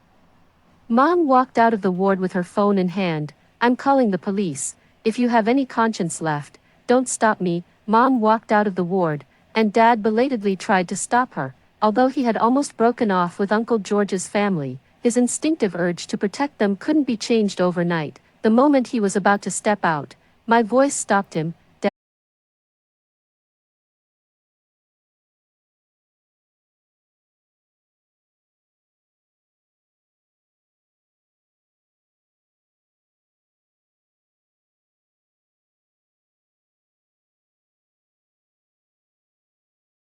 Mom walked out of the ward with her phone in hand. I'm calling the police. If you have any conscience left, don't stop me. Mom walked out of the ward, and Dad belatedly tried to stop her. Although he had almost broken off with Uncle George's family, his instinctive urge to protect them couldn't be changed overnight. The moment he was about to step out, my voice stopped him.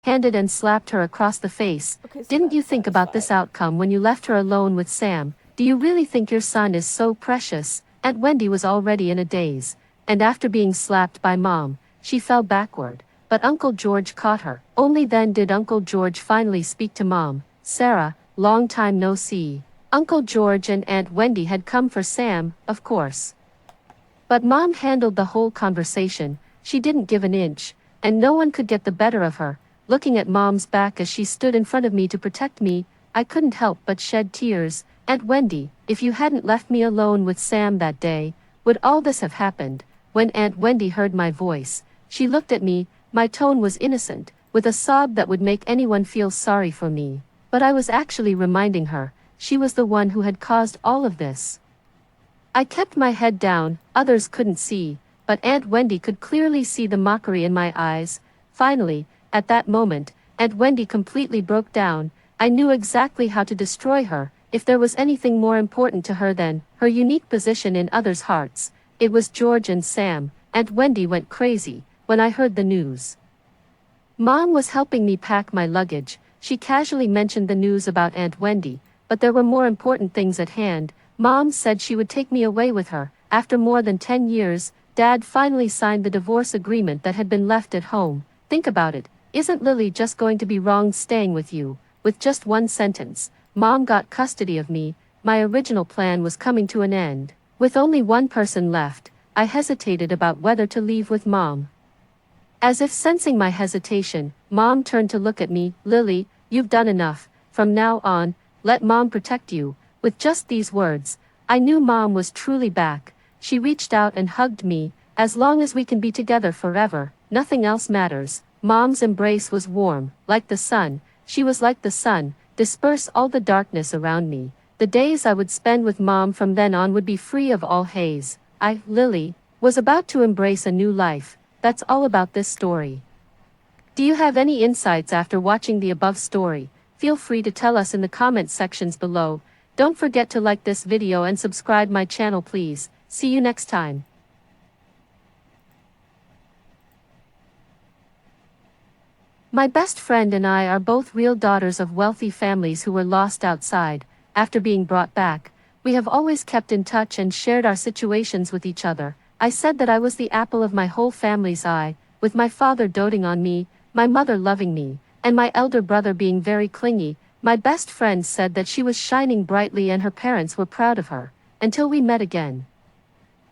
Handed and slapped her across the face. Okay, so Didn't you that's think about this satisfying. outcome when you left her alone with Sam? Do you really think your son is so precious? Aunt Wendy was already in a daze, and after being slapped by Mom, she fell backward, but Uncle George caught her. Only then did Uncle George finally speak to Mom. "Sarah, long time no see." Uncle George and Aunt Wendy had come for Sam, of course. But Mom handled the whole conversation. She didn't give an inch, and no one could get the better of her. Looking at Mom's back as she stood in front of me to protect me, I couldn't help but shed tears. "Aunt Wendy, if you hadn't left me alone with Sam that day, would all this have happened?" When Aunt Wendy heard my voice, she looked at me. My tone was innocent, with a sob that would make anyone feel sorry for me. But I was actually reminding her, she was the one who had caused all of this. I kept my head down. Others couldn't see, but Aunt Wendy could clearly see the mockery in my eyes. Finally, at that moment, Aunt Wendy completely broke down. I knew exactly how to destroy her. If there was anything more important to her than her unique position in others' hearts, it was George and Sam. Aunt Wendy went crazy when I heard the news. Mom was helping me pack my luggage. She casually mentioned the news about Aunt Wendy, but there were more important things at hand. Mom said she would take me away with her. After more than 10 years, Dad finally signed the divorce agreement that had been left at home. Think about it. Isn't Lily just going to be wrong staying with you? With just one sentence, Mom got custody of me. My original plan was coming to an end. With only one person left, I hesitated about whether to leave with Mom. As if sensing my hesitation, Mom turned to look at me. "Lily, you've done enough. From now on, let Mom protect you." With just these words, I knew Mom was truly back. She reached out and hugged me. "As long as we can be together forever, nothing else matters." Mom's embrace was warm, like the sun. She was like the sun, disperse all the darkness around me. The days I would spend with Mom from then on would be free of all haze. I, Lily, was about to embrace a new life. That's all about this story. Do you have any insights after watching the above story? Feel free to tell us in the comment sections below. Don't forget to like this video and subscribe my channel please. See you next time. My best friend and I are both real daughters of wealthy families who were lost outside. After being brought back, we have always kept in touch and shared our situations with each other. I said that I was the apple of my whole family's eye, with my father doting on me, my mother loving me, and my elder brother being very clingy. My best friend said that she was shining brightly and her parents were proud of her, until we met again.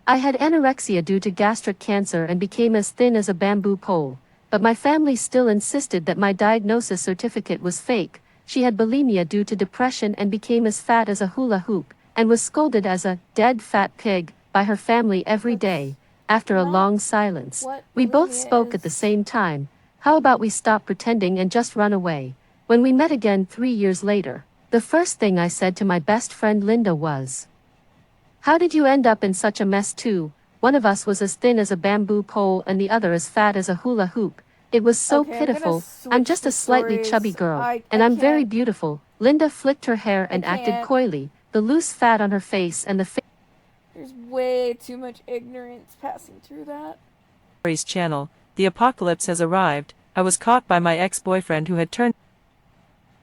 I had anorexia due to gastric cancer and became as thin as a bamboo pole, but my family still insisted that my diagnosis certificate was fake. She had bulimia due to depression and became as fat as a hula hoop, and was scolded as a dead fat pig by her family every day. After a long silence, we both spoke at the same time. How about we stop pretending and just run away? When we met again 3 years later, the first thing I said to my best friend Linda was, "How did you end up in such a mess too? One of us was as thin as a bamboo pole and the other as fat as a hula hoop. It was so Okay, I'm gonna pitiful. switch I'm just the a slightly stories. chubby girl, I and I'm very can't. beautiful." Linda flicked her hair and acted can't. coyly, the loose fat on her face and the There's way too much ignorance passing through that. Stories channel. The apocalypse has arrived. I was caught by my ex-boyfriend who had turned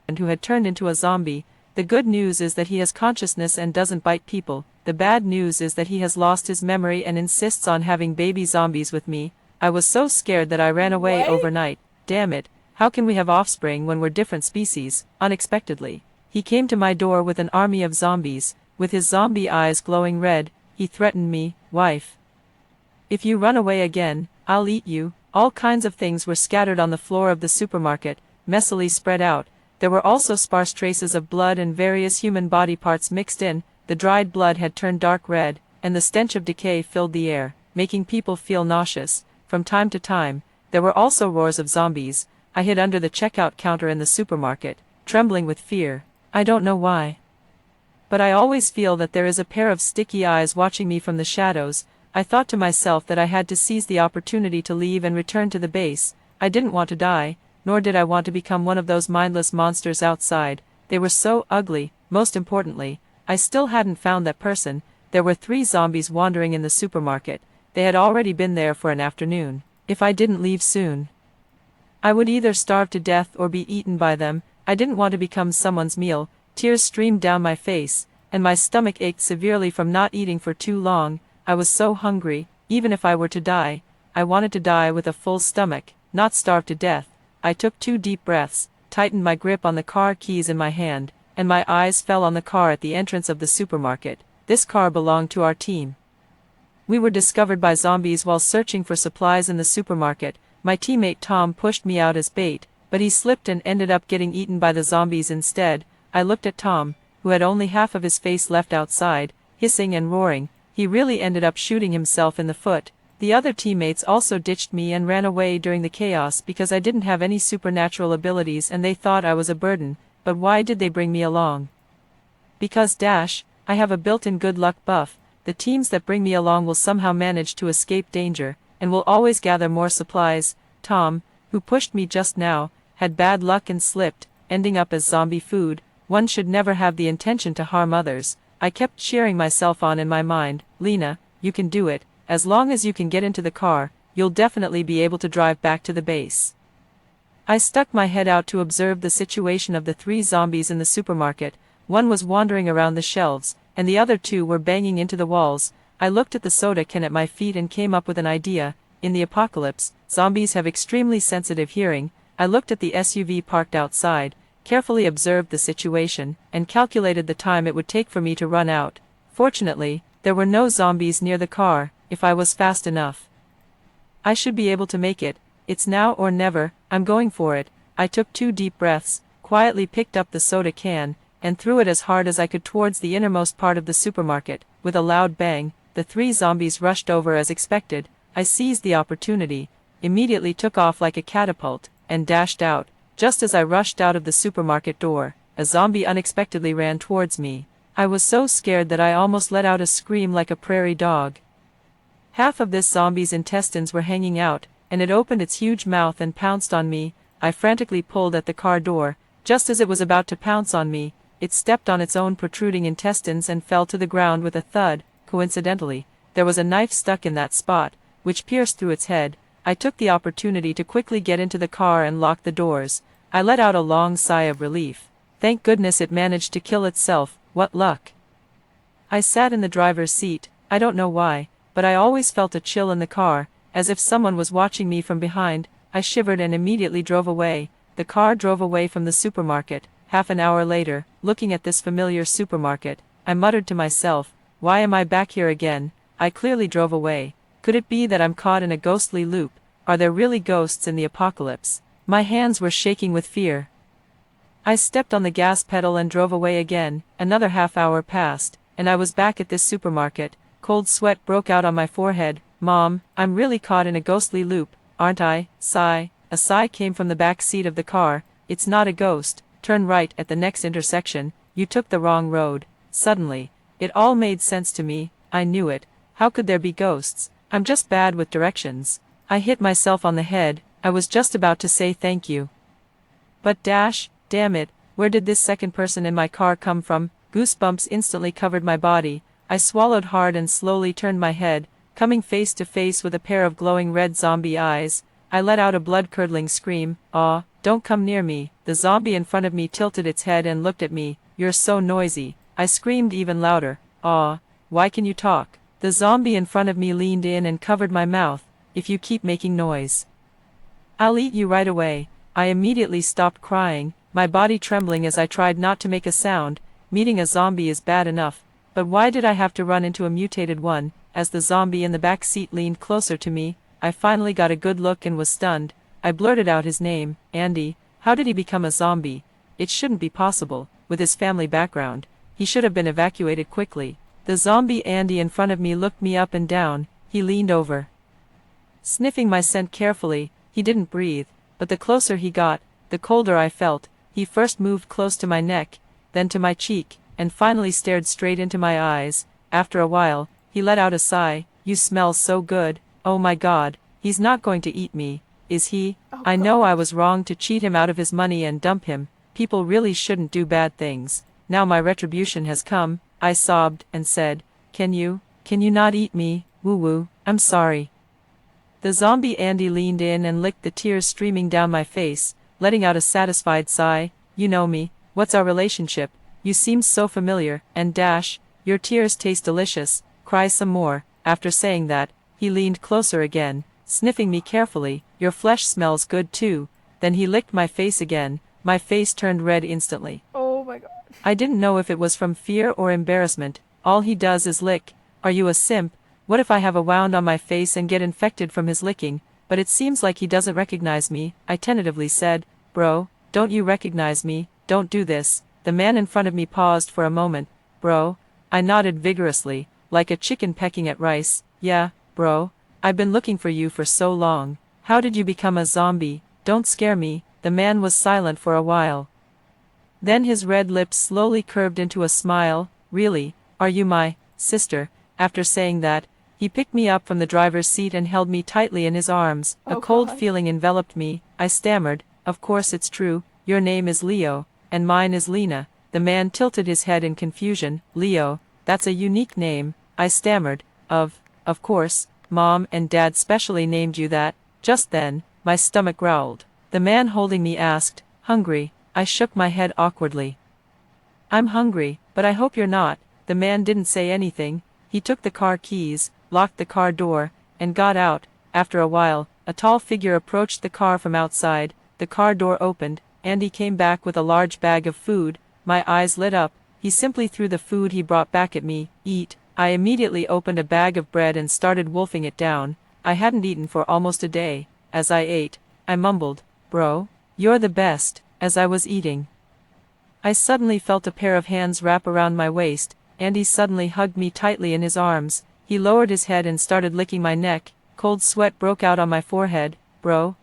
into a zombie. The good news is that he has consciousness and doesn't bite people. The bad news is that he has lost his memory and insists on having baby zombies with me. I was so scared that I ran away What? overnight. Damn it. How can we have offspring when we're different species? Unexpectedly, he came to my door with an army of zombies. With his zombie eyes glowing red, he threatened me, "Wife, if you run away again, I'll eat you." All kinds of things were scattered on the floor of the supermarket, messily spread out. There were also sparse traces of blood and various human body parts mixed in. The dried blood had turned dark red, and the stench of decay filled the air, making people feel nauseous. From time to time, there were also roars of zombies. I hid under the checkout counter in the supermarket, trembling with fear. I don't know why, but I always feel that there is a pair of sticky eyes watching me from the shadows. I thought to myself that I had to seize the opportunity to leave and return to the base. I didn't want to die, nor did I want to become one of those mindless monsters outside. They were so ugly. Most importantly, I still hadn't found that person. There were 3 zombies wandering in the supermarket. They had already been there for an afternoon. If I didn't leave soon, I would either starve to death or be eaten by them. I didn't want to become someone's meal. Tears streamed down my face. and my stomach ached severely from not eating for too long. I was so hungry, even if I were to die, I wanted to die with a full stomach, not starve to death. I took 2 deep breaths, tightened my grip on the car keys in my hand, and my eyes fell on the car at the entrance of the supermarket. This car belonged to our team. We were discovered by zombies while searching for supplies in the supermarket. My teammate Tom pushed me out as bait, but he slipped and ended up getting eaten by the zombies instead. I looked at Tom, who had only half of his face left outside, hissing and roaring. He really ended up shooting himself in the foot. The other teammates also ditched me and ran away during the chaos because I didn't have any supernatural abilities and they thought I was a burden. But why did they bring me along? Because I have a built-in good luck buff. The teams that bring me along will somehow manage to escape danger, and will always gather more supplies. Tom, who pushed me just now, had bad luck and slipped, ending up as zombie food. One should never have the intention to harm others. I kept cheering myself on in my mind. Lena, you can do it. As long as you can get into the car, you'll definitely be able to drive back to the base. I stuck my head out to observe the situation of the 3 zombies in the supermarket. One was wandering around the shelves, and the other 2 were banging into the walls. I looked at the soda can at my feet and came up with an idea. In the apocalypse, zombies have extremely sensitive hearing. I looked at the SUV parked outside, carefully observed the situation, and calculated the time it would take for me to run out. Fortunately, there were no zombies near the car. If I was fast enough, I should be able to make it. It's now or never. I'm going for it. I took 2 deep breaths, quietly picked up the soda can, and threw it as hard as I could towards the innermost part of the supermarket. With a loud bang, the 3 zombies rushed over as expected. I seized the opportunity, immediately took off like a catapult, and dashed out. Just as I rushed out of the supermarket door, a zombie unexpectedly ran towards me. I was so scared that I almost let out a scream like a prairie dog. Half of this zombie's intestines were hanging out, and it opened its huge mouth and pounced on me. I frantically pulled at the car door. Just as it was about to pounce on me, it stepped on its own protruding intestines and fell to the ground with a thud. Coincidentally, there was a knife stuck in that spot, which pierced through its head. I took the opportunity to quickly get into the car and lock the doors. I let out a long sigh of relief. Thank goodness it managed to kill itself. What luck! I sat in the driver's seat. I don't know why, but I always felt a chill in the car, as if someone was watching me from behind. I shivered and immediately drove away. The car drove away from the supermarket. Half an hour later, looking at this familiar supermarket, I muttered to myself, why am I back here again? I clearly drove away. Could it be that I'm caught in a ghostly loop? Are there really ghosts in the apocalypse? My hands were shaking with fear. I stepped on the gas pedal and drove away again. Another half hour passed, and I was back at this supermarket. Cold sweat broke out on my forehead. Mom, I'm really caught in a ghostly loop, aren't I? Sigh. A sigh came from the back seat of the car. It's not a ghost. Turn right at the next intersection. You took the wrong road. Suddenly, it all made sense to me. I knew it. How could there be ghosts? I'm just bad with directions. I hit myself on the head. I was just about to say thank you. But damn it, where did this second person in my car come from? Goosebumps instantly covered my body. I swallowed hard and slowly turned my head, coming face to face with a pair of glowing red zombie eyes. I let out a blood-curdling scream. Aw, don't come near me. The zombie in front of me tilted its head and looked at me. You're so noisy. I screamed even louder. Aw, why can you talk? The zombie in front of me leaned in and covered my mouth. If you keep making noise, I'll eat you right away. I immediately stopped crying, my body trembling as I tried not to make a sound. Meeting a zombie is bad enough, but why did I have to run into a mutated one? As the zombie in the back seat leaned closer to me, I finally got a good look and was stunned. I blurted out his name. Andy. How did he become a zombie? It shouldn't be possible. With his family background, he should have been evacuated quickly. The zombie Andy in front of me looked me up and down. He leaned over, sniffing my scent carefully. He didn't breathe, but the closer he got, the colder I felt. He first moved close to my neck, then to my cheek, and finally stared straight into my eyes. After a while, he let out a sigh. You smell so good. Oh my God, he's not going to eat me, is he? I know I was wrong to cheat him out of his money and dump him. People really shouldn't do bad things. Now my retribution has come. I sobbed and said, Can you not eat me? Woo-woo, I'm sorry. The zombie Andy leaned in and licked the tears streaming down my face, letting out a satisfied sigh. You know me. What's our relationship? you seem so familiar, and dash, your tears taste delicious, cry some more. After saying that, he leaned closer again, sniffing me carefully, your flesh smells good too. Then he licked my face again, my face turned red instantly. Oh my god. I didn't know if it was from fear or embarrassment, all he does is lick. Are you a simp? What if I have a wound on my face and get infected from his licking? But it seems like he doesn't recognize me, I tentatively said. Bro, don't you recognize me? Don't do this. The man in front of me paused for a moment. Bro? I nodded vigorously, like a chicken pecking at rice. Yeah, bro. I've been looking for you for so long. How did you become a zombie? Don't scare me. The man was silent for a while. Then his red lips slowly curved into a smile. Really? Are you my sister? After saying that, he picked me up from the driver's seat and held me tightly in his arms. Oh, a cold God. feeling enveloped me. I stammered, of course it's true. Your name is Leo, and mine is Lena. The man tilted his head in confusion. Leo, that's a unique name. I stammered. Of course, Mom and Dad specially named you that. Just then, my stomach growled. The man holding me asked, hungry? I shook my head awkwardly. I'm hungry, but I hope you're not. The man didn't say anything. He took the car keys, locked the car door, and got out. After a while, a tall figure approached the car from outside. The car door opened, and he came back with a large bag of food. My eyes lit up. He simply threw the food he brought back at me. Eat. I immediately opened a bag of bread and started wolfing it down. I hadn't eaten for almost a day. As I ate, I mumbled, Bro, you're the best. As I was eating, I suddenly felt a pair of hands wrap around my waist. Andy suddenly hugged me tightly in his arms. He lowered his head and started licking my neck. Cold sweat broke out on my forehead. Bro,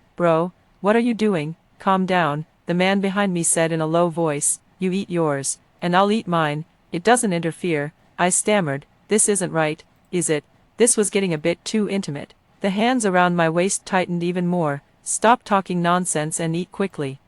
what are you doing? Calm down, the man behind me said in a low voice. You eat yours, and I'll eat mine. It doesn't interfere. I stammered. This isn't right, is it? This was getting a bit too intimate. The hands around my waist tightened even more. Stop talking nonsense and eat quickly.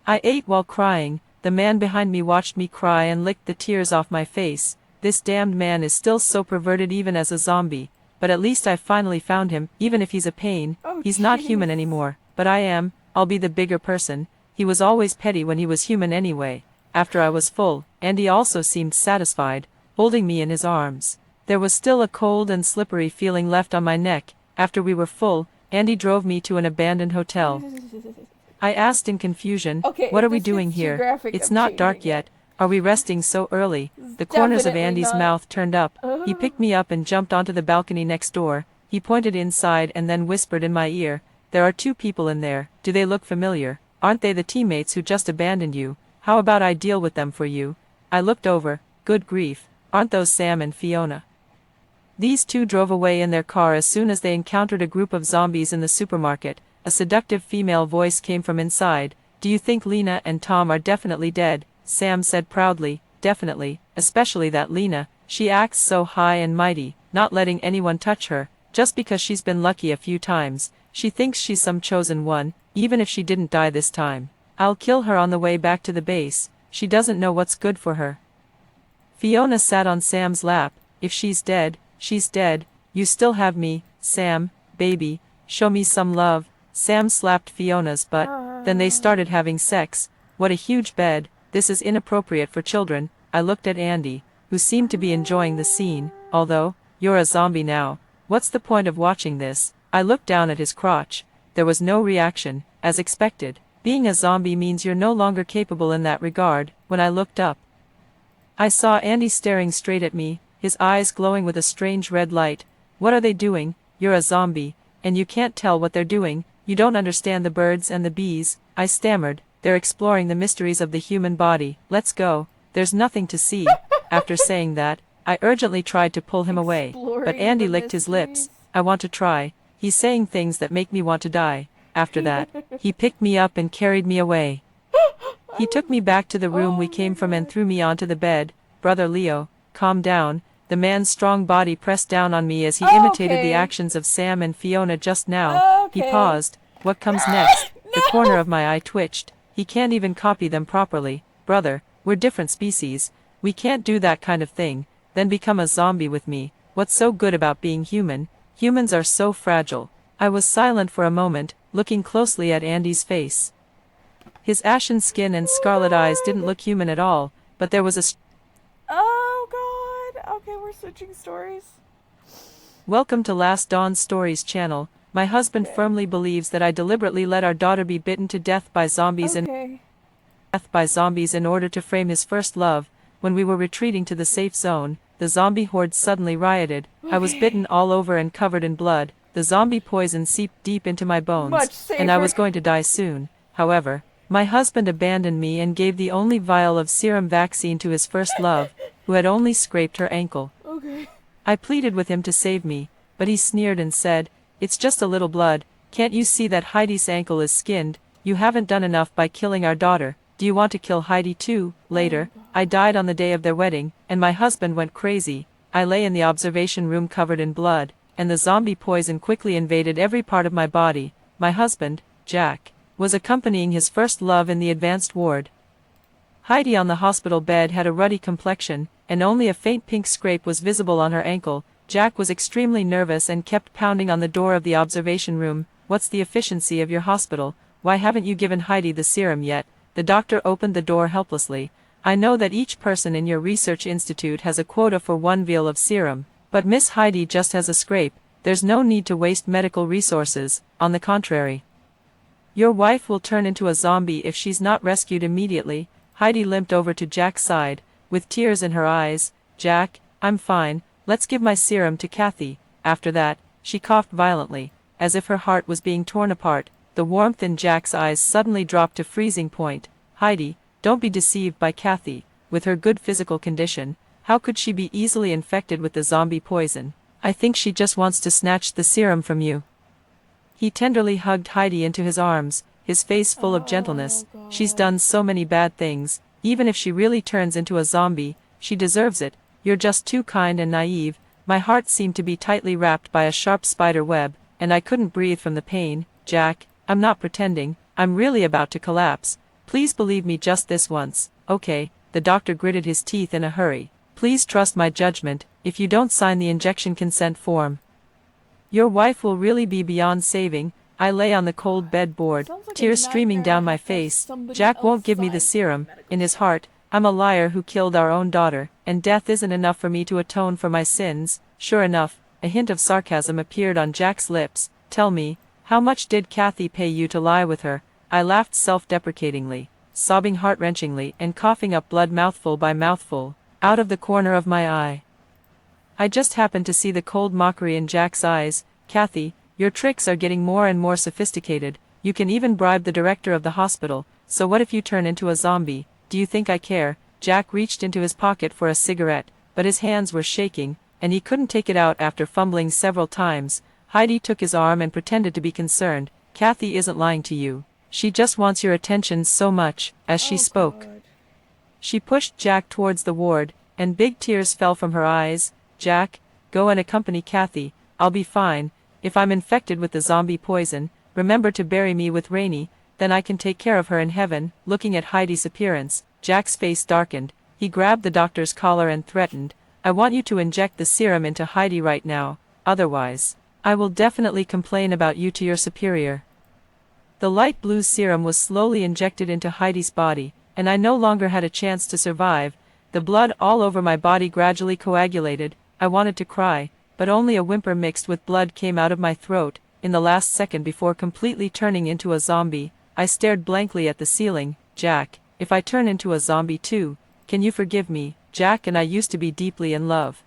I ate while crying. The man behind me watched me cry and licked the tears off my face. This damned man is still so perverted even as a zombie. But at least I finally found him, even if he's a pain. Oh, He's not jeez. human anymore. But I am. I'll be the bigger person. He was always petty when he was human anyway. After I was full, Andy also seemed satisfied, holding me in his arms. There was still a cold and slippery feeling left on my neck. After we were full, Andy drove me to an abandoned hotel. I asked in confusion, Okay, what if are we this doing gets too here? graphic, It's I'm not dark changing yet. Are we resting so early? The corners of Definitely Andy's not. mouth turned up. He picked me up and jumped onto the balcony next door. He pointed inside and then whispered in my ear, There are 2 people in there. Do they look familiar? Aren't they the teammates who just abandoned you? How about I deal with them for you? I looked over. Good grief. Aren't those Sam and Fiona? These 2 drove away in their car as soon as they encountered a group of zombies in the supermarket. A seductive female voice came from inside. Do you think Lena and Tom are definitely dead? Sam said proudly. Definitely, especially that Lena. She acts so high and mighty, not letting anyone touch her, just because she's been lucky a few times. She thinks she's some chosen one, even if she didn't die this time. I'll kill her on the way back to the base. She doesn't know what's good for her. Fiona sat on Sam's lap. If she's dead, she's dead. You still have me, Sam, baby. Show me some love. Sam slapped Fiona's butt. Then they started having sex. What a huge bed. This is inappropriate for children. I looked at Andy, who seemed to be enjoying the scene. Although, you're a zombie now. What's the point of watching this? I looked down at his crotch. There was no reaction, as expected. Being a zombie means you're no longer capable in that regard. When I looked up, I saw Andy staring straight at me, his eyes glowing with a strange red light. What are they doing? You're a zombie, and you can't tell what they're doing. You don't understand the birds and the bees. I stammered. They're exploring the mysteries of the human body. Let's go. There's nothing to see. After saying that, I urgently tried to pull him away. But Exploring Andy the licked his lips. mysteries. I want to try. He's saying things that make me want to die. After that, he picked me up and carried me away. He took me back to the room we came from and threw me onto the bed. Brother Leo, calm down. The man's strong body pressed down on me as he imitated the Okay. actions of Sam and Fiona just now. He Okay. paused. What comes next? The corner of my eye twitched. He can't even copy them properly. Brother, we're different species. We can't do that kind of thing. Then become a zombie with me. What's so good about being human? Humans are so fragile. I was silent for a moment, looking closely at Andy's face. His ashen skin and scarlet eyes didn't look human at all. but there was a Oh god. Okay, we're switching stories. Welcome to Last Dawn Stories channel. My husband firmly believes that I deliberately let our daughter be bitten to death by zombies Okay. in order to frame his first love. When we were retreating to the safe zone, the zombie horde suddenly rioted. I was bitten all over and covered in blood. The zombie poison seeped deep into my bones, Much safer. and I was going to die soon. However, my husband abandoned me and gave the only vial of serum vaccine to his first love, who had only scraped her ankle. Okay. I pleaded with him to save me, but he sneered and said, "It's just a little blood. Can't you see that Heidi's ankle is skinned? You haven't done enough by killing our daughter. Do you want to kill Heidi too?" Later, I died on the day of their wedding, and my husband went crazy. I lay in the observation room covered in blood, and the zombie poison quickly invaded every part of my body. My husband, Jack, was accompanying his first love in the advanced ward. Heidi on the hospital bed had a ruddy complexion, and only a faint pink scrape was visible on her ankle. Jack was extremely nervous and kept pounding on the door of the observation room. "What's the efficiency of your hospital? Why haven't you given Heidi the serum yet?" The doctor opened the door helplessly. "I know that each person in your research institute has a quota for 1 vial of serum, but Miss Heidi just has a scrape. There's no need to waste medical resources. On the contrary, your wife will turn into a zombie if she's not rescued immediately." Heidi limped over to Jack's side, with tears in her eyes. "Jack, I'm fine. Let's give my serum to Kathy." After that, she coughed violently, as if her heart was being torn apart. The warmth in Jack's eyes suddenly dropped to freezing point. "Heidi, don't be deceived by Kathy. With her good physical condition, how could she be easily infected with the zombie poison? I think she just wants to snatch the serum from you." He tenderly hugged Heidi into his arms, his face full of gentleness. "She's done so many bad things. Even if she really turns into a zombie, she deserves it. You're just too kind and naive." My heart seemed to be tightly wrapped by a sharp spider web, and I couldn't breathe from the pain. "Jack, I'm not pretending. I'm really about to collapse. Please believe me just this once." "Okay." The doctor gritted his teeth in a hurry. "Please trust my judgment. If you don't sign the injection consent form, your wife will really be beyond saving." I lay on the cold bed board, Sounds like a tears streaming nightmare down my I have face. somebody Jack won't give me the outside serum. medical In his heart, I'm a liar who killed our own daughter, and death isn't enough for me to atone for my sins. Sure enough, a hint of sarcasm appeared on Jack's lips. "Tell me, how much did Kathy pay you to lie with her?" I laughed self-deprecatingly, sobbing heart-wrenchingly and coughing up blood mouthful by mouthful, out of the corner of my eye. I just happened to see the cold mockery in Jack's eyes. "Kathy, your tricks are getting more and more sophisticated. You can even bribe the director of the hospital. So what if you turn into a zombie? Do you think I care?" Jack reached into his pocket for a cigarette, but his hands were shaking, and he couldn't take it out after fumbling several times. Heidi took his arm and pretended to be concerned. "Kathy isn't lying to you. She just wants your attention so much." As she spoke, God. she pushed Jack towards the ward, and big tears fell from her eyes. "Jack, go and accompany Kathy. I'll be fine. If I'm infected with the zombie poison, remember to bury me with Rainey, then I can take care of her in heaven." Looking at Heidi's appearance, Jack's face darkened. He grabbed the doctor's collar and threatened, "I want you to inject the serum into Heidi right now. Otherwise, I will definitely complain about you to your superior." The light blue serum was slowly injected into Heidi's body, and I no longer had a chance to survive. The blood all over my body gradually coagulated. I wanted to cry, but only a whimper mixed with blood came out of my throat. In the last second before completely turning into a zombie, I stared blankly at the ceiling. "Jack, if I turn into a zombie too, can you forgive me?" Jack and I used to be deeply in love.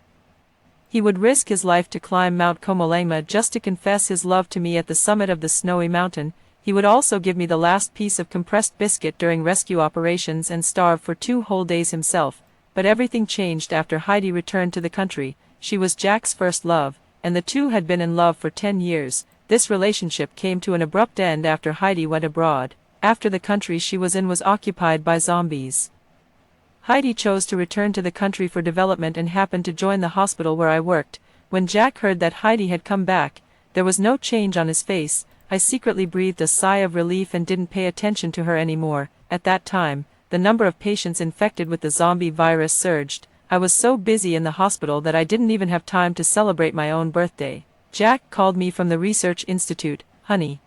He would risk his life to climb Mount Komolema just to confess his love to me at the summit of the snowy mountain. He would also give me the last piece of compressed biscuit during rescue operations and starve for 2 whole days himself. But everything changed after Heidi returned to the country. She was Jack's first love, and the two had been in love for 10 years. This relationship came to an abrupt end after Heidi went abroad. After the country she was in was occupied by zombies, Heidi chose to return to the country for development and happened to join the hospital where I worked. When Jack heard that Heidi had come back, there was no change on his face. I secretly breathed a sigh of relief and didn't pay attention to her anymore. At that time, the number of patients infected with the zombie virus surged. I was so busy in the hospital that I didn't even have time to celebrate my own birthday. Jack called me from the research institute. "Honey,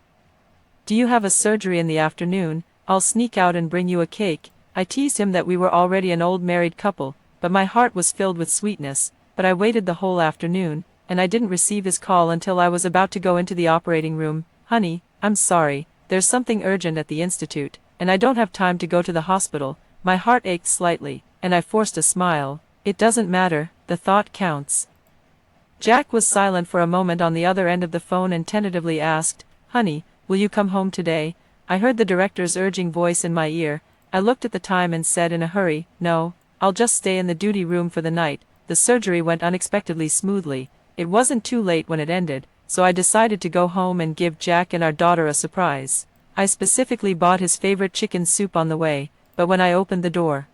do you have a surgery in the afternoon? I'll sneak out and bring you a cake." I teased him that we were already an old married couple, but my heart was filled with sweetness. But I waited the whole afternoon, and I didn't receive his call until I was about to go into the operating room. Honey, I'm sorry, there's something urgent at the institute, and I don't have time to go to the hospital. My heart ached slightly, and I forced a smile. It doesn't matter, the thought counts. Jack was silent for a moment on the other end of the phone and tentatively asked, Honey, will you come home today? I heard the director's urging voice in my ear. I looked at the time and said in a hurry, No, I'll just stay in the duty room for the night. The surgery went unexpectedly smoothly. It wasn't too late when it ended, so I decided to go home and give Jack and our daughter a surprise. I specifically bought his favorite chicken soup on the way, but when I opened the door,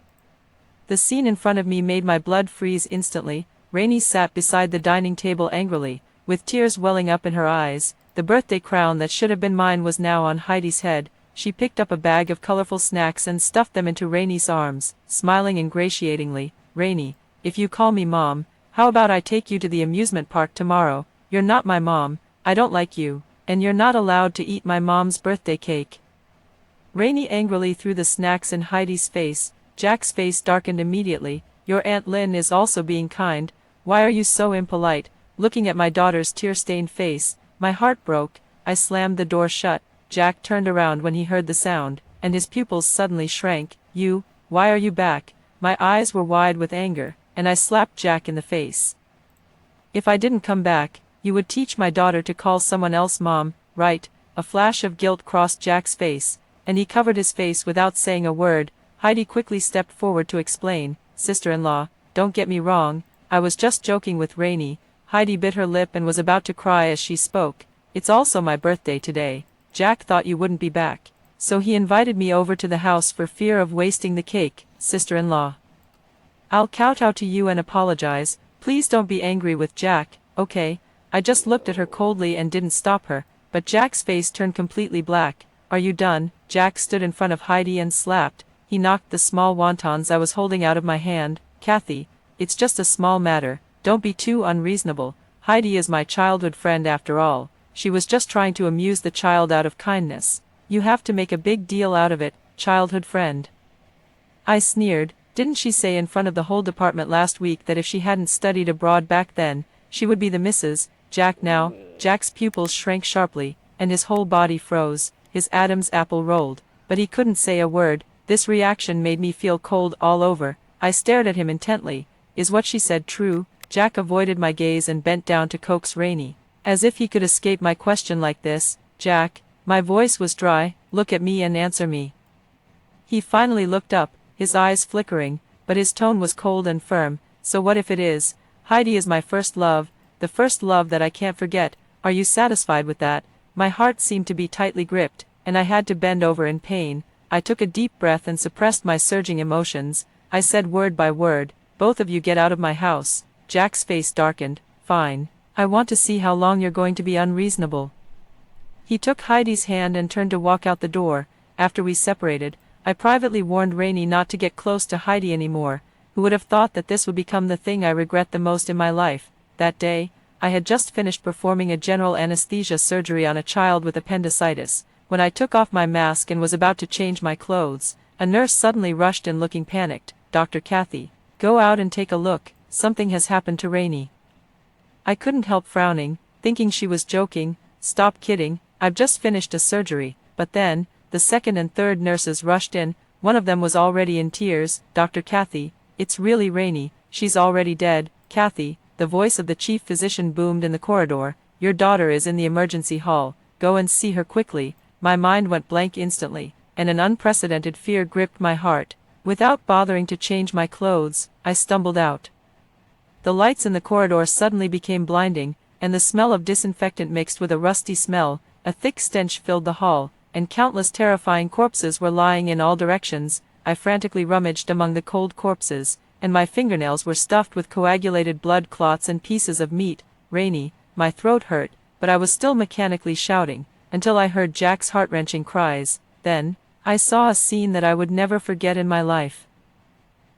the scene in front of me made my blood freeze instantly. Rainey sat beside the dining table angrily, with tears welling up in her eyes. The birthday crown that should have been mine was now on Heidi's head. She picked up a bag of colorful snacks and stuffed them into Rainey's arms, smiling ingratiatingly. Rainey, if you call me Mom, how about I take you to the amusement park tomorrow? You're not my mom, I don't like you, and you're not allowed to eat my mom's birthday cake. Rainey angrily threw the snacks in Heidi's face. Jack's face darkened immediately. Your Aunt Lynn is also being kind. Why are you so impolite? Looking at my daughter's tear-stained face, my heart broke. I slammed the door shut. Jack turned around when he heard the sound, and his pupils suddenly shrank. Why are you back? My eyes were wide with anger, and I slapped Jack in the face. If I didn't come back, you would teach my daughter to call someone else Mom, right? A flash of guilt crossed Jack's face, and he covered his face without saying a word. Heidi quickly stepped forward to explain, Sister-in-law, don't get me wrong, I was just joking with Rainey. Heidi bit her lip and was about to cry as she spoke. It's also my birthday today. Jack thought you wouldn't be back, so he invited me over to the house for fear of wasting the cake, sister-in-law. I'll kowtow to you and apologize. Please don't be angry with Jack, okay? I just looked at her coldly and didn't stop her, but Jack's face turned completely black. Are you done? Jack stood in front of Heidi and slapped. He knocked the small wontons I was holding out of my hand. Kathy, it's just a small matter, don't be too unreasonable. Heidi is my childhood friend after all. She was just trying to amuse the child out of kindness. You have to make a big deal out of it, childhood friend. I sneered. Didn't she say in front of the whole department last week that if she hadn't studied abroad back then, she would be the Mrs. Jack now? Jack's pupils shrank sharply, and his whole body froze. His Adam's apple rolled, but he couldn't say a word. This reaction made me feel cold all over. I stared at him intently. Is what she said true? Jack avoided my gaze and bent down to coax Rainey, as if he could escape my question like this. Jack, my voice was dry, look at me and answer me. He finally looked up, his eyes flickering, but his tone was cold and firm. So what if it is? Heidi is my first love, the first love that I can't forget. Are you satisfied with that? My heart seemed to be tightly gripped, and I had to bend over in pain. I took a deep breath and suppressed my surging emotions. I said word by word, both of you get out of my house. Jack's face darkened. Fine. I want to see how long you're going to be unreasonable. He took Heidi's hand and turned to walk out the door. After we separated, I privately warned Rainey not to get close to Heidi anymore. Who would have thought that this would become the thing I regret the most in my life? That day, I had just finished performing a general anesthesia surgery on a child with appendicitis. When I took off my mask and was about to change my clothes, a nurse suddenly rushed in looking panicked. Dr. Kathy, go out and take a look, something has happened to Rainey. I couldn't help frowning, thinking she was joking. Stop kidding, I've just finished a surgery. But then, the second and third nurses rushed in. One of them was already in tears. Dr. Kathy, it's really Rainey, she's already dead. Kathy, the voice of the chief physician boomed in the corridor, your daughter is in the emergency hall, go and see her quickly. My mind went blank instantly, and an unprecedented fear gripped my heart. Without bothering to change my clothes, I stumbled out. The lights in the corridor suddenly became blinding, and the smell of disinfectant mixed with a rusty smell. A thick stench filled the hall, and countless terrifying corpses were lying in all directions. I frantically rummaged among the cold corpses, and my fingernails were stuffed with coagulated blood clots and pieces of meat. Rainey, my throat hurt, but I was still mechanically shouting, until I heard Jack's heart-wrenching cries. Then, I saw a scene that I would never forget in my life.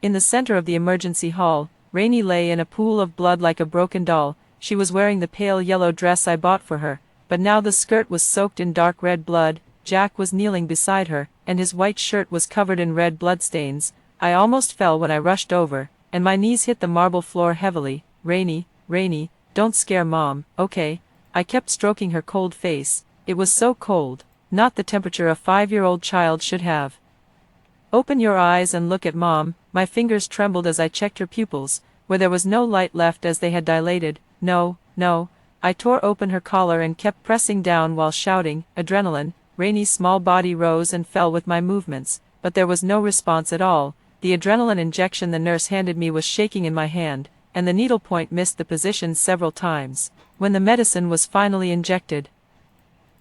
In the center of the emergency hall, Rainey lay in a pool of blood like a broken doll. She was wearing the pale yellow dress I bought for her, but now the skirt was soaked in dark red blood. Jack was kneeling beside her, and his white shirt was covered in red bloodstains. I almost fell when I rushed over, and my knees hit the marble floor heavily. Rainy, don't scare Mom, okay? I kept stroking her cold face. It was so cold, not the temperature a 5-year-old child should have. Open your eyes and look at Mom. My fingers trembled as I checked her pupils, where there was no light left as they had dilated. No. I tore open her collar and kept pressing down while shouting, adrenaline. Rainy's small body rose and fell with my movements, but there was no response at all. The adrenaline injection the nurse handed me was shaking in my hand, and the needle point missed the position several times. When the medicine was finally injected,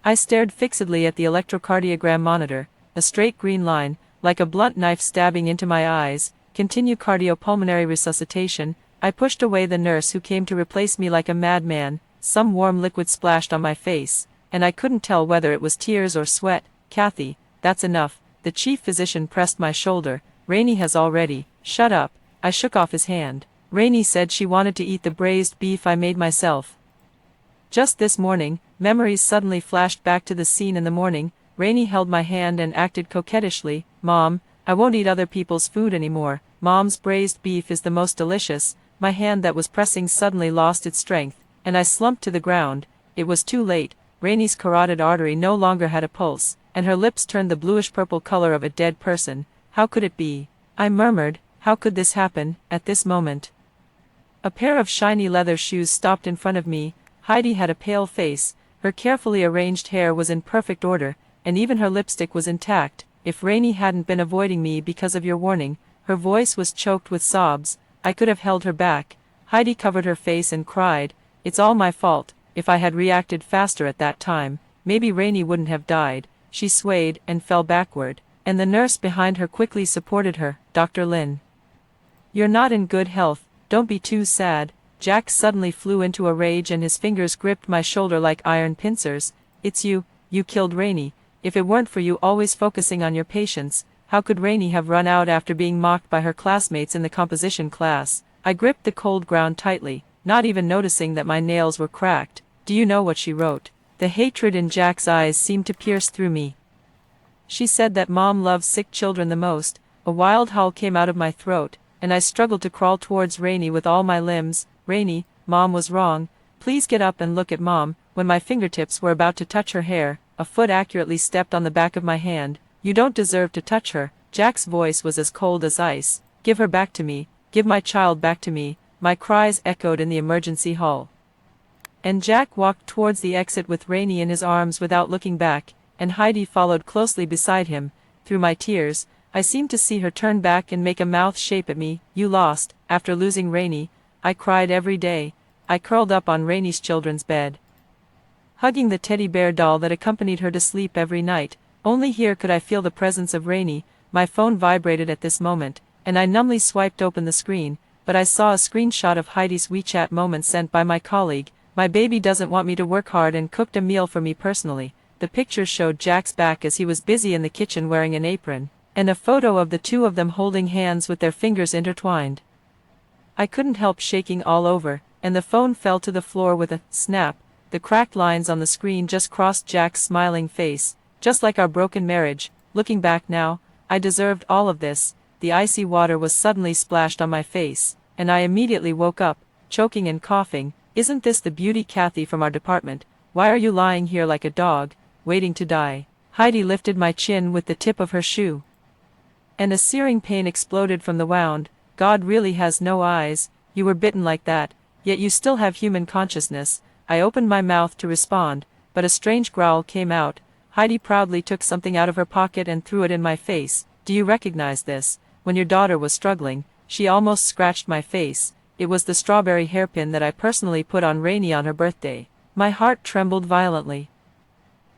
I stared fixedly at the electrocardiogram monitor, a straight green line, like a blunt knife stabbing into my eyes. Continue cardiopulmonary resuscitation. I pushed away the nurse who came to replace me like a madman. Some warm liquid splashed on my face, and I couldn't tell whether it was tears or sweat. Kathy, that's enough. The chief physician pressed my shoulder. Rainy has already. Shut up. I shook off his hand. Rainy said she wanted to eat the braised beef I made myself. Just this morning, memories suddenly flashed back to the scene in the morning. Rainy held my hand and acted coquettishly. Mom, I won't eat other people's food anymore. Mom's braised beef is the most delicious. My hand that was pressing suddenly lost its strength, and I slumped to the ground. It was too late. Rainy's carotid artery no longer had a pulse, and her lips turned the bluish-purple color of a dead person. How could it be? I murmured, how could this happen, at this moment? A pair of shiny leather shoes stopped in front of me. Heidi had a pale face, her carefully arranged hair was in perfect order, and even her lipstick was intact. If Rainy hadn't been avoiding me because of your warning, her voice was choked with sobs, I could have held her back. Heidi covered her face and cried, it's all my fault. If I had reacted faster at that time, maybe Rainy wouldn't have died. She swayed and fell backward, and the nurse behind her quickly supported her. Dr. Lin. You're not in good health, don't be too sad. Jack suddenly flew into a rage and his fingers gripped my shoulder like iron pincers. It's you killed Rainy. If it weren't for you always focusing on your patients, how could Rainy have run out after being mocked by her classmates in the composition class? I gripped the cold ground tightly, not even noticing that my nails were cracked. Do you know what she wrote? The hatred in Jack's eyes seemed to pierce through me. She said that Mom loves sick children the most. A wild howl came out of my throat, and I struggled to crawl towards Rainy with all my limbs. Rainy, Mom was wrong. Please get up and look at Mom. When my fingertips were about to touch her hair, a foot accurately stepped on the back of my hand. You don't deserve to touch her. Jack's voice was as cold as ice. Give her back to me. Give my child back to me. My cries echoed in the emergency hall. And Jack walked towards the exit with Rainy in his arms without looking back, and Heidi followed closely beside him. Through my tears, I seemed to see her turn back and make a mouth shape at me. You lost. After losing Rainy, I cried every day. I curled up on Rainy's children's bed, hugging the teddy bear doll that accompanied her to sleep every night. Only here could I feel the presence of Rainy. My phone vibrated at this moment, and I numbly swiped open the screen, but I saw a screenshot of Heidi's WeChat moment sent by my colleague. My baby doesn't want me to work hard and cooked a meal for me personally. The picture showed Jack's back as he was busy in the kitchen wearing an apron, and a photo of the two of them holding hands with their fingers intertwined. I couldn't help shaking all over, and the phone fell to the floor with a snap. The cracked lines on the screen just crossed Jack's smiling face, just like our broken marriage. Looking back now, I deserved all of this. The icy water was suddenly splashed on my face, and I immediately woke up, choking and coughing. Isn't this the beauty Kathy from our department? Why are you lying here like a dog, waiting to die? Heidi lifted my chin with the tip of her shoe, and a searing pain exploded from the wound. God really has no eyes. You were bitten like that, yet you still have human consciousness. I opened my mouth to respond, but a strange growl came out. Heidi proudly took something out of her pocket and threw it in my face. Do you recognize this? When your daughter was struggling, she almost scratched my face. It was the strawberry hairpin that I personally put on Rainy on her birthday. My heart trembled violently,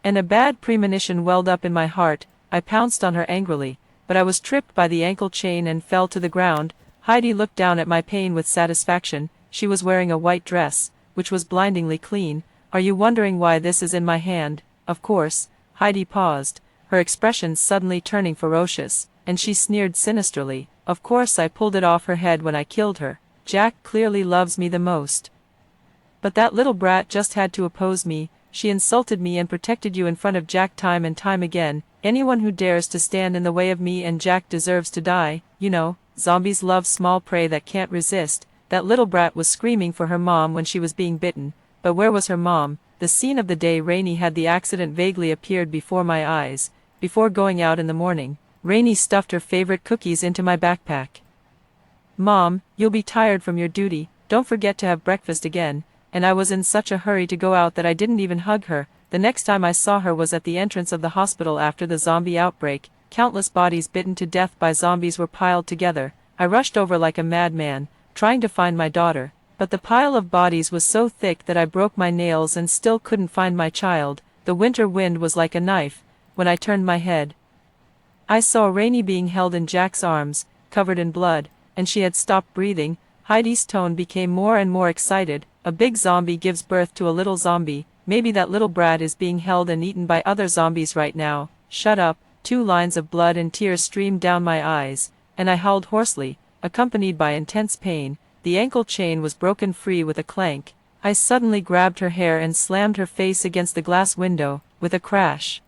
and a bad premonition welled up in my heart. I pounced on her angrily, but I was tripped by the ankle chain and fell to the ground. Heidi looked down at my pain with satisfaction. She was wearing a white dress, which was blindingly clean. Are you wondering why this is in my hand? Of course. Heidi paused, her expression suddenly turning ferocious, and she sneered sinisterly. Of course I pulled it off her head when I killed her. Jack clearly loves me the most, but that little brat just had to oppose me. She insulted me and protected you in front of Jack time and time again. Anyone who dares to stand in the way of me and Jack deserves to die. You know, zombies love small prey that can't resist. That little brat was screaming for her mom when she was being bitten. But where was her mom? The scene of the day Rainey had the accident vaguely appeared before my eyes. Before going out in the morning, Rainey stuffed her favorite cookies into my backpack. "Mom, you'll be tired from your duty, don't forget to have breakfast again," and I was in such a hurry to go out that I didn't even hug her. The next time I saw her was at the entrance of the hospital after the zombie outbreak. Countless bodies bitten to death by zombies were piled together. I rushed over like a madman, trying to find my daughter, but the pile of bodies was so thick that I broke my nails and still couldn't find my child. The winter wind was like a knife. When I turned my head, I saw Rainey being held in Jack's arms, covered in blood, and she had stopped breathing. Heidi's tone became more and more excited. "A big zombie gives birth to a little zombie. Maybe that little brat is being held and eaten by other zombies right now." "Shut up." 2 lines of blood and tears streamed down my eyes, and I howled hoarsely, accompanied by intense pain. The ankle chain was broken free with a clank. I suddenly grabbed her hair and slammed her face against the glass window. With a crash,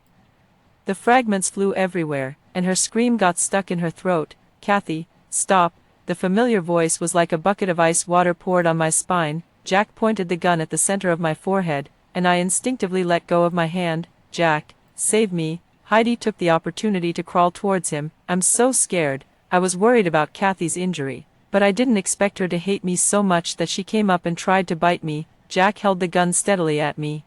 the fragments flew everywhere, and her scream got stuck in her throat. "Kathy, stop." The familiar voice was like a bucket of ice water poured on my spine. Jack pointed the gun at the center of my forehead, and I instinctively let go of my hand. "Jack, save me." Heidi took the opportunity to crawl towards him. "I'm so scared." I was worried about Kathy's injury, but I didn't expect her to hate me so much that she came up and tried to bite me. Jack held the gun steadily at me,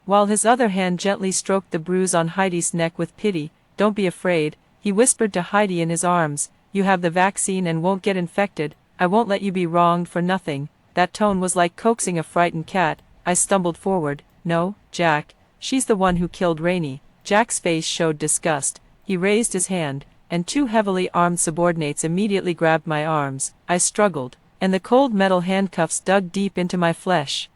while his other hand gently stroked the bruise on Heidi's neck with pity. "Don't be afraid," he whispered to Heidi in his arms. "You have the vaccine and won't get infected. I won't let you be wronged for nothing." That tone was like coaxing a frightened cat. I stumbled forward. "No, Jack, she's the one who killed Rainey." Jack's face showed disgust. He raised his hand, and 2 heavily armed subordinates immediately grabbed my arms. I struggled, and the cold metal handcuffs dug deep into my flesh.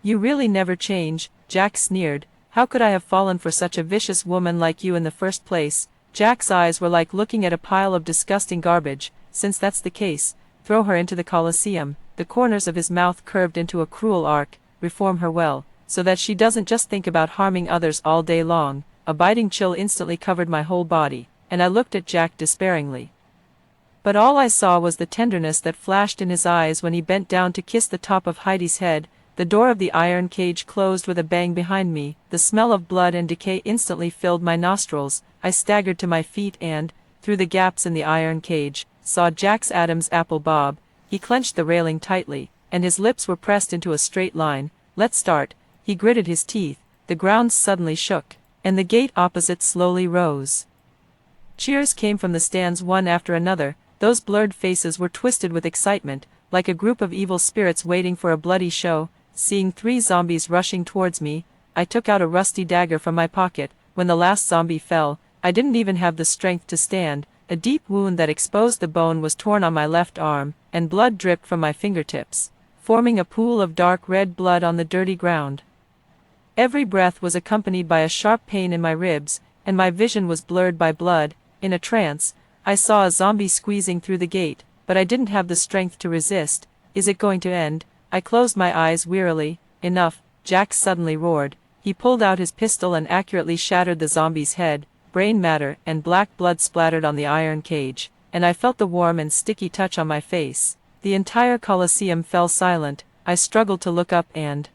"You really never change," Jack sneered. "How could I have fallen for such a vicious woman like you in the first place?" Jack's eyes were like looking at a pile of disgusting garbage. "Since that's the case, throw her into the Colosseum." The corners of his mouth curved into a cruel arc. "Reform her well, so that she doesn't just think about harming others all day long." A biting chill instantly covered my whole body, and I looked at Jack despairingly. But all I saw was the tenderness that flashed in his eyes when he bent down to kiss the top of Heidi's head. The door of the iron cage closed with a bang behind me. The smell of blood and decay instantly filled my nostrils. I staggered to my feet and, through the gaps in the iron cage, saw Jack's Adam's apple bob. He clenched the railing tightly, and his lips were pressed into a straight line. "Let's start." He gritted his teeth. The ground suddenly shook, and the gate opposite slowly rose. Cheers came from the stands one after another. Those blurred faces were twisted with excitement, like a group of evil spirits waiting for a bloody show. Seeing 3 zombies rushing towards me, I took out a rusty dagger from my pocket. When the last zombie fell, I didn't even have the strength to stand. A deep wound that exposed the bone was torn on my left arm, and blood dripped from my fingertips, forming a pool of dark red blood on the dirty ground. Every breath was accompanied by a sharp pain in my ribs, and my vision was blurred by blood. In a trance, I saw a zombie squeezing through the gate, but I didn't have the strength to resist. "Is it going to end?" I closed my eyes wearily. "Enough," Jack suddenly roared. He pulled out his pistol and accurately shattered the zombie's head. Brain matter and black blood splattered on the iron cage, and I felt the warm and sticky touch on my face. The entire Colosseum fell silent. I struggled to look up and,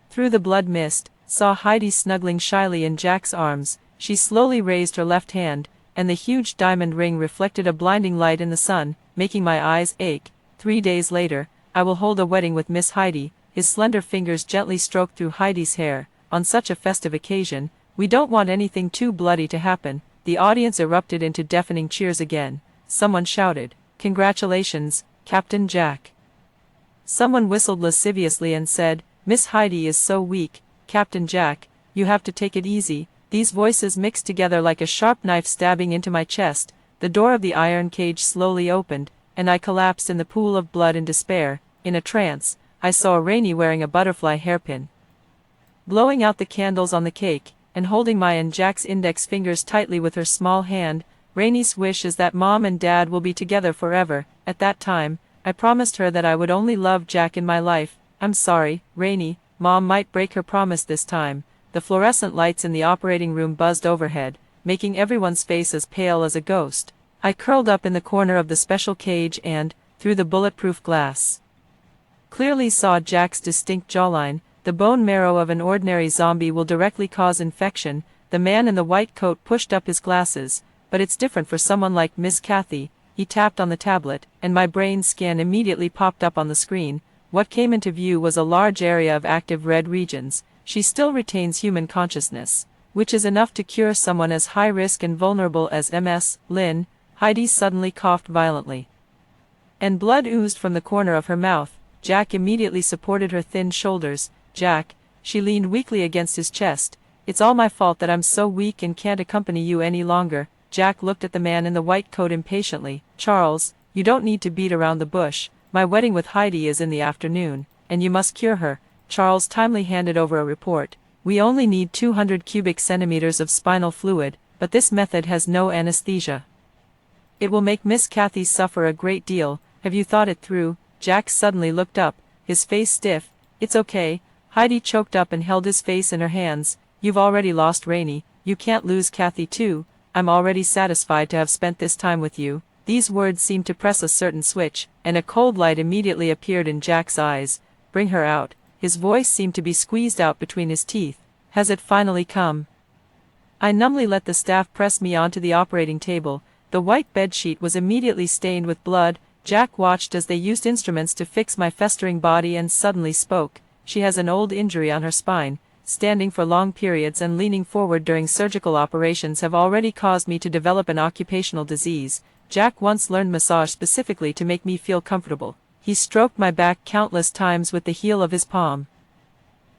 through the blood mist, saw Heidi snuggling shyly in Jack's arms. She slowly raised her left hand, and the huge diamond ring reflected a blinding light in the sun, making my eyes ache. 3 days later, I will hold a wedding with Miss Heidi. His slender fingers gently stroked through Heidi's hair. On such a festive occasion, we don't want anything too bloody to happen. The audience erupted into deafening cheers again. Someone shouted, "Congratulations, Captain Jack." Someone whistled lasciviously and said, "Miss Heidi is so weak, Captain Jack, you have to take it easy." These voices mixed together like a sharp knife stabbing into my chest. The door of the iron cage slowly opened, and I collapsed in the pool of blood in despair. In a trance, I saw Rainey wearing a butterfly hairpin, blowing out the candles on the cake, and holding my and Jack's index fingers tightly with her small hand. "Rainey's wish is that Mom and Dad will be together forever." At that time, I promised her that I would only love Jack in my life. "I'm sorry, Rainey," Mom might break her promise this time. The fluorescent lights in the operating room buzzed overhead, making everyone's face as pale as a ghost. I curled up in the corner of the special cage and, through the bulletproof glass, clearly saw Jack's distinct jawline. The bone marrow of an ordinary zombie will directly cause infection. The man in the white coat pushed up his glasses. But it's different for someone like Miss Kathy. He tapped on the tablet, and my brain scan immediately popped up on the screen. What came into view was a large area of active red regions. She still retains human consciousness, which is enough to cure someone as high risk and vulnerable as MS. Lynn. Heidi suddenly coughed violently, and blood oozed from the corner of her mouth. Jack immediately supported her thin shoulders. Jack, she leaned weakly against his chest. It's all my fault that I'm so weak and can't accompany you any longer. Jack looked at the man in the white coat impatiently. Charles, you don't need to beat around the bush. My wedding with Heidi is in the afternoon, and you must cure her. Charles timely handed over a report. We only need 200 cubic centimeters of spinal fluid, but this method has no anesthesia. It will make Miss Kathy suffer a great deal. Have you thought it through? Jack suddenly looked up, his face stiff. It's okay. Heidi choked up and held his face in her hands. You've already lost Rainey. You can't lose Kathy too. I'm already satisfied to have spent this time with you. These words seemed to press a certain switch, and a cold light immediately appeared in Jack's eyes. Bring her out. His voice seemed to be squeezed out between his teeth. Has it finally come? I numbly let the staff press me onto the operating table. The white bedsheet was immediately stained with blood. Jack watched as they used instruments to fix my festering body and suddenly spoke. She has an old injury on her spine. Standing for long periods and leaning forward during surgical operations have already caused me to develop an occupational disease. Jack once learned massage specifically to make me feel comfortable. He stroked my back countless times with the heel of his palm.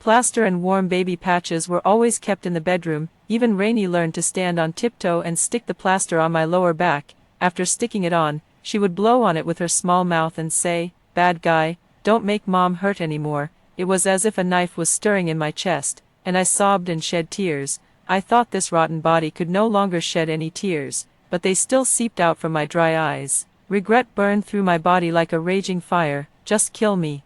Plaster and warm baby patches were always kept in the bedroom. Even Rainey learned to stand on tiptoe and stick the plaster on my lower back. After sticking it on, she would blow on it with her small mouth and say, "Bad guy, don't make Mom hurt anymore." It was as if a knife was stirring in my chest, and I sobbed and shed tears. I thought this rotten body could no longer shed any tears, but they still seeped out from my dry eyes. Regret burned through my body like a raging fire. Just kill me.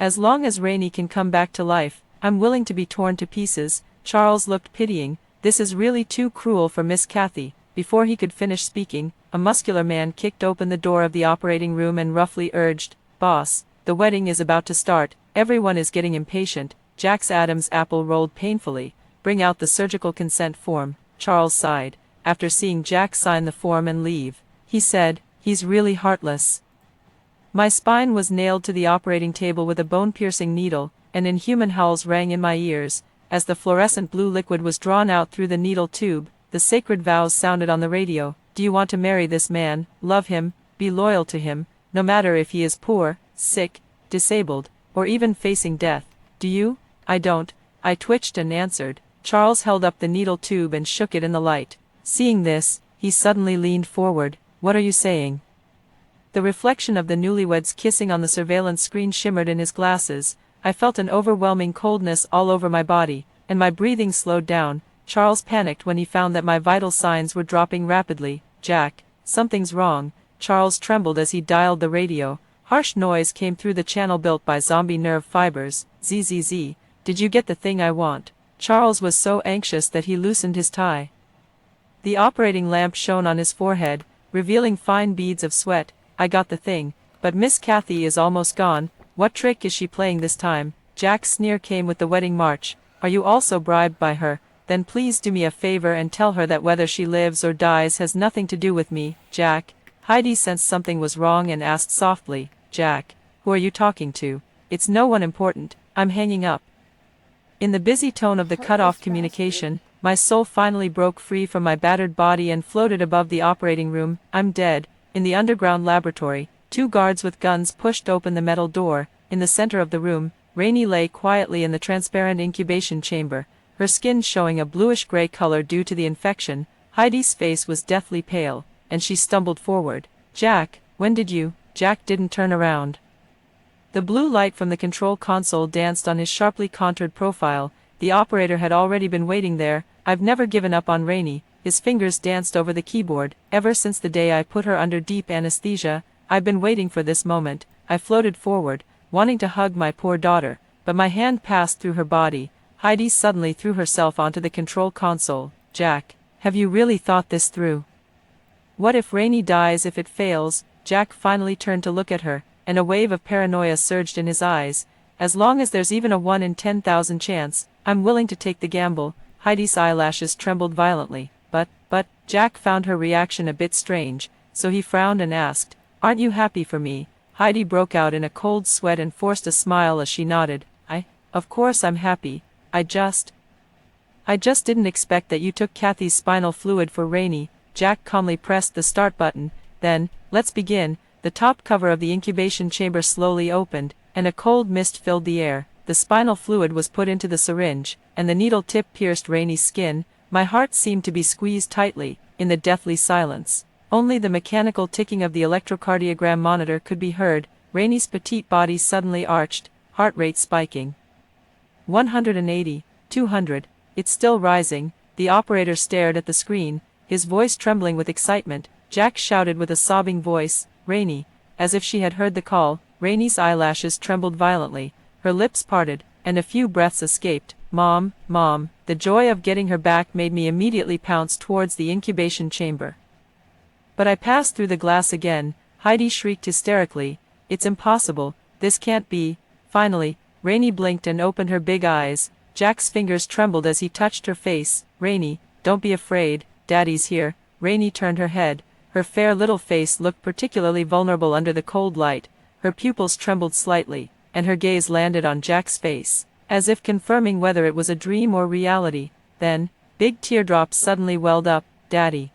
As long as Rainey can come back to life, I'm willing to be torn to pieces. Charles looked pitying. This is really too cruel for Miss Kathy. Before he could finish speaking, a muscular man kicked open the door of the operating room and roughly urged, "Boss, the wedding is about to start. Everyone is getting impatient." Jack's Adam's apple rolled painfully. "Bring out the surgical consent form." Charles sighed. After seeing Jack sign the form and leave, he said, "He's really heartless." My spine was nailed to the operating table with a bone-piercing needle, and inhuman howls rang in my ears. As the fluorescent blue liquid was drawn out through the needle tube, the sacred vows sounded on the radio. Do you want to marry this man, love him, be loyal to him, no matter if he is poor, sick, disabled, or even facing death? Do you? I don't. I twitched and answered. Charles held up the needle tube and shook it in the light. Seeing this, he suddenly leaned forward. What are you saying? The reflection of the newlyweds kissing on the surveillance screen shimmered in his glasses. I felt an overwhelming coldness all over my body, and my breathing slowed down. Charles panicked when he found that my vital signs were dropping rapidly. Jack, something's wrong. Charles trembled as he dialed the radio. Harsh noise came through the channel built by zombie nerve fibers. "ZZZ, did you get the thing I want?" Charles was so anxious that he loosened his tie. The operating lamp shone on his forehead, revealing fine beads of sweat. "I got the thing, but Miss Kathy is almost gone. What trick is she playing this time?" Jack's sneer came with the wedding march. "Are you also bribed by her? Then please do me a favor and tell her that whether she lives or dies has nothing to do with me." Jack. Heidi sensed something was wrong and asked softly, "Jack, who are you talking to?" "It's no one important. I'm hanging up." In the busy tone of the cut-off communication, my soul finally broke free from my battered body and floated above the operating room. I'm dead. In the underground laboratory, 2 guards with guns pushed open the metal door. In the center of the room, Rainey lay quietly in the transparent incubation chamber, her skin showing a bluish-gray color due to the infection. Heidi's face was deathly pale, and she stumbled forward. "Jack, when did you?" Jack didn't turn around. The blue light from the control console danced on his sharply contoured profile. The operator had already been waiting there. "I've never given up on Rainey." His fingers danced over the keyboard. "Ever since the day I put her under deep anesthesia, I've been waiting for this moment." I floated forward, wanting to hug my poor daughter, but my hand passed through her body. Heidi suddenly threw herself onto the control console. Jack, have you really thought this through? What if Rainy dies if it fails? Jack finally turned to look at her, and a wave of paranoia surged in his eyes. As long as there's even a 1 in 10,000 chance, I'm willing to take the gamble. Heidi's eyelashes trembled violently. But, Jack found her reaction a bit strange, so he frowned and asked, "Aren't you happy for me?" Heidi broke out in a cold sweat and forced a smile as she nodded. Of course I'm happy. I just didn't expect that you took Kathy's spinal fluid for Rainy." Jack calmly pressed the start button. Then, let's begin. The top cover of the incubation chamber slowly opened, and a cold mist filled the air. The spinal fluid was put into the syringe, and the needle tip pierced Rainy's skin. My heart seemed to be squeezed tightly, in the deathly silence. Only the mechanical ticking of the electrocardiogram monitor could be heard. Rainy's petite body suddenly arched, heart rate spiking. 180, 200, it's still rising. The operator stared at the screen, his voice trembling with excitement. Jack shouted with a sobbing voice, "Rainy." As if she had heard the call, Rainy's eyelashes trembled violently, her lips parted, and a few breaths escaped. "Mom, Mom." The joy of getting her back made me immediately pounce towards the incubation chamber. But I passed through the glass again. Heidi shrieked hysterically, "It's impossible, this can't be." Finally, Rainy blinked and opened her big eyes. Jack's fingers trembled as he touched her face. "Rainy, don't be afraid, Daddy's here." Rainy turned her head. Her fair little face looked particularly vulnerable under the cold light. Her pupils trembled slightly, and her gaze landed on Jack's face, as if confirming whether it was a dream or reality. Then, big teardrops suddenly welled up. "Daddy,"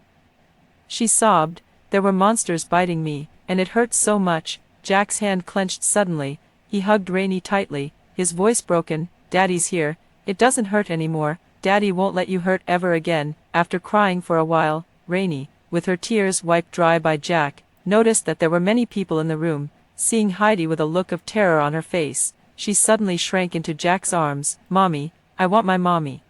she sobbed, "there were monsters biting me, and it hurt so much." Jack's hand clenched suddenly. He hugged Rainy tightly, his voice broken. "Daddy's here. It doesn't hurt anymore. Daddy won't let you hurt ever again." After crying for a while, Rainy, with her tears wiped dry by Jack, noticed that there were many people in the room. Seeing Heidi with a look of terror on her face, she suddenly shrank into Jack's arms. "Mommy, I want my mommy."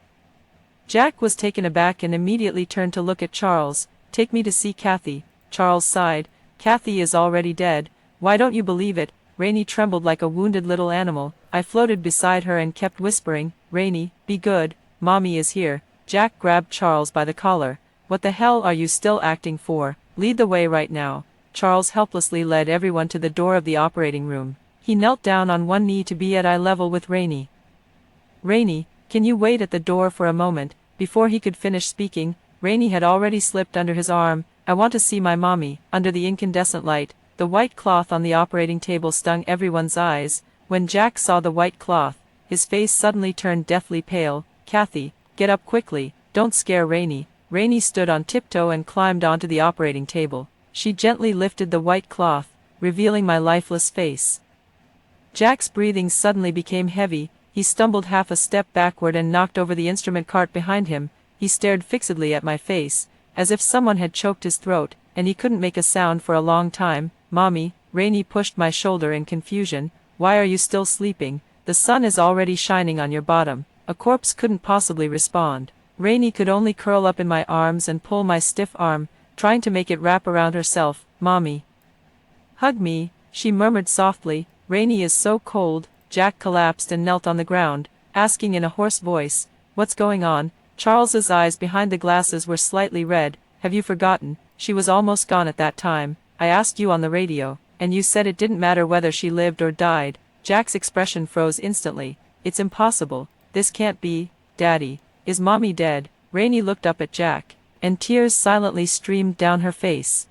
Jack was taken aback and immediately turned to look at Charles. "Take me to see Kathy." Charles sighed. "Kathy is already dead. Why don't you believe it?" Rainy trembled like a wounded little animal. I floated beside her and kept whispering, "Rainy, be good, Mommy is here." Jack grabbed Charles by the collar. "What the hell are you still acting for? Lead the way right now." Charles helplessly led everyone to the door of the operating room. He knelt down on one knee to be at eye level with Rainy. "Rainy, can you wait at the door for a moment?" Before he could finish speaking, Rainy had already slipped under his arm. "I want to see my mommy." Under the incandescent light, the white cloth on the operating table stung everyone's eyes. When Jack saw the white cloth, his face suddenly turned deathly pale. "Kathy, get up quickly, don't scare Rainy." Rainy stood on tiptoe and climbed onto the operating table. She gently lifted the white cloth, revealing my lifeless face. Jack's breathing suddenly became heavy. He stumbled half a step backward and knocked over the instrument cart behind him. He stared fixedly at my face, as if someone had choked his throat, and he couldn't make a sound for a long time. "Mommy," Rainy pushed my shoulder in confusion. "Why are you still sleeping? The sun is already shining on your bottom." A corpse couldn't possibly respond. Rainy could only curl up in my arms and pull my stiff arm, trying to make it wrap around herself. "Mommy, hug me," she murmured softly. "Rainy is so cold." Jack collapsed and knelt on the ground, asking in a hoarse voice, "What's going on?" Charles's eyes behind the glasses were slightly red. "Have you forgotten? She was almost gone at that time. I asked you on the radio, and you said it didn't matter whether she lived or died." Jack's expression froze instantly. "It's impossible. This can't be. Daddy, is Mommy dead?" Rainy looked up at Jack, and tears silently streamed down her face.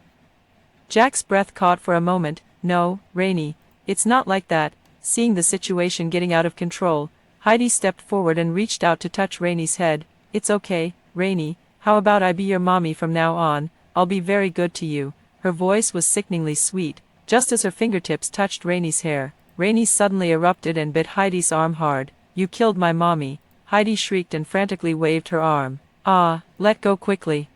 Jack's breath caught for a moment. "No, Rainy, it's not like that." Seeing the situation getting out of control, Heidi stepped forward and reached out to touch Rainy's head. "It's okay, Rainy. How about I be your mommy from now on? I'll be very good to you." Her voice was sickeningly sweet. Just as her fingertips touched Rainy's hair, Rainy suddenly erupted and bit Heidi's arm hard. "You killed my mommy." Heidi shrieked and frantically waved her arm. "Ah, let go quickly."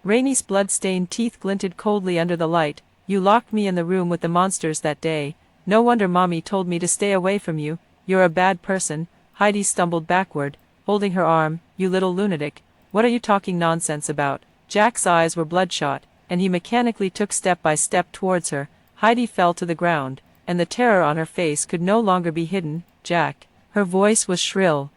Rainy's blood-stained teeth glinted coldly under the light. "You locked me in the room with the monsters that day. No wonder Mommy told me to stay away from you. You're a bad person." Heidi stumbled backward, holding her arm. "You little lunatic. What are you talking nonsense about?" Jack's eyes were bloodshot, and he mechanically took step by step towards her. Heidi fell to the ground, and the terror on her face could no longer be hidden. Jack. Her voice was shrill.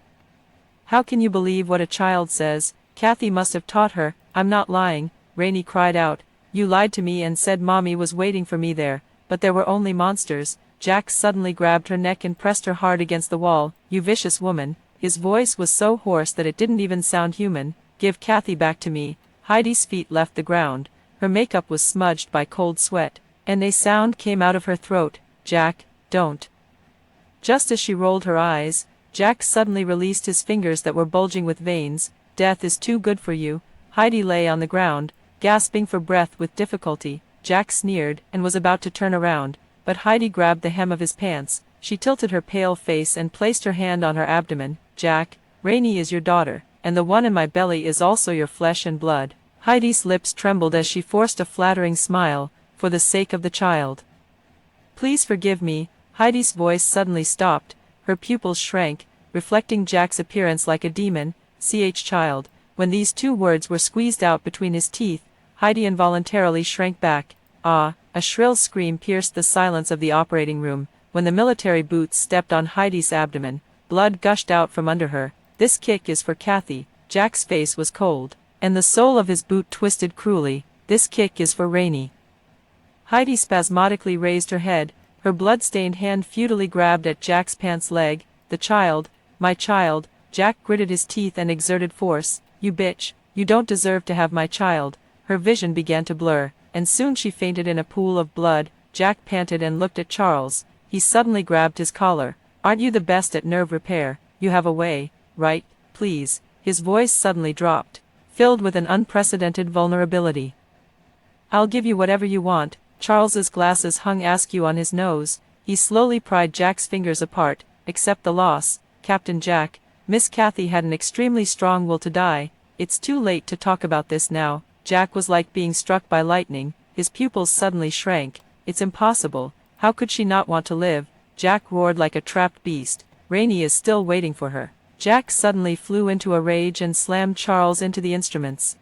How can you believe what a child says? Kathy must have taught her. I'm not lying, Rainey cried out. You lied to me and said Mommy was waiting for me there, but there were only monsters. Jack suddenly grabbed her neck and pressed her hard against the wall. You vicious woman. His voice was so hoarse that it didn't even sound human. Give Kathy back to me. Heidi's feet left the ground. Her makeup was smudged by cold sweat, and a sound came out of her throat. Jack, don't. Just as she rolled her eyes, Jack suddenly released his fingers that were bulging with veins. Death is too good for you. Heidi lay on the ground, gasping for breath with difficulty. Jack sneered and was about to turn around, but Heidi grabbed the hem of his pants. She tilted her pale face and placed her hand on her abdomen. Jack, Rainey is your daughter, and the one in my belly is also your flesh and blood. Heidi's lips trembled as she forced a flattering smile, for the sake of the child. Please forgive me. Heidi's voice suddenly stopped. Her pupils shrank, reflecting Jack's appearance like a demon. Child. When these two words were squeezed out between his teeth, Heidi involuntarily shrank back. Ah! A shrill scream pierced the silence of the operating room. When the military boots stepped on Heidi's abdomen, blood gushed out from under her. This kick is for Kathy. Jack's face was cold, and the sole of his boot twisted cruelly. This kick is for Rainey. Heidi spasmodically raised her head, her blood-stained hand futilely grabbed at Jack's pants leg. The child, my child. Jack gritted his teeth and exerted force. You bitch, you don't deserve to have my child. Her vision began to blur, and soon she fainted in a pool of blood. Jack panted and looked at Charles. He suddenly grabbed his collar. Aren't you the best at nerve repair? You have a way, right? Please. His voice suddenly dropped, filled with an unprecedented vulnerability. I'll give you whatever you want. Charles's glasses hung askew on his nose. He slowly pried Jack's fingers apart. Accept the loss, Captain Jack. Miss Kathy had an extremely strong will to die. It's too late to talk about this now. Jack was like being struck by lightning. His pupils suddenly shrank. It's impossible. How could she not want to live? Jack roared like a trapped beast. Rainey is still waiting for her. Jack suddenly flew into a rage and slammed Charles into the instruments.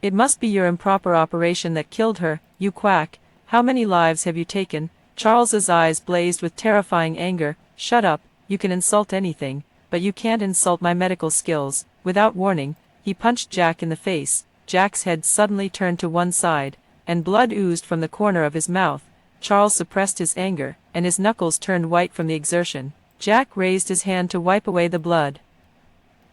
It must be your improper operation that killed her, you quack. How many lives have you taken? Charles's eyes blazed with terrifying anger. Shut up. You can insult anything, but you can't insult my medical skills. Without warning, he punched Jack in the face. Jack's head suddenly turned to one side, and blood oozed from the corner of his mouth. Charles suppressed his anger, and his knuckles turned white from the exertion. Jack raised his hand to wipe away the blood.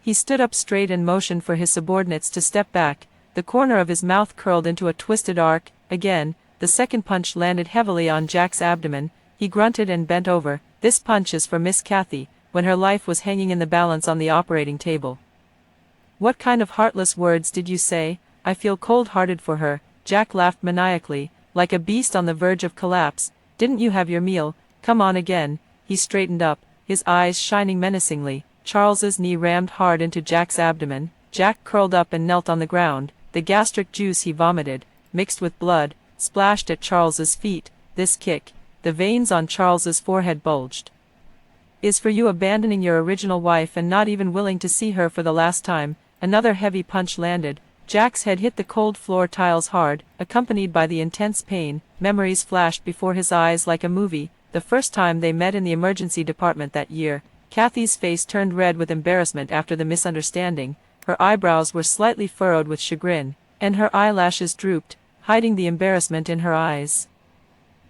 He stood up straight and motioned for his subordinates to step back. The corner of his mouth curled into a twisted arc. Again, the second punch landed heavily on Jack's abdomen. He grunted and bent over. This punch is for Miss Kathy, when her life was hanging in the balance on the operating table. What kind of heartless words did you say? I feel cold-hearted for her. Jack laughed maniacally, like a beast on the verge of collapse. Didn't you have your meal? Come on again. He straightened up, his eyes shining menacingly. Charles's knee rammed hard into Jack's abdomen. Jack curled up and knelt on the ground. The gastric juice he vomited, mixed with blood, splashed at Charles's feet. This kick, the veins on Charles's forehead bulged, is for you abandoning your original wife and not even willing to see her for the last time. Another heavy punch landed. Jack's head hit the cold floor tiles hard, accompanied by the intense pain. Memories flashed before his eyes like a movie. The first time they met in the emergency department that year. Kathy's face turned red with embarrassment after the misunderstanding. Her eyebrows were slightly furrowed with chagrin, and her eyelashes drooped, hiding the embarrassment in her eyes.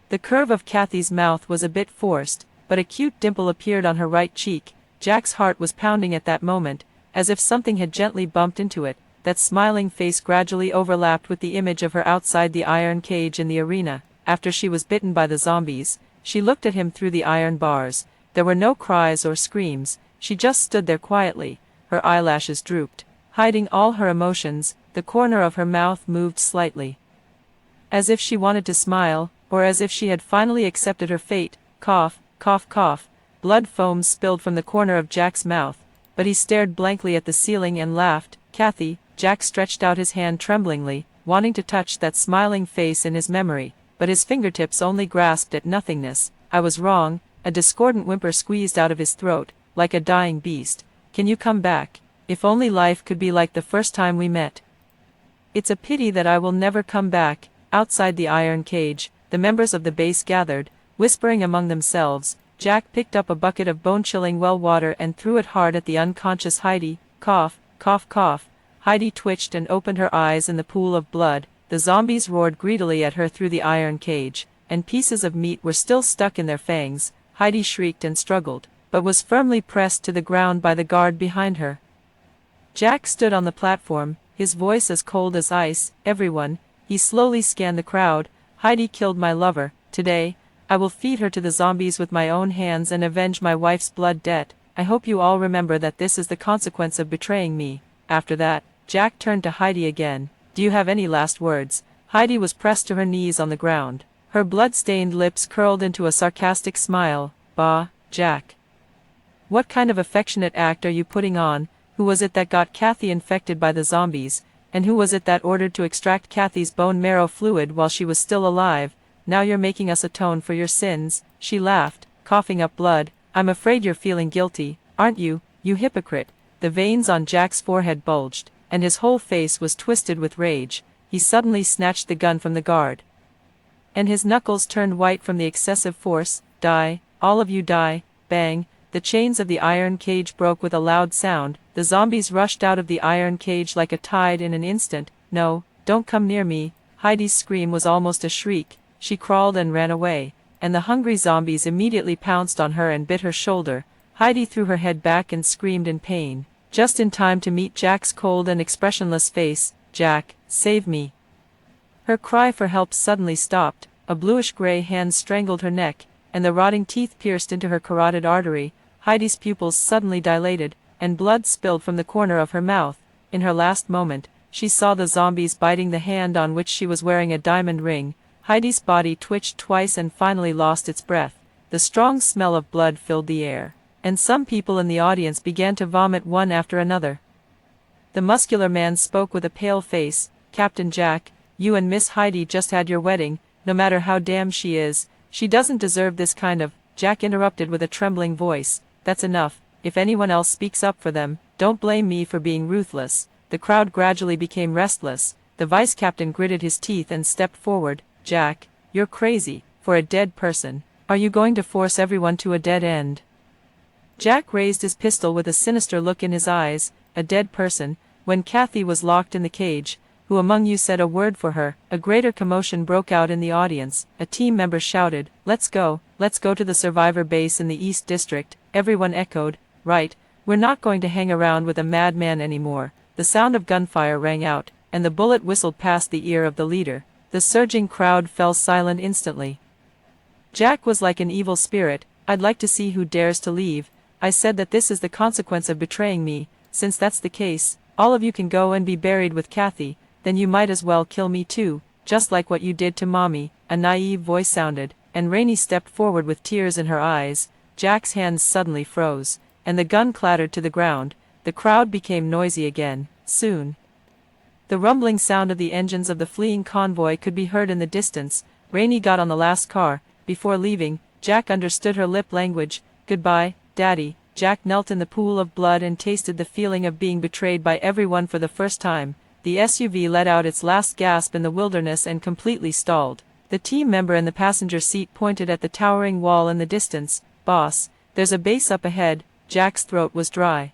The curve of Kathy's mouth was a bit forced, but a cute dimple appeared on her right cheek. Jack's heart was pounding at that moment, as if something had gently bumped into it. That smiling face gradually overlapped with the image of her outside the iron cage in the arena. After she was bitten by the zombies, she looked at him through the iron bars. There were no cries or screams. She just stood there quietly. Her eyelashes drooped, hiding all her emotions. The corner of her mouth moved slightly, as if she wanted to smile, or as if she had finally accepted her fate. Cough, cough, cough. Blood foam spilled from the corner of Jack's mouth, but he stared blankly at the ceiling and laughed. Kathy. Jack stretched out his hand tremblingly, wanting to touch that smiling face in his memory, but his fingertips only grasped at nothingness. I was wrong. A discordant whimper squeezed out of his throat, like a dying beast. Can you come back? If only life could be like the first time we met. It's a pity that I will never come back. Outside the iron cage, the members of the base gathered, whispering among themselves. Jack picked up a bucket of bone-chilling well water and threw it hard at the unconscious Heidi. Cough, cough, cough. Heidi twitched and opened her eyes in the pool of blood. The zombies roared greedily at her through the iron cage, and pieces of meat were still stuck in their fangs. Heidi shrieked and struggled, but was firmly pressed to the ground by the guard behind her. Jack stood on the platform, his voice as cold as ice. Everyone, he slowly scanned the crowd. Heidi killed my lover. Today, I will feed her to the zombies with my own hands and avenge my wife's blood debt. I hope you all remember that this is the consequence of betraying me. After that, Jack turned to Heidi again. Do you have any last words? Heidi was pressed to her knees on the ground. Her blood-stained lips curled into a sarcastic smile. Bah, Jack. What kind of affectionate act are you putting on? Who was it that got Kathy infected by the zombies? And who was it that ordered to extract Kathy's bone marrow fluid while she was still alive? Now you're making us atone for your sins. She laughed, coughing up blood. I'm afraid you're feeling guilty, aren't you, you hypocrite? The veins on Jack's forehead bulged, and his whole face was twisted with rage. He suddenly snatched the gun from the guard, and his knuckles turned white from the excessive force. Die, all of you die. Bang, the chains of the iron cage broke with a loud sound. The zombies rushed out of the iron cage like a tide in an instant. No, don't come near me. Heidi's scream was almost a shriek. She crawled and ran away, and the hungry zombies immediately pounced on her and bit her shoulder. Heidi threw her head back and screamed in pain, just in time to meet Jack's cold and expressionless face. Jack, save me. Her cry for help suddenly stopped. A bluish-gray hand strangled her neck, and the rotting teeth pierced into her carotid artery. Heidi's pupils suddenly dilated, and blood spilled from the corner of her mouth. In her last moment, she saw the zombies biting the hand on which she was wearing a diamond ring. Heidi's body twitched twice and finally lost its breath. The strong smell of blood filled the air, and some people in the audience began to vomit one after another. The muscular man spoke with a pale face. Captain Jack, you and Miss Heidi just had your wedding. No matter how damn she is, she doesn't deserve this kind of— Jack interrupted with a trembling voice. That's enough. If anyone else speaks up for them, don't blame me for being ruthless. The crowd gradually became restless. The vice captain gritted his teeth and stepped forward. Jack, you're crazy. For a dead person, are you going to force everyone to a dead end? Jack raised his pistol with a sinister look in his eyes. A dead person? When Kathy was locked in the cage, who among you said a word for her? A greater commotion broke out in the audience. A team member shouted, let's go to the survivor base in the East District. Everyone echoed, right, we're not going to hang around with a madman anymore. The sound of gunfire rang out, and the bullet whistled past the ear of the leader. The surging crowd fell silent instantly. Jack was like an evil spirit. I'd like to see who dares to leave. I said that this is the consequence of betraying me. Since that's the case, all of you can go and be buried with Kathy. Then you might as well kill me too, just like what you did to Mommy. A naive voice sounded, and Rainey stepped forward with tears in her eyes. Jack's hands suddenly froze, and the gun clattered to the ground. The crowd became noisy again. Soon, the rumbling sound of the engines of the fleeing convoy could be heard in the distance. Rainey got on the last car. Before leaving, Jack understood her lip language. Goodbye, Daddy. Jack knelt in the pool of blood and tasted the feeling of being betrayed by everyone for the first time. The SUV let out its last gasp in the wilderness and completely stalled. The team member in the passenger seat pointed at the towering wall in the distance. Boss, there's a base up ahead. Jack's throat was dry,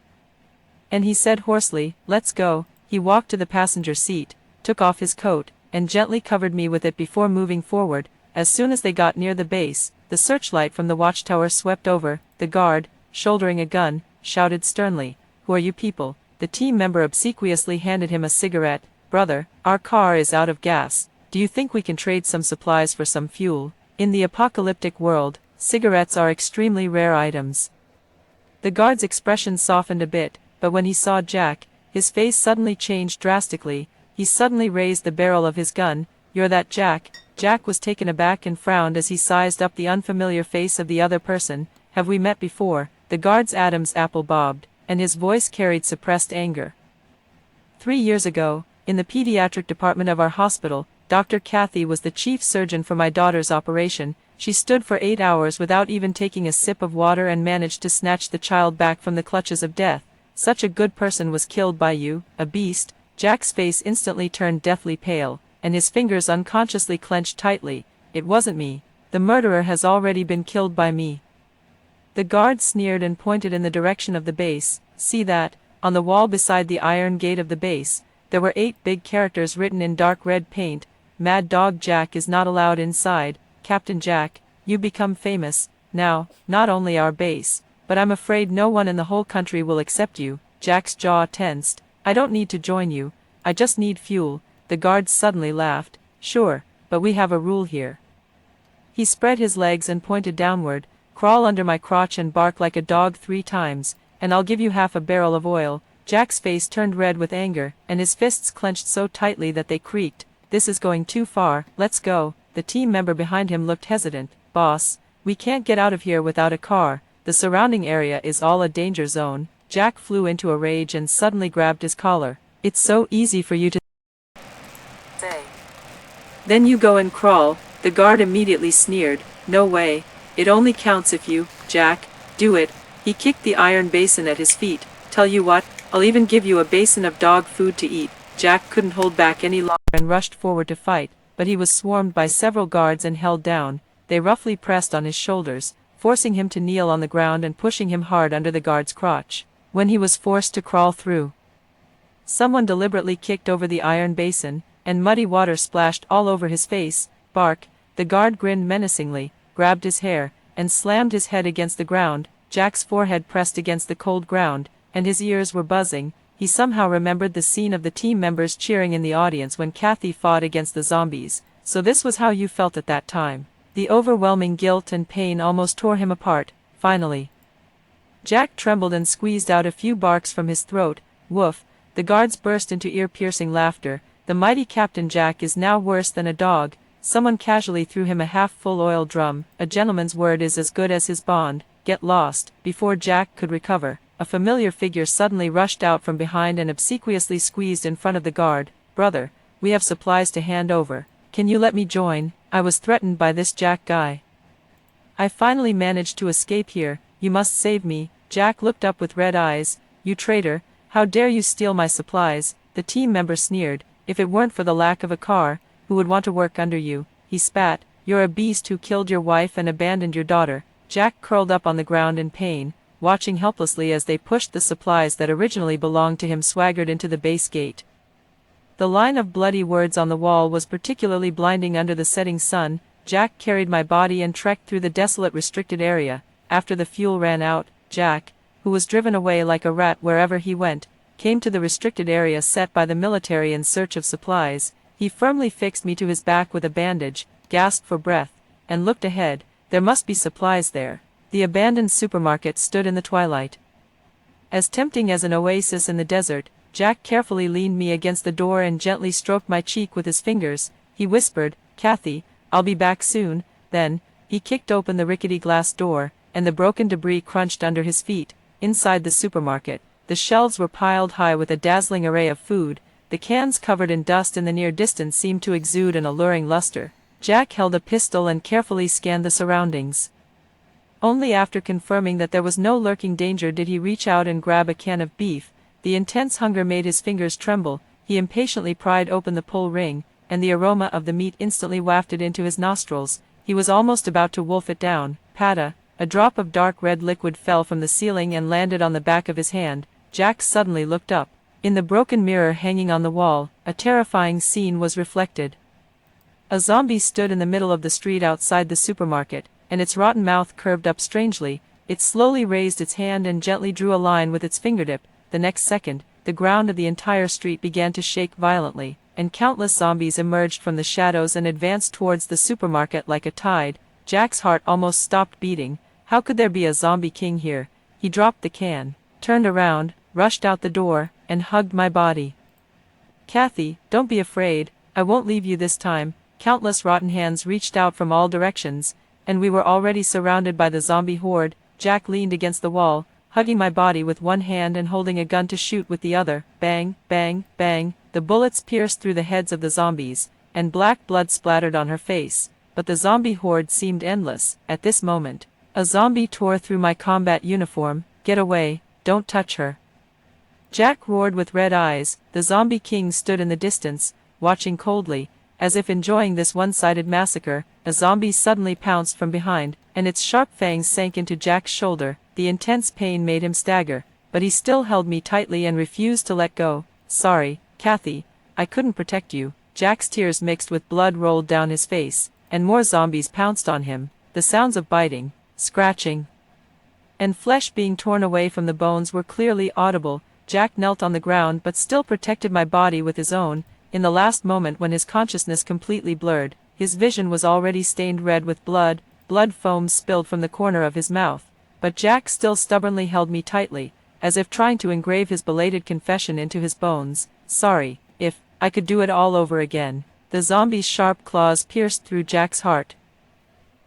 and he said hoarsely, let's go. He walked to the passenger seat, took off his coat, and gently covered me with it before moving forward. As soon as they got near the base, the searchlight from the watchtower swept over. The guard, shouldering a gun, shouted sternly, who are you people? The team member obsequiously handed him a cigarette. Brother, our car is out of gas. Do you think we can trade some supplies for some fuel? In the apocalyptic world, cigarettes are extremely rare items. The guard's expression softened a bit, but when he saw Jack, his face suddenly changed drastically. He suddenly raised the barrel of his gun. You're that Jack? Jack was taken aback and frowned as he sized up the unfamiliar face of the other person. Have we met before? The guard's Adam's apple bobbed, and his voice carried suppressed anger. 3 years ago, in the pediatric department of our hospital, Dr. Kathy was the chief surgeon for my daughter's operation. She stood for 8 hours without even taking a sip of water and managed to snatch the child back from the clutches of death. Such a good person was killed by you, a beast. Jack's face instantly turned deathly pale, and his fingers unconsciously clenched tightly. It wasn't me. The murderer has already been killed by me. The guard sneered and pointed in the direction of the base. See that? On the wall beside the iron gate of the base, there were 8 big characters written in dark red paint. Mad Dog Jack is not allowed inside. Captain Jack, you become famous. Now, not only our base, but I'm afraid no one in the whole country will accept you. Jack's jaw tensed. I don't need to join you. I just need fuel. The guard suddenly laughed. Sure, but we have a rule here. He spread his legs and pointed downward. Crawl under my crotch and bark like a dog 3 times, and I'll give you half a barrel of oil. Jack's face turned red with anger, and his fists clenched so tightly that they creaked. This is going too far. Let's go. The team member behind him looked hesitant. Boss, we can't get out of here without a car. The surrounding area is all a danger zone. Jack flew into a rage and suddenly grabbed his collar. It's so easy for you to say. Then you go and crawl. The guard immediately sneered. No way. It only counts if you, Jack, do it. He kicked the iron basin at his feet. Tell you what, I'll even give you a basin of dog food to eat. Jack couldn't hold back any longer and rushed forward to fight, but he was swarmed by several guards and held down. They roughly pressed on his shoulders, forcing him to kneel on the ground and pushing him hard under the guard's crotch. When he was forced to crawl through, someone deliberately kicked over the iron basin, and muddy water splashed all over his face. Bark. The guard grinned menacingly, grabbed his hair, and slammed his head against the ground. Jack's forehead pressed against the cold ground, and his ears were buzzing. He somehow remembered the scene of the team members cheering in the audience when Kathy fought against the zombies. So this was how you felt at that time. The overwhelming guilt and pain almost tore him apart. Finally, Jack trembled and squeezed out a few barks from his throat. Woof. The guards burst into ear-piercing laughter. The mighty Captain Jack is now worse than a dog. Someone casually threw him a half-full oil drum. A gentleman's word is as good as his bond. Get lost. Before Jack could recover, a familiar figure suddenly rushed out from behind and obsequiously squeezed in front of the guard. Brother, we have supplies to hand over. Can you let me join? I was threatened by this Jack guy. I finally managed to escape here. You must save me. Jack looked up with red eyes. You traitor, how dare you steal my supplies? The team member sneered. If it weren't for the lack of a car, who would want to work under you? He spat. You're a beast who killed your wife and abandoned your daughter. Jack curled up on the ground in pain, watching helplessly as they pushed the supplies that originally belonged to him swaggered into the base gate. The line of bloody words on the wall was particularly blinding under the setting sun. Jack carried my body and trekked through the desolate restricted area. After the fuel ran out, Jack, who was driven away like a rat wherever he went, came to the restricted area set by the military in search of supplies. He firmly fixed me to his back with a bandage, gasped for breath, and looked ahead. There must be supplies there. The abandoned supermarket stood in the twilight. As tempting as an oasis in the desert, Jack carefully leaned me against the door and gently stroked my cheek with his fingers. He whispered, Kathy, I'll be back soon. Then, he kicked open the rickety glass door, and the broken debris crunched under his feet. Inside the supermarket, the shelves were piled high with a dazzling array of food. The cans covered in dust in the near distance seemed to exude an alluring luster. Jack held a pistol and carefully scanned the surroundings. Only after confirming that there was no lurking danger did he reach out and grab a can of beef. The intense hunger made his fingers tremble. He impatiently pried open the pull ring, and the aroma of the meat instantly wafted into his nostrils. He was almost about to wolf it down. Pata! A drop of dark red liquid fell from the ceiling and landed on the back of his hand. Jack suddenly looked up. In the broken mirror hanging on the wall, a terrifying scene was reflected. A zombie stood in the middle of the street outside the supermarket, and its rotten mouth curved up strangely. It slowly raised its hand and gently drew a line with its fingertip. The next second, the ground of the entire street began to shake violently, and countless zombies emerged from the shadows and advanced towards the supermarket like a tide. Jack's heart almost stopped beating. How could there be a zombie king here? He dropped the can, turned around, rushed out the door, and hugged my body. Kathy, don't be afraid. I won't leave you this time. Countless rotten hands reached out from all directions, and we were already surrounded by the zombie horde. Jack leaned against the wall, hugging my body with one hand and holding a gun to shoot with the other. Bang, bang, bang. The bullets pierced through the heads of the zombies, and black blood splattered on her face. But the zombie horde seemed endless. At this moment, a zombie tore through my combat uniform. Get away, don't touch her. Jack roared with red eyes. The zombie king stood in the distance, watching coldly. As if enjoying this one-sided massacre, a zombie suddenly pounced from behind, and its sharp fangs sank into Jack's shoulder. The intense pain made him stagger, but he still held me tightly and refused to let go. Sorry, Kathy, I couldn't protect you. Jack's tears mixed with blood rolled down his face, and more zombies pounced on him. The sounds of biting, scratching, and flesh being torn away from the bones were clearly audible. Jack knelt on the ground but still protected my body with his own. In the last moment when his consciousness completely blurred, his vision was already stained red with blood. Blood foam spilled from the corner of his mouth, but Jack still stubbornly held me tightly, as if trying to engrave his belated confession into his bones. Sorry, if I could do it all over again. The zombie's sharp claws pierced through Jack's heart,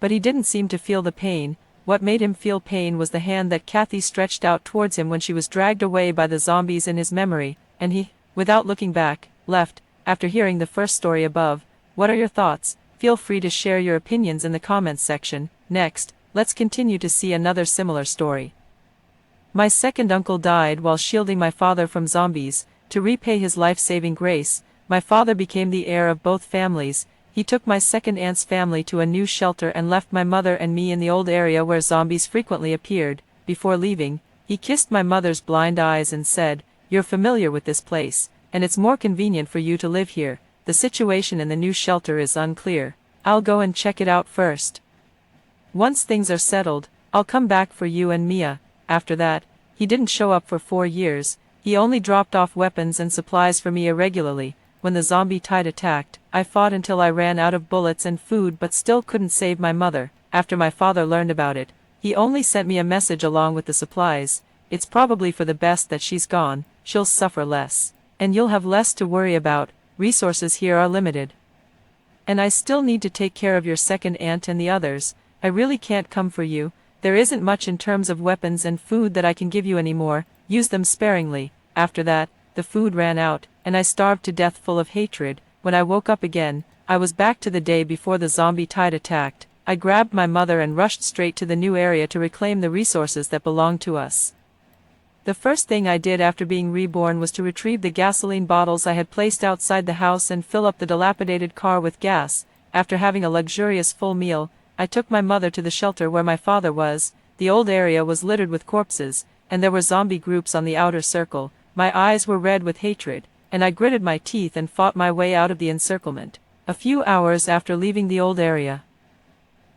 but he didn't seem to feel the pain. What made him feel pain was the hand that Kathy stretched out towards him when she was dragged away by the zombies in his memory, and he, without looking back, left. After hearing the first story above, what are your thoughts? Feel free to share your opinions in the comments section. Next, let's continue to see another similar story. My second uncle died while shielding my father from zombies. To repay his life-saving grace, my father became the heir of both families. He took my second aunt's family to a new shelter and left my mother and me in the old area where zombies frequently appeared. Before leaving, he kissed my mother's blind eyes and said, "You're familiar with this place, and it's more convenient for you to live here. The situation in the new shelter is unclear. I'll go and check it out first. Once things are settled, I'll come back for you and Mia." After that, he didn't show up for 4 years. He only dropped off weapons and supplies for me irregularly. When the zombie tide attacked, I fought until I ran out of bullets and food but still couldn't save my mother. After my father learned about it, he only sent me a message along with the supplies. "It's probably for the best that she's gone. She'll suffer less, and you'll have less to worry about. Resources here are limited, and I still need to take care of your second aunt and the others. I really can't come for you. There isn't much in terms of weapons and food that I can give you anymore. Use them sparingly." After that, the food ran out, and I starved to death full of hatred. When I woke up again, I was back to the day before the zombie tide attacked. I grabbed my mother and rushed straight to the new area to reclaim the resources that belonged to us. The first thing I did after being reborn was to retrieve the gasoline bottles I had placed outside the house and fill up the dilapidated car with gas. After having a luxurious full meal, I took my mother to the shelter where my father was. The old area was littered with corpses, and there were zombie groups on the outer circle. My eyes were red with hatred, and I gritted my teeth and fought my way out of the encirclement. A few hours after leaving the old area,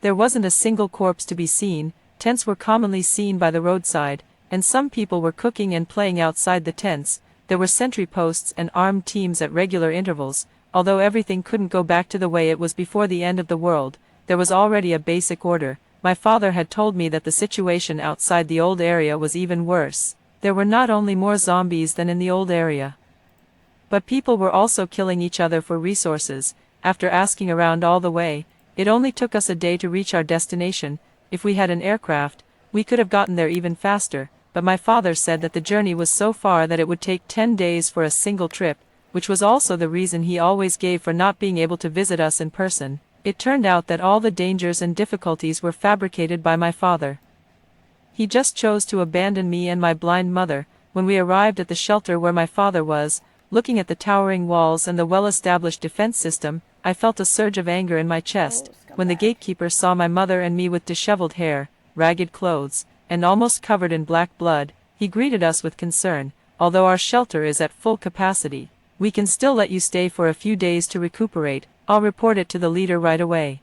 there wasn't a single corpse to be seen. Tents were commonly seen by the roadside, and some people were cooking and playing outside the tents. There were sentry posts and armed teams at regular intervals. Although everything couldn't go back to the way it was before the end of the world, there was already a basic order. My father had told me that the situation outside the old area was even worse. There were not only more zombies than in the old area, but people were also killing each other for resources. After asking around all the way, it only took us a day to reach our destination. If we had an aircraft, we could have gotten there even faster, but my father said that the journey was so far that it would take 10 days for a single trip, which was also the reason he always gave for not being able to visit us in person. It turned out that all the dangers and difficulties were fabricated by my father. He just chose to abandon me and my blind mother. When we arrived at the shelter where my father was, looking at the towering walls and the well-established defense system, I felt a surge of anger in my chest. When the gatekeeper saw my mother and me with disheveled hair, ragged clothes, and almost covered in black blood, he greeted us with concern. "Although our shelter is at full capacity, we can still let you stay for a few days to recuperate. I'll report it to the leader right away."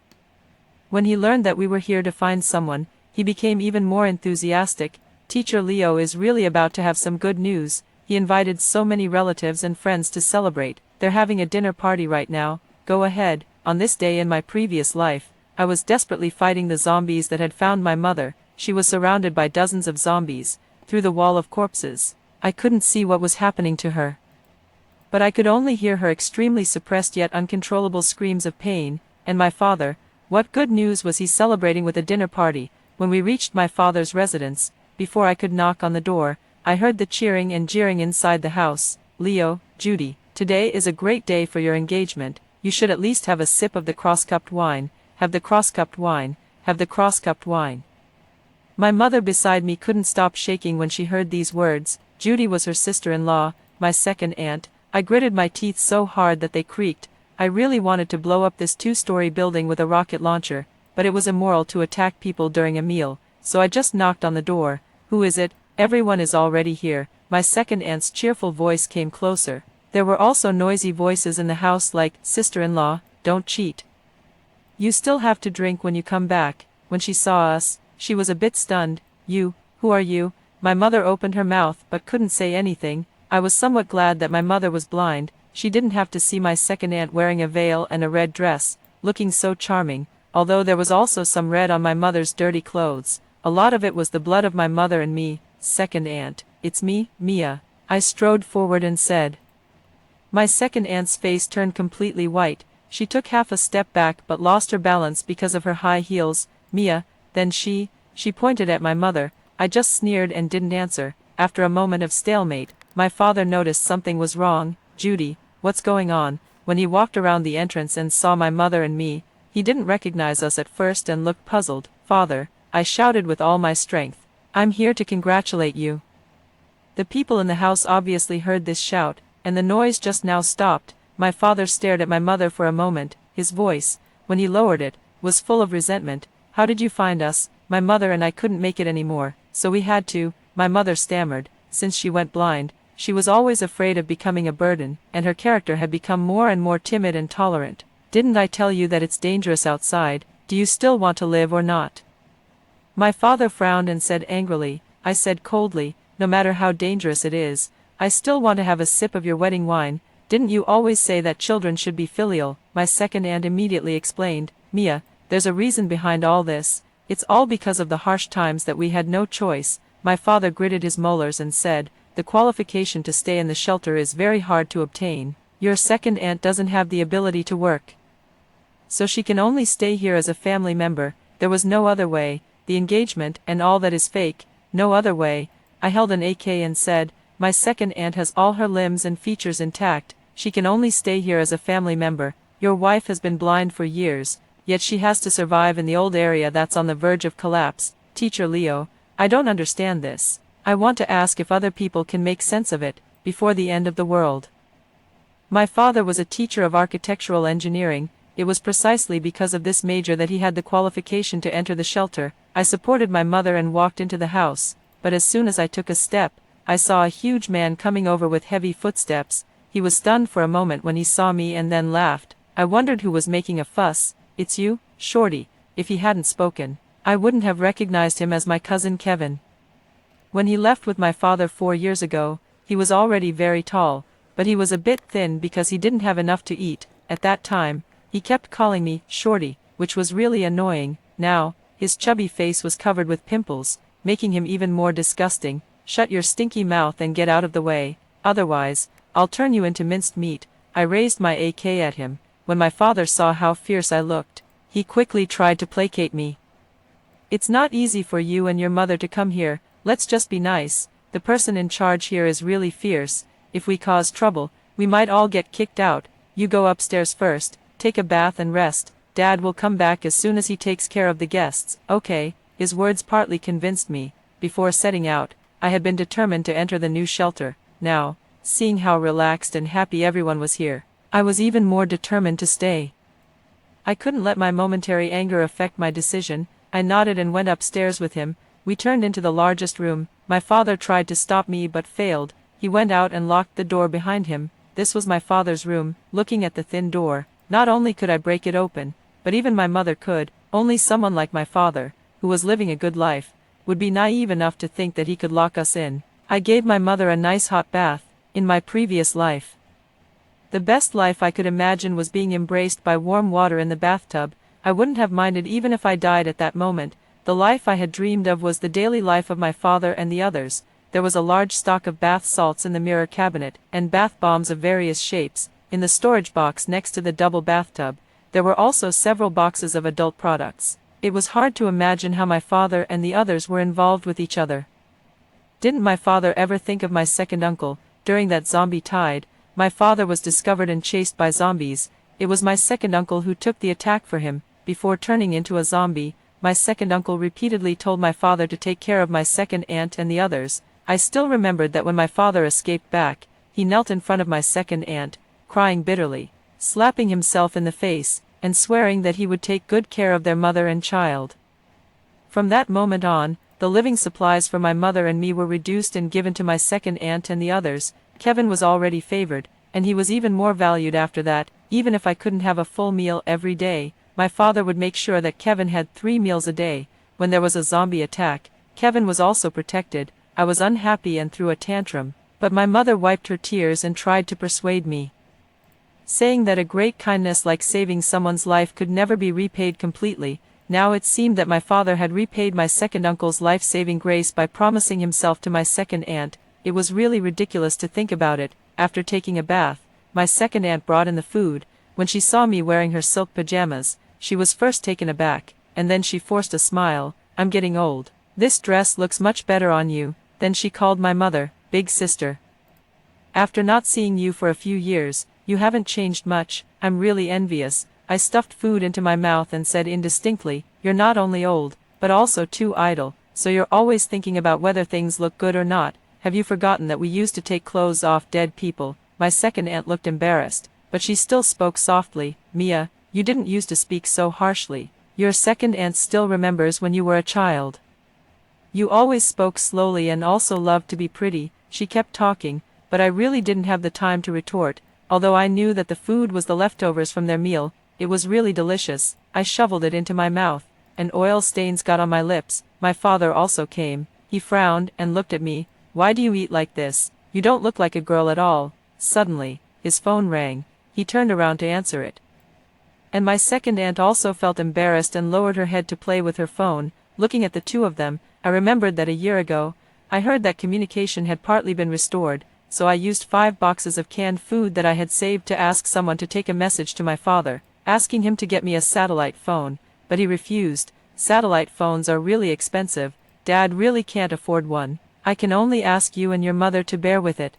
When he learned that we were here to find someone, he became even more enthusiastic. "Teacher Leo is really about to have some good news. He invited so many relatives and friends to celebrate. They're having a dinner party right now. Go ahead." On this day in my previous life, I was desperately fighting the zombies that had found my mother. She was surrounded by dozens of zombies. Through the wall of corpses, I couldn't see what was happening to her, but I could only hear her extremely suppressed yet uncontrollable screams of pain. And my father, what good news was he celebrating with a dinner party? When we reached my father's residence, before I could knock on the door, I heard the cheering and jeering inside the house. "Leo, Judy, today is a great day for your engagement. You should at least have a sip of the cross-cupped wine. Have the cross-cupped wine. Have the cross-cupped wine." My mother beside me couldn't stop shaking when she heard these words. Judy was her sister-in-law, my second aunt. I gritted my teeth so hard that they creaked. I really wanted to blow up this 2-story building with a rocket launcher, but it was immoral to attack people during a meal, so I just knocked on the door. Who is it? Everyone is already here. My second aunt's cheerful voice came closer. There were also noisy voices in the house like, sister-in-law, don't cheat. You still have to drink when you come back. When she saw us, she was a bit stunned. You, who are you? My mother opened her mouth but couldn't say anything. I was somewhat glad that my mother was blind. She didn't have to see my second aunt wearing a veil and a red dress, looking so charming, although there was also some red on my mother's dirty clothes. A lot of it was the blood of my mother and me. Second aunt, it's me, Mia. I strode forward and said. My second aunt's face turned completely white. She took half a step back but lost her balance because of her high heels. Mia, then she pointed at my mother. I just sneered and didn't answer. After a moment of stalemate, my father noticed something was wrong. Judy, what's going on? When he walked around the entrance and saw my mother and me, he didn't recognize us at first and looked puzzled. Father, I shouted with all my strength. I'm here to congratulate you. The people in the house obviously heard this shout, and the noise just now stopped. My father stared at my mother for a moment. His voice, when he lowered it, was full of resentment. How did you find us? My mother and I couldn't make it anymore, so we had to. My mother stammered. Since she went blind, she was always afraid of becoming a burden, and her character had become more and more timid and tolerant. Didn't I tell you that it's dangerous outside? Do you still want to live or not? My father frowned and said angrily. I said coldly, no matter how dangerous it is, I still want to have a sip of your wedding wine. Didn't you always say that children should be filial? My second aunt immediately explained. Mia, there's a reason behind all this. It's all because of the harsh times that we had no choice. My father gritted his molars and said, the qualification to stay in the shelter is very hard to obtain. Your second aunt doesn't have the ability to work, so she can only stay here as a family member. There was no other way. The engagement and all that is fake. No other way. I held an AK and said, my second aunt has all her limbs and features intact. She can only stay here as a family member. Your wife has been blind for years, yet she has to survive in the old area that's on the verge of collapse. Teacher Leo, I don't understand this. I want to ask if other people can make sense of it, before the end of the world. My father was a teacher of architectural engineering. It was precisely because of this major that he had the qualification to enter the shelter. I supported my mother and walked into the house, but as soon as I took a step, I saw a huge man coming over with heavy footsteps. He was stunned for a moment when he saw me and then laughed. I wondered who was making a fuss. It's you, Shorty. If he hadn't spoken, I wouldn't have recognized him as my cousin Kevin. When he left with my father 4 years ago, he was already very tall, but he was a bit thin because he didn't have enough to eat. At that time, he kept calling me Shorty, which was really annoying. Now, his chubby face was covered with pimples, making him even more disgusting. Shut your stinky mouth and get out of the way, otherwise, I'll turn you into minced meat. I raised my AK at him. When my father saw how fierce I looked, he quickly tried to placate me. It's not easy for you and your mother to come here. Let's just be nice. The person in charge here is really fierce. If we cause trouble, we might all get kicked out. You go upstairs first, take a bath and rest. Dad will come back as soon as he takes care of the guests. Okay, his words partly convinced me. Before setting out, I had been determined to enter the new shelter. Now, seeing how relaxed and happy everyone was here, I was even more determined to stay. I couldn't let my momentary anger affect my decision. I nodded and went upstairs with him. We turned into the largest room. My father tried to stop me but failed. He went out and locked the door behind him. This was my father's room. Looking at the thin door, not only could I break it open, but even my mother could. Only someone like my father, who was living a good life, would be naive enough to think that he could lock us in. I gave my mother a nice hot bath. In my previous life, the best life I could imagine was being embraced by warm water in the bathtub. I wouldn't have minded even if I died at that moment. The life I had dreamed of was the daily life of my father and the others. There was a large stock of bath salts in the mirror cabinet, and bath bombs of various shapes. In the storage box next to the double bathtub, there were also several boxes of adult products. It was hard to imagine how my father and the others were involved with each other. Didn't my father ever think of my second uncle? During that zombie tide, my father was discovered and chased by zombies. It was my second uncle who took the attack for him. Before turning into a zombie, my second uncle repeatedly told my father to take care of my second aunt and the others. I still remembered that when my father escaped back, he knelt in front of my second aunt, crying bitterly. slapping himself in the face, and swearing that he would take good care of their mother and child. From that moment on, the living supplies for my mother and me were reduced and given to my second aunt and the others. Kevin was already favored, and he was even more valued after that. Even if I couldn't have a full meal every day, my father would make sure that Kevin had 3 meals a day. When there was a zombie attack, Kevin was also protected. I was unhappy and threw a tantrum, but my mother wiped her tears and tried to persuade me, saying that a great kindness like saving someone's life could never be repaid completely. Now it seemed that my father had repaid my second uncle's life-saving grace by promising himself to my second aunt. It was really ridiculous to think about it. After taking a bath, my second aunt brought in the food. When she saw me wearing her silk pajamas, she was first taken aback, and then she forced a smile. "I'm getting old. This dress looks much better on you." Then she called my mother, "Big sister. After not seeing you for a few years, you haven't changed much. I'm really envious." I stuffed food into my mouth and said indistinctly, "You're not only old, but also too idle, so you're always thinking about whether things look good or not. Have you forgotten that we used to take clothes off dead people?" My second aunt looked embarrassed, but she still spoke softly. "Mia, you didn't used to speak so harshly. Your second aunt still remembers when you were a child. You always spoke slowly and also loved to be pretty." She kept talking, but I really didn't have the time to retort. Although I knew that the food was the leftovers from their meal, it was really delicious. I shoveled it into my mouth, and oil stains got on my lips. My father also came. He frowned and looked at me. "Why do you eat like this? You don't look like a girl at all." Suddenly, his phone rang. He turned around to answer it, and my second aunt also felt embarrassed and lowered her head to play with her phone. Looking at the two of them, I remembered that a year ago, I heard that communication had partly been restored, so I used 5 boxes of canned food that I had saved to ask someone to take a message to my father, asking him to get me a satellite phone, but he refused. Satellite phones are really expensive. Dad really can't afford one. I can only ask you and your mother to bear with it.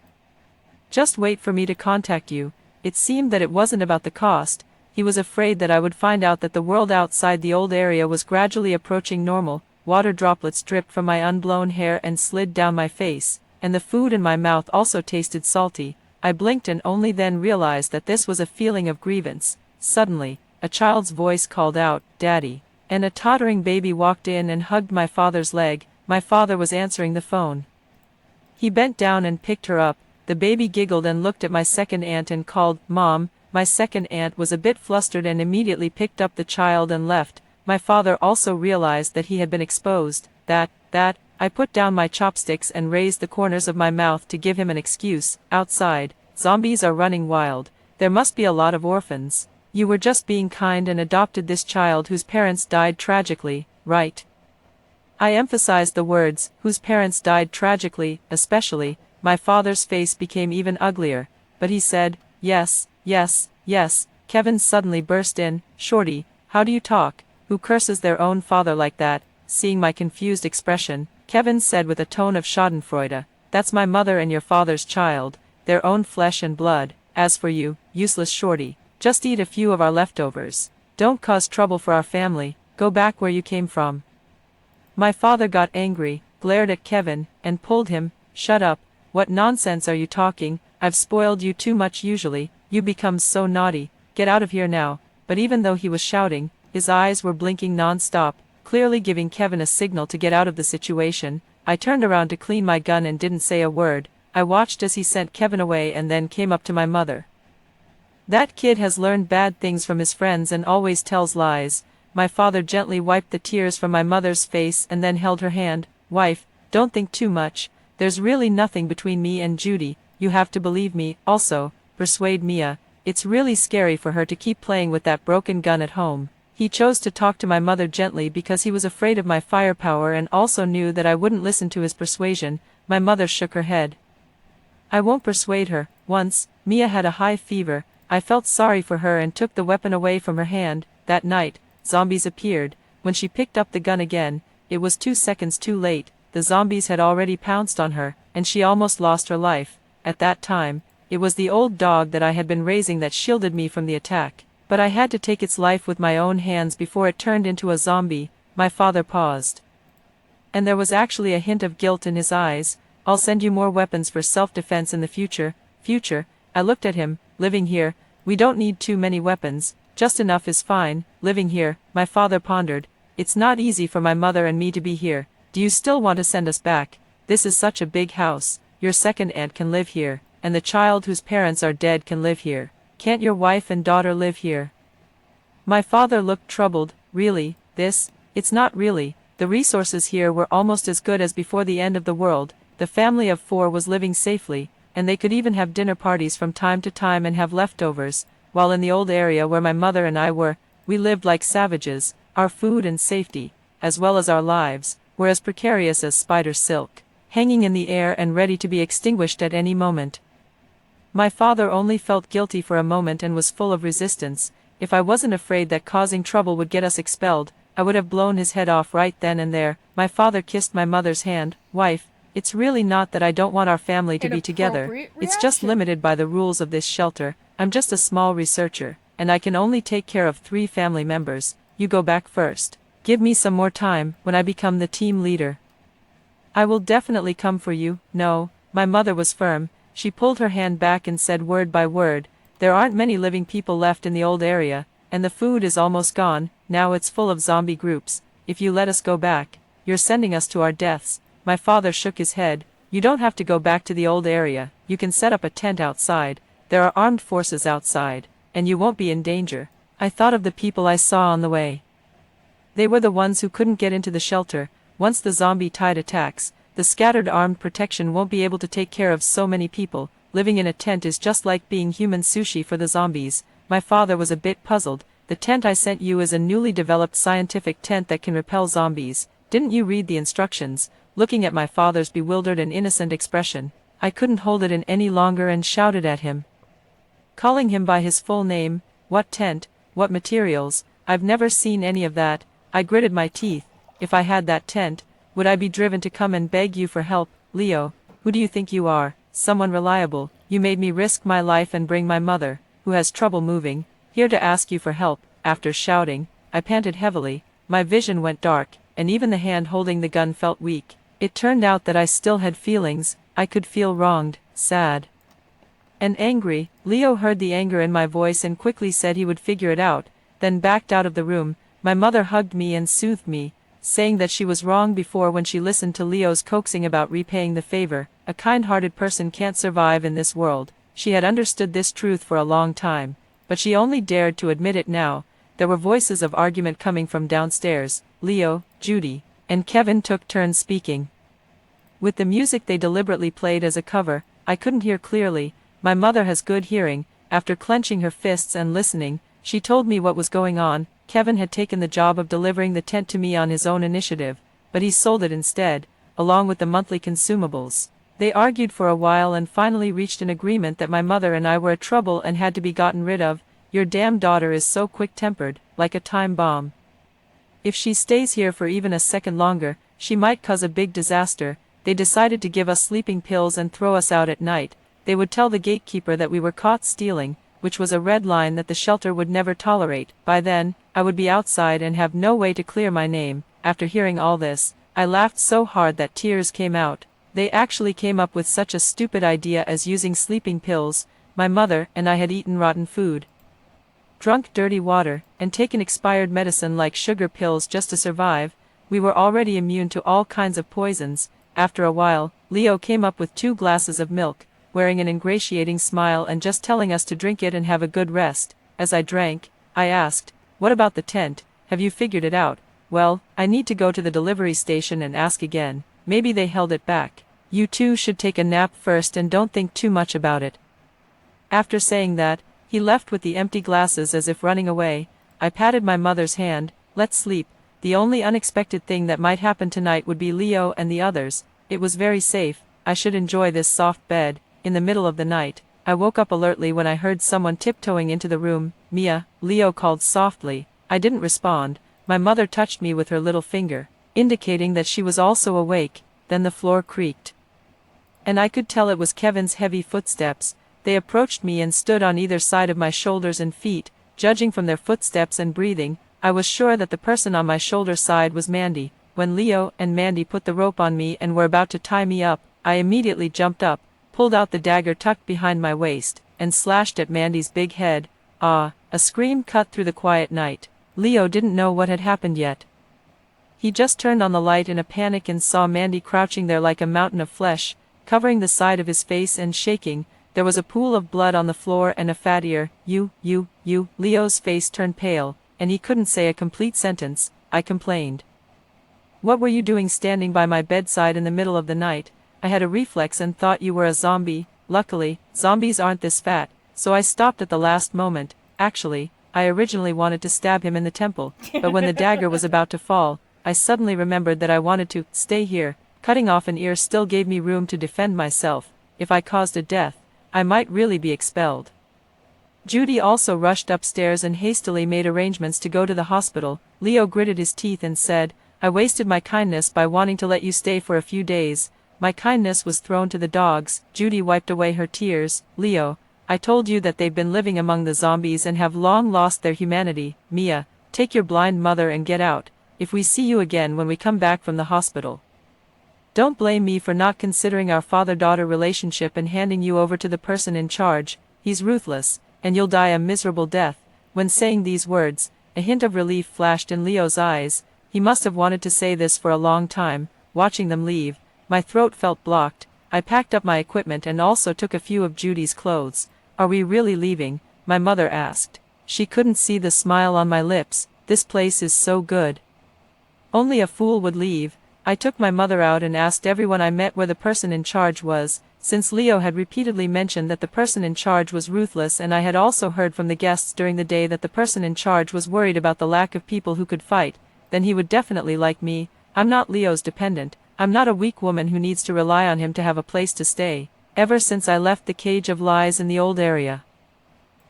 Just wait for me to contact you. It seemed that it wasn't about the cost. He was afraid that I would find out that the world outside the old area was gradually approaching normal. Water droplets dripped from my unblown hair and slid down my face, and the food in my mouth also tasted salty. I blinked and only then realized that this was a feeling of grievance. Suddenly, a child's voice called out, "Daddy," and a tottering baby walked in and hugged my father's leg. My father was answering the phone. He bent down and picked her up. The baby giggled and looked at my second aunt and called, "Mom." My second aunt was a bit flustered and immediately picked up the child and left. My father also realized that he had been exposed. That, I put down my chopsticks and raised the corners of my mouth to give him an excuse. "Outside, zombies are running wild. There must be a lot of orphans. You were just being kind and adopted this child whose parents died tragically, right?" I emphasized the words, "whose parents died tragically," especially. My father's face became even uglier, but he said, "Yes, yes, yes." Kevin suddenly burst in, "Shorty, how do you talk? Who curses their own father like that?" Seeing my confused expression, Kevin said with a tone of schadenfreude, "That's my mother and your father's child, their own flesh and blood. As for you, useless Shorty, just eat a few of our leftovers. Don't cause trouble for our family. Go back where you came from." My father got angry, glared at Kevin, and pulled him. "Shut up. What nonsense are you talking? I've spoiled you too much usually. You become so naughty. Get out of here now." But even though he was shouting, his eyes were blinking non-stop, clearly giving Kevin a signal to get out of the situation. I turned around to clean my gun and didn't say a word. I watched as he sent Kevin away and then came up to my mother. "That kid has learned bad things from his friends and always tells lies." My father gently wiped the tears from my mother's face and then held her hand. "Wife, don't think too much. There's really nothing between me and Judy. You have to believe me. Also, persuade Mia. It's really scary for her to keep playing with that broken gun at home." He chose to talk to my mother gently because he was afraid of my firepower and also knew that I wouldn't listen to his persuasion. My mother shook her head. "I won't persuade her." Once, Mia had a high fever. I felt sorry for her and took the weapon away from her hand. That night, zombies appeared. When she picked up the gun again, it was 2 seconds too late. The zombies had already pounced on her, and she almost lost her life. At that time, it was the old dog that I had been raising that shielded me from the attack. But I had to take its life with my own hands before it turned into a zombie. My father paused, and there was actually a hint of guilt in his eyes. "I'll send you more weapons for self-defense in the future." Future? I looked at him. Living here, We don't need too many weapons, just enough is fine. Living here, my father pondered. It's not easy for my mother and me to be here. Do you still want to send us back? This is such a big house. Your second aunt can live here, and the child whose parents are dead can live here. Can't your wife and daughter live here? My father looked troubled. Really, it's not really. The resources here were almost as good as before the end of the world. The family of 4 was living safely, and they could even have dinner parties from time to time and have leftovers, while in the old area where my mother and I were, we lived like savages. Our food and safety, as well as our lives, were as precarious as spider silk, hanging in the air and ready to be extinguished at any moment. My father only felt guilty for a moment and was full of resistance. If I wasn't afraid that causing trouble would get us expelled, I would have blown his head off right then and there. My father kissed my mother's hand. Wife, it's really not that I don't want our family to be together. It's just limited by the rules of this shelter. I'm just a small researcher, and I can only take care of 3 family members. You go back first. Give me some more time. When I become the team leader, I will definitely come for you. No, my mother was firm. She pulled her hand back and said word by word, there aren't many living people left in the old area, and the food is almost gone. Now it's full of zombie groups. If you let us go back, you're sending us to our deaths. My father shook his head. You don't have to go back to the old area. You can set up a tent outside. There are armed forces outside, and you won't be in danger. I thought of the people I saw on the way. They were the ones who couldn't get into the shelter. Once the zombie tide attacks, the scattered armed protection won't be able to take care of so many people. Living in a tent is just like being human sushi for the zombies. My father was a bit puzzled. The tent I sent you is a newly developed scientific tent that can repel zombies. Didn't you read the instructions? Looking at my father's bewildered and innocent expression, I couldn't hold it in any longer and shouted at him, calling him by his full name. What tent? What materials? I've never seen any of that. I gritted my teeth. If I had that tent, would I be driven to come and beg you for help? Leo, who do you think you are? Someone reliable. You made me risk my life and bring my mother, who has trouble moving, here to ask you for help. After shouting, I panted heavily. My vision went dark, and even the hand holding the gun felt weak. It turned out that I still had feelings. I could feel wronged, sad, and angry. Leo heard the anger in my voice and quickly said he would figure it out, then backed out of the room. My mother hugged me and soothed me, saying that she was wrong before when she listened to Leo's coaxing about repaying the favor. A kind-hearted person can't survive in this world. She had understood this truth for a long time, but she only dared to admit it now. There were voices of argument coming from downstairs. Leo, Judy, and Kevin took turns speaking. With the music they deliberately played as a cover, I couldn't hear clearly. My mother has good hearing. After clenching her fists and listening, she told me what was going on. Kevin had taken the job of delivering the tent to me on his own initiative, but he sold it instead, along with the monthly consumables. They argued for a while and finally reached an agreement that my mother and I were a trouble and had to be gotten rid of. Your damn daughter is so quick-tempered, like a time bomb. If she stays here for even a second longer, she might cause a big disaster. They decided to give us sleeping pills and throw us out at night. They would tell the gatekeeper that we were caught stealing, which was a red line that the shelter would never tolerate. By then, I would be outside and have no way to clear my name. After hearing all this, I laughed so hard that tears came out. They actually came up with such a stupid idea as using sleeping pills. My mother and I had eaten rotten food, drunk dirty water, and taken expired medicine like sugar pills just to survive. We were already immune to all kinds of poisons. After a while, Leo came up with 2 glasses of milk, wearing an ingratiating smile and just telling us to drink it and have a good rest. As I drank, I asked, what about the tent? Have you figured it out? Well, I need to go to the delivery station and ask again. Maybe they held it back. You 2 should take a nap first and don't think too much about it. After saying that, he left with the empty glasses as if running away. I patted my mother's hand. Let's sleep. The only unexpected thing that might happen tonight would be Leo and the others. It was very safe. I should enjoy this soft bed. In the middle of the night, I woke up alertly when I heard someone tiptoeing into the room. Mia, Leo called softly. I didn't respond. My mother touched me with her little finger, indicating that she was also awake. Then the floor creaked, and I could tell it was Kevin's heavy footsteps. They approached me and stood on either side of my shoulders and feet. Judging from their footsteps and breathing, I was sure that the person on my shoulder side was Mandy. When Leo and Mandy put the rope on me and were about to tie me up, I immediately jumped up, pulled out the dagger tucked behind my waist, and slashed at Mandy's big head. Ah, a scream cut through the quiet night. Leo didn't know what had happened yet. He just turned on the light in a panic and saw Mandy crouching there like a mountain of flesh, covering the side of his face and shaking. There was a pool of blood on the floor and a fat ear. You. Leo's face turned pale, and he couldn't say a complete sentence. I complained. What were you doing standing by my bedside in the middle of the night? I had a reflex and thought you were a zombie. Luckily, zombies aren't this fat, so I stopped at the last moment. Actually, I originally wanted to stab him in the temple, but when the dagger was about to fall, I suddenly remembered that I wanted to stay here. Cutting off an ear still gave me room to defend myself. If I caused a death, I might really be expelled. Judy also rushed upstairs and hastily made arrangements to go to the hospital. Leo gritted his teeth and said, I wasted my kindness by wanting to let you stay for a few days. My kindness was thrown to the dogs. Judy wiped away her tears. Leo, I told you that they've been living among the zombies and have long lost their humanity. Mia, take your blind mother and get out. If we see you again when we come back from the hospital, don't blame me for not considering our father-daughter relationship and handing you over to the person in charge. He's ruthless, and you'll die a miserable death. When saying these words, a hint of relief flashed in Leo's eyes. He must have wanted to say this for a long time. Watching them leave, my throat felt blocked. I packed up my equipment and also took a few of Judy's clothes. Are we really leaving? My mother asked. She couldn't see the smile on my lips. This place is so good. Only a fool would leave. I took my mother out and asked everyone I met where the person in charge was, since Leo had repeatedly mentioned that the person in charge was ruthless, and I had also heard from the guests during the day that the person in charge was worried about the lack of people who could fight. Then he would definitely like me. I'm not Leo's dependent. I'm not a weak woman who needs to rely on him to have a place to stay. Ever since I left the cage of lies in the old area,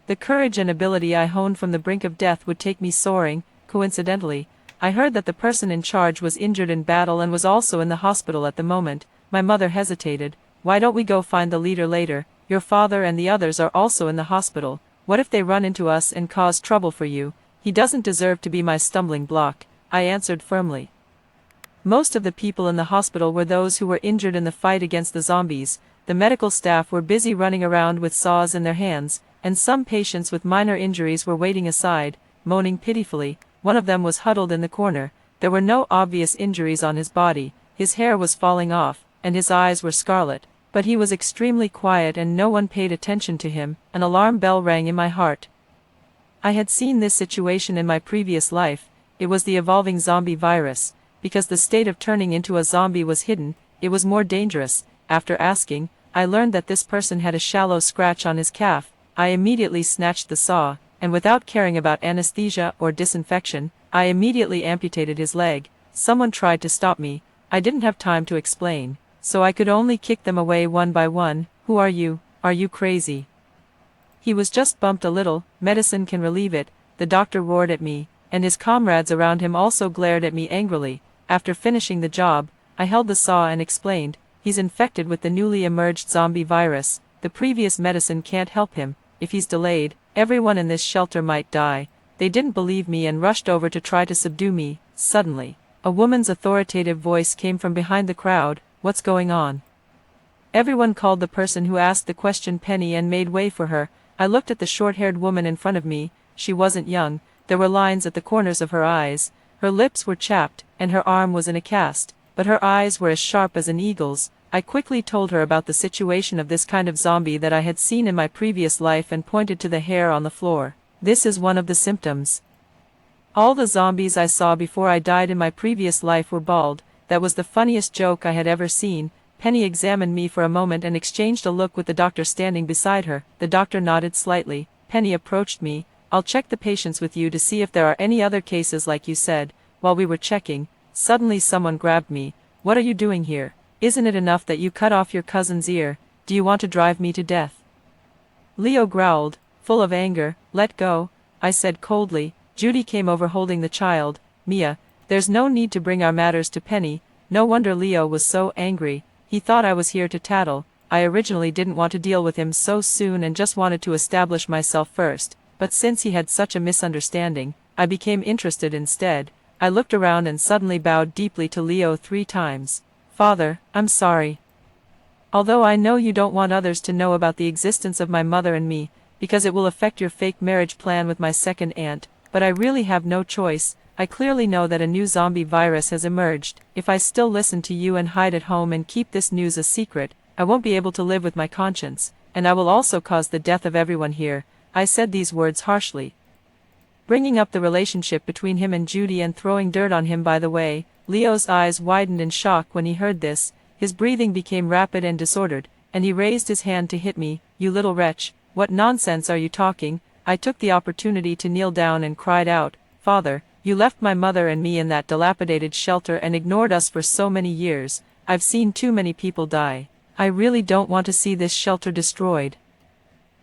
the courage and ability I honed from the brink of death would take me soaring. Coincidentally, I heard that the person in charge was injured in battle and was also in the hospital at the moment. My mother hesitated. Why don't we go find the leader later? Your father and the others are also in the hospital. What if they run into us and cause trouble for you? He doesn't deserve to be my stumbling block, I answered firmly. Most of the people in the hospital were those who were injured in the fight against the zombies. The medical staff were busy running around with saws in their hands, and some patients with minor injuries were waiting aside, moaning pitifully. One of them was huddled in the corner. There were no obvious injuries on his body. His hair was falling off, and his eyes were scarlet. But he was extremely quiet and no one paid attention to him. An alarm bell rang in my heart. I had seen this situation in my previous life. It was the evolving zombie virus. Because the state of turning into a zombie was hidden, it was more dangerous. After asking, I learned that this person had a shallow scratch on his calf. I immediately snatched the saw, and without caring about anesthesia or disinfection, I immediately amputated his leg. Someone tried to stop me. I didn't have time to explain, so I could only kick them away one by one. Who are you? Are you crazy? He was just bumped a little. Medicine can relieve it. The doctor roared at me, and his comrades around him also glared at me angrily. After finishing the job, I held the saw and explained, he's infected with the newly emerged zombie virus. The previous medicine can't help him. If he's delayed, everyone in this shelter might die. They didn't believe me and rushed over to try to subdue me. Suddenly, a woman's authoritative voice came from behind the crowd. What's going on? Everyone called the person who asked the question Penny and made way for her. I looked at the short-haired woman in front of me. She wasn't young. There were lines at the corners of her eyes. Her lips were chapped, and her arm was in a cast, but her eyes were as sharp as an eagle's. I quickly told her about the situation of this kind of zombie that I had seen in my previous life and pointed to the hair on the floor. This is one of the symptoms. All the zombies I saw before I died in my previous life were bald. That was the funniest joke I had ever seen. Penny examined me for a moment and exchanged a look with the doctor standing beside her. The doctor nodded slightly. Penny approached me. I'll check the patients with you to see if there are any other cases like you said. While we were checking, suddenly someone grabbed me. What are you doing here? Isn't it enough that you cut off your cousin's ear? Do you want to drive me to death? Leo growled, full of anger. Let go, I said coldly. Judy came over holding the child. Mia, there's no need to bring our matters to Penny. No wonder Leo was so angry. He thought I was here to tattle. I originally didn't want to deal with him so soon and just wanted to establish myself first. But since he had such a misunderstanding, I became interested instead. I looked around and suddenly bowed deeply to Leo 3 times. Father, I'm sorry. Although I know you don't want others to know about the existence of my mother and me, because it will affect your fake marriage plan with my second aunt, but I really have no choice. I clearly know that a new zombie virus has emerged. If I still listen to you and hide at home and keep this news a secret, I won't be able to live with my conscience, and I will also cause the death of everyone here. I said these words harshly, bringing up the relationship between him and Judy and throwing dirt on him by the way. Leo's eyes widened in shock when he heard this, his breathing became rapid and disordered, and he raised his hand to hit me. You little wretch, what nonsense are you talking? I took the opportunity to kneel down and cried out, Father, you left my mother and me in that dilapidated shelter and ignored us for so many years. I've seen too many people die. I really don't want to see this shelter destroyed.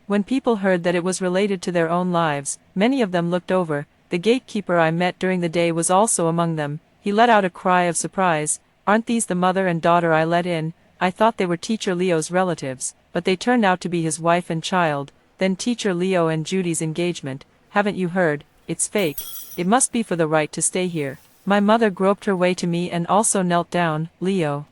When people heard that it was related to their own lives, many of them looked over. The gatekeeper I met during the day was also among them. He let out a cry of surprise. Aren't these the mother and daughter I let in? I thought they were Teacher Leo's relatives, but they turned out to be his wife and child. Then Teacher Leo and Judy's engagement. Haven't you heard? It's fake. It must be for the right to stay here. My mother groped her way to me and also knelt down. Leo,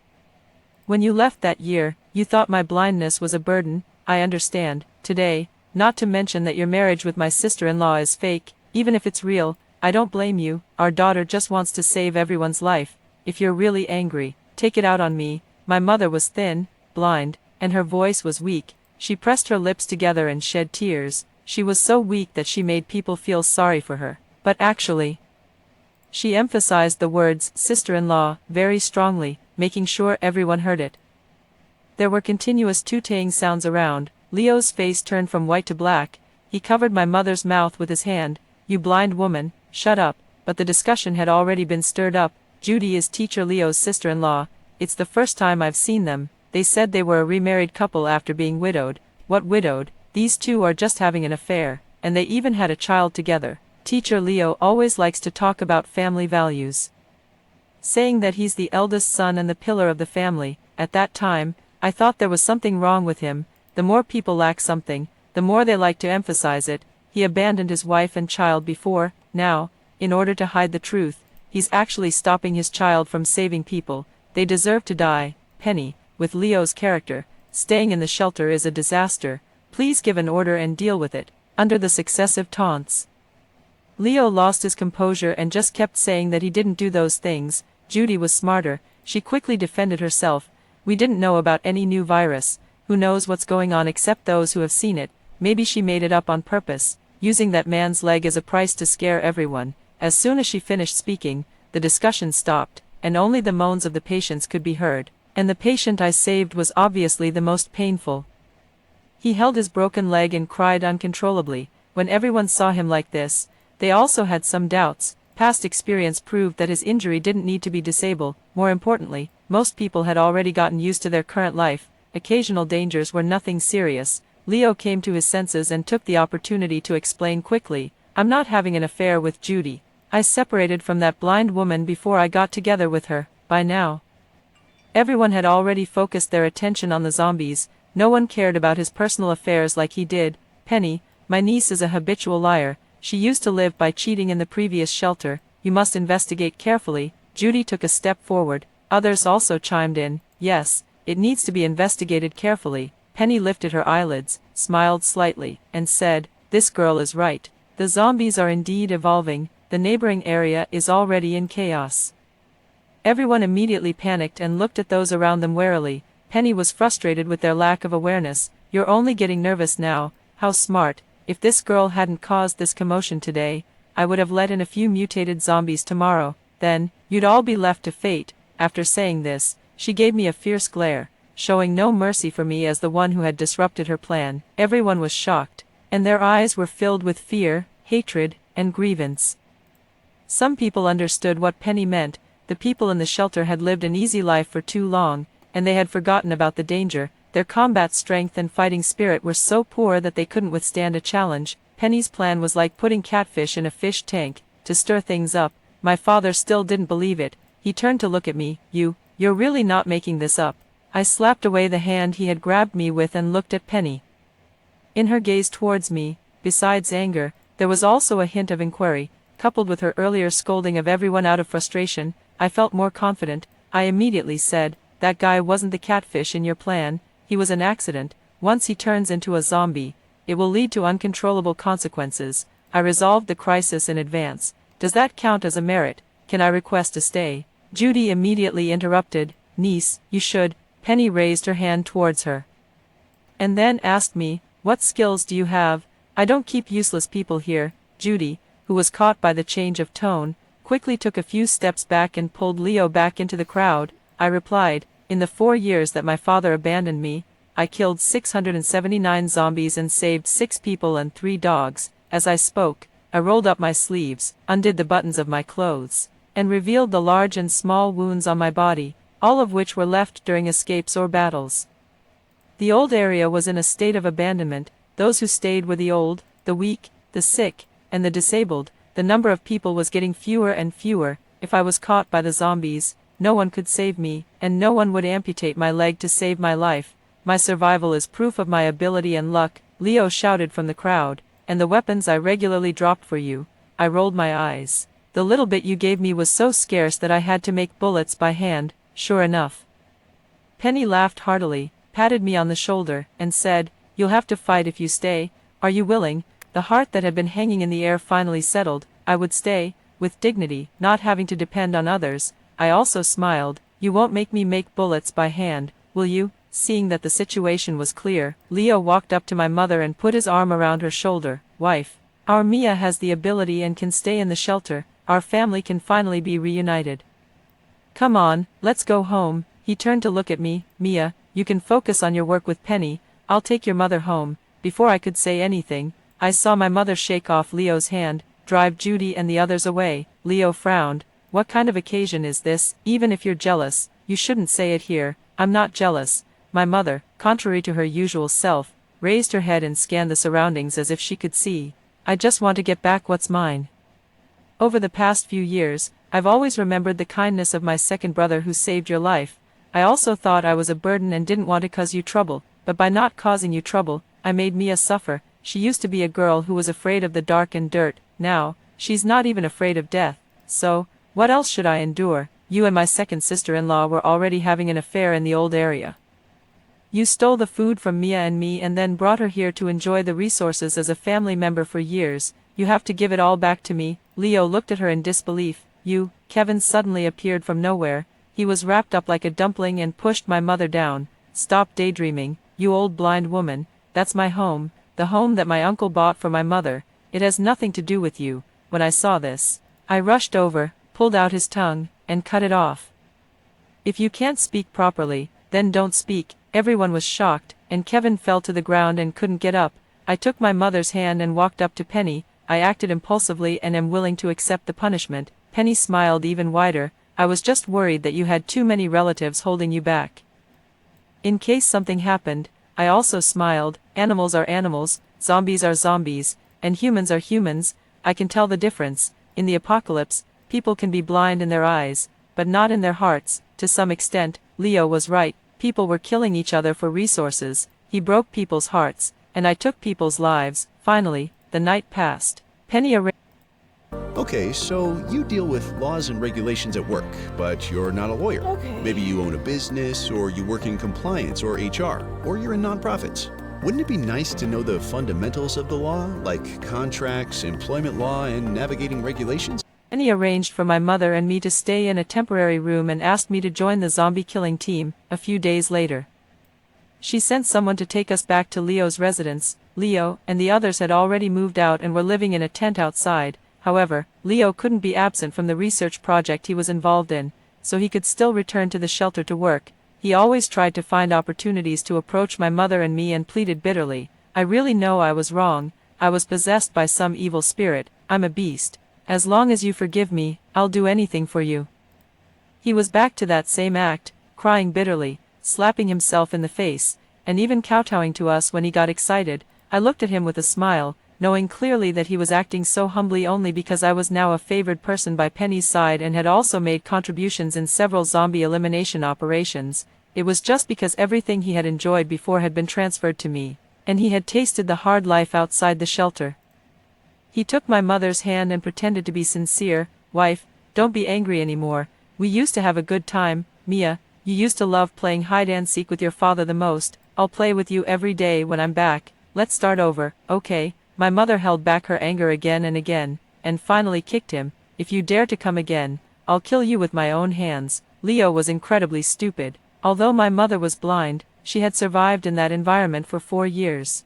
when you left that year, you thought my blindness was a burden. I understand, today, not to mention that your marriage with my sister-in-law is fake. Even if it's real, I don't blame you. Our daughter just wants to save everyone's life. If you're really angry, take it out on me. My mother was thin, blind, and her voice was weak. She pressed her lips together and shed tears. She was so weak that she made people feel sorry for her. But actually, she emphasized the words sister-in-law very strongly, making sure everyone heard it. There were continuous tooting sounds around. Leo's face turned from white to black. He covered my mother's mouth with his hand. You blind woman, shut up. But the discussion had already been stirred up. Judy is Teacher Leo's sister-in-law. It's the first time I've seen them. They said they were a remarried couple after being widowed. What widowed? These two are just having an affair, and they even had a child together. Teacher Leo always likes to talk about family values, saying that he's the eldest son and the pillar of the family. At that time, I thought there was something wrong with him. The more people lack something, the more they like to emphasize it. He abandoned his wife and child before. Now, in order to hide the truth, he's actually stopping his child from saving people. They deserve to die. Penny, with Leo's character, staying in the shelter is a disaster. Please give an order and deal with it. Under the successive taunts, Leo lost his composure and just kept saying that he didn't do those things. Judy was smarter. She quickly defended herself. We didn't know about any new virus. Who knows what's going on except those who have seen it? Maybe she made it up on purpose, using that man's leg as a price to scare everyone. As soon as she finished speaking, the discussion stopped, and only the moans of the patients could be heard. And the patient I saved was obviously the most painful. He held his broken leg and cried uncontrollably. When everyone saw him like this, they also had some doubts. Past experience proved that his injury didn't need to be disabled. More importantly, most people had already gotten used to their current life. Occasional dangers were nothing serious. Leo came to his senses and took the opportunity to explain quickly. I'm not having an affair with Judy. I separated from that blind woman before I got together with her. By now, everyone had already focused their attention on the zombies. No one cared about his personal affairs like he did. Penny, my niece is a habitual liar. She used to live by cheating in the previous shelter. You must investigate carefully. Judy took a step forward. Others also chimed in. Yes, it needs to be investigated carefully. Penny lifted her eyelids, smiled slightly, and said, this girl is right. The zombies are indeed evolving. The neighboring area is already in chaos. Everyone immediately panicked and looked at those around them warily. Penny was frustrated with their lack of awareness. You're only getting nervous now. How smart. If this girl hadn't caused this commotion today, I would have let in a few mutated zombies tomorrow. Then, you'd all be left to fate. After saying this, she gave me a fierce glare, showing no mercy for me as the one who had disrupted her plan. Everyone was shocked, and their eyes were filled with fear, hatred, and grievance. Some people understood what Penny meant. The people in the shelter had lived an easy life for too long, and they had forgotten about the danger. Their combat strength and fighting spirit were so poor that they couldn't withstand a challenge. Penny's plan was like putting catfish in a fish tank, to stir things up. My father still didn't believe it. He turned to look at me. You're really not making this up. I slapped away the hand he had grabbed me with and looked at Penny. In her gaze towards me, besides anger, there was also a hint of inquiry. Coupled with her earlier scolding of everyone out of frustration, I felt more confident. I immediately said, that guy wasn't the catfish in your plan. He was an accident. Once he turns into a zombie, it will lead to uncontrollable consequences. I resolved the crisis in advance. Does that count as a merit? Can I request a stay? Judy immediately interrupted. Niece, you should. Penny raised her hand towards her. And then asked me, what skills do you have? I don't keep useless people here. Judy, who was caught by the change of tone, quickly took a few steps back and pulled Leo back into the crowd. I replied, in the 4 years that my father abandoned me, I killed 679 zombies and saved 6 people and 3 dogs. As I spoke, I rolled up my sleeves, undid the buttons of my clothes, and revealed the large and small wounds on my body, all of which were left during escapes or battles. The old area was in a state of abandonment. Those who stayed were the old, the weak, the sick, and the disabled. The number of people was getting fewer and fewer. If I was caught by the zombies, no one could save me, and no one would amputate my leg to save my life. My survival is proof of my ability and luck, Leo shouted from the crowd. And the weapons I regularly dropped for you. I rolled my eyes. The little bit you gave me was so scarce that I had to make bullets by hand, sure enough. Penny laughed heartily, patted me on the shoulder, and said, you'll have to fight if you stay. Are you willing? The heart that had been hanging in the air finally settled. I would stay, with dignity, not having to depend on others. I also smiled. You won't make me make bullets by hand, will you? Seeing that the situation was clear, Leo walked up to my mother and put his arm around her shoulder. Wife, our Mia has the ability and can stay in the shelter. Our family can finally be reunited. Come on, let's go home. He turned to look at me. Mia, you can focus on your work with Penny. I'll take your mother home. Before I could say anything, I saw my mother shake off Leo's hand, drive Judy and the others away. Leo frowned. What kind of occasion is this? Even if you're jealous, you shouldn't say it here. I'm not jealous. My mother, contrary to her usual self, raised her head and scanned the surroundings as if she could see. I just want to get back what's mine. Over the past few years, I've always remembered the kindness of my second brother who saved your life. I also thought I was a burden and didn't want to cause you trouble, but by not causing you trouble, I made Mia suffer. She used to be a girl who was afraid of the dark and dirt. Now, she's not even afraid of death. So, what else should I endure? You and my second sister-in-law were already having an affair in the old area. You stole the food from Mia and me and then brought her here to enjoy the resources as a family member for years. You have to give it all back to me. Leo looked at her in disbelief. You, Kevin suddenly appeared from nowhere. He was wrapped up like a dumpling and pushed my mother down. Stop daydreaming, you old blind woman. That's my home, the home that my uncle bought for my mother. It has nothing to do with you. When I saw this, I rushed over, pulled out his tongue, and cut it off. If you can't speak properly, then don't speak. Everyone was shocked, and Kevin fell to the ground and couldn't get up. I took my mother's hand and walked up to Penny. I acted impulsively and am willing to accept the punishment. Penny smiled even wider. I was just worried that you had too many relatives holding you back. In case something happened, I also smiled. Animals are animals, zombies are zombies, and humans are humans. I can tell the difference. In the apocalypse, people can be blind in their eyes, but not in their hearts. To some extent, Leo was right. People were killing each other for resources. He broke people's hearts, and I took people's lives. Finally, the night passed. Penny Okay, so you deal with laws and regulations at work, but you're not a lawyer. Okay. Maybe you own a business, or you work in compliance or HR, or you're in nonprofits. Wouldn't it be nice to know the fundamentals of the law, like contracts, employment law, and navigating regulations? Penny arranged for my mother and me to stay in a temporary room and asked me to join the zombie killing team. A few days later, she sent someone to take us back to Leo's residence. Leo and the others had already moved out and were living in a tent outside. However, Leo couldn't be absent from the research project he was involved in, so he could still return to the shelter to work. He always tried to find opportunities to approach my mother and me and pleaded bitterly. I really know I was wrong. I was possessed by some evil spirit. I'm a beast. As long as you forgive me, I'll do anything for you. He was back to that same act, crying bitterly, slapping himself in the face, and even kowtowing to us when he got excited. I looked at him with a smile, knowing clearly that he was acting so humbly only because I was now a favored person by Penny's side and had also made contributions in several zombie elimination operations. It was just because everything he had enjoyed before had been transferred to me, and he had tasted the hard life outside the shelter. He took my mother's hand and pretended to be sincere. Wife, don't be angry anymore. We used to have a good time. Mia, you used to love playing hide and seek with your father the most. I'll play with you every day when I'm back. let's start over, okay? My mother held back her anger again, and finally kicked him. If you dare to come again, I'll kill you with my own hands. Leo was incredibly stupid. Although my mother was blind, she had survived in that environment for 4 years.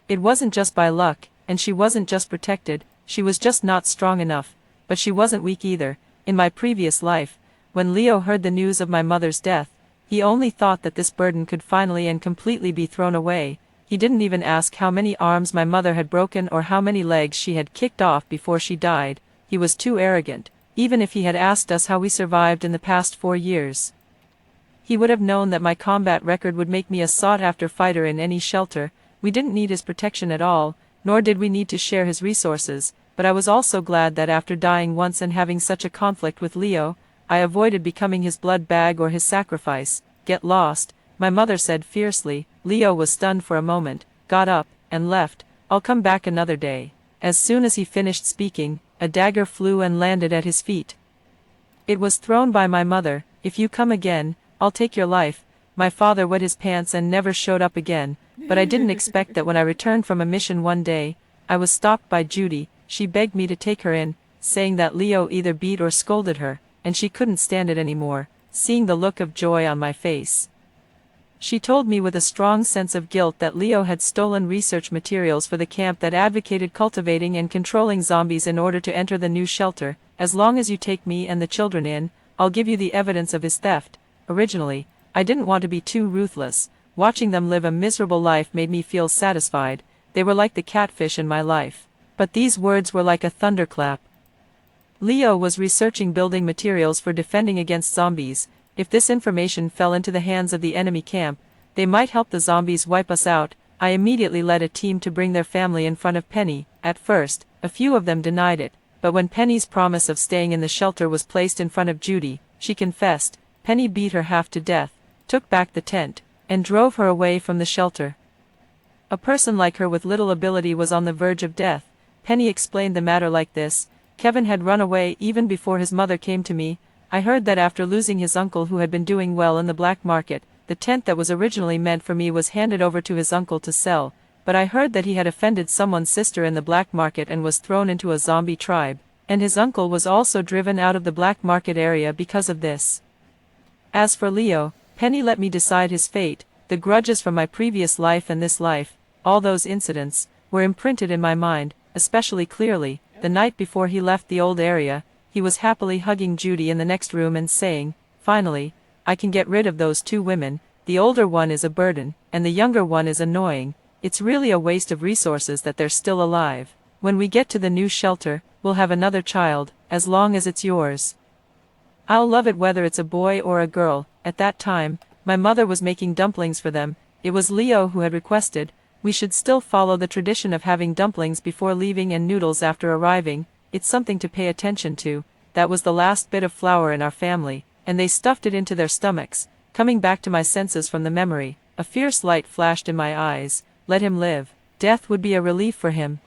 It wasn't just by luck, and she wasn't just protected, she was just not strong enough, but she wasn't weak either. In my previous life, when Leo heard the news of my mother's death, he only thought that this burden could finally and completely be thrown away. He didn't even ask how many arms my mother had broken or how many legs she had kicked off before she died. He was too arrogant. Even if he had asked us how we survived in the past 4 years, he would have known that my combat record would make me a sought-after fighter in any shelter. We didn't need his protection at all, nor did we need to share his resources, but I was also glad that after dying once and having such a conflict with Leo, I avoided becoming his blood bag or his sacrifice. Get lost, my mother said fiercely. Leo was stunned for a moment, got up, and left. I'll come back another day. As soon as he finished speaking, a dagger flew and landed at his feet. It was thrown by my mother. If you come again, I'll take your life. My father wet his pants and never showed up again, but I didn't expect that when I returned from a mission one day, I was stopped by Judy. She begged me to take her in, saying that Leo either beat or scolded her, and she couldn't stand it anymore, seeing the look of joy on my face. She told me with a strong sense of guilt that Leo had stolen research materials for the camp that advocated cultivating and controlling zombies in order to enter the new shelter. As long as you take me and the children in, I'll give you the evidence of his theft. Originally, I didn't want to be too ruthless. Watching them live a miserable life made me feel satisfied. They were like the catfish in my life. But these words were like a thunderclap. Leo was researching building materials for defending against zombies. If this information fell into the hands of the enemy camp, they might help the zombies wipe us out. I immediately led a team to bring their family in front of Penny. At first, a few of them denied it, but when Penny's promise of staying in the shelter was placed in front of Judy, she confessed. Penny beat her half to death, took back the tent, and drove her away from the shelter. A person like her with little ability was on the verge of death. Penny explained the matter like this. Kevin had run away even before his mother came to me. I heard that after losing his uncle who had been doing well in the black market, the tent that was originally meant for me was handed over to his uncle to sell, but I heard that he had offended someone's sister in the black market and was thrown into a zombie tribe, and his uncle was also driven out of the black market area because of this. As for Leo, Penny let me decide his fate. The grudges from my previous life and this life, all those incidents, were imprinted in my mind, especially clearly, the night before he left the old area. He was happily hugging Judy in the next room and saying, "Finally, I can get rid of those 2 women. The older one is a burden, and the younger one is annoying. It's really a waste of resources that they're still alive. When we get to the new shelter, we'll have another child, as long as it's yours. I'll love it whether it's a boy or a girl." At that time, my mother was making dumplings for them. It was Leo who had requested, "We should still follow the tradition of having dumplings before leaving and noodles after arriving. It's something to pay attention to." That was the last bit of flour in our family, and they stuffed it into their stomachs. Coming back to my senses from the memory, a fierce light flashed in my eyes. Let him live. Death would be a relief for him.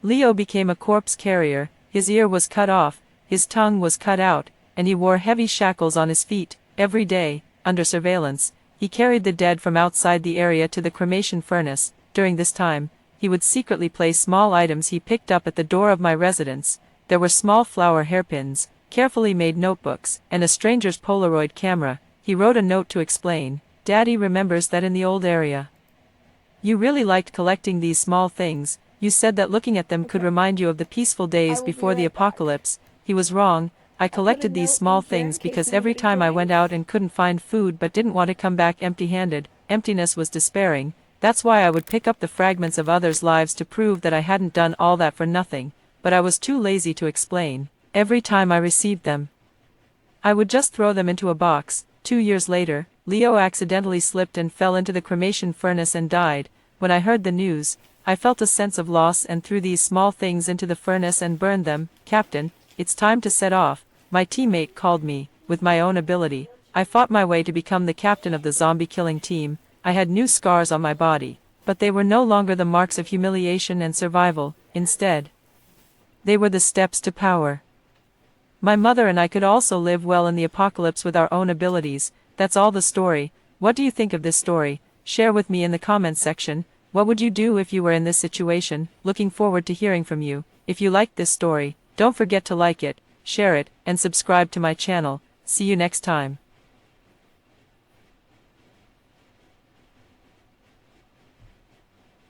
Leo became a corpse carrier. His ear was cut off, his tongue was cut out, and he wore heavy shackles on his feet. Every day, under surveillance, he carried the dead from outside the area to the cremation furnace. During this time, he would secretly place small items he picked up at the door of my residence. There were small flower hairpins, carefully made notebooks, and a stranger's Polaroid camera. He wrote a note to explain, "Daddy remembers that in the old area. You really liked collecting these small things. You said that looking at them could remind you of the peaceful days before the apocalypse." He was wrong. I collected these small things because every time I went out and couldn't find food but didn't want to come back empty-handed, emptiness was despairing. That's why I would pick up the fragments of others' lives to prove that I hadn't done all that for nothing, but I was too lazy to explain. Every time I received them, I would just throw them into a box. 2 years later, Leo accidentally slipped and fell into the cremation furnace and died. When I heard the news, I felt a sense of loss and threw these small things into the furnace and burned them. "Captain, it's time to set off." My teammate called me. With my own ability, I fought my way to become the captain of the zombie-killing team. I had new scars on my body, but they were no longer the marks of humiliation and survival. Instead, they were the steps to power. My mother and I could also live well in the apocalypse with our own abilities. That's all the story. What do you think of this story? Share with me in the comments section. What would you do if you were in this situation? Looking forward to hearing from you. If you liked this story, don't forget to like it, share it, and subscribe to my channel. See you next time.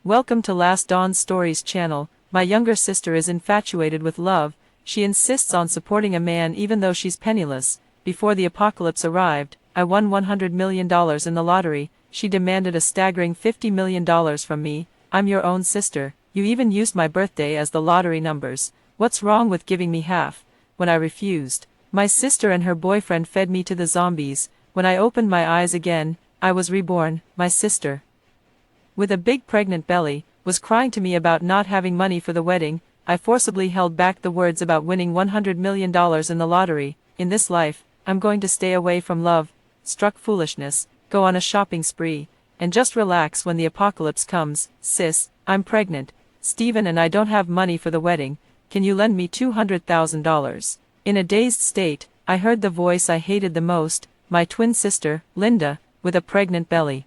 Welcome to Last Dawn Stories channel. My younger sister is infatuated with love. She insists on supporting a man even though she's penniless. Before the apocalypse arrived, I won $100 million in the lottery. She demanded a staggering $50 million from me. I'm your own sister. You even used my birthday as the lottery numbers. What's wrong with giving me half? When I refused, my sister and her boyfriend fed me to the zombies. When I opened my eyes again, I was reborn. My sister, with a big pregnant belly, was crying to me about not having money for the wedding. I forcibly held back the words about winning $100 million in the lottery. In this life, I'm going to stay away from love, struck foolishness, go on a shopping spree, and just relax when the apocalypse comes. Sis, I'm pregnant. Steven and I don't have money for the wedding. Can you lend me $200,000? In a dazed state, I heard the voice I hated the most, my twin sister, Linda, with a pregnant belly,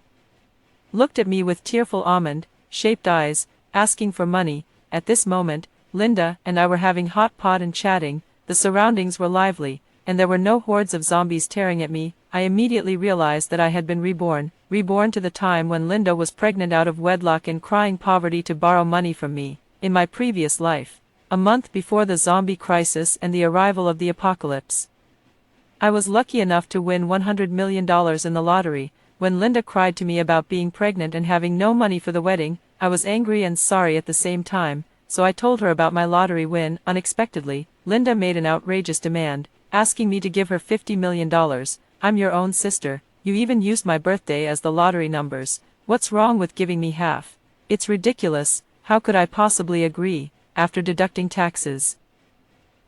looked at me with tearful almond-shaped eyes, asking for money. At this moment, Linda and I were having hot pot and chatting. The surroundings were lively, and there were no hordes of zombies tearing at me. I immediately realized that I had been reborn to the time when Linda was pregnant out of wedlock and crying poverty to borrow money from me, in my previous life, a month before the zombie crisis and the arrival of the apocalypse. I was lucky enough to win $100 million in the lottery. When Linda cried to me about being pregnant and having no money for the wedding, I was angry and sorry at the same time, so I told her about my lottery win. Unexpectedly, Linda made an outrageous demand, asking me to give her $50 million. I'm your own sister. You even used my birthday as the lottery numbers. What's wrong with giving me half? It's ridiculous. How could I possibly agree, after deducting taxes?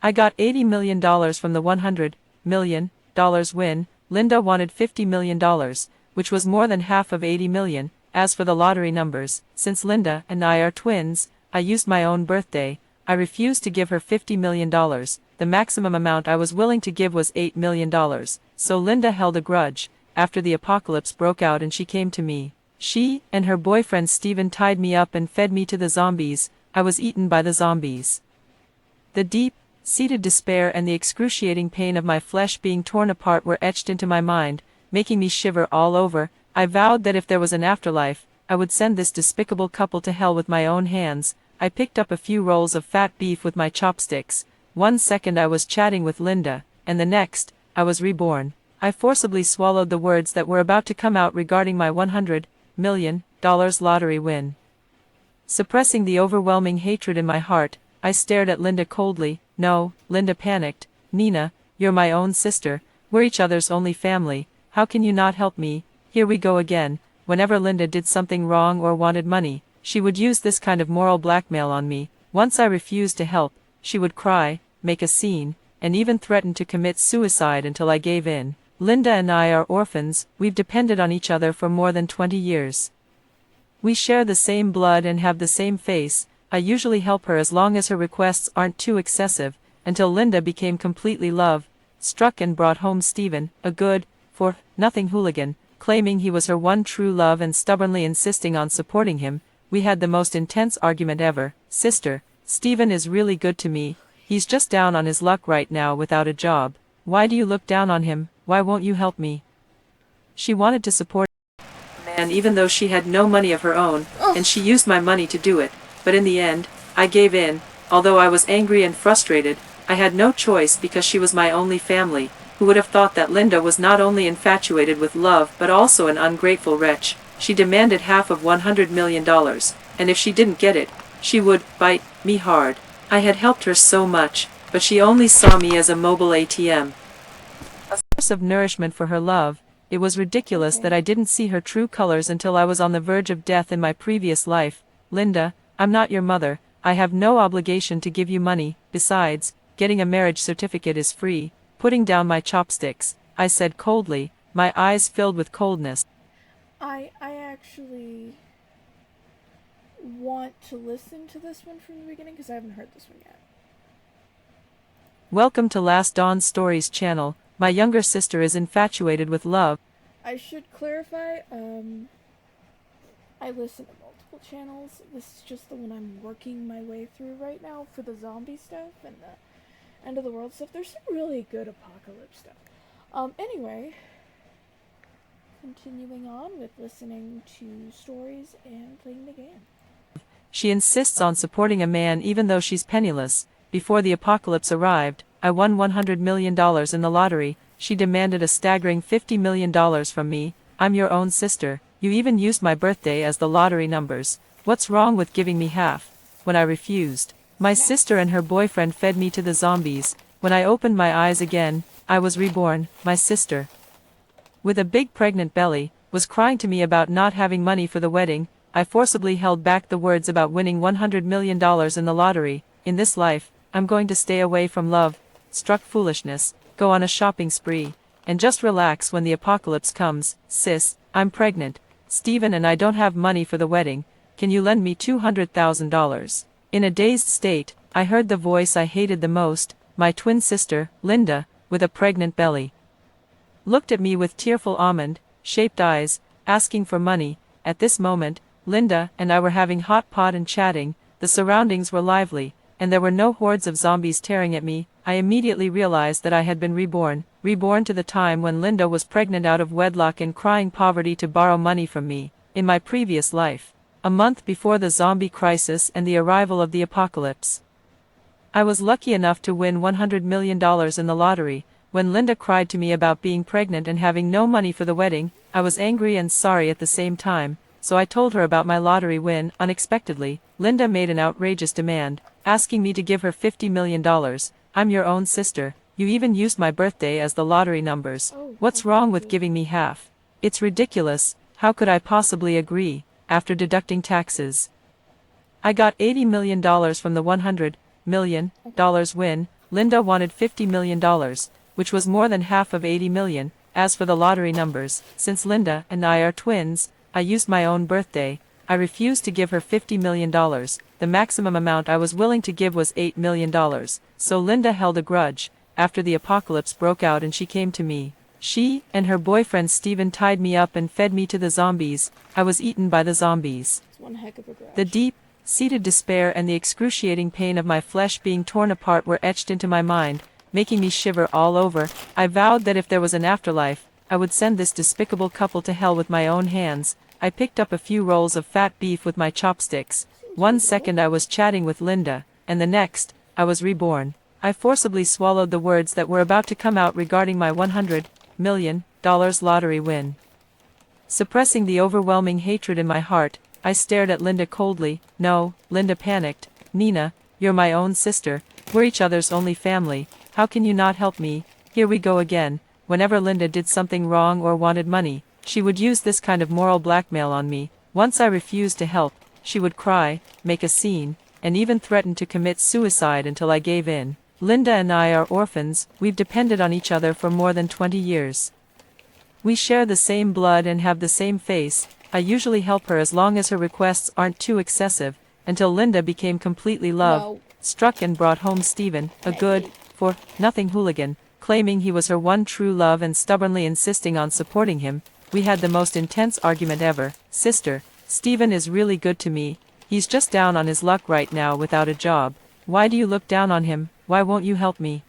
I got $80 million from the $100 million win. Linda wanted $50 million, which was more than half of $80 million. As for the lottery numbers, since Linda and I are twins, I used my own birthday. I refused to give her $50 million. The maximum amount I was willing to give was $8 million. So Linda held a grudge. After the apocalypse broke out and she came to me, she and her boyfriend Steven tied me up and fed me to the zombies. I was eaten by the zombies. The deep-seated despair and the excruciating pain of my flesh being torn apart were etched into my mind, making me shiver all over. I vowed that if there was an afterlife, I would send this despicable couple to hell with my own hands. I picked up a few rolls of fat beef with my chopsticks. 1 second I was chatting with Linda, and the next, I was reborn. I forcibly swallowed the words that were about to come out regarding my $100 million lottery win. Suppressing the overwhelming hatred in my heart, I stared at Linda coldly. No, Linda panicked. Nina, you're my own sister. We're each other's only family. How can you not help me? Here we go again. Whenever Linda did something wrong or wanted money, she would use this kind of moral blackmail on me. Once I refused to help, she would cry, make a scene, and even threaten to commit suicide until I gave in. Linda and I are orphans. We've depended on each other for more than 20 years. We share the same blood and have the same face. I usually help her as long as her requests aren't too excessive, until Linda became completely love-struck and brought home Steven, a good-for-nothing hooligan, claiming he was her one true love and stubbornly insisting on supporting him. We had the most intense argument ever. Sister, Steven is really good to me. He's just down on his luck right now without a job. Why do you look down on him? Why won't you help me? She wanted to support man even though she had no money of her own, and she used my money to do it. But in the end, I gave in. Although I was angry and frustrated, I had no choice because she was my only family. Who would have thought that Linda was not only infatuated with love but also an ungrateful wretch? She demanded half of $100 million, and if she didn't get it, she would bite me hard. I had helped her so much, but she only saw me as a mobile ATM. A source of nourishment for her love. It was ridiculous that I didn't see her true colors until I was on the verge of death in my previous life. Linda, I'm not your mother. I have no obligation to give you money. Besides, getting a marriage certificate is free. Putting down my chopsticks, I said coldly, my eyes filled with coldness. I actually want to listen to this one from the beginning because I haven't heard this one yet. Welcome to Last Dawn Stories channel. My younger sister is infatuated with love. I should clarify, I listen to multiple channels. This is just the one I'm working my way through right now for the zombie stuff and the end of the world stuff. There's some really good apocalypse stuff. Anyway, continuing on with listening to stories and playing the game. She insists on supporting a man even though she's penniless. Before the apocalypse arrived, I won $100 million in the lottery. She demanded a staggering $50 million from me. I'm your own sister. You even used my birthday as the lottery numbers. What's wrong with giving me half? When I refused, my sister and her boyfriend fed me to the zombies. When I opened my eyes again, I was reborn. My sister, with a big pregnant belly, was crying to me about not having money for the wedding. I forcibly held back the words about winning $100 million in the lottery. In this life, I'm going to stay away from love, struck foolishness, go on a shopping spree, and just relax when the apocalypse comes. Sis, I'm pregnant. Steven and I don't have money for the wedding. Can you lend me $200,000? In a dazed state, I heard the voice I hated the most, my twin sister, Linda, with a pregnant belly, looked at me with tearful almond-shaped eyes, asking for money. At this moment, Linda and I were having hot pot and chatting. The surroundings were lively, and there were no hordes of zombies tearing at me. I immediately realized that I had been reborn to the time when Linda was pregnant out of wedlock and crying poverty to borrow money from me, in my previous life, a month before the zombie crisis and the arrival of the apocalypse. I was lucky enough to win $100 million in the lottery. When Linda cried to me about being pregnant and having no money for the wedding, I was angry and sorry at the same time, so I told her about my lottery win. Unexpectedly, Linda made an outrageous demand, asking me to give her $50 million. I'm your own sister. You even used my birthday as the lottery numbers. What's wrong with giving me half? It's ridiculous. How could I possibly agree, after deducting taxes? I got $80 million from the $100 million win. Linda wanted $50 million, which was more than half of $80 million. As for the lottery numbers, since Linda and I are twins, I used my own birthday. I refused to give her $50 million. The maximum amount I was willing to give was $8 million. So Linda held a grudge. After the apocalypse broke out and she came to me, she and her boyfriend Steven tied me up and fed me to the zombies. I was eaten by the zombies. It's one heck of a grudge. The deep-seated despair and the excruciating pain of my flesh being torn apart were etched into my mind, making me shiver all over. I vowed that if there was an afterlife, I would send this despicable couple to hell with my own hands. I picked up a few rolls of fat beef with my chopsticks. 1 second I was chatting with Linda, and the next, I was reborn. I forcibly swallowed the words that were about to come out regarding my $100 million lottery win. Suppressing the overwhelming hatred in my heart, I stared at Linda coldly. No, Linda panicked. Nina, you're my own sister. We're each other's only family. How can you not help me? Here we go again. Whenever Linda did something wrong or wanted money, she would use this kind of moral blackmail on me. Once I refused to help, she would cry, make a scene, and even threaten to commit suicide until I gave in. Linda and I are orphans. We've depended on each other for more than 20 years. We share the same blood and have the same face. I usually help her as long as her requests aren't too excessive, until Linda became completely love-struck and brought home Steven, a good-for-nothing hooligan, claiming he was her one true love and stubbornly insisting on supporting him. We had the most intense argument ever. Sister, Steven is really good to me. He's just down on his luck right now without a job. Why do you look down on him? Why won't you help me?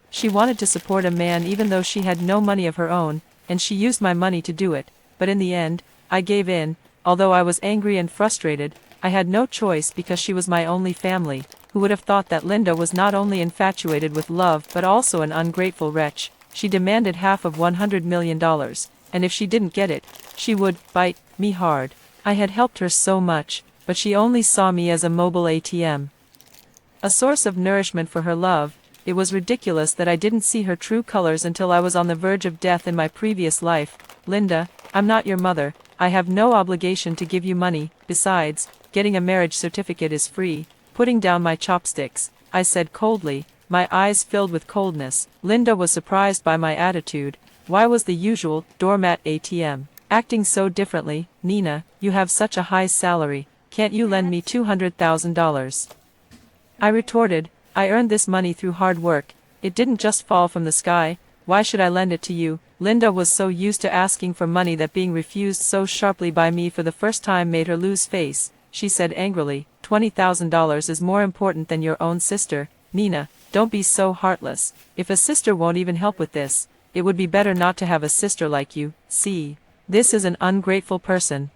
She wanted to support a man even though she had no money of her own, and she used my money to do it. But in the end, I gave in. Although I was angry and frustrated, I had no choice because she was my only family. Who would have thought that Linda was not only infatuated with love but also an ungrateful wretch? She demanded half of $100 million, and if she didn't get it, she would bite me hard. I had helped her so much, but she only saw me as a mobile ATM. A source of nourishment for her love. It was ridiculous that I didn't see her true colors until I was on the verge of death in my previous life. Linda, I'm not your mother. I have no obligation to give you money. Besides, getting a marriage certificate is free. Putting down my chopsticks, I said coldly, my eyes filled with coldness. Linda was surprised by my attitude. Why was the usual doormat ATM acting so differently? Nina, you have such a high salary. Can't you lend me $200,000? I retorted, I earned this money through hard work. It didn't just fall from the sky. Why should I lend it to you? Linda was so used to asking for money that being refused so sharply by me for the first time made her lose face. She said angrily, $20,000 is more important than your own sister. Nina, don't be so heartless. If a sister won't even help with this, it would be better not to have a sister like you. See, this is an ungrateful person.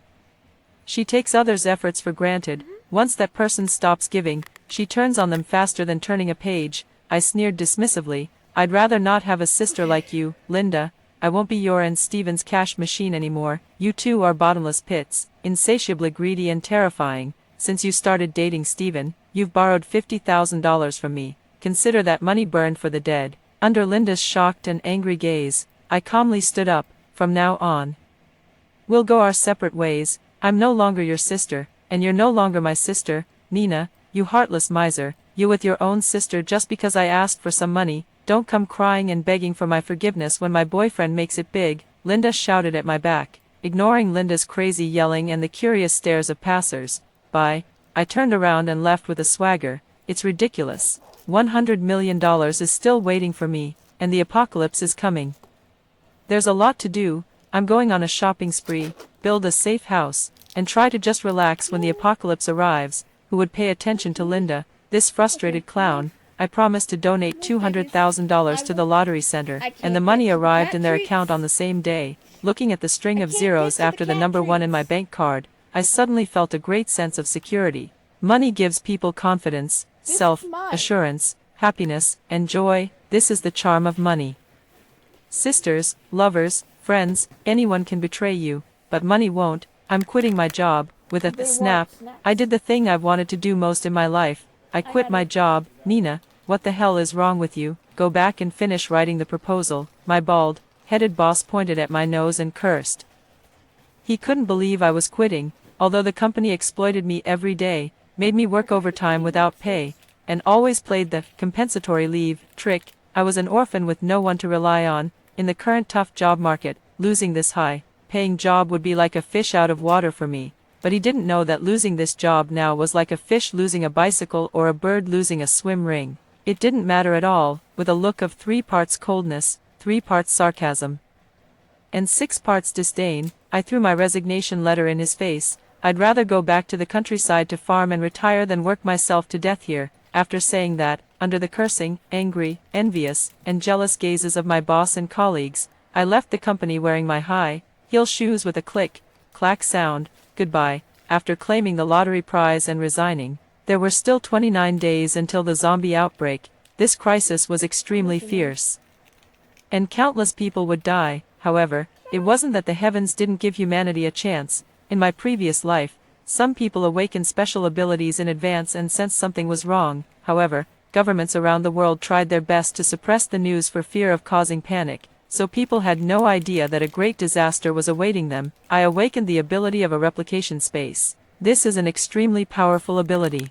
She takes others' efforts for granted. Once that person stops giving, she turns on them faster than turning a page. I sneered dismissively. I'd rather not have a sister like you, Linda. I won't be your and Steven's cash machine anymore. You two are bottomless pits, insatiably greedy and terrifying. Since you started dating Steven, you've borrowed $50,000 from me. Consider that money burned for the dead. Under Linda's shocked and angry gaze, I calmly stood up. From now on, we'll go our separate ways. I'm no longer your sister, and you're no longer my sister. Nina, you heartless miser, you with your own sister just because I asked for some money. Don't come crying and begging for my forgiveness when my boyfriend makes it big. Linda shouted at my back. Ignoring Linda's crazy yelling and the curious stares of passers-by, I turned around and left with a swagger. It's ridiculous. $100 million is still waiting for me, and the apocalypse is coming. There's a lot to do. I'm going on a shopping spree, build a safe house, and try to just relax when the apocalypse arrives. Who would pay attention to Linda, this frustrated clown? I promised to donate $200,000 to the lottery center, and the money arrived in their account on the same day. Looking at the string of zeros after the number 1 in my bank card, I suddenly felt a great sense of security. Money gives people confidence, self-assurance, happiness, and joy. This is the charm of money. Sisters, lovers, friends, anyone can betray you, but money won't. I'm quitting my job. With a snap, I did the thing I've wanted to do most in my life. I quit my job. Nina, what the hell is wrong with you? Go back and finish writing the proposal. My bald-headed boss pointed at my nose and cursed. He couldn't believe I was quitting, although the company exploited me every day, made me work overtime without pay, and always played the compensatory leave trick. I was an orphan with no one to rely on. In the current tough job market, losing this high-paying job would be like a fish out of water for me. But he didn't know that losing this job now was like a fish losing a bicycle or a bird losing a swim ring. It didn't matter at all. With a look of 3 parts coldness, 3 parts sarcasm, and 6 parts disdain, I threw my resignation letter in his face. I'd rather go back to the countryside to farm and retire than work myself to death here. After saying that, under the cursing, angry, envious, and jealous gazes of my boss and colleagues, I left the company wearing my high-heel shoes with a click-clack sound. Goodbye. After claiming the lottery prize and resigning, there were still 29 days until the zombie outbreak. This crisis was extremely fierce, and countless people would die. However, it wasn't that the heavens didn't give humanity a chance. In my previous life, some people awakened special abilities in advance and sensed something was wrong. However, governments around the world tried their best to suppress the news for fear of causing panic, so people had no idea that a great disaster was awaiting them. I awakened the ability of a replication space. This is an extremely powerful ability.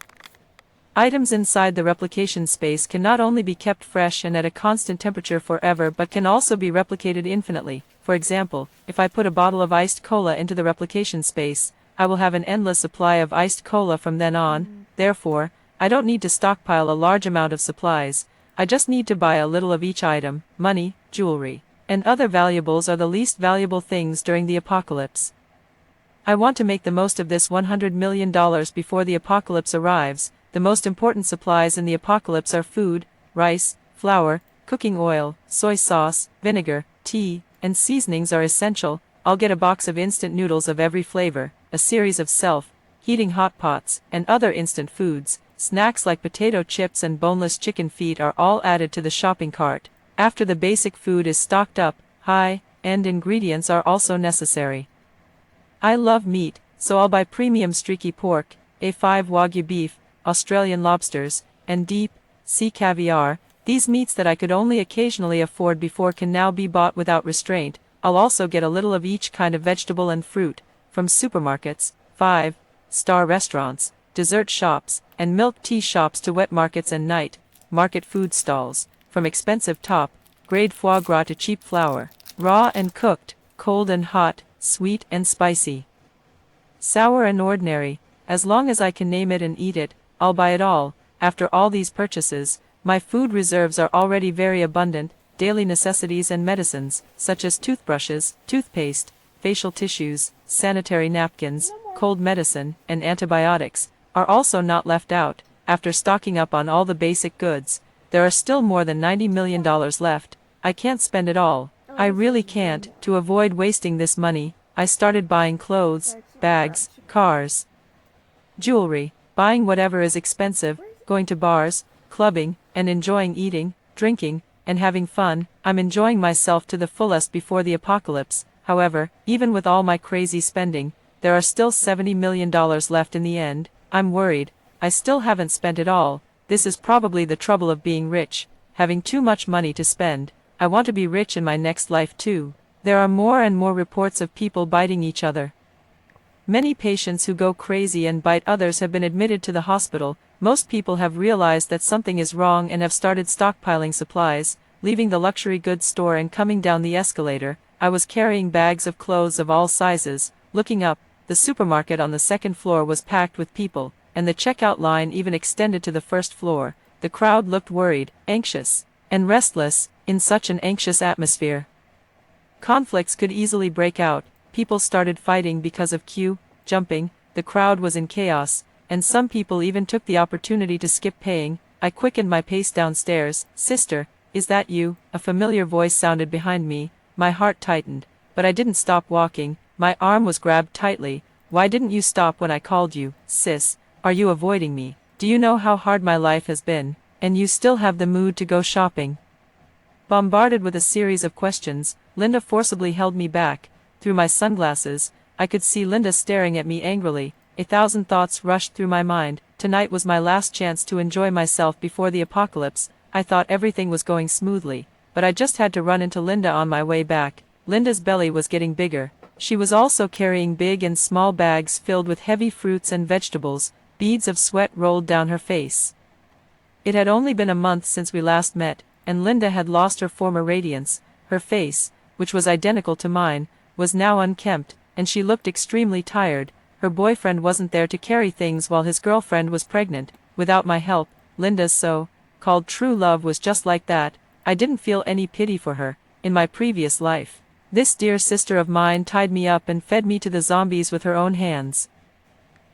Items inside the replication space can not only be kept fresh and at a constant temperature forever but can also be replicated infinitely. For example, if I put a bottle of iced cola into the replication space, I will have an endless supply of iced cola from then on. Therefore, I don't need to stockpile a large amount of supplies. I just need to buy a little of each item. Money, jewelry, and other valuables are the least valuable things during the apocalypse. I want to make the most of this $100 million before the apocalypse arrives. The most important supplies in the apocalypse are food, rice, flour, cooking oil, soy sauce, vinegar, tea, and seasonings are essential. I'll get a box of instant noodles of every flavor, a series of self-heating hot pots, and other instant foods. Snacks like potato chips and boneless chicken feet are all added to the shopping cart. After the basic food is stocked up, high-end ingredients are also necessary. I love meat, so I'll buy premium streaky pork, A5 Wagyu beef, Australian lobsters, and deep-sea caviar. These meats that I could only occasionally afford before can now be bought without restraint. I'll also get a little of each kind of vegetable and fruit, from supermarkets, 5-star restaurants, dessert shops, and milk tea shops to wet markets and night-market food stalls. From expensive top-grade foie gras to cheap flour, raw and cooked, cold and hot, sweet and spicy, sour and ordinary. As long as I can name it and eat it, I'll buy it all. After all these purchases, my food reserves are already very abundant. daily necessities and medicines, such as toothbrushes, toothpaste, facial tissues, sanitary napkins, cold medicine, and antibiotics, are also not left out. After stocking up on all the basic goods, there are still more than $90 million left. I can't spend it all. I really can't. To avoid wasting this money, I started buying clothes, bags, cars, jewelry, buying whatever is expensive, going to bars, clubbing, and enjoying eating, drinking, and having fun. I'm enjoying myself to the fullest before the apocalypse. However, even with all my crazy spending, there are still $70 million left in the end. I'm worried. I still haven't spent it all. This is probably the trouble of being rich, having too much money to spend. I want to be rich in my next life too. There are more and more reports of people biting each other. Many patients who go crazy and bite others have been admitted to the hospital. Most people have realized that something is wrong and have started stockpiling supplies, leaving the luxury goods store and coming down the escalator. I was carrying bags of clothes of all sizes. Looking up, the supermarket on the second floor was packed with people, and the checkout line even extended to the first floor. The crowd looked worried, anxious, and restless, in such an anxious atmosphere. Conflicts could easily break out. People started fighting because of queue, jumping, the crowd was in chaos, and some people even took the opportunity to skip paying. I quickened my pace downstairs. "Sister, is that you?" A familiar voice sounded behind me. My heart tightened, but I didn't stop walking. My arm was grabbed tightly. "Why didn't you stop when I called you, sis? Are you avoiding me? Do you know how hard my life has been, and you still have the mood to go shopping?" Bombarded with a series of questions, Linda forcibly held me back. Through my sunglasses, I could see Linda staring at me angrily. 1,000 thoughts rushed through my mind. Tonight was my last chance to enjoy myself before the apocalypse. I thought everything was going smoothly, but I just had to run into Linda on my way back. Linda's belly was getting bigger. She was also carrying big and small bags filled with heavy fruits and vegetables. Beads of sweat rolled down her face. It had only been a month since we last met, and Linda had lost her former radiance. Her face, which was identical to mine, was now unkempt, and she looked extremely tired. Her boyfriend wasn't there to carry things while his girlfriend was pregnant. Without my help, Linda's so-called true love was just like that. I didn't feel any pity for her. In my previous life, this dear sister of mine tied me up and fed me to the zombies with her own hands.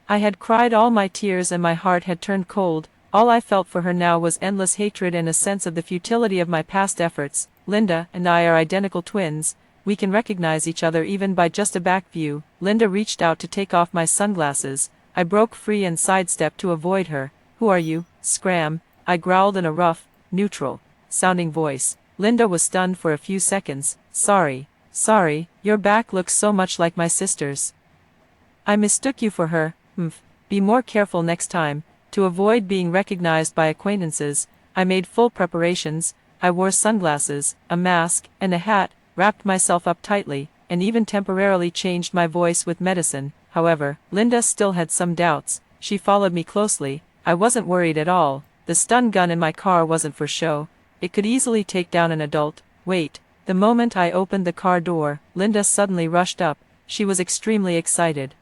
I had cried all my tears and my heart had turned cold. All I felt for her now was endless hatred and a sense of the futility of my past efforts. Linda and I are identical twins. We can recognize each other even by just a back view. Linda reached out to take off my sunglasses. I broke free and sidestepped to avoid her. "Who are you, Scram?" I growled in a rough, neutral-sounding voice. Linda was stunned for a few seconds. Sorry, your back looks so much like my sister's. I mistook you for her. Be more careful next time." To avoid being recognized by acquaintances, I made full preparations. I wore sunglasses, a mask, and a hat, wrapped myself up tightly, and even temporarily changed my voice with medicine. However, Linda still had some doubts. She followed me closely. I wasn't worried at all. The stun gun in my car wasn't for show. It could easily take down an adult. Wait. The moment I opened the car door, Linda suddenly rushed up. She was extremely excited.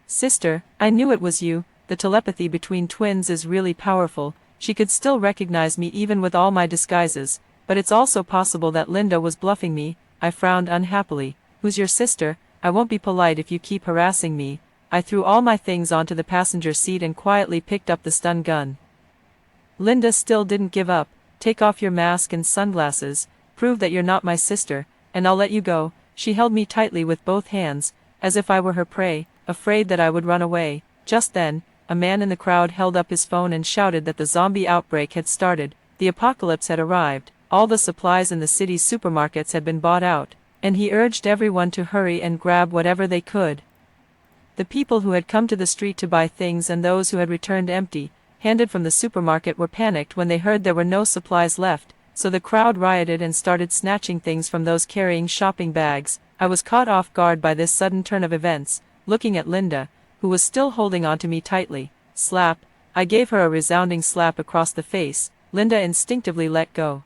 "Sister, I knew it was you." The telepathy between twins is really powerful. She could still recognize me even with all my disguises, but it's also possible that Linda was bluffing me. I frowned unhappily. "Who's your sister? I won't be polite if you keep harassing me." I threw all my things onto the passenger seat and quietly picked up the stun gun. Linda still didn't give up. "Take off your mask and sunglasses, prove that you're not my sister, and I'll let you go." She held me tightly with both hands, as if I were her prey, afraid that I would run away. Just then, a man in the crowd held up his phone and shouted that the zombie outbreak had started. The apocalypse had arrived. All the supplies in the city's supermarkets had been bought out, and he urged everyone to hurry and grab whatever they could. The people who had come to the street to buy things and those who had returned empty-handed from the supermarket were panicked when they heard there were no supplies left, so the crowd rioted and started snatching things from those carrying shopping bags. I was caught off guard by this sudden turn of events, looking at Linda, who was still holding on to me tightly. Slap. I gave her a resounding slap across the face. Linda instinctively let go.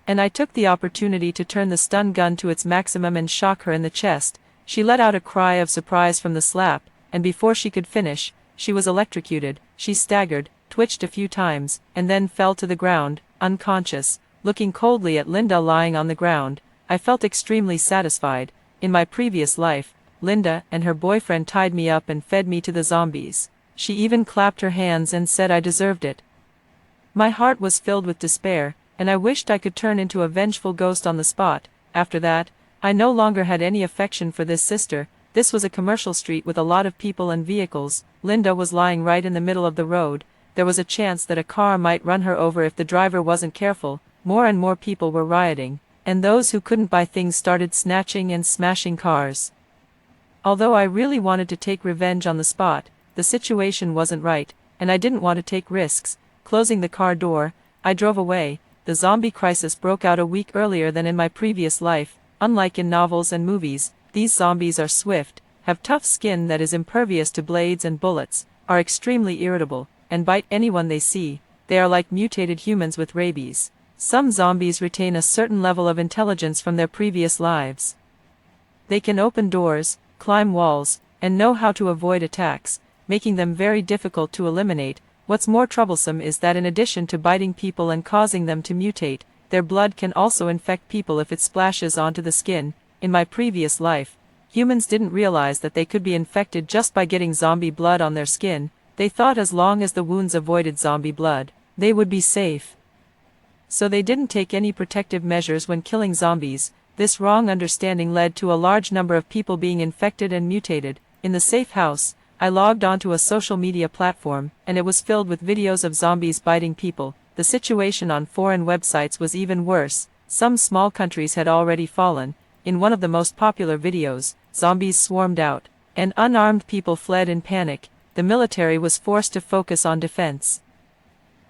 And I took the opportunity to turn the stun gun to its maximum and shock her in the chest. She let out a cry of surprise from the slap, and before she could finish, she was electrocuted. She staggered, twitched a few times, and then fell to the ground, unconscious. looking coldly at Linda lying on the ground. I felt extremely satisfied. In my previous life, Linda and her boyfriend tied me up and fed me to the zombies. She even clapped her hands and said I deserved it. My heart was filled with despair, and I wished I could turn into a vengeful ghost on the spot. After that, I no longer had any affection for this sister. This was a commercial street with a lot of people and vehicles. Linda was lying right in the middle of the road. There was a chance that a car might run her over if the driver wasn't careful. More and more people were rioting, and those who couldn't buy things started snatching and smashing cars. Although I really wanted to take revenge on the spot, the situation wasn't right, and I didn't want to take risks. Closing the car door, I drove away. The zombie crisis broke out a week earlier than in my previous life. Unlike in novels and movies, these zombies are swift, have tough skin that is impervious to blades and bullets, are extremely irritable, and bite anyone they see. They are like mutated humans with rabies. Some zombies retain a certain level of intelligence from their previous lives. They can open doors, climb walls, and know how to avoid attacks, making them very difficult to eliminate. What's more troublesome is that in addition to biting people and causing them to mutate, their blood can also infect people if it splashes onto the skin. In my previous life, humans didn't realize that they could be infected just by getting zombie blood on their skin. They thought as long as the wounds avoided zombie blood, they would be safe. So they didn't take any protective measures when killing zombies. This wrong understanding led to a large number of people being infected and mutated. In the safe house, I logged onto a social media platform, and it was filled with videos of zombies biting people. The situation on foreign websites was even worse. Some small countries had already fallen. In one of the most popular videos, zombies swarmed out, and unarmed people fled in panic. The military was forced to focus on defense.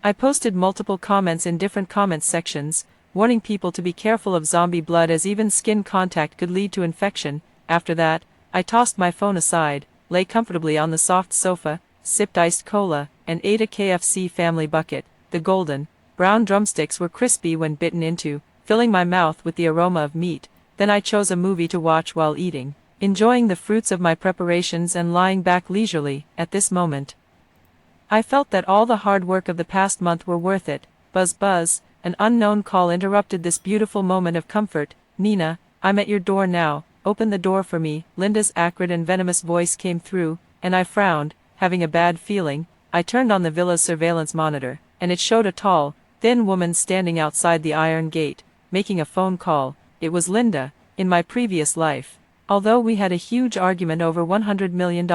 I posted multiple comments in different comment sections, warning people to be careful of zombie blood as even skin contact could lead to infection. After that, I tossed my phone aside, lay comfortably on the soft sofa, sipped iced cola, and ate a KFC family bucket. The golden, brown drumsticks were crispy when bitten into, filling my mouth with the aroma of meat. Then I chose a movie to watch while eating, enjoying the fruits of my preparations and lying back leisurely. At this moment, I felt that all the hard work of the past month were worth it. Buzz buzz, an unknown call interrupted this beautiful moment of comfort. Nina, I'm at your door now. Open the door for me. Linda's acrid and venomous voice came through, and I frowned, having a bad feeling. I turned on the villa's surveillance monitor, and it showed a tall, thin woman standing outside the iron gate, making a phone call. It was Linda, in my previous life, although we had a huge argument over $100 million.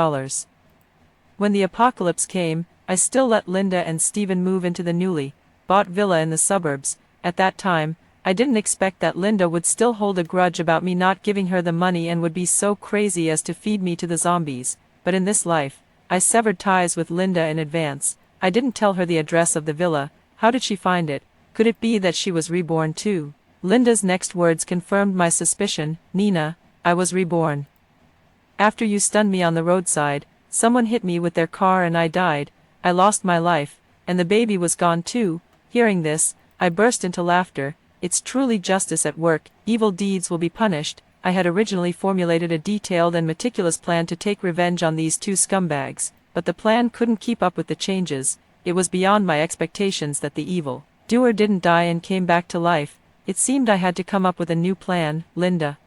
When the apocalypse came, I still let Linda and Steven move into the newly bought villa in the suburbs. At that time, I didn't expect that Linda would still hold a grudge about me not giving her the money and would be so crazy as to feed me to the zombies. But in this life, I severed ties with Linda in advance. I didn't tell her the address of the villa. How did she find it? Could it be that she was reborn too? Linda's next words confirmed my suspicion. Nina, I was reborn. After you stunned me on the roadside, someone hit me with their car and I died. I lost my life, and the baby was gone too. Hearing this, I burst into laughter. It's truly justice at work. Evil deeds will be punished. I had originally formulated a detailed and meticulous plan to take revenge on these two scumbags, but the plan couldn't keep up with the changes. It was beyond my expectations that the evil doer didn't die and came back to life. It seemed I had to come up with a new plan. Linda,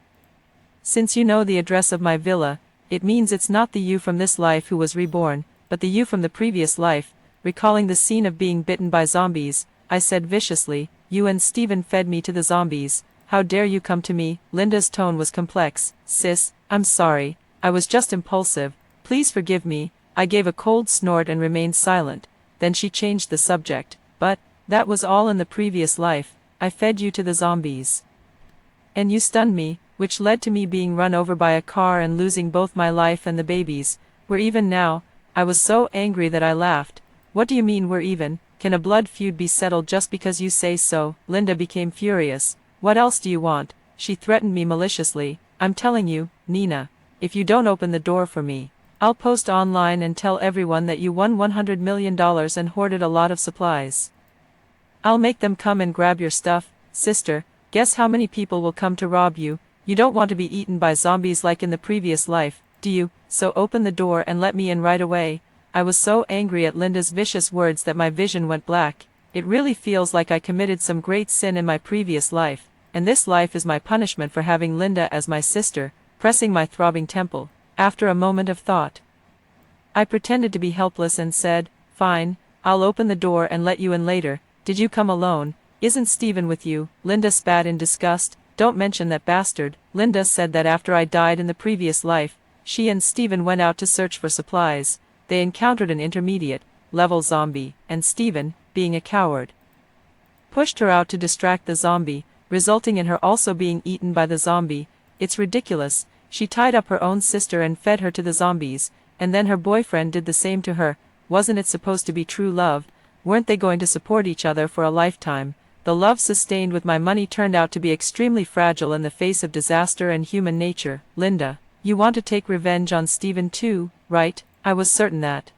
since you know the address of my villa, it means it's not the you from this life who was reborn, but the you from the previous life. Recalling the scene of being bitten by zombies, I said viciously, you and Steven fed me to the zombies. How dare you come to me? Linda's tone was complex. Sis, I'm sorry. I was just impulsive. Please forgive me. I gave a cold snort and remained silent. Then she changed the subject. But that was all in the previous life. I fed you to the zombies. And you stunned me, which led to me being run over by a car and losing both my life and the babies. We're even now. I was so angry that I laughed. What do you mean we're even? Can a blood feud be settled just because you say so? Linda became furious. What else do you want? She threatened me maliciously. I'm telling you, Nina, if you don't open the door for me, I'll post online and tell everyone that you won $100 million and hoarded a lot of supplies. I'll make them come and grab your stuff. Sister, guess how many people will come to rob you? You don't want to be eaten by zombies like in the previous life, do you? So open the door and let me in right away. I was so angry at Linda's vicious words that my vision went black. it really feels like I committed some great sin in my previous life, and this life is my punishment for having Linda as my sister, pressing my throbbing temple. After a moment of thought, I pretended to be helpless and said, "Fine, I'll open the door and let you in later. Did you come alone? Isn't Steven with you?" Linda spat in disgust. "Don't mention that bastard." Linda said that after I died in the previous life, she and Steven went out to search for supplies. They encountered an intermediate level zombie, and Steven, being a coward, pushed her out to distract the zombie, resulting in her also being eaten by the zombie. It's ridiculous. She tied up her own sister and fed her to the zombies, and then her boyfriend did the same to her. Wasn't it supposed to be true love? Weren't they going to support each other for a lifetime? The love sustained with my money turned out to be extremely fragile in the face of disaster and human nature. Linda, you want to take revenge on Steven too, right? I was certain that,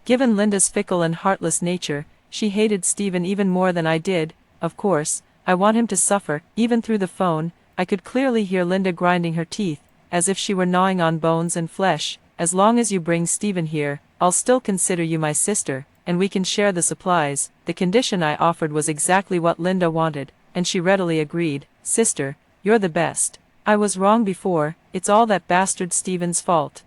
given Linda's fickle and heartless nature, she hated Steven even more than I did. Of course, I want him to suffer. Even through the phone, I could clearly hear Linda grinding her teeth, as if she were gnawing on bones and flesh. "As long as you bring Steven here, I'll still consider you my sister, and we can share the supplies." The condition I offered was exactly what Linda wanted, and she readily agreed. "Sister, you're the best. I was wrong before, it's all that bastard Steven's fault.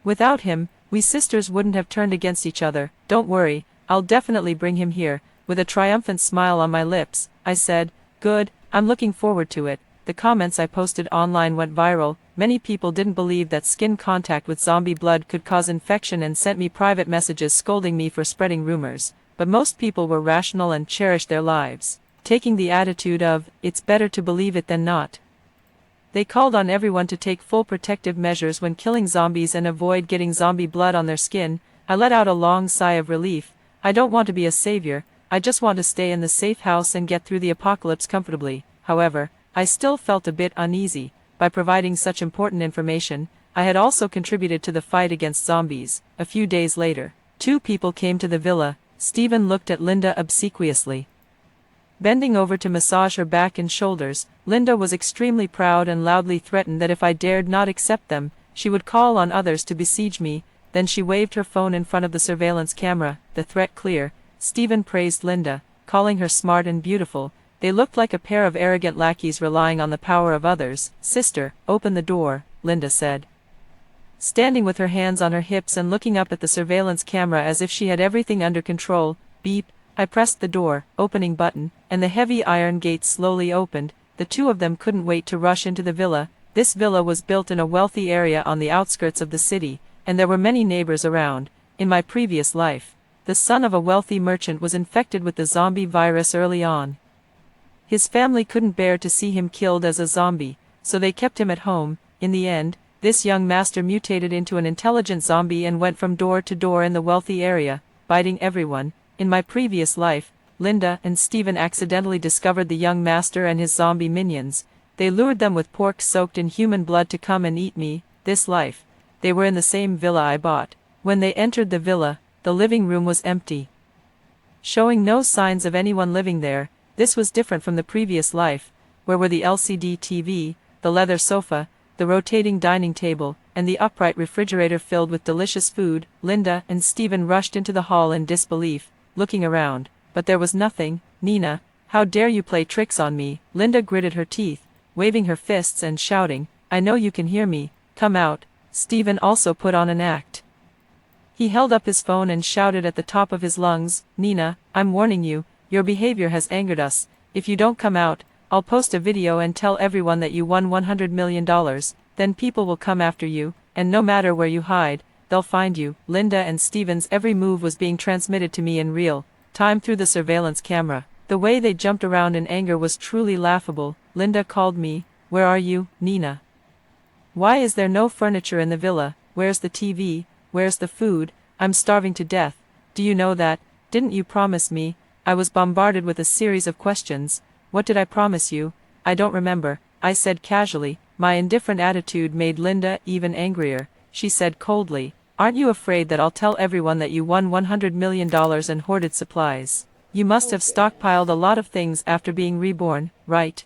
Without him, we sisters wouldn't have turned against each other. Don't worry, I'll definitely bring him here." With a triumphant smile on my lips, I said, "Good, I'm looking forward to it." The comments I posted online went viral. Many people didn't believe that skin contact with zombie blood could cause infection and sent me private messages scolding me for spreading rumors. But most people were rational and cherished their lives, taking the attitude of, "It's better to believe it than not." They called on everyone to take full protective measures when killing zombies and avoid getting zombie blood on their skin. I let out a long sigh of relief. I don't want to be a savior, I just want to stay in the safe house and get through the apocalypse comfortably. However, I still felt a bit uneasy. By providing such important information, I had also contributed to the fight against zombies. A few days later, two people came to the villa. Steven looked at Linda obsequiously, bending over to massage her back and shoulders. Linda was extremely proud and loudly threatened that if I dared not accept them, she would call on others to besiege me. Then she waved her phone in front of the surveillance camera, the threat clear. Steven praised Linda, calling her smart and beautiful. They looked like a pair of arrogant lackeys relying on the power of others. "Sister, open the door," Linda said, standing with her hands on her hips and looking up at the surveillance camera as if she had everything under control. Beep. I pressed the door opening button, and the heavy iron gate slowly opened. The two of them couldn't wait to rush into the villa. This villa was built in a wealthy area on the outskirts of the city, and there were many neighbors around. In my previous life, the son of a wealthy merchant was infected with the zombie virus early on. His family couldn't bear to see him killed as a zombie, so they kept him at home. In the end, this young master mutated into an intelligent zombie and went from door to door in the wealthy area, biting everyone. In my previous life, Linda and Steven accidentally discovered the young master and his zombie minions. They lured them with pork soaked in human blood to come and eat me. This life, they were in the same villa I bought. When they entered the villa, the living room was empty, showing no signs of anyone living there. This was different from the previous life, where were the LCD TV, the leather sofa, the rotating dining table, and the upright refrigerator filled with delicious food. Linda and Steven rushed into the hall in disbelief, looking around, but there was nothing. "Nina, how dare you play tricks on me?" Linda gritted her teeth, waving her fists and shouting, "I know you can hear me, come out." Steven also put on an act. He held up his phone and shouted at the top of his lungs, "Nina, I'm warning you, your behavior has angered us. If you don't come out, I'll post a video and tell everyone that you won $100 million, then people will come after you, and no matter where you hide, they'll find you." Linda and Steven's every move was being transmitted to me in real time through the surveillance camera. The way they jumped around in anger was truly laughable. Linda called me. "Where are you, Nina? Why is there no furniture in the villa? Where's the TV? Where's the food? I'm starving to death. Do you know that? Didn't you promise me?" I was bombarded with a series of questions. "What did I promise you?" "I don't remember," I said casually. My indifferent attitude made Linda even angrier. She said coldly, "Aren't you afraid that I'll tell everyone that you won $100 million and hoarded supplies? You must have stockpiled a lot of things after being reborn, right?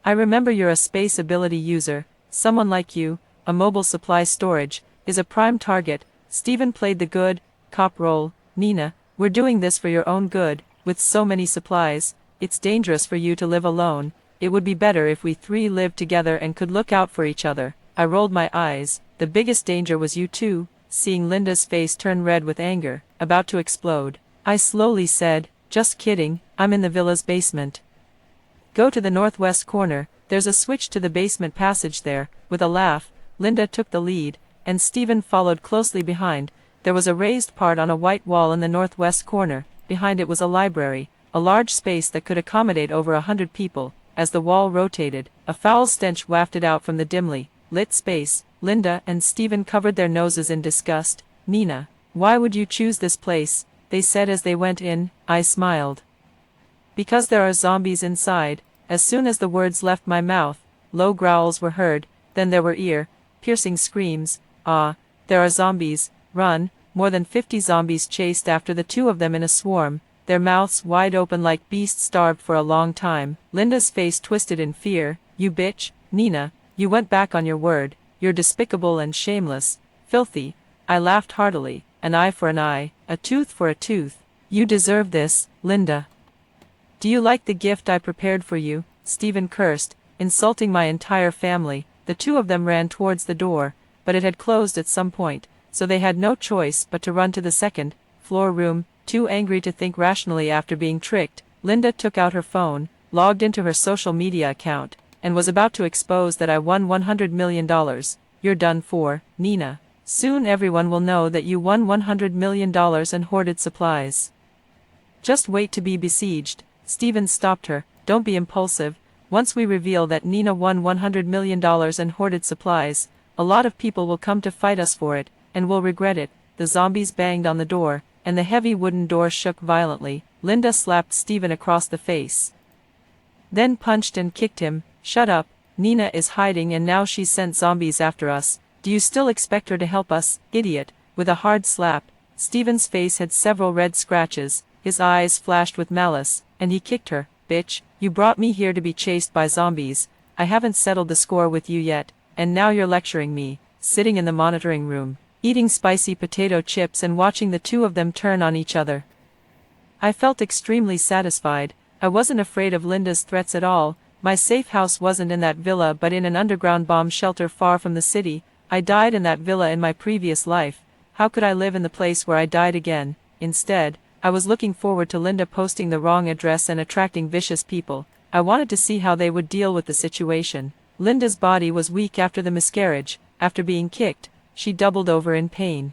I remember you're a space ability user. Someone like you, a mobile supply storage, is a prime target." Steven played the good cop role. "Nina, We're doing this for your own good. With so many supplies, it's dangerous for you to live alone. It would be better if we three lived together and could look out for each other. I rolled my eyes. The biggest danger was you two, seeing Linda's face turn red with anger, about to explode. I slowly said, just kidding, I'm in the villa's basement. Go to the northwest corner, there's a switch to the basement passage there. With a laugh, Linda took the lead, and Stephen followed closely behind. There was a raised part on a white wall in the northwest corner. Behind it was a library, a large space that could accommodate over 100 people. As the wall rotated, a foul stench wafted out from the dimly lit space. Linda and Stephen covered their noses in disgust. Nina, why would you choose this place? They said as they went in. I smiled. Because there are zombies inside. As soon as the words left my mouth, low growls were heard, then there were ear-piercing screams. Ah, there are zombies, run. More than 50 zombies chased after the two of them in a swarm, their mouths wide open like beasts starved for a long time. Linda's face twisted in fear. You bitch, Nina, you went back on your word. You're despicable and shameless, filthy. I laughed heartily. An eye for an eye, a tooth for a tooth. You deserve this, Linda. Do you like the gift I prepared for you? Stephen cursed, insulting my entire family. The two of them ran towards the door, but it had closed at some point, so they had no choice but to run to the second floor room. Too angry to think rationally after being tricked, Linda took out her phone, logged into her social media account, and was about to expose that I won $100 million. You're done for, Nina. Soon everyone will know that you won $100 million and hoarded supplies. Just wait to be besieged. Stephen stopped her. Don't be impulsive. Once we reveal that Nina won $100 million and hoarded supplies, a lot of people will come to fight us for it, and will regret it. The zombies banged on the door, and the heavy wooden door shook violently. Linda slapped Stephen across the face, then punched and kicked him. Shut up. Nina is hiding and now she's sent zombies after us. Do you still expect her to help us, idiot? With a hard slap, Stephen's face had several red scratches, his eyes flashed with malice, and he kicked her. Bitch, you brought me here to be chased by zombies. I haven't settled the score with you yet, and now you're lecturing me. Sitting in the monitoring room, eating spicy potato chips and watching the two of them turn on each other, I felt extremely satisfied. I wasn't afraid of Linda's threats at all. My safe house wasn't in that villa but in an underground bomb shelter far from the city. I died in that villa in my previous life. How could I live in the place where I died again? Instead, I was looking forward to Linda posting the wrong address and attracting vicious people. I wanted to see how they would deal with the situation. Linda's body was weak after the miscarriage. After being kicked, she doubled over in pain,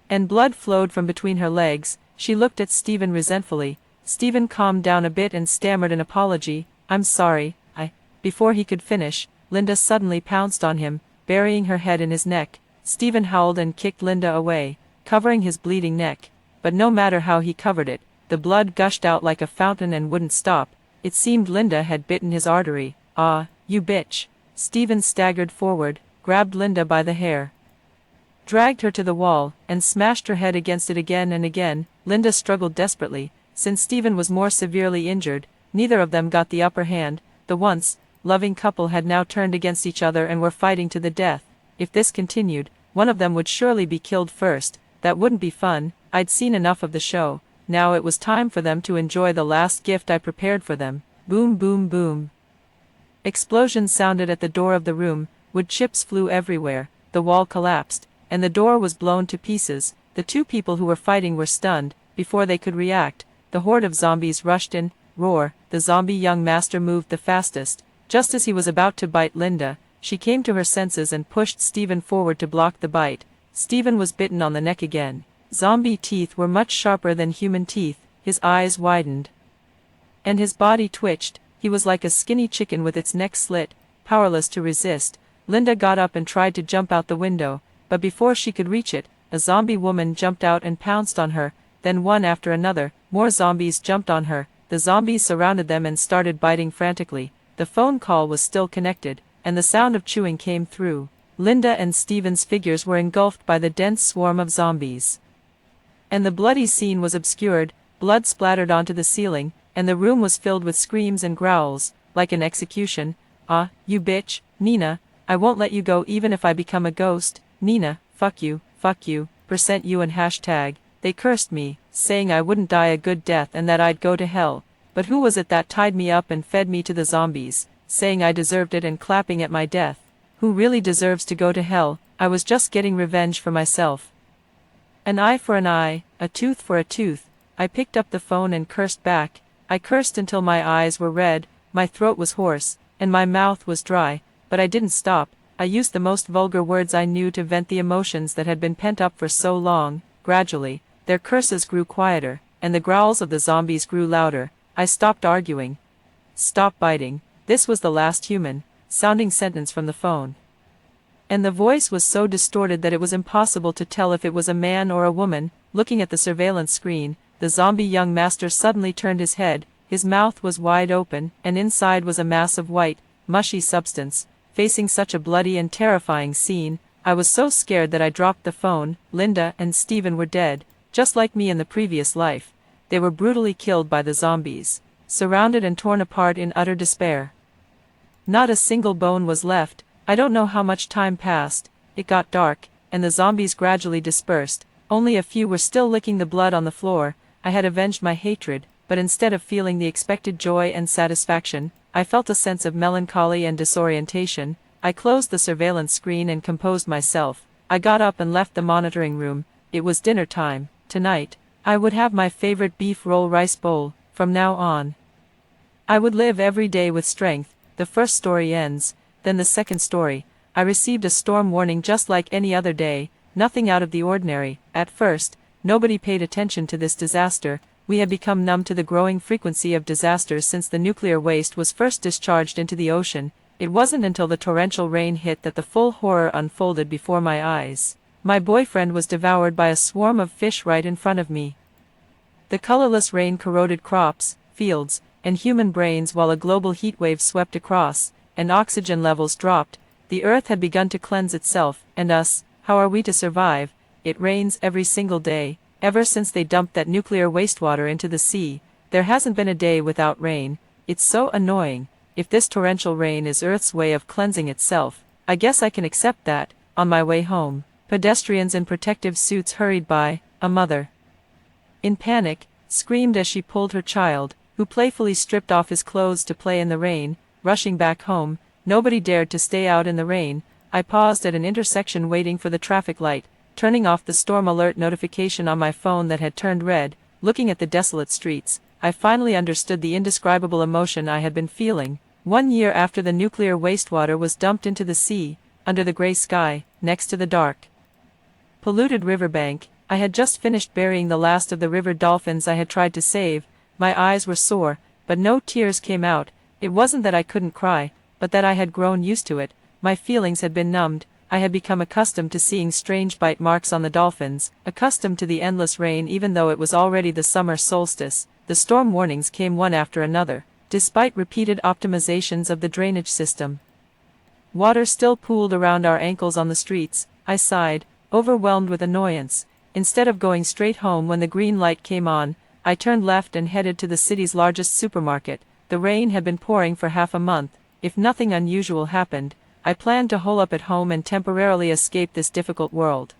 and blood flowed from between her legs. She looked at Stephen resentfully. Stephen calmed down a bit and stammered an apology. I'm sorry, Before he could finish, Linda suddenly pounced on him, burying her head in his neck. Stephen howled and kicked Linda away, covering his bleeding neck. But no matter how he covered it, the blood gushed out like a fountain and wouldn't stop. It seemed Linda had bitten his artery. Ah, you bitch. Stephen staggered forward, grabbed Linda by the hair, dragged her to the wall, and smashed her head against it again and again. Linda struggled desperately. Since Stephen was more severely injured, neither of them got the upper hand. The once loving couple had now turned against each other and were fighting to the death. If this continued, one of them would surely be killed first. That wouldn't be fun. I'd seen enough of the show. Now it was time for them to enjoy the last gift I prepared for them. Boom, boom, boom. Explosions sounded at the door of the room. Wood chips flew everywhere. The wall collapsed, and the door was blown to pieces. The two people who were fighting were stunned. Before they could react, the horde of zombies rushed in. Roar. The zombie young master moved the fastest. Just as he was about to bite Linda, she came to her senses and pushed Stephen forward to block the bite. Stephen was bitten on the neck again. Zombie teeth were much sharper than human teeth. His eyes widened, and his body twitched. He was like a skinny chicken with its neck slit, powerless to resist. Linda got up and tried to jump out the window, but before she could reach it, a zombie woman jumped out and pounced on her. Then one after another, more zombies jumped on her. The zombies surrounded them and started biting frantically. The phone call was still connected, and the sound of chewing came through. Linda and Stephen's figures were engulfed by the dense swarm of zombies, and the bloody scene was obscured. Blood splattered onto the ceiling, and the room was filled with screams and growls, like an execution. Ah, you bitch, Nina, I won't let you go even if I become a ghost. Nina, fuck you, percent you and hashtag. They cursed me. saying I wouldn't die a good death and that I'd go to hell. But who was it that tied me up and fed me to the zombies, saying I deserved it and clapping at my death? Who really deserves to go to hell? I was just getting revenge for myself. An eye for an eye, a tooth for a tooth. I picked up the phone and cursed back. I cursed until my eyes were red, my throat was hoarse, and my mouth was dry, but I didn't stop. I used the most vulgar words I knew to vent the emotions that had been pent up for so long. Gradually, their curses grew quieter, and the growls of the zombies grew louder. I stopped arguing. Stop biting. This was the last human sounding sentence from the phone. And the voice was so distorted that it was impossible to tell if it was a man or a woman. Looking at the surveillance screen, the zombie young master suddenly turned his head. His mouth was wide open, and inside was a mass of white, mushy substance. Facing such a bloody and terrifying scene, I was so scared that I dropped the phone. Linda and Steven were dead, just like me in the previous life. They were brutally killed by the zombies, surrounded and torn apart in utter despair. Not a single bone was left. I don't know how much time passed. It got dark, and the zombies gradually dispersed. Only a few were still licking the blood on the floor. I had avenged my hatred, but instead of feeling the expected joy and satisfaction, I felt a sense of melancholy and disorientation. I closed the surveillance screen and composed myself. I got up and left the monitoring room. It was dinner time. Tonight, I would have my favorite beef roll rice bowl. From now on, I would live every day with strength. The first story ends. Then the second story. I received a storm warning just like any other day, nothing out of the ordinary. At first, nobody paid attention to this disaster. We had become numb to the growing frequency of disasters since the nuclear waste was first discharged into the ocean. It wasn't until the torrential rain hit that the full horror unfolded before my eyes. My boyfriend was devoured by a swarm of fish right in front of me. The colorless rain corroded crops, fields, and human brains while a global heatwave swept across, and oxygen levels dropped. The earth had begun to cleanse itself, and us. How are we to survive? It rains every single day. Ever since they dumped that nuclear wastewater into the sea, there hasn't been a day without rain. It's so annoying. If this torrential rain is Earth's way of cleansing itself, I guess I can accept that. On my way home, pedestrians in protective suits hurried by. A mother, in panic, screamed as she pulled her child, who playfully stripped off his clothes to play in the rain. Rushing back home, nobody dared to stay out in the rain. I paused at an intersection waiting for the traffic light, turning off the storm alert notification on my phone that had turned red. Looking at the desolate streets, I finally understood the indescribable emotion I had been feeling. 1 year after the nuclear wastewater was dumped into the sea, under the gray sky, next to the dark, polluted riverbank, I had just finished burying the last of the river dolphins I had tried to save. My eyes were sore, but no tears came out. It wasn't that I couldn't cry, but that I had grown used to it. My feelings had been numbed. I had become accustomed to seeing strange bite marks on the dolphins, accustomed to the endless rain even though it was already the summer solstice. The storm warnings came one after another, despite repeated optimizations of the drainage system. Water still pooled around our ankles on the streets. I sighed, overwhelmed with annoyance. Instead of going straight home when the green light came on, I turned left and headed to the city's largest supermarket. The rain had been pouring for half a month. If nothing unusual happened, I planned to hole up at home and temporarily escape this difficult world.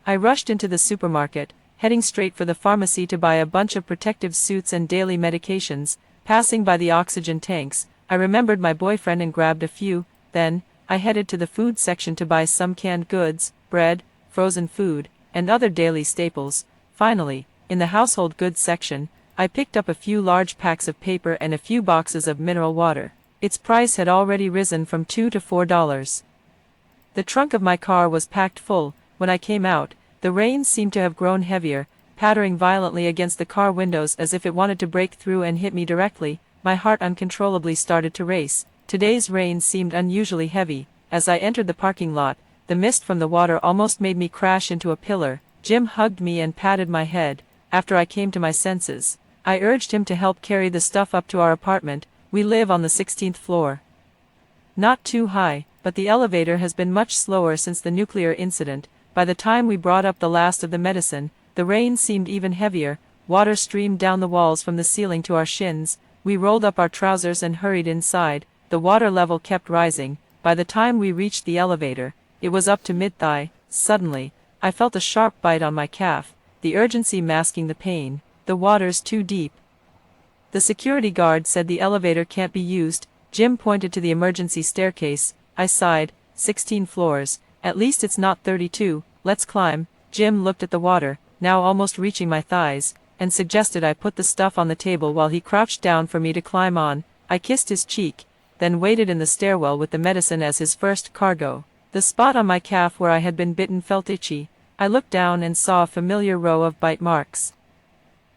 I rushed into the supermarket, heading straight for the pharmacy to buy a bunch of protective suits and daily medications. Passing by the oxygen tanks, I remembered my boyfriend and grabbed a few. Then, I headed to the food section to buy some canned goods, bread, frozen food, and other daily staples. Finally, in the household goods section, I picked up a few large packs of paper and a few boxes of mineral water. Its price had already risen from $2 to $4. The trunk of my car was packed full. When I came out, the rain seemed to have grown heavier, pattering violently against the car windows as if it wanted to break through and hit me directly. My heart uncontrollably started to race. Today's rain seemed unusually heavy. As I entered the parking lot, the mist from the water almost made me crash into a pillar. Jim hugged me and patted my head. After I came to my senses, I urged him to help carry the stuff up to our apartment. We live on the 16th floor. Not too high, but the elevator has been much slower since the nuclear incident. By the time we brought up the last of the medicine, the rain seemed even heavier. Water streamed down the walls from the ceiling to our shins. We rolled up our trousers and hurried inside. The water level kept rising. By the time we reached the elevator, it was up to mid-thigh. Suddenly, I felt a sharp bite on my calf. the urgency masking the pain. The water's too deep. The security guard said the elevator can't be used. Jim pointed to the emergency staircase. I sighed. 16 floors. At least it's not 32. Let's climb. Jim looked at the water, now almost reaching my thighs, and suggested I put the stuff on the table while he crouched down for me to climb on. I kissed his cheek, then waited in the stairwell with the medicine as his first cargo. The spot on my calf where I had been bitten felt itchy. I looked down and saw a familiar row of bite marks,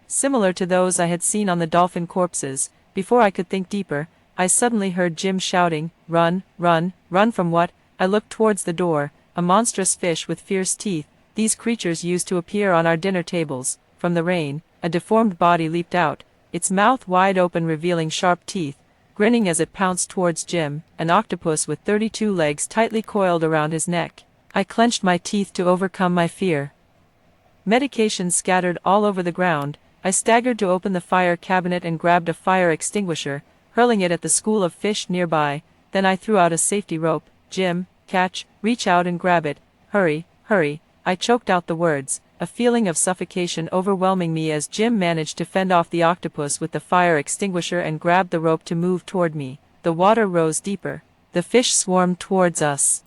similar to those I had seen on the dolphin corpses. Before I could think deeper, I suddenly heard Jim shouting, "Run, run, run from what?" I looked towards the door. A monstrous fish with fierce teeth, these creatures used to appear on our dinner tables. From the rain, a deformed body leaped out, its mouth wide open revealing sharp teeth, grinning as it pounced towards Jim, an octopus with 32 legs tightly coiled around his neck. I clenched my teeth to overcome my fear. Medication scattered all over the ground. I staggered to open the fire cabinet and grabbed a fire extinguisher, hurling it at the school of fish nearby. Then I threw out a safety rope. "Jim, catch, reach out and grab it. Hurry, hurry." I choked out the words, a feeling of suffocation overwhelming me as Jim managed to fend off the octopus with the fire extinguisher and grabbed the rope to move toward me. The water rose deeper. The fish swarmed towards us,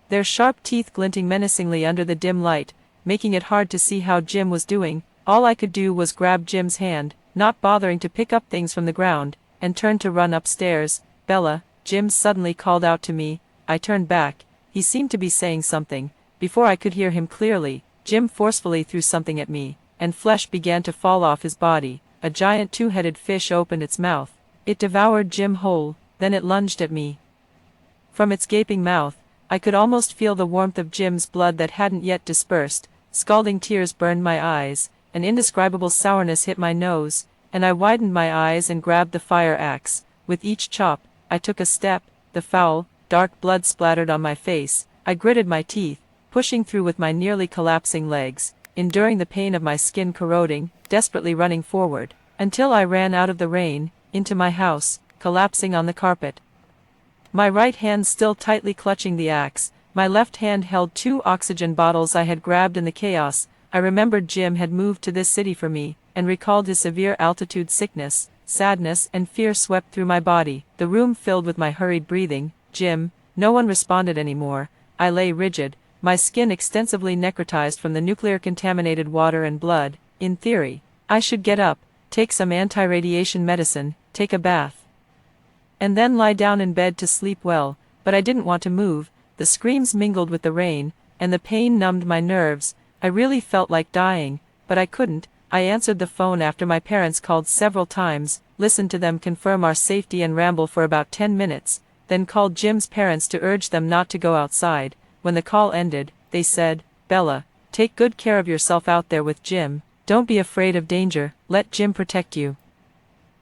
their sharp teeth glinting menacingly under the dim light, making it hard to see how Jim was doing. All I could do was grab Jim's hand, not bothering to pick up things from the ground, and turn to run upstairs. "Bella," Jim suddenly called out to me. I turned back. He seemed to be saying something. Before I could hear him clearly, Jim forcefully threw something at me, and flesh began to fall off his body. A giant two-headed fish opened its mouth. It devoured Jim whole, then it lunged at me. From its gaping mouth, I could almost feel the warmth of Jim's blood that hadn't yet dispersed. Scalding tears burned my eyes, an indescribable sourness hit my nose, and I widened my eyes and grabbed the fire axe. With each chop, I took a step. The foul, dark blood splattered on my face. I gritted my teeth, pushing through with my nearly collapsing legs, enduring the pain of my skin corroding, desperately running forward, until I ran out of the rain, into my house, collapsing on the carpet. My right hand still tightly clutching the axe, my left hand held 2 oxygen bottles I had grabbed in the chaos. I remembered Jim had moved to this city for me, and recalled his severe altitude sickness. Sadness and fear swept through my body, the room filled with my hurried breathing. "Jim." No one responded anymore. I lay rigid, my skin extensively necrotized from the nuclear-contaminated water and blood. In theory, I should get up, take some anti-radiation medicine, take a bath, and then lie down in bed to sleep well, but I didn't want to move. The screams mingled with the rain, and the pain numbed my nerves. I really felt like dying, but I couldn't. I answered the phone after my parents called several times, listened to them confirm our safety and ramble for about 10 minutes, then called Jim's parents to urge them not to go outside. When the call ended, they said, "Bella, take good care of yourself out there with Jim. Don't be afraid of danger, let Jim protect you."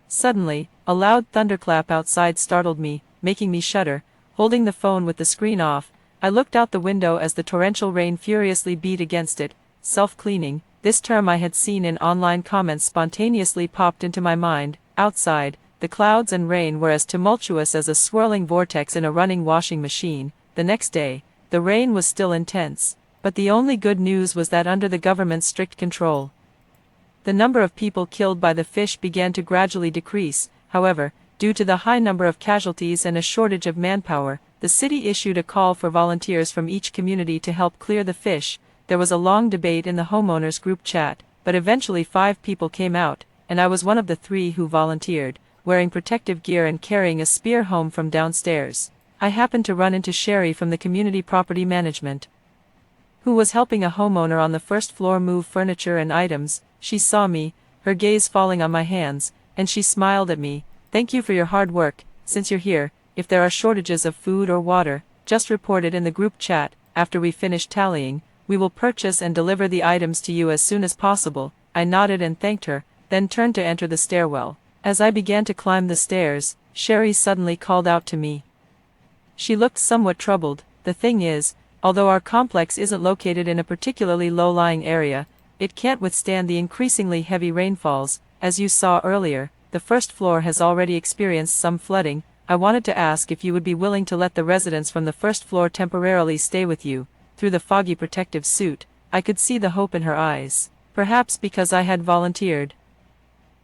Suddenly, a loud thunderclap outside startled me, making me shudder. Holding the phone with the screen off, I looked out the window as the torrential rain furiously beat against it. Self-cleaning, this term I had seen in online comments spontaneously popped into my mind. Outside, the clouds and rain were as tumultuous as a swirling vortex in a running washing machine. The next day, the rain was still intense, but the only good news was that under the government's strict control, the number of people killed by the fish began to gradually decrease. However, due to the high number of casualties and a shortage of manpower, the city issued a call for volunteers from each community to help clear the fish. There was a long debate in the homeowners group chat, but eventually 5 people came out, and I was one of the 3 who volunteered, wearing protective gear and carrying a spear home from downstairs. I happened to run into Sherry from the community property management, who was helping a homeowner on the first floor move furniture and items. She saw me, her gaze falling on my hands, and she smiled at me. "Thank you for your hard work. Since you're here, if there are shortages of food or water, just report it in the group chat. After we finish tallying, we will purchase and deliver the items to you as soon as possible." I nodded and thanked her, then turned to enter the stairwell. As I began to climb the stairs, Sherry suddenly called out to me. She looked somewhat troubled. "The thing is, although our complex isn't located in a particularly low-lying area, it can't withstand the increasingly heavy rainfalls. As you saw earlier, the first floor has already experienced some flooding. I wanted to ask if you would be willing to let the residents from the first floor temporarily stay with you." Through the foggy protective suit, I could see the hope in her eyes. perhaps because I had volunteered.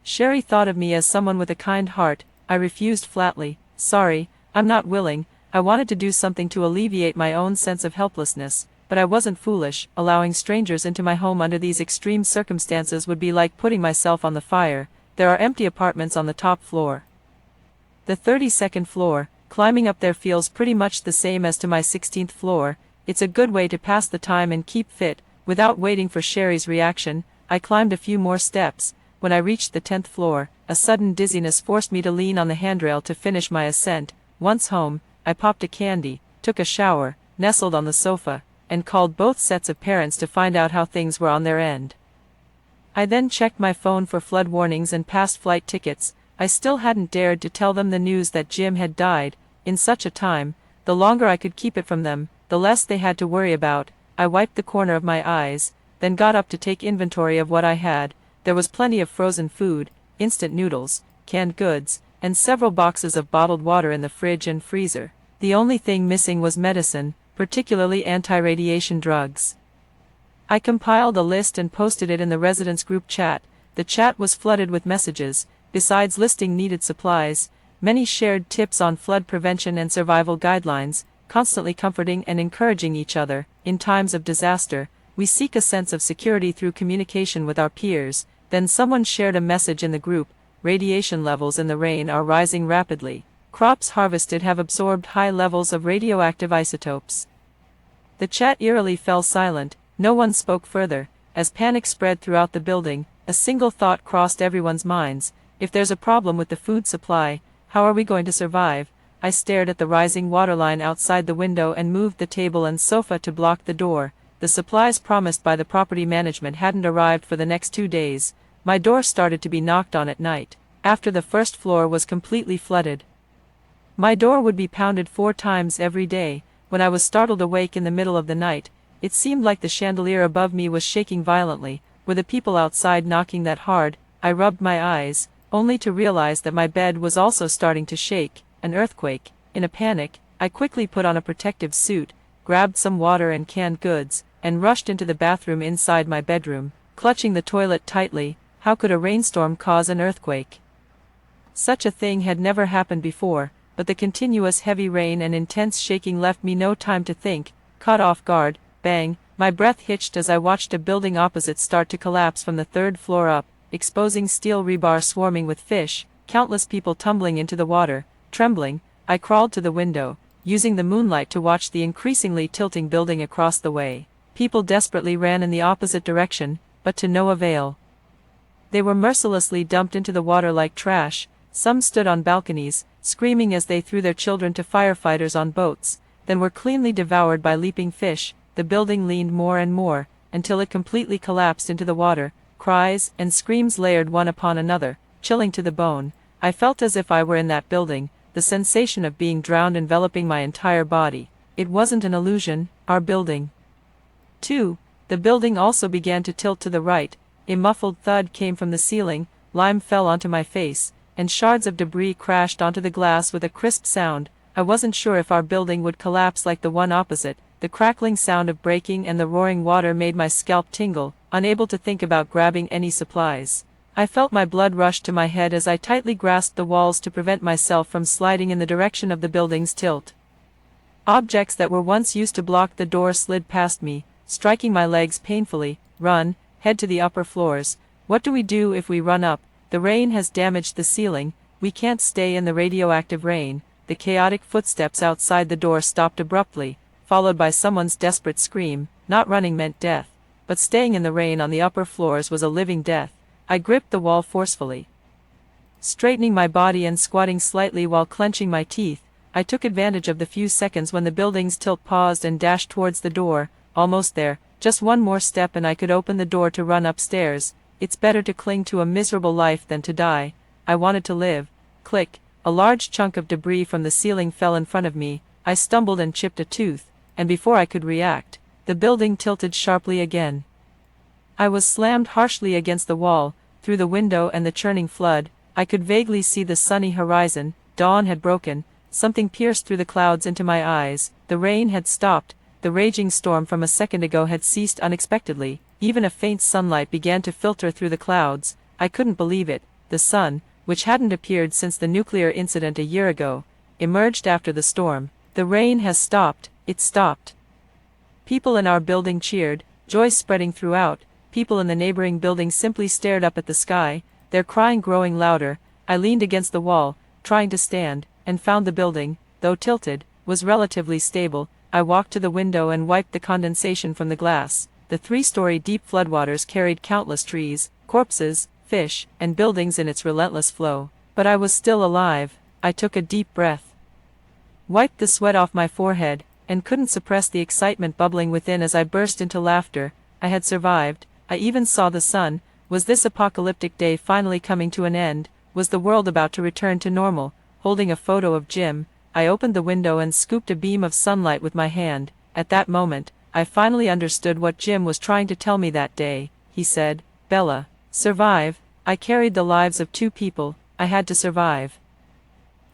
Sherry thought of me as someone with a kind heart. I refused flatly. Sorry, I'm not willing. I wanted to do something to alleviate my own sense of helplessness, but I wasn't foolish. Allowing strangers into my home under these extreme circumstances would be like putting myself on the fire. There are empty apartments on the top floor. The 32nd floor, climbing up there feels pretty much the same as to my 16th floor. It's a good way to pass the time and keep fit. Without waiting for Sherry's reaction, I climbed a few more steps. When I reached the 10th floor, a sudden dizziness forced me to lean on the handrail to finish my ascent. Once home, I popped a candy, took a shower, nestled on the sofa, and called both sets of parents to find out how things were on their end. I then checked my phone for flood warnings and past flight tickets. I still hadn't dared to tell them the news that Jim had died. In such a time, the longer I could keep it from them, the less they had to worry about. I wiped the corner of my eyes, then got up to take inventory of what I had. There was plenty of frozen food, instant noodles, canned goods, and several boxes of bottled water in the fridge and freezer. The only thing missing was medicine, particularly anti-radiation drugs. I compiled a list and posted it in the residents' group chat. The chat was flooded with messages. Besides listing needed supplies, many shared tips on flood prevention and survival guidelines, constantly comforting and encouraging each other. In times of disaster, we seek a sense of security through communication with our peers. Then someone shared a message in the group: radiation levels in the rain are rising rapidly. Crops harvested have absorbed high levels of radioactive isotopes. The chat eerily fell silent. No one spoke further. As panic spread throughout the building, a single thought crossed everyone's minds: if there's a problem with the food supply, how are we going to survive? I stared at the rising waterline outside the window and moved the table and sofa to block the door. The supplies promised by the property management hadn't arrived for the next 2 days. My door started to be knocked on at night, after the first floor was completely flooded. My door would be pounded 4 times every day. When I was startled awake in the middle of the night, it seemed like the chandelier above me was shaking violently. Were the people outside knocking that hard? I rubbed my eyes, only to realize that my bed was also starting to shake. An earthquake. In a panic, I quickly put on a protective suit, grabbed some water and canned goods, and rushed into the bathroom inside my bedroom, clutching the toilet tightly. How could a rainstorm cause an earthquake? Such a thing had never happened before, but the continuous heavy rain and intense shaking left me no time to think. Caught off guard, bang, my breath hitched as I watched a building opposite start to collapse from the 3rd floor up, exposing steel rebar swarming with fish, countless people tumbling into the water. Trembling, I crawled to the window, using the moonlight to watch the increasingly tilting building across the way. People desperately ran in the opposite direction, but to no avail. They were mercilessly dumped into the water like trash. Some stood on balconies, screaming as they threw their children to firefighters on boats, then were cleanly devoured by leaping fish. The building leaned more and more, until it completely collapsed into the water. Cries and screams layered one upon another, chilling to the bone. I felt as if I were in that building, the sensation of being drowned enveloping my entire body. It wasn't an illusion. Our building, too. The building also began to tilt to the right. A muffled thud came from the ceiling, lime fell onto my face, and shards of debris crashed onto the glass with a crisp sound. I wasn't sure if our building would collapse like the one opposite. The crackling sound of breaking and the roaring water made my scalp tingle, unable to think about grabbing any supplies. I felt my blood rush to my head as I tightly grasped the walls to prevent myself from sliding in the direction of the building's tilt. Objects that were once used to block the door slid past me, striking my legs painfully. Run, head to the upper floors. What do we do if we run up? The rain has damaged the ceiling. We can't stay in the radioactive rain. The chaotic footsteps outside the door stopped abruptly, followed by someone's desperate scream. Not running meant death, but staying in the rain on the upper floors was a living death. I gripped the wall forcefully, straightening my body and squatting slightly while clenching my teeth. I took advantage of the few seconds when the building's tilt paused and dashed towards the door. Almost there, just one more step and I could open the door to run upstairs. It's better to cling to a miserable life than to die. I wanted to live. Click, a large chunk of debris from the ceiling fell in front of me. I stumbled and chipped a tooth, and before I could react, the building tilted sharply again. I was slammed harshly against the wall. Through the window and the churning flood, I could vaguely see the sunny horizon. Dawn had broken. Something pierced through the clouds into my eyes. The rain had stopped. The raging storm from a second ago had ceased unexpectedly. even a faint sunlight began to filter through the clouds. I couldn't believe it. The sun, which hadn't appeared since the nuclear incident a year ago, emerged after the storm. The rain has stopped. It stopped. People in our building cheered, joy spreading throughout. People in the neighboring building simply stared up at the sky, their crying growing louder. I leaned against the wall, trying to stand, and found the building, though tilted, was relatively stable. I walked to the window and wiped the condensation from the glass. The 3-story deep floodwaters carried countless trees, corpses, fish, and buildings in its relentless flow. But I was still alive. I took a deep breath, wiped the sweat off my forehead, and couldn't suppress the excitement bubbling within as I burst into laughter. I had survived. I even saw the sun. Was this apocalyptic day finally coming to an end? Was the world about to return to normal? Holding a photo of Jim, I opened the window and scooped a beam of sunlight with my hand. At that moment, I finally understood what Jim was trying to tell me that day. He said, "Bella, survive." I carried the lives of 2 people. I had to survive.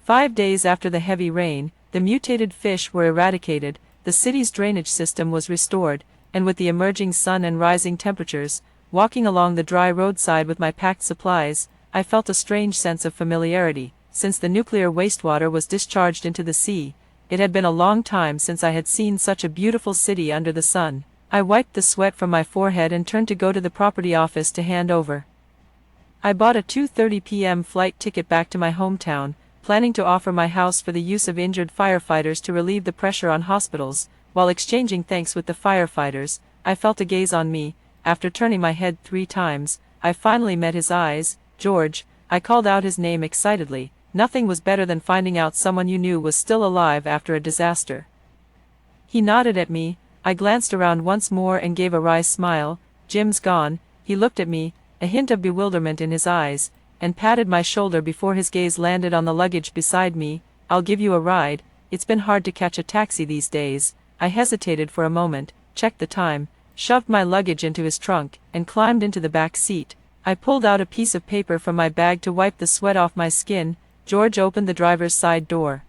5 days after the heavy rain, the mutated fish were eradicated, the city's drainage system was restored, and with the emerging sun and rising temperatures, walking along the dry roadside with my packed supplies, I felt a strange sense of familiarity. Since the nuclear wastewater was discharged into the sea, it had been a long time since I had seen such a beautiful city under the sun. I wiped the sweat from my forehead and turned to go to the property office to hand over. I bought a 2:30 p.m. flight ticket back to my hometown, planning to offer my house for the use of injured firefighters to relieve the pressure on hospitals. While exchanging thanks with the firefighters, I felt a gaze on me. After turning my head 3 times, I finally met his eyes. "George," I called out his name excitedly. Nothing was better than finding out someone you knew was still alive after a disaster. He nodded at me. I glanced around once more and gave a wry smile. "Jim's gone." He looked at me, a hint of bewilderment in his eyes, and patted my shoulder before his gaze landed on the luggage beside me. "I'll give you a ride. It's been hard to catch a taxi these days." I hesitated for a moment, checked the time, shoved my luggage into his trunk, and climbed into the back seat. I pulled out a piece of paper from my bag to wipe the sweat off my skin. George opened the driver's side door,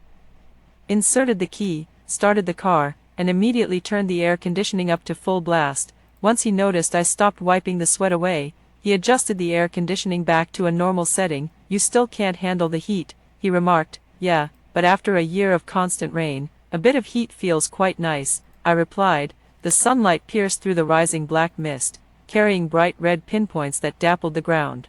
inserted the key, started the car, and immediately turned the air conditioning up to full blast. Once he noticed I stopped wiping the sweat away, he adjusted the air conditioning back to a normal setting. "You still can't handle the heat," he remarked. "Yeah, but after a year of constant rain, a bit of heat feels quite nice," I replied. The sunlight pierced through the rising black mist, carrying bright red pinpoints that dappled the ground.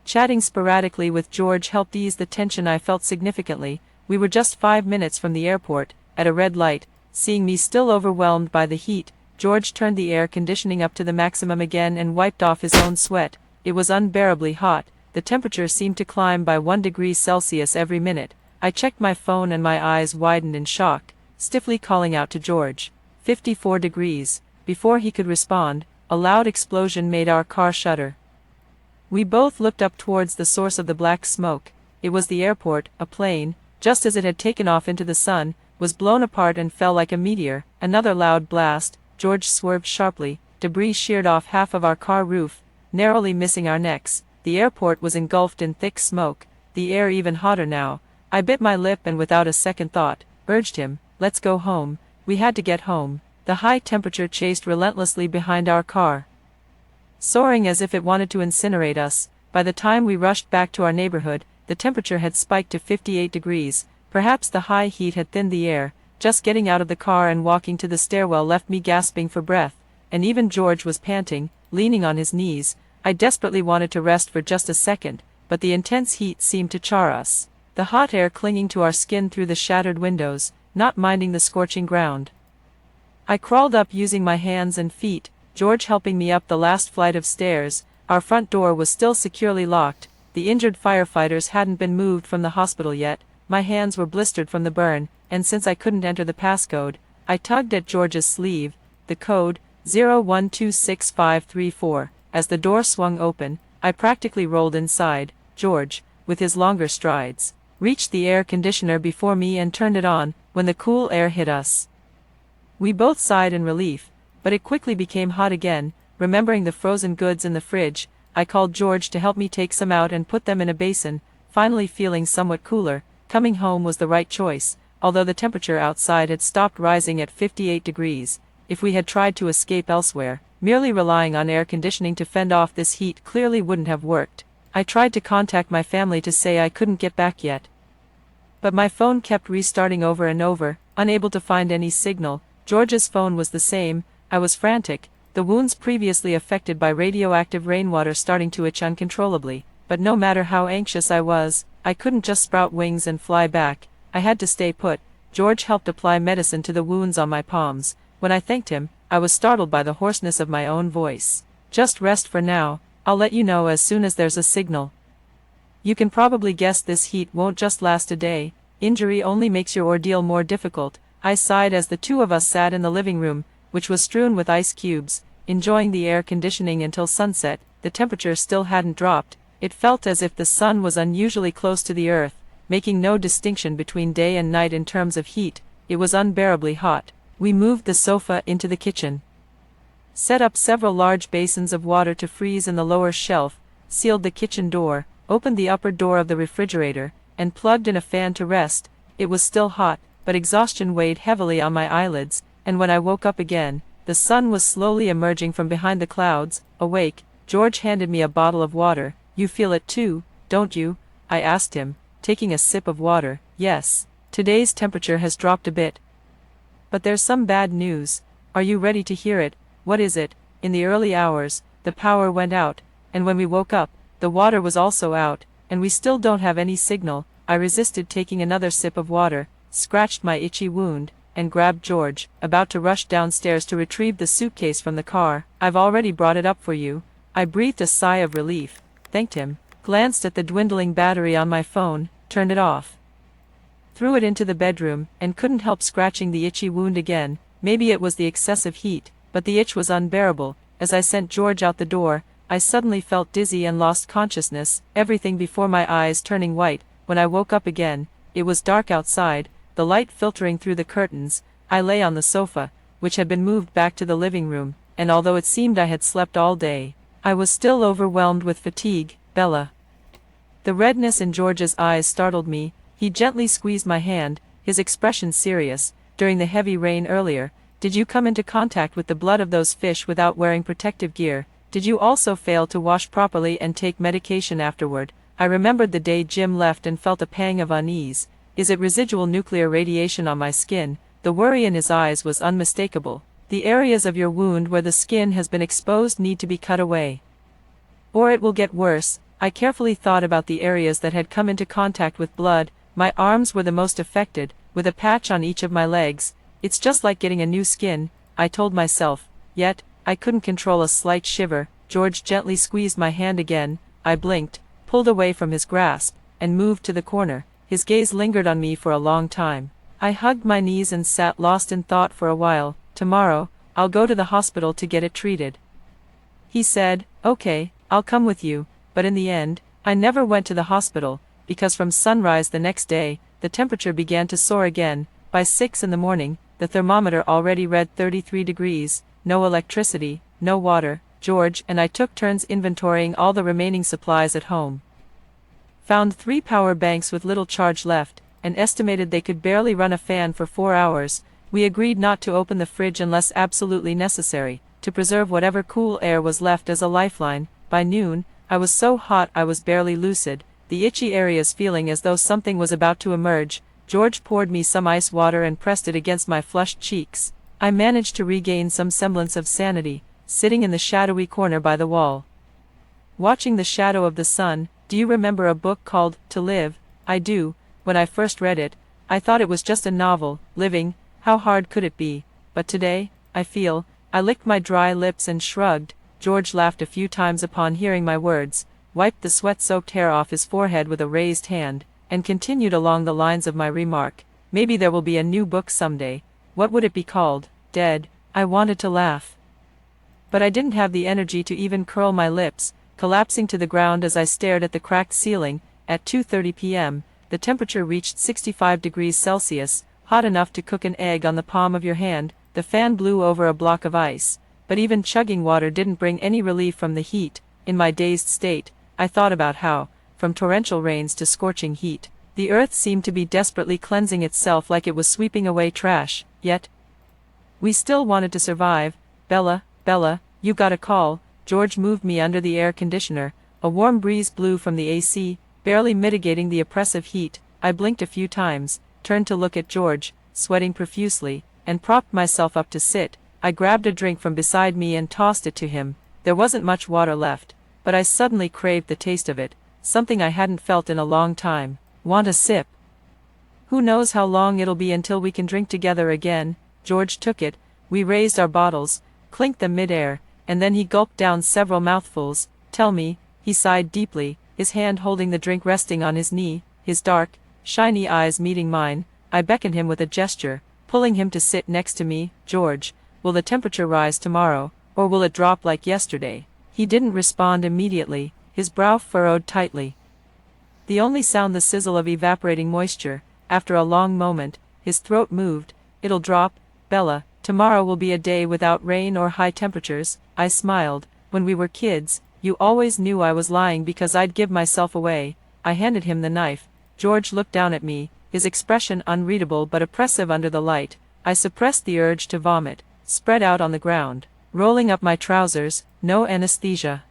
Chatting sporadically with George helped ease the tension I felt significantly. We were just 5 minutes from the airport, at a red light. Seeing me still overwhelmed by the heat, George turned the air conditioning up to the maximum again and wiped off his own sweat. It was unbearably hot. The temperature seemed to climb by 1 degree Celsius every minute. I checked my phone and my eyes widened in shock, stiffly calling out to George. 54 degrees. Before he could respond, a loud explosion made our car shudder. We both looked up towards the source of the black smoke. It was the airport. A plane, just as it had taken off into the sun, was blown apart and fell like a meteor. Another loud blast. George swerved sharply. Debris sheared off half of our car roof, narrowly missing our necks. The airport was engulfed in thick smoke, the air even hotter now. I bit my lip and without a second thought, urged him, "Let's go home." We had to get home. The high temperature chased relentlessly behind our car, soaring as if it wanted to incinerate us. By the time we rushed back to our neighborhood, the temperature had spiked to 58 degrees. Perhaps the high heat had thinned the air. Just getting out of the car and walking to the stairwell left me gasping for breath, and even George was panting, leaning on his knees. I desperately wanted to rest for just a second, but the intense heat seemed to char us, the hot air clinging to our skin through the shattered windows, not minding the scorching ground. I crawled up using my hands and feet, George helping me up the last flight of stairs. Our front door was still securely locked. The injured firefighters hadn't been moved from the hospital yet. My hands were blistered from the burn, and since I couldn't enter the passcode, I tugged at George's sleeve. The code, 01265534. As the door swung open, I practically rolled inside. George, with his longer strides, reached the air conditioner before me and turned it on. When the cool air hit us, we both sighed in relief, but it quickly became hot again. Remembering the frozen goods in the fridge, I called George to help me take some out and put them in a basin. Finally feeling somewhat cooler, coming home was the right choice, although the temperature outside had stopped rising at 58 degrees. If we had tried to escape elsewhere, Merely relying on air conditioning to fend off this heat clearly wouldn't have worked. I tried to contact my family to say I couldn't get back yet, but my phone kept restarting over and over, unable to find any signal. George's phone was the same. I was frantic, the wounds previously affected by radioactive rainwater starting to itch uncontrollably. But no matter how anxious I was, I couldn't just sprout wings and fly back. I had to stay put. George helped apply medicine to the wounds on my palms. When I thanked him, I was startled by the hoarseness of my own voice. Just rest for now. I'll let you know as soon as there's a signal. You can probably guess this heat won't just last a day. Injury only makes your ordeal more difficult. I sighed as the two of us sat in the living room, which was strewn with ice cubes, enjoying the air conditioning until sunset. The temperature still hadn't dropped. It felt as if the sun was unusually close to the earth, making no distinction between day and night in terms of heat. It was unbearably hot. We moved the sofa into the kitchen, set up several large basins of water to freeze in the lower shelf, sealed the kitchen door, opened the upper door of the refrigerator, and plugged in a fan to rest. It was still hot, but exhaustion weighed heavily on my eyelids, and when I woke up again, the sun was slowly emerging from behind the clouds. Awake, George handed me a bottle of water. You feel it too, don't you? I asked him, taking a sip of water. Yes. Today's temperature has dropped a bit. But there's some bad news. Are you ready to hear it? What is it? In the early hours, the power went out, and when we woke up, the water was also out, and we still don't have any signal. I resisted taking another sip of water, scratched my itchy wound, and grabbed George, about to rush downstairs to retrieve the suitcase from the car. I've already brought it up for you. I breathed a sigh of relief, thanked him, glanced at the dwindling battery on my phone, turned it off, threw it into the bedroom, and couldn't help scratching the itchy wound again. Maybe it was the excessive heat, but the itch was unbearable. As I sent George out the door, I suddenly felt dizzy and lost consciousness, everything before my eyes turning white. When I woke up again, it was dark outside, the light filtering through the curtains. I lay on the sofa, which had been moved back to the living room, and although it seemed I had slept all day, I was still overwhelmed with fatigue. Bella. The redness in George's eyes startled me. He gently squeezed my hand, his expression serious. During the heavy rain earlier, did you come into contact with the blood of those fish without wearing protective gear? Did you also fail to wash properly and take medication afterward? I remembered the day Jim left and felt a pang of unease. Is it residual nuclear radiation on my skin? The worry in his eyes was unmistakable. The areas of your wound where the skin has been exposed need to be cut away, or it will get worse. I carefully thought about the areas that had come into contact with blood. My arms were the most affected, with a patch on each of my legs. It's just like getting a new skin, I told myself, yet I couldn't control a slight shiver. George gently squeezed my hand again. I blinked, pulled away from his grasp, and moved to the corner. His gaze lingered on me for a long time. I hugged my knees and sat lost in thought for a while. Tomorrow, I'll go to the hospital to get it treated, he said. Okay, I'll come with you. But in the end, I never went to the hospital, because from sunrise the next day, the temperature began to soar again. By 6 in the morning, the thermometer already read 33 degrees, no electricity, no water. George and I took turns inventorying all the remaining supplies at home. Found 3 power banks with little charge left, and estimated they could barely run a fan for 4 hours. We agreed not to open the fridge unless absolutely necessary, to preserve whatever cool air was left as a lifeline. By noon, I was so hot I was barely lucid, the itchy areas feeling as though something was about to emerge. George poured me some ice water and pressed it against my flushed cheeks. I managed to regain some semblance of sanity, sitting in the shadowy corner by the wall, watching the shadow of the sun. Do you remember a book called To Live? I do. When I first read it, I thought it was just a novel. Living, how hard could it be? But today, I licked my dry lips and shrugged. George laughed a few times upon hearing my words, wiped the sweat-soaked hair off his forehead with a raised hand, and continued along the lines of my remark. Maybe there will be a new book someday. What would it be called? Dead. I wanted to laugh, but I didn't have the energy to even curl my lips, collapsing to the ground as I stared at the cracked ceiling. At 2:30 p.m., the temperature reached 65 degrees Celsius, hot enough to cook an egg on the palm of your hand. The fan blew over a block of ice, but even chugging water didn't bring any relief from the heat. In my dazed state, I thought about how, from torrential rains to scorching heat, the earth seemed to be desperately cleansing itself like it was sweeping away trash, yet we still wanted to survive. Bella, You got a call. George moved me under the air conditioner. A warm breeze blew from the AC, barely mitigating the oppressive heat. I blinked a few times, turned to look at George, sweating profusely, and propped myself up to sit. I grabbed a drink from beside me and tossed it to him. There wasn't much water left, but I suddenly craved the taste of it, something I hadn't felt in a long time. Want a sip? Who knows how long it'll be until we can drink together again. George took it, we raised our bottles, clinked them mid-air, and then he gulped down several mouthfuls. Tell me, he sighed deeply, his hand holding the drink resting on his knee, his dark, shiny eyes meeting mine. I beckoned him with a gesture, pulling him to sit next to me. George, will the temperature rise tomorrow, or will it drop like yesterday? He didn't respond immediately, his brow furrowed tightly. The only sound the sizzle of evaporating moisture. After a long moment, his throat moved. It'll drop, Bella. Tomorrow will be a day without rain or high temperatures. I smiled. When we were kids, you always knew I was lying because I'd give myself away. I handed him the knife. George looked down at me, his expression unreadable but oppressive under the light. I suppressed the urge to vomit, spread out on the ground, rolling up my trousers. No anesthesia.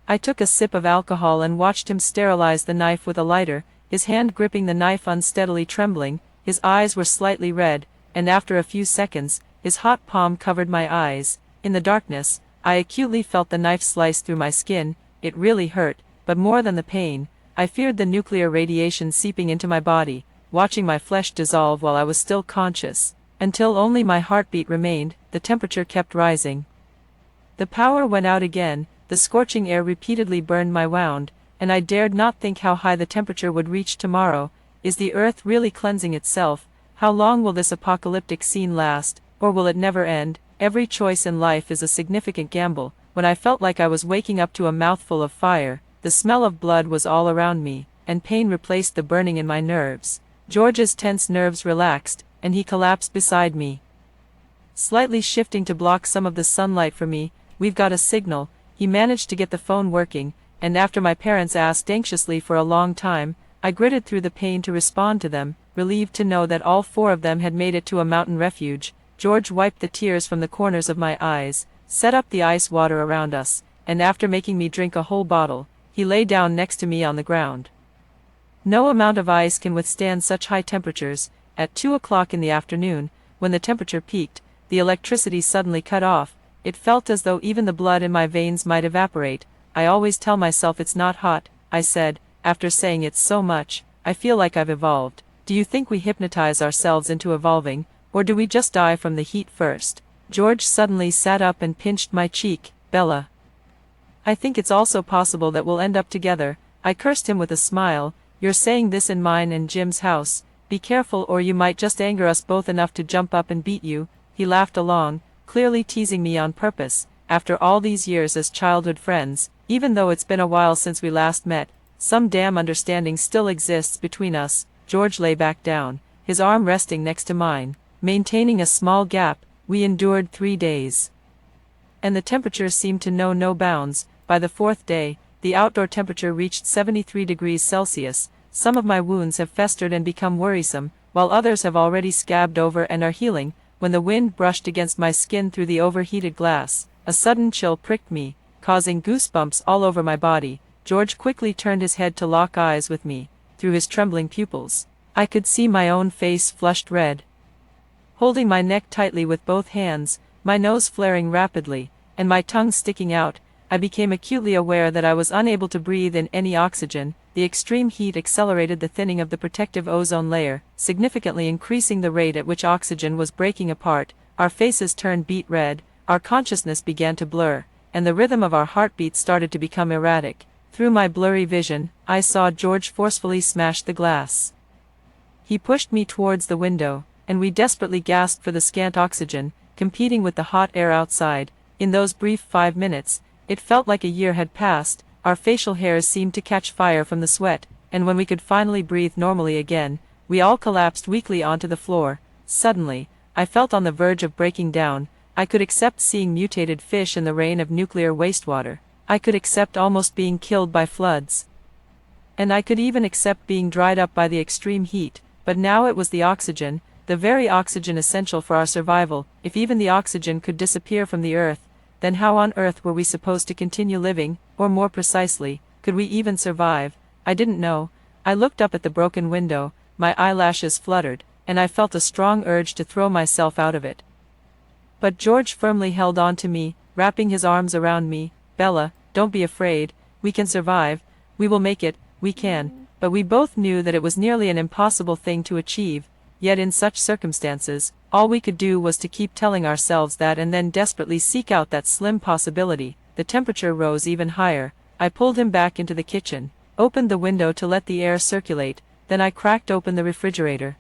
I took a sip of alcohol and watched him sterilize the knife with a lighter, his hand gripping the knife unsteadily trembling. His eyes were slightly red, and after a few seconds, his hot palm covered my eyes. In the darkness, I acutely felt the knife slice through my skin. It really hurt, but more than the pain, I feared the nuclear radiation seeping into my body, watching my flesh dissolve while I was still conscious. Until only my heartbeat remained, the temperature kept rising. The power went out again, the scorching air repeatedly burned my wound, and I dared not think how high the temperature would reach tomorrow. Is the earth really cleansing itself? How long will this apocalyptic scene last, or will it never end? Every choice in life is a significant gamble. When I felt like I was waking up to a mouthful of fire, the smell of blood was all around me, and pain replaced the burning in my nerves. George's tense nerves relaxed, and he collapsed beside me, slightly shifting to block some of the sunlight for me. We've got a signal. He managed to get the phone working, and after my parents asked anxiously for a long time, I gritted through the pain to respond to them, relieved to know that all four of them had made it to a mountain refuge. George wiped the tears from the corners of my eyes, set up the ice water around us, and after making me drink a whole bottle, he lay down next to me on the ground. No amount of ice can withstand such high temperatures. At 2 o'clock in the afternoon, when the temperature peaked, the electricity suddenly cut off. It felt as though even the blood in my veins might evaporate. I always tell myself it's not hot, I said. After saying it so much, I feel like I've evolved. Do you think we hypnotize ourselves into evolving, or do we just die from the heat first? George suddenly sat up and pinched my cheek. Bella, I think it's also possible that we'll end up together. I cursed him with a smile. You're saying this in mine and Jim's house. Be careful or you might just anger us both enough to jump up and beat you. He laughed along, clearly teasing me on purpose. After all these years as childhood friends, even though it's been a while since we last met, some damn understanding still exists between us. George lay back down, his arm resting next to mine, maintaining a small gap. We endured 3 days, and the temperature seemed to know no bounds. By the 4th day, the outdoor temperature reached 73 degrees Celsius. Some of my wounds have festered and become worrisome, while others have already scabbed over and are healing. When the wind brushed against my skin through the overheated glass, a sudden chill pricked me, causing goosebumps all over my body. George quickly turned his head to lock eyes with me. Through his trembling pupils, I could see my own face flushed red. Holding my neck tightly with both hands, my nose flaring rapidly, and my tongue sticking out, I became acutely aware that I was unable to breathe in any oxygen. The extreme heat accelerated the thinning of the protective ozone layer, significantly increasing the rate at which oxygen was breaking apart. Our faces turned beet red, our consciousness began to blur, and the rhythm of our heartbeats started to become erratic. Through my blurry vision, I saw George forcefully smash the glass. He pushed me towards the window, and we desperately gasped for the scant oxygen, competing with the hot air outside. In those brief 5 minutes, it felt like a year had passed. Our facial hairs seemed to catch fire from the sweat, and when we could finally breathe normally again, we all collapsed weakly onto the floor. Suddenly, I felt on the verge of breaking down. I could accept seeing mutated fish in the rain of nuclear wastewater. I could accept almost being killed by floods. And I could even accept being dried up by the extreme heat. But now it was the oxygen, the very oxygen essential for our survival. If even the oxygen could disappear from the earth, then how on earth were we supposed to continue living, or more precisely, could we even survive? I didn't know. I looked up at the broken window, my eyelashes fluttered, and I felt a strong urge to throw myself out of it. But George firmly held on to me, wrapping his arms around me. Bella, don't be afraid, we can survive, we will make it, we can. But we both knew that it was nearly an impossible thing to achieve, yet in such circumstances, all we could do was to keep telling ourselves that and then desperately seek out that slim possibility. The temperature rose even higher. I pulled him back into the kitchen, opened the window to let the air circulate, then I cracked open the refrigerator.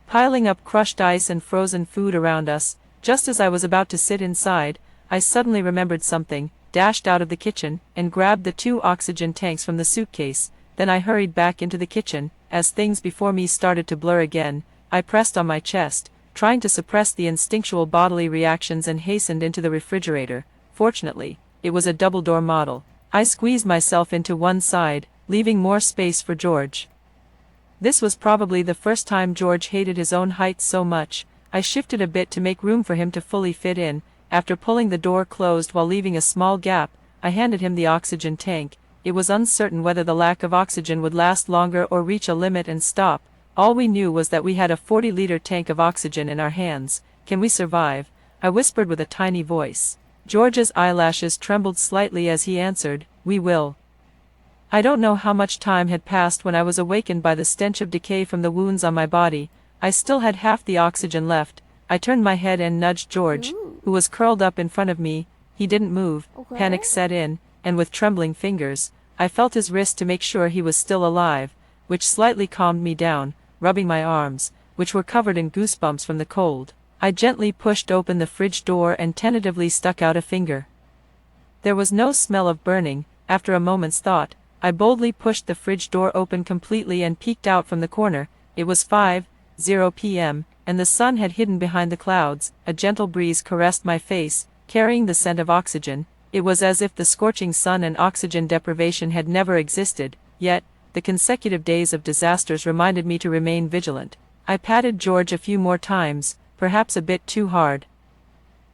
Piling up crushed ice and frozen food around us, just as I was about to sit inside, I suddenly remembered something, dashed out of the kitchen, and grabbed the 2 oxygen tanks from the suitcase. Then I hurried back into the kitchen. As things before me started to blur again, I pressed on my chest, trying to suppress the instinctual bodily reactions, and hastened into the refrigerator. Fortunately, it was a double-door model. I squeezed myself into one side, leaving more space for George. This was probably the first time George hated his own height so much. I shifted a bit to make room for him to fully fit in. After pulling the door closed while leaving a small gap, I handed him the oxygen tank. It was uncertain whether the lack of oxygen would last longer or reach a limit and stop. All we knew was that we had a 40-liter tank of oxygen in our hands. Can we survive? I whispered with a tiny voice. George's eyelashes trembled slightly as he answered, "We will." I don't know how much time had passed when I was awakened by the stench of decay from the wounds on my body. I still had half the oxygen left. I turned my head and nudged George, who was curled up in front of me. He didn't move. Okay. Panic set in, and with trembling fingers, I felt his wrist to make sure he was still alive, which slightly calmed me down. Rubbing my arms, which were covered in goosebumps from the cold, I gently pushed open the fridge door and tentatively stuck out a finger. There was no smell of burning. After a moment's thought, I boldly pushed the fridge door open completely and peeked out from the corner. It was 5:00 p.m., and the sun had hidden behind the clouds. A gentle breeze caressed my face, carrying the scent of oxygen. It was as if the scorching sun and oxygen deprivation had never existed, yet, the consecutive days of disasters reminded me to remain vigilant. I patted George a few more times, perhaps a bit too hard.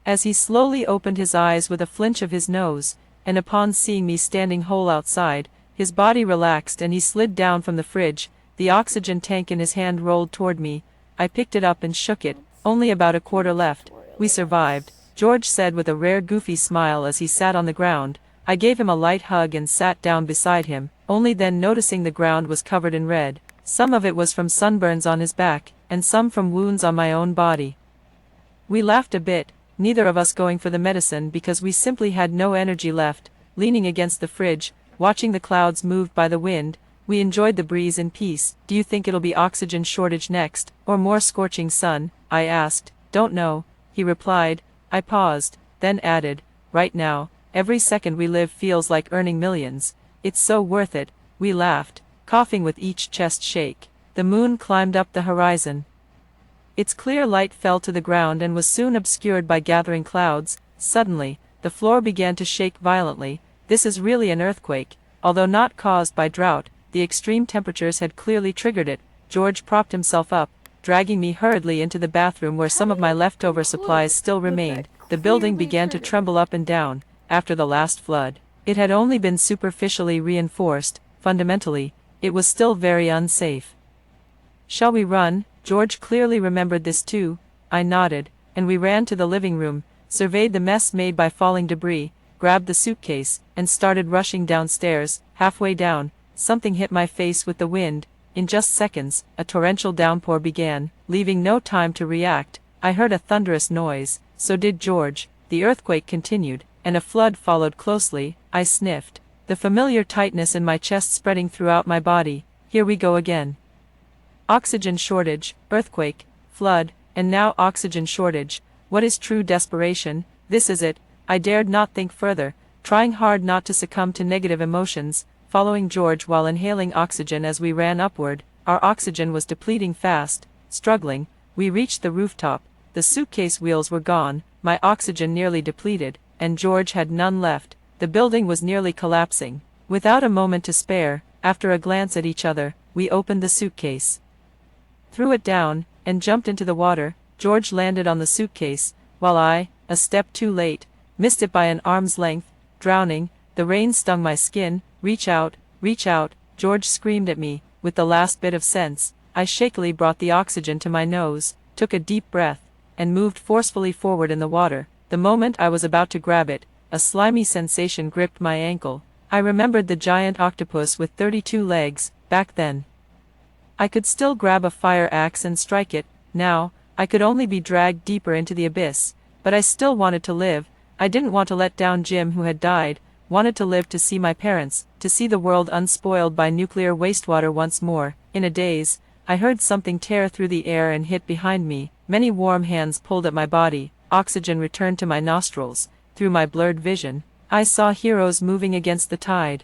As he slowly opened his eyes with a flinch of his nose, and upon seeing me standing whole outside, his body relaxed and he slid down from the fridge. The oxygen tank in his hand rolled toward me. I picked it up and shook it. Only about a quarter left. We survived, George said with a rare goofy smile as he sat on the ground. I gave him a light hug and sat down beside him, only then noticing the ground was covered in red. Some of it was from sunburns on his back, and some from wounds on my own body. We laughed a bit, neither of us going for the medicine because we simply had no energy left. Leaning against the fridge, watching the clouds moved by the wind, we enjoyed the breeze in peace. "Do you think it'll be oxygen shortage next, or more scorching sun?" I asked. "Don't know," he replied. I paused, then added, "Right now, every second we live feels like earning millions. It's so worth it." We laughed, coughing with each chest shake. The moon climbed up the horizon. Its clear light fell to the ground and was soon obscured by gathering clouds. Suddenly, the floor began to shake violently. This is really an earthquake, although not caused by drought. The extreme temperatures had clearly triggered it. George propped himself up, dragging me hurriedly into the bathroom where some of my leftover supplies still remained. The building began to tremble up and down. After the last flood, it had only been superficially reinforced. Fundamentally, it was still very unsafe. "Shall we run?" George clearly remembered this too. I nodded, and we ran to the living room, surveyed the mess made by falling debris, grabbed the suitcase, and started rushing downstairs. Halfway down, something hit my face with the wind. In just seconds, a torrential downpour began. Leaving no time to react, I heard a thunderous noise. So did George. The earthquake continued, and a flood followed closely. I sniffed, the familiar tightness in my chest spreading throughout my body. Here we go again. Oxygen shortage, earthquake, flood, and now oxygen shortage. What is true desperation? This is it. I dared not think further, trying hard not to succumb to negative emotions, following George while inhaling oxygen as we ran upward. Our oxygen was depleting fast. Struggling, we reached the rooftop. The suitcase wheels were gone, my oxygen nearly depleted, and George had none left. The building was nearly collapsing. Without a moment to spare, after a glance at each other, we opened the suitcase, threw it down, and jumped into the water. George landed on the suitcase, while I, a step too late, Missed it by an arm's length, drowning, the rain stung my skin. Reach out, George screamed at me. With the last bit of sense, I shakily brought the oxygen to my nose, took a deep breath, and moved forcefully forward in the water. The moment I was about to grab it, a slimy sensation gripped my ankle. I remembered the giant octopus with 32 legs. Back then, I could still grab a fire axe and strike it. Now, I could only be dragged deeper into the abyss. But I still wanted to live. I didn't want to let down Jim, who had died. Wanted to live to see my parents, to see the world unspoiled by nuclear wastewater once more. In a daze, I heard something tear through the air and hit behind me. Many warm hands pulled at my body. Oxygen returned to my nostrils. Through my blurred vision, I saw heroes moving against the tide.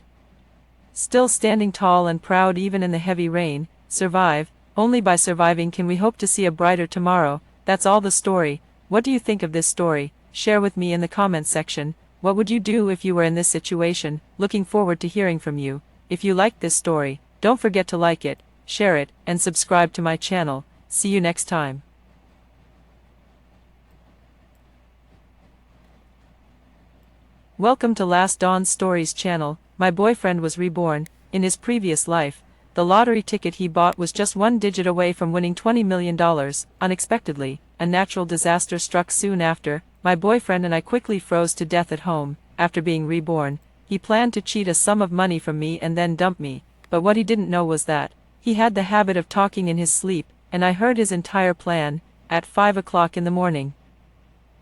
Still standing tall and proud even in the heavy rain. Survive. Only by surviving can we hope to see a brighter tomorrow. That's all the story. What do you think of this story? Share with me in the comments section. What would you do if you were in this situation? Looking forward to hearing from you. If you liked this story, don't forget to like it, share it, and subscribe to my channel. See you next time. Welcome to Last Dawn Stories channel. My boyfriend was reborn. In his previous life, the lottery ticket he bought was just one digit away from winning $20 million. Unexpectedly, a natural disaster struck soon after. My boyfriend and I quickly froze to death at home. After being reborn, he planned to cheat a sum of money from me and then dump me. But what he didn't know was that he had the habit of talking in his sleep, and I heard his entire plan at 5 o'clock in the morning.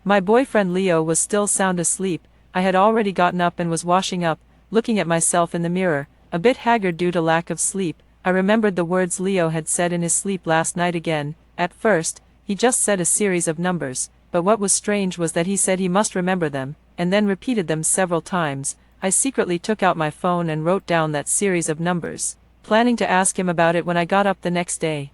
My boyfriend Leo was still sound asleep. I had already gotten up and was washing up, looking at myself in the mirror, a bit haggard due to lack of sleep. I remembered the words Leo had said in his sleep last night again. At first, he just said a series of numbers, but what was strange was that he said he must remember them, and then repeated them several times. I secretly took out my phone and wrote down that series of numbers, planning to ask him about it when I got up the next day.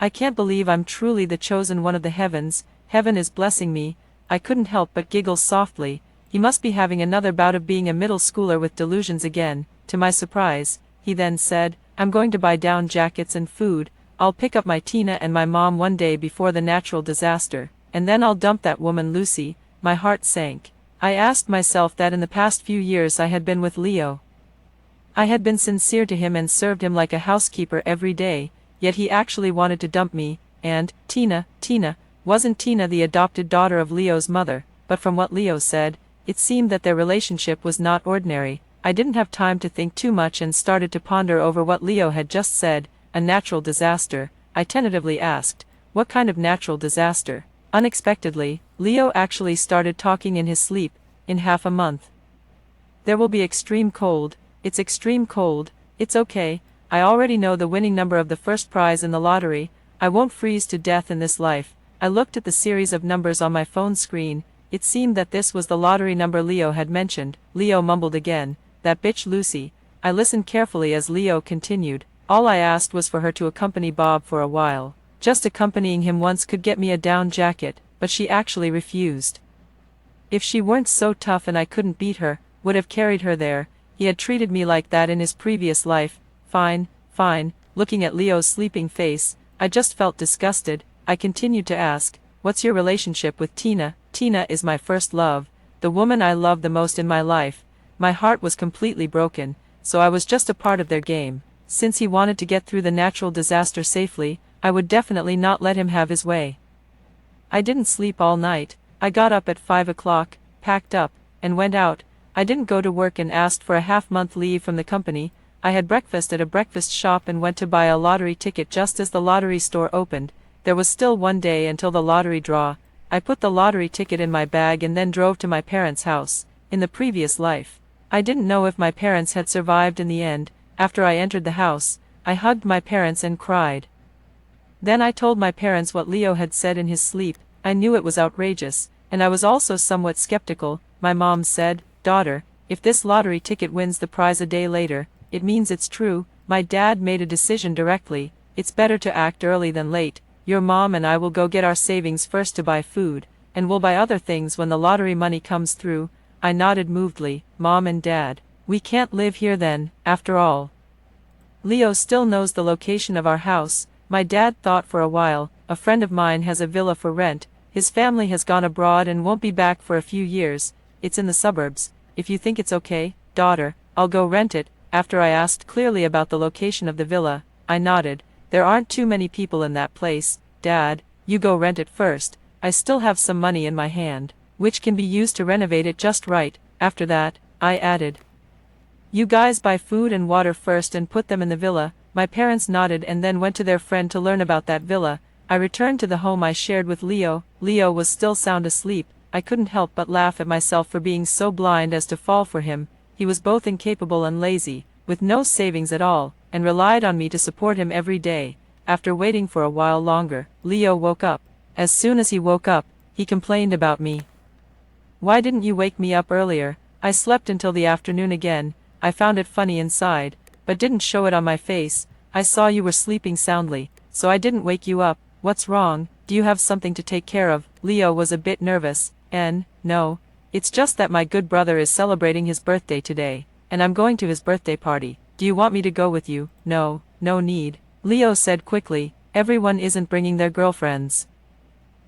I can't believe I'm truly the chosen one of the heavens. Heaven is blessing me. I couldn't help but giggle softly. He must be having another bout of being a middle schooler with delusions again. To my surprise, he then said, I'm going to buy down jackets and food. I'll pick up my Tina and my mom one day before the natural disaster, and then I'll dump that woman Lucy. My heart sank. I asked myself that in the past few years I had been with Leo. I had been sincere to him and served him like a housekeeper every day, yet he actually wanted to dump me. And Tina, wasn't Tina the adopted daughter of Leo's mother? But from what Leo said, it seemed that their relationship was not ordinary. I didn't have time to think too much and started to ponder over what Leo had just said. A natural disaster. I tentatively asked, what kind of natural disaster? Unexpectedly, Leo actually started talking in his sleep. In half a month, there will be extreme cold. It's extreme cold. It's okay. I already know the winning number of the first prize in the lottery. I won't freeze to death in this life. I looked at the series of numbers on my phone screen. It seemed that this was the lottery number Leo had mentioned. Leo mumbled again, that bitch Lucy. I listened carefully as Leo continued. All I asked was for her to accompany Bob for a while. Just accompanying him once could get me a down jacket, but she actually refused. If she weren't so tough and I couldn't beat her, would have carried her there. He had treated me like that in his previous life. Fine. Looking at Leo's sleeping face, I just felt disgusted. I continued to ask, what's your relationship with Tina? Tina is my first love, the woman I love the most in my life. My heart was completely broken, so I was just a part of their game. Since he wanted to get through the natural disaster safely, I would definitely not let him have his way. I didn't sleep all night. I got up at 5 o'clock, packed up, and went out. I didn't go to work and asked for a half-month leave from the company. I had breakfast at a breakfast shop and went to buy a lottery ticket just as the lottery store opened. There was still one day until the lottery draw. I put the lottery ticket in my bag and then drove to my parents' house. In the previous life, I didn't know if my parents had survived in the end. After I entered the house, I hugged my parents and cried. Then I told my parents what Leo had said in his sleep. I knew it was outrageous, and I was also somewhat skeptical. My mom said, daughter, if this lottery ticket wins the prize a day later, it means it's true. My dad made a decision directly. It's better to act early than late. Your mom and I will go get our savings first to buy food, and we'll buy other things when the lottery money comes through. I nodded movedly. Mom and Dad, we can't live here then, after all. Leo still knows the location of our house. My dad thought for a while. A friend of mine has a villa for rent, His family has gone abroad and won't be back for a few years. It's in the suburbs. If you think it's okay, daughter, I'll go rent it. After I asked clearly about the location of the villa, I nodded. There aren't too many people in that place. Dad, you go rent it first. I still have some money in my hand, which can be used to renovate it just right. After that, I added, you guys buy food and water first and put them in the villa. My parents nodded and then went to their friend to learn about that villa. I returned to the home I shared with Leo. Leo was still sound asleep. I couldn't help but laugh at myself for being so blind as to fall for him. He was both incapable and lazy, with no savings at all, and relied on me to support him every day. After waiting for a while longer, Leo woke up. As soon as he woke up, he complained about me. Why didn't you wake me up earlier? I slept until the afternoon again. I found it funny inside, but didn't show it on my face. I saw you were sleeping soundly, so I didn't wake you up. What's wrong? Do you have something to take care of? Leo was a bit nervous. No, it's just that my good brother is celebrating his birthday today, and I'm going to his birthday party. Do you want me to go with you? No need. Leo said quickly. Everyone isn't bringing their girlfriends.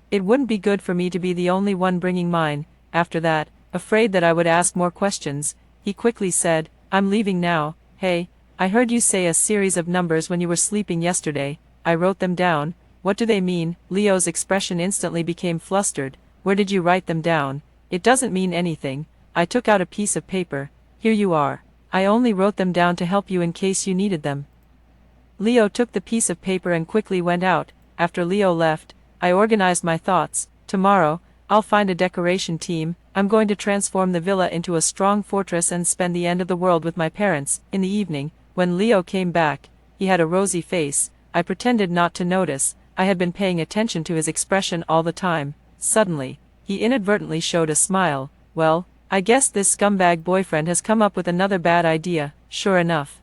It wouldn't be good for me to be the only one bringing mine. After that, afraid that I would ask more questions, he quickly said, I'm leaving now. Hey, I heard you say a series of numbers when you were sleeping yesterday. I wrote them down. What do they mean? Leo's expression instantly became flustered. Where did you write them down? It doesn't mean anything. I took out a piece of paper. Here you are. I only wrote them down to help you in case you needed them. Leo took the piece of paper and quickly went out. After Leo left, I organized my thoughts. Tomorrow, I'll find a decoration team. I'm going to transform the villa into a strong fortress and spend the end of the world with my parents. In the evening, when Leo came back, he had a rosy face. I pretended not to notice. I had been paying attention to his expression all the time. Suddenly, he inadvertently showed a smile. Well, I guess this scumbag boyfriend has come up with another bad idea. Sure enough,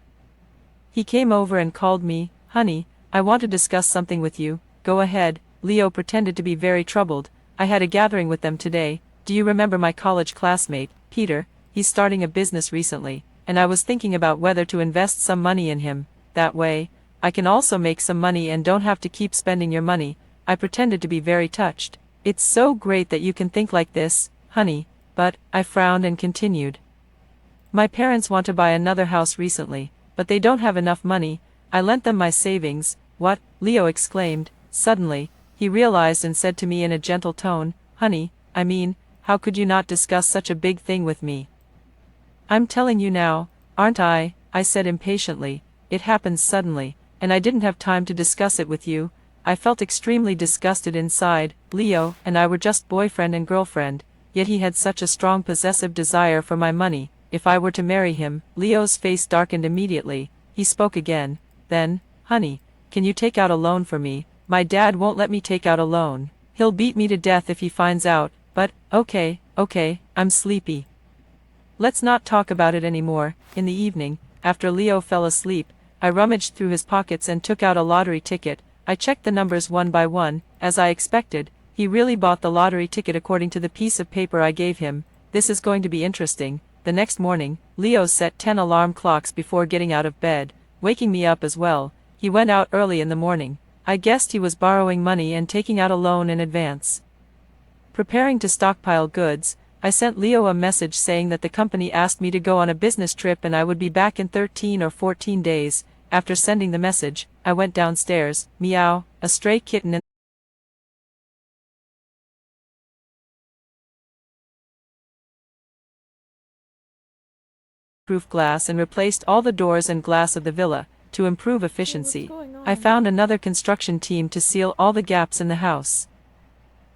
he came over and called me. Honey, I want to discuss something with you. Go ahead. Leo pretended to be very troubled. I had a gathering with them today. Do you remember my college classmate, Peter? He's starting a business recently, and I was thinking about whether to invest some money in him. That way, I can also make some money and don't have to keep spending your money. I pretended to be very touched. It's so great that you can think like this, honey, but, I frowned and continued. My parents want to buy another house recently, but they don't have enough money. I lent them my savings. What? Leo exclaimed. Suddenly, he realized and said to me in a gentle tone, honey, I mean, how could you not discuss such a big thing with me? I'm telling you now, aren't I said impatiently. It happened suddenly, and I didn't have time to discuss it with you. I felt extremely disgusted inside. Leo and I were just boyfriend and girlfriend, yet he had such a strong possessive desire for my money. If I were to marry him, Leo's face darkened immediately. He spoke again. Then, honey, can you take out a loan for me? My dad won't let me take out a loan. He'll beat me to death if he finds out. But, okay, I'm sleepy. Let's not talk about it anymore. In the evening, after Leo fell asleep, I rummaged through his pockets and took out a lottery ticket. I checked the numbers one by one. As I expected, he really bought the lottery ticket according to the piece of paper I gave him. This is going to be interesting. The next morning, Leo set 10 alarm clocks before getting out of bed, waking me up as well. He went out early in the morning. I guessed he was borrowing money and taking out a loan in advance. Preparing to stockpile goods, I sent Leo a message saying that the company asked me to go on a business trip and I would be back in 13 or 14 days. After sending the message, I went downstairs. Meow, a stray kitten in proof glass and replaced all the doors and glass of the villa, to improve efficiency. I found another construction team to seal all the gaps in the house.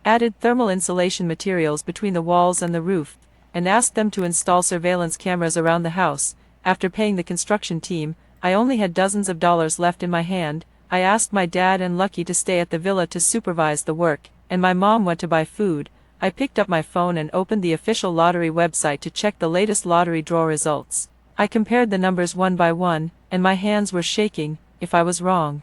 Added thermal insulation materials between the walls and the roof, and asked them to install surveillance cameras around the house. After paying the construction team, I only had dozens of dollars left in my hand. I asked my dad and Lucky to stay at the villa to supervise the work, and my mom went to buy food. I picked up my phone and opened the official lottery website to check the latest lottery draw results. I compared the numbers one by one, and my hands were shaking, if I was wrong.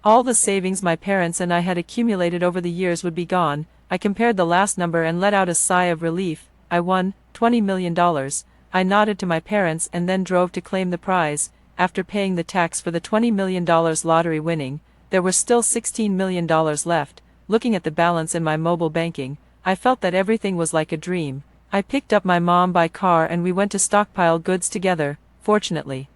All the savings my parents and I had accumulated over the years would be gone. I compared the last number and let out a sigh of relief. I won $20 million. I nodded to my parents and then drove to claim the prize. After paying the tax for the $20 million lottery winning, there were still $16 million left. looking at the balance in my mobile banking, I felt that everything was like a dream. I picked up my mom by car and we went to stockpile goods together, fortunately.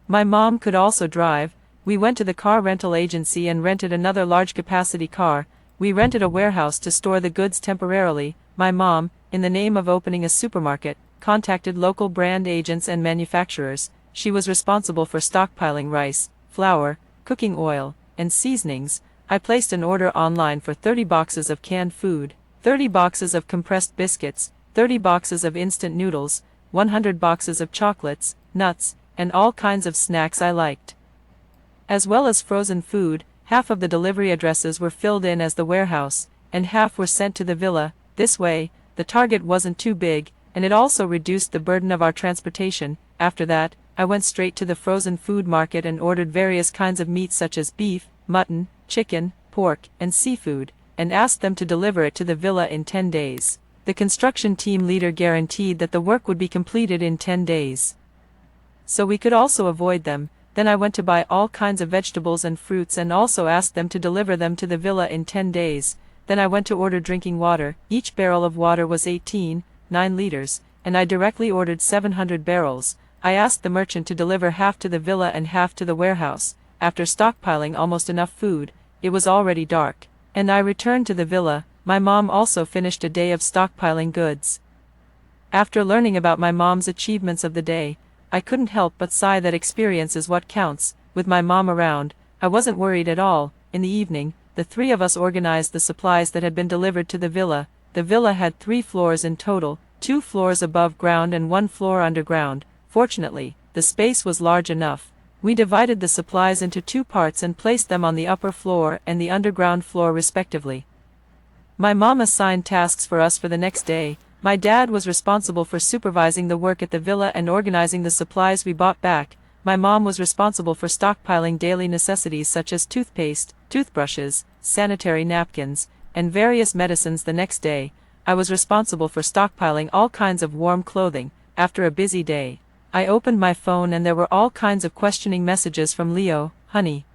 My mom could also drive. We went to the car rental agency and rented another large capacity car. We rented a warehouse to store the goods temporarily. My mom, in the name of opening a supermarket, contacted local brand agents and manufacturers. She was responsible for stockpiling rice, flour, cooking oil, and seasonings. I placed an order online for 30 boxes of canned food, 30 boxes of compressed biscuits, 30 boxes of instant noodles, 100 boxes of chocolates, nuts, and all kinds of snacks I liked. As well as frozen food. Half of the delivery addresses were filled in as the warehouse, and half were sent to the villa. This way, the target wasn't too big, and it also reduced the burden of our transportation. After that, I went straight to the frozen food market and ordered various kinds of meat such as beef, mutton, chicken, pork, and seafood, and asked them to deliver it to the villa in 10 days. The construction team leader guaranteed that the work would be completed in 10 days. So we could also avoid them. Then I went to buy all kinds of vegetables and fruits and also asked them to deliver them to the villa in 10 days. Then I went to order drinking water. Each barrel of water was 9 liters, and I directly ordered 700 barrels. I asked the merchant to deliver half to the villa and half to the warehouse. After stockpiling almost enough food, it was already dark, and I returned to the villa. My mom also finished a day of stockpiling goods. After learning about my mom's achievements of the day, I couldn't help but sigh that experience is what counts. With my mom around, I wasn't worried at all. In the evening, the three of us organized the supplies that had been delivered to the villa. The villa had 3 floors in total, 2 floors above ground and 1 floor underground. Fortunately, the space was large enough. We divided the supplies into 2 parts and placed them on the upper floor and the underground floor respectively. My mom assigned tasks for us for the next day. My dad was responsible for supervising the work at the villa and organizing the supplies we bought back. My mom was responsible for stockpiling daily necessities such as toothpaste, toothbrushes, sanitary napkins, and various medicines. The next day, I was responsible for stockpiling all kinds of warm clothing. After a busy day, I opened my phone and there were all kinds of questioning messages from Leo. Honey,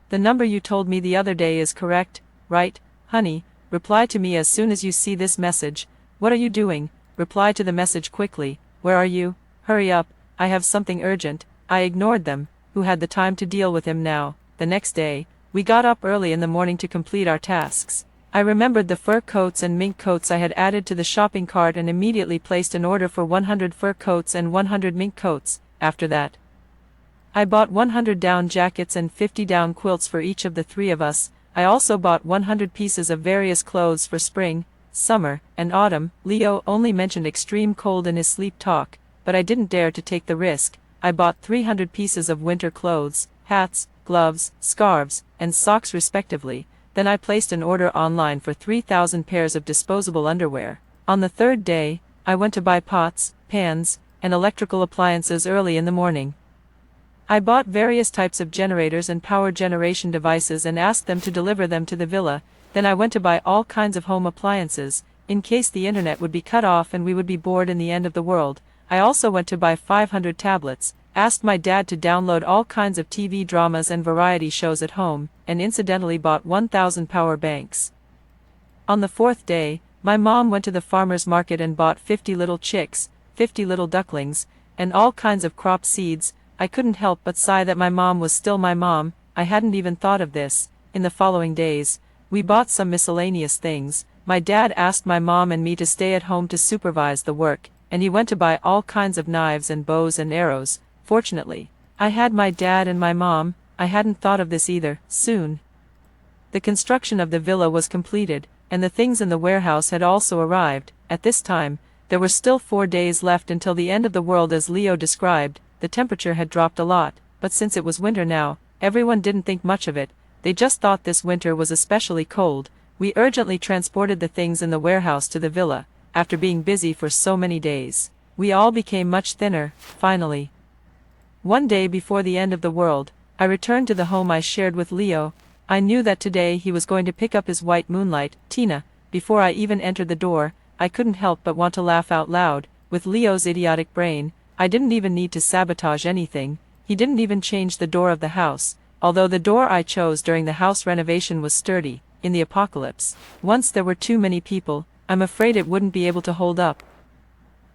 the number you told me the other day is correct, right? Honey, reply to me as soon as you see this message. What are you doing? Reply to the message quickly. Where are you? Hurry up, I have something urgent. I ignored them. Who had the time to deal with him now? The next day, we got up early in the morning to complete our tasks. I remembered the fur coats and mink coats I had added to the shopping cart and immediately placed an order for 100 fur coats and 100 mink coats. After that, I bought 100 down jackets and 50 down quilts for each of the 3 of us. I also bought 100 pieces of various clothes for spring, summer, and autumn. Leo only mentioned extreme cold in his sleep talk, but I didn't dare to take the risk. I bought 300 pieces of winter clothes, hats, gloves, scarves, and socks respectively. Then I placed an order online for 3,000 pairs of disposable underwear. On the 3rd day, I went to buy pots, pans, and electrical appliances early in the morning. I bought various types of generators and power generation devices and asked them to deliver them to the villa. Then I went to buy all kinds of home appliances, in case the internet would be cut off and we would be bored in the end of the world. I also went to buy 500 tablets, asked my dad to download all kinds of TV dramas and variety shows at home, and incidentally bought 1,000 power banks. On the 4th day, my mom went to the farmer's market and bought 50 little chicks, 50 little ducklings, and all kinds of crop seeds. I couldn't help but sigh that my mom was still my mom. I hadn't even thought of this. In the following days, we bought some miscellaneous things. My dad asked my mom and me to stay at home to supervise the work, and he went to buy all kinds of knives and bows and arrows. Fortunately, I had my dad and my mom. I hadn't thought of this either. Soon, the construction of the villa was completed, and the things in the warehouse had also arrived. At this time, there were still 4 days left until the end of the world as Leo described. The temperature had dropped a lot, but since it was winter now, everyone didn't think much of it. They just thought this winter was especially cold. We urgently transported the things in the warehouse to the villa. After being busy for so many days, we all became much thinner, finally. One day before the end of the world, I returned to the home I shared with Leo. I knew that today he was going to pick up his white moonlight, Tina. Before I even entered the door, I couldn't help but want to laugh out loud. With Leo's idiotic brain, I didn't even need to sabotage anything. He didn't even change the door of the house. Although the door I chose during the house renovation was sturdy, in the apocalypse. Once there were too many people, I'm afraid it wouldn't be able to hold up.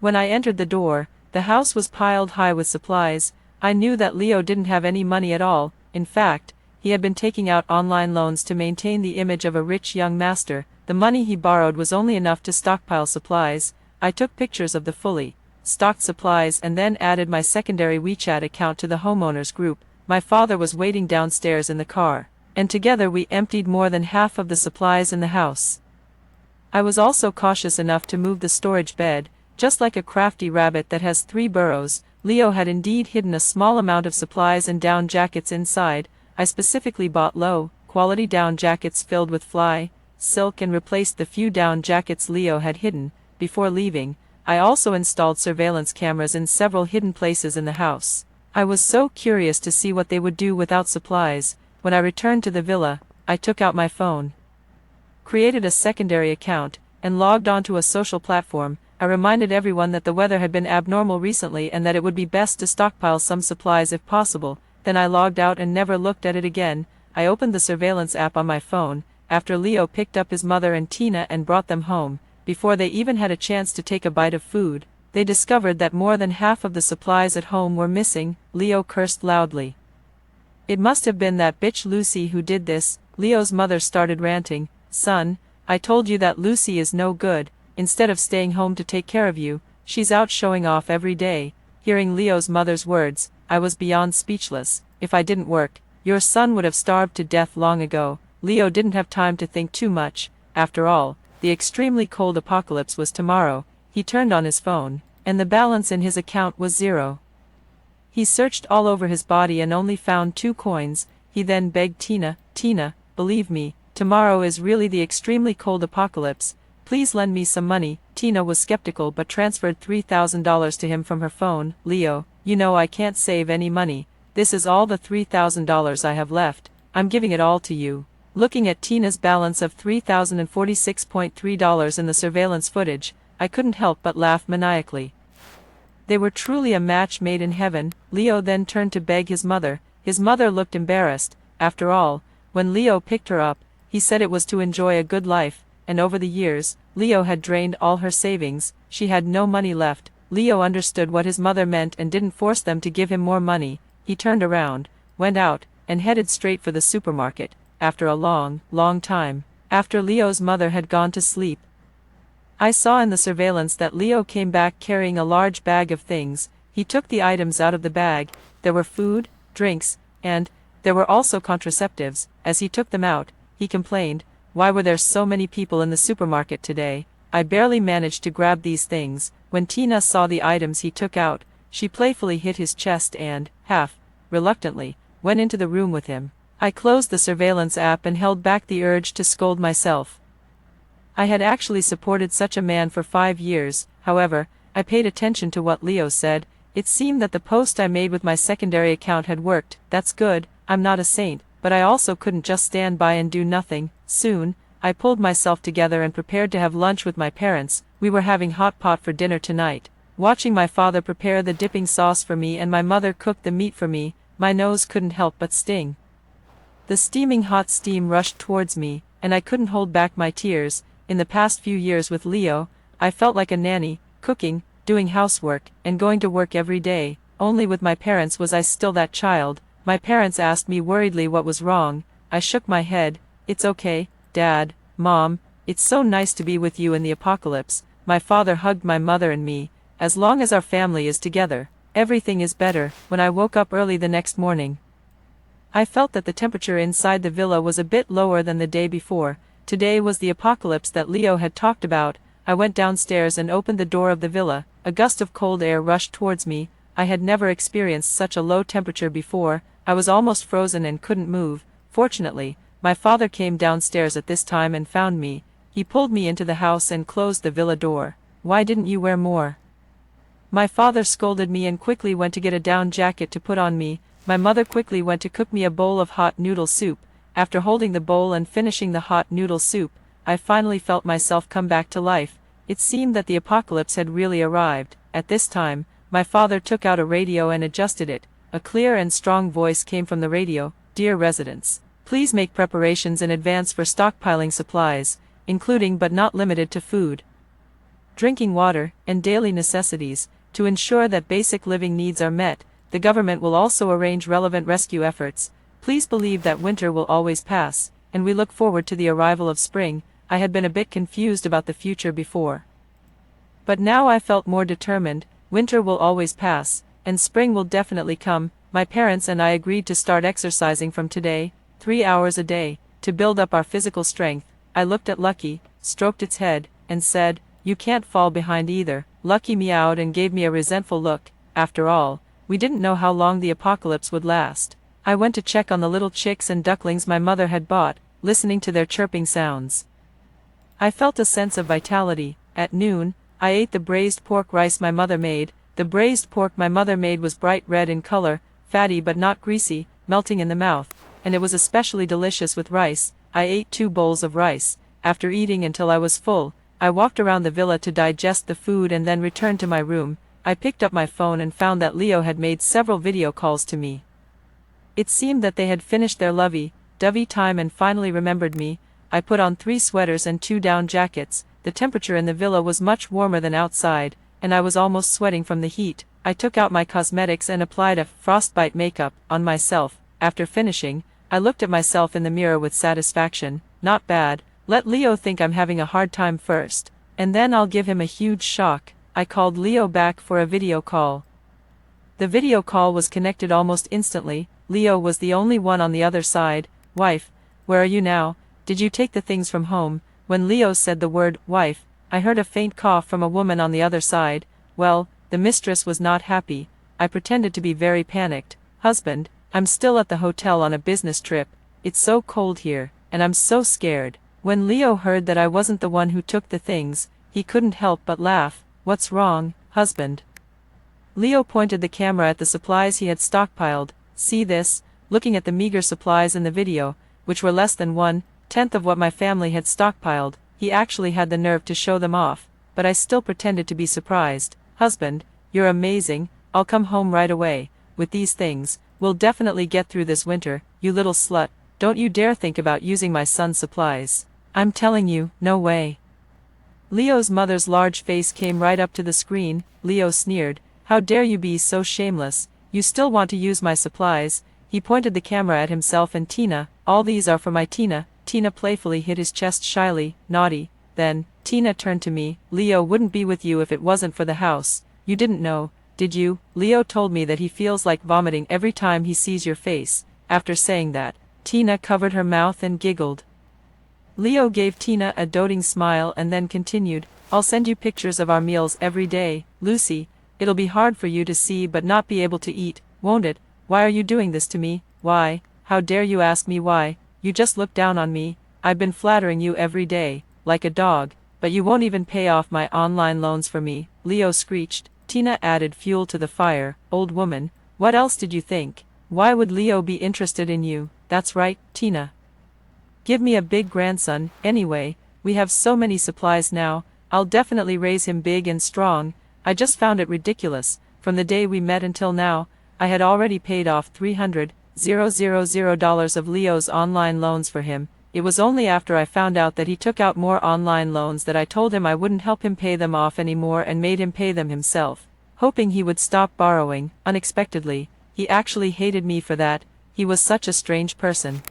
When I entered the door, the house was piled high with supplies. I knew that Leo didn't have any money at all. In fact, he had been taking out online loans to maintain the image of a rich young master. The money he borrowed was only enough to stockpile supplies. I took pictures of the fully stocked supplies and then added my secondary WeChat account to the homeowners group. My father was waiting downstairs in the car, and together we emptied more than half of the supplies in the house. I was also cautious enough to move the storage bed. Just like a crafty rabbit that has 3 burrows, Leo had indeed hidden a small amount of supplies and down jackets inside. I specifically bought low-quality down jackets filled with fly silk and replaced the few down jackets Leo had hidden. Before leaving, I also installed surveillance cameras in several hidden places in the house. I was so curious to see what they would do without supplies. When I returned to the villa, I took out my phone, created a secondary account, and logged onto a social platform. I reminded everyone that the weather had been abnormal recently and that it would be best to stockpile some supplies if possible. Then I logged out and never looked at it again. I opened the surveillance app on my phone, after Leo picked up his mother and Tina and brought them home. Before they even had a chance to take a bite of food, they discovered that more than half of the supplies at home were missing. Leo cursed loudly. "It must have been that bitch Lucy who did this." Leo's mother started ranting. "Son, I told you that Lucy is no good. Instead of staying home to take care of you, she's out showing off every day." Hearing Leo's mother's words, I was beyond speechless. If I didn't work, your son would have starved to death long ago. Leo didn't have time to think too much. After all, the extremely cold apocalypse was tomorrow. He turned on his phone, and the balance in his account was 0. He searched all over his body and only found 2 coins. He then begged Tina, believe me, tomorrow is really the extremely cold apocalypse. Please lend me some money." Tina was skeptical but transferred $3,000 to him from her phone. "Leo, you know I can't save any money. This is all the $3,000 I have left. I'm giving it all to you." Looking at Tina's balance of $3,046.3 in the surveillance footage, I couldn't help but laugh maniacally. They were truly a match made in heaven. Leo then turned to beg his mother. His mother looked embarrassed. After all, when Leo picked her up, he said it was to enjoy a good life, and over the years, Leo had drained all her savings. She had no money left. Leo understood what his mother meant and didn't force them to give him more money. He turned around, went out, and headed straight for the supermarket. After a long time, after Leo's mother had gone to sleep, I saw in the surveillance that Leo came back carrying a large bag of things. He took the items out of the bag. There were food, drinks, and there were also contraceptives. As he took them out, he complained, "Why were there so many people in the supermarket today? I barely managed to grab these things." When Tina saw the items he took out, she playfully hit his chest and, reluctantly, went into the room with him. I closed the surveillance app and held back the urge to scold myself. I had actually supported such a man for 5 years. However, I paid attention to what Leo said. It seemed that the post I made with my secondary account had worked. That's good. I'm not a saint, but I also couldn't just stand by and do nothing. Soon, I pulled myself together and prepared to have lunch with my parents. We were having hot pot for dinner tonight. Watching my father prepare the dipping sauce for me and my mother cook the meat for me, my nose couldn't help but sting. The steaming hot steam rushed towards me, and I couldn't hold back my tears. In the past few years with Leo, I felt like a nanny, cooking, doing housework, and going to work every day. Only with my parents was I still that child. My parents asked me worriedly what was wrong. I shook my head. "It's okay, Dad, Mom, it's so nice to be with you in the apocalypse." My father hugged my mother and me. "As long as our family is together, everything is better." When I woke up early the next morning, I felt that the temperature inside the villa was a bit lower than the day before. Today was the apocalypse that Leo had talked about. I went downstairs and opened the door of the villa. A gust of cold air rushed towards me. I had never experienced such a low temperature before. I was almost frozen and couldn't move. Fortunately, my father came downstairs at this time and found me. He pulled me into the house and closed the villa door. "Why didn't you wear more?" My father scolded me and quickly went to get a down jacket to put on me. My mother quickly went to cook me a bowl of hot noodle soup. After holding the bowl and finishing the hot noodle soup, I finally felt myself come back to life. It seemed that the apocalypse had really arrived. At this time, my father took out a radio and adjusted it. A clear and strong voice came from the radio. "Dear residents, Please make preparations in advance for stockpiling supplies, including but not limited to food, drinking water, and daily necessities. To ensure that basic living needs are met, the government will also arrange relevant rescue efforts. Please believe that winter will always pass, and we look forward to the arrival of spring. I had been a bit confused about the future before, but now I felt more determined. Winter will always pass, and spring will definitely come. My parents and I agreed to start exercising from today, 3 hours a day, to build up our physical strength. I looked at Lucky, stroked its head, and said, "You can't fall behind either." Lucky meowed and gave me a resentful look. After all, we didn't know how long the apocalypse would last. I went to check on the little chicks and ducklings my mother had bought, listening to their chirping sounds. I felt a sense of vitality. At noon, I ate the braised pork rice my mother made. The braised pork my mother made was bright red in color, fatty but not greasy, melting in the mouth, and it was especially delicious with rice. I ate 2 bowls of rice. After eating until I was full, I walked around the villa to digest the food and then returned to my room. I picked up my phone and found that Leo had made several video calls to me. It seemed that they had finished their lovey-dovey time and finally remembered me. I put on 3 sweaters and 2 down jackets. The temperature in the villa was much warmer than outside, and I was almost sweating from the heat. I took out my cosmetics and applied a frostbite makeup on myself. After finishing, I looked at myself in the mirror with satisfaction. Not bad. Let Leo think I'm having a hard time first, and then I'll give him a huge shock. I called Leo back for a video call. The video call was connected almost instantly. Leo was the only one on the other side. "Wife, where are you now? Did you take the things from home?" When Leo said the word "wife," I heard a faint cough from a woman on the other side. Well, the mistress was not happy. I pretended to be very panicked. "Husband, I'm still at the hotel on a business trip. It's so cold here, and I'm so scared." When Leo heard that I wasn't the one who took the things, he couldn't help but laugh. "What's wrong, husband?" Leo pointed the camera at the supplies he had stockpiled. "See this?" Looking at the meager supplies in the video, which were less than 1/10 of what my family had stockpiled, he actually had the nerve to show them off, but I still pretended to be surprised. "Husband, you're amazing. I'll come home right away. With these things, we'll definitely get through this winter. You little slut, don't you dare think about using my son's supplies. I'm telling you, no way." Leo's mother's large face came right up to the screen. Leo sneered, "How dare you be so shameless? You still want to use my supplies?" He pointed the camera at himself and Tina. "All these are for my Tina." Tina playfully hit his chest shyly. "Naughty." Then, Tina turned to me. "Leo wouldn't be with you if it wasn't for the house. You didn't know, did you? Leo told me that he feels like vomiting every time he sees your face." After saying that, Tina covered her mouth and giggled. Leo gave Tina a doting smile and then continued, "I'll send you pictures of our meals every day. Lucy, it'll be hard for you to see but not be able to eat, won't it? Why are you doing this to me? Why? How dare you ask me why? You just look down on me. I've been flattering you every day, like a dog, but you won't even pay off my online loans for me," Leo screeched. Tina added fuel to the fire. "Old woman, what else did you think? Why would Leo be interested in you?" "That's right, Tina. Give me a big grandson. Anyway, we have so many supplies now, I'll definitely raise him big and strong." I just found it ridiculous. From the day we met until now, I had already paid off $300,000 of Leo's online loans for him. It was only after I found out that he took out more online loans that I told him I wouldn't help him pay them off anymore and made him pay them himself, hoping he would stop borrowing. Unexpectedly, he actually hated me for that. He was such a strange person.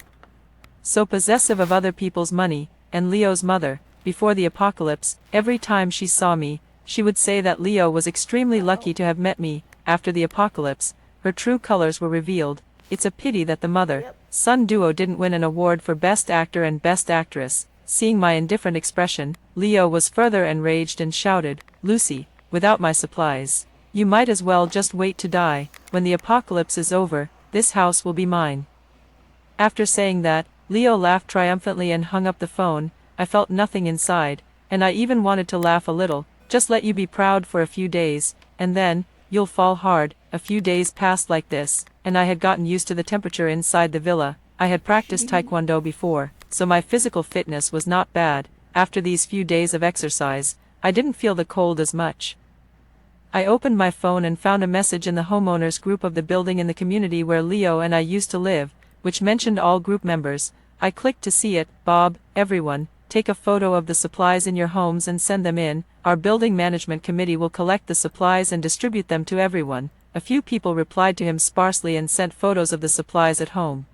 So possessive of other people's money. And Leo's mother, before the apocalypse, every time she saw me, she would say that Leo was extremely lucky to have met me. After the apocalypse, her true colors were revealed. It's a pity that the mother-son duo didn't win an award for Best Actor and Best Actress. Seeing my indifferent expression, Leo was further enraged and shouted, "Lucy, without my supplies, you might as well just wait to die. When the apocalypse is over, this house will be mine." After saying that, Leo laughed triumphantly and hung up the phone. I felt nothing inside, and I even wanted to laugh a little. "Just let you be proud for a few days, and then, you'll fall hard." A few days passed like this, and I had gotten used to the temperature inside the villa. I had practiced taekwondo before, so my physical fitness was not bad. After these few days of exercise, I didn't feel the cold as much. I opened my phone and found a message in the homeowners group of the building in the community where Leo and I used to live. which mentioned all group members. I clicked to see it. Bob, everyone, take a photo of the supplies in your homes and send them in. Our building management committee will collect the supplies and distribute them to everyone. A few people replied to him sparsely and sent photos of the supplies at home.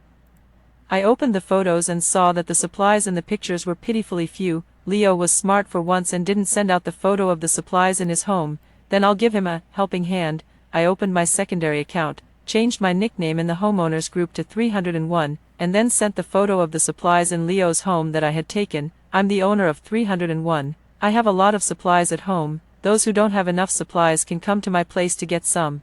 I opened the photos and saw that the supplies in the pictures were pitifully few. Leo was smart for once and didn't send out the photo of the supplies in his home. Then I'll give him a helping hand. I opened my secondary account, changed my nickname in the homeowners group to 301, and then sent the photo of the supplies in Leo's home that I had taken. I'm the owner of 301. I have a lot of supplies at home. Those who don't have enough supplies can come to my place to get some.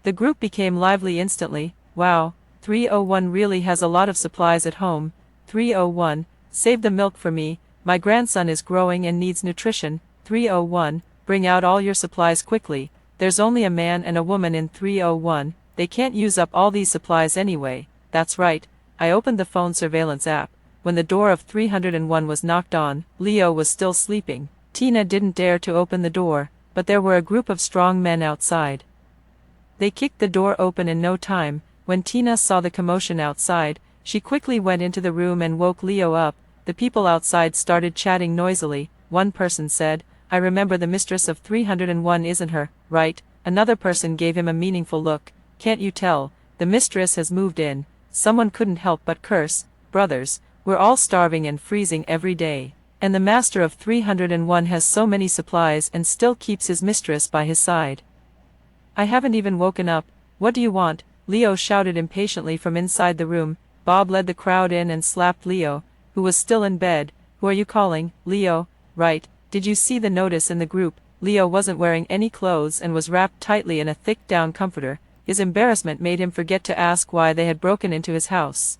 The group became lively instantly. Wow, 301 really has a lot of supplies at home. 301, save the milk for me. My grandson is growing and needs nutrition. 301, bring out all your supplies quickly. There's only a man and a woman in 301. They can't use up all these supplies anyway. That's right. I opened the phone surveillance app. When the door of 301 was knocked on, Leo was still sleeping. Tina didn't dare to open the door, but there were a group of strong men outside. They kicked the door open in no time. When Tina saw the commotion outside, she quickly went into the room and woke Leo up. The people outside started chatting noisily. One person said, "I remember the mistress of 301 isn't her, right?" Another person gave him a meaningful look. "Can't you tell? The mistress has moved in." Someone couldn't help but curse. "Brothers, we're all starving and freezing every day. And the master of 301 has so many supplies and still keeps his mistress by his side. I haven't even woken up. What do you want?" Leo shouted impatiently from inside the room. Bob led the crowd in and slapped Leo, who was still in bed. "Who are you calling?" "Leo." "Right. Did you see the notice in the group?" Leo wasn't wearing any clothes and was wrapped tightly in a thick down comforter. His embarrassment made him forget to ask why they had broken into his house.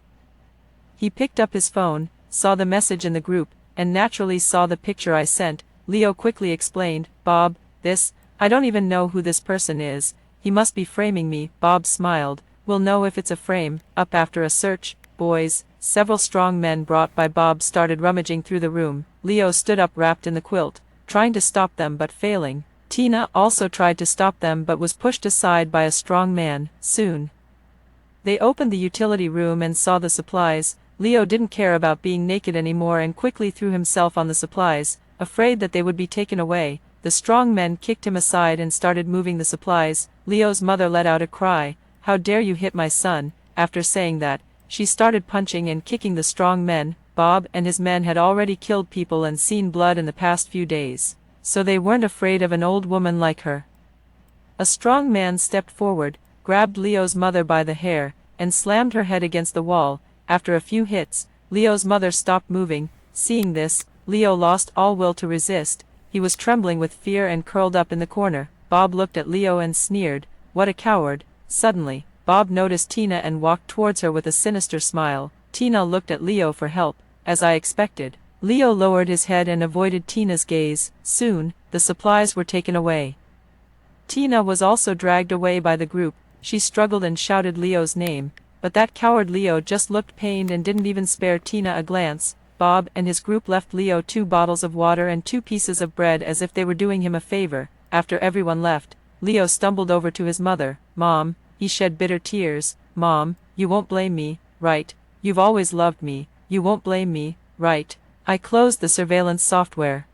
He picked up his phone, saw the message in the group, and naturally saw the picture I sent. Leo quickly explained, "Bob, I don't even know who this person is. He must be framing me." Bob smiled. "We'll know if it's a frame." Up after a search, boys, several strong men brought by Bob started rummaging through the room. Leo stood up wrapped in the quilt, trying to stop them but failing. Tina also tried to stop them but was pushed aside by a strong man. Soon, they opened the utility room and saw the supplies. Leo didn't care about being naked anymore and quickly threw himself on the supplies, afraid that they would be taken away. The strong men kicked him aside and started moving the supplies. Leo's mother let out a cry. "How dare you hit my son?" After saying that, she started punching and kicking the strong men. Bob and his men had already killed people and seen blood in the past few days, so they weren't afraid of an old woman like her. A strong man stepped forward, grabbed Leo's mother by the hair, and slammed her head against the wall. After a few hits, Leo's mother stopped moving. Seeing this, Leo lost all will to resist. He was trembling with fear and curled up in the corner. Bob looked at Leo and sneered, "What a coward." Suddenly, Bob noticed Tina and walked towards her with a sinister smile. Tina looked at Leo for help, as I expected. Leo lowered his head and avoided Tina's gaze. Soon, the supplies were taken away. Tina was also dragged away by the group. She struggled and shouted Leo's name, but that coward Leo just looked pained and didn't even spare Tina a glance. Bob and his group left Leo 2 bottles of water and 2 pieces of bread as if they were doing him a favor. After everyone left, Leo stumbled over to his mother. "Mom," he shed bitter tears. "Mom, you won't blame me, right? You've always loved me. You won't blame me, right?" I closed the surveillance software.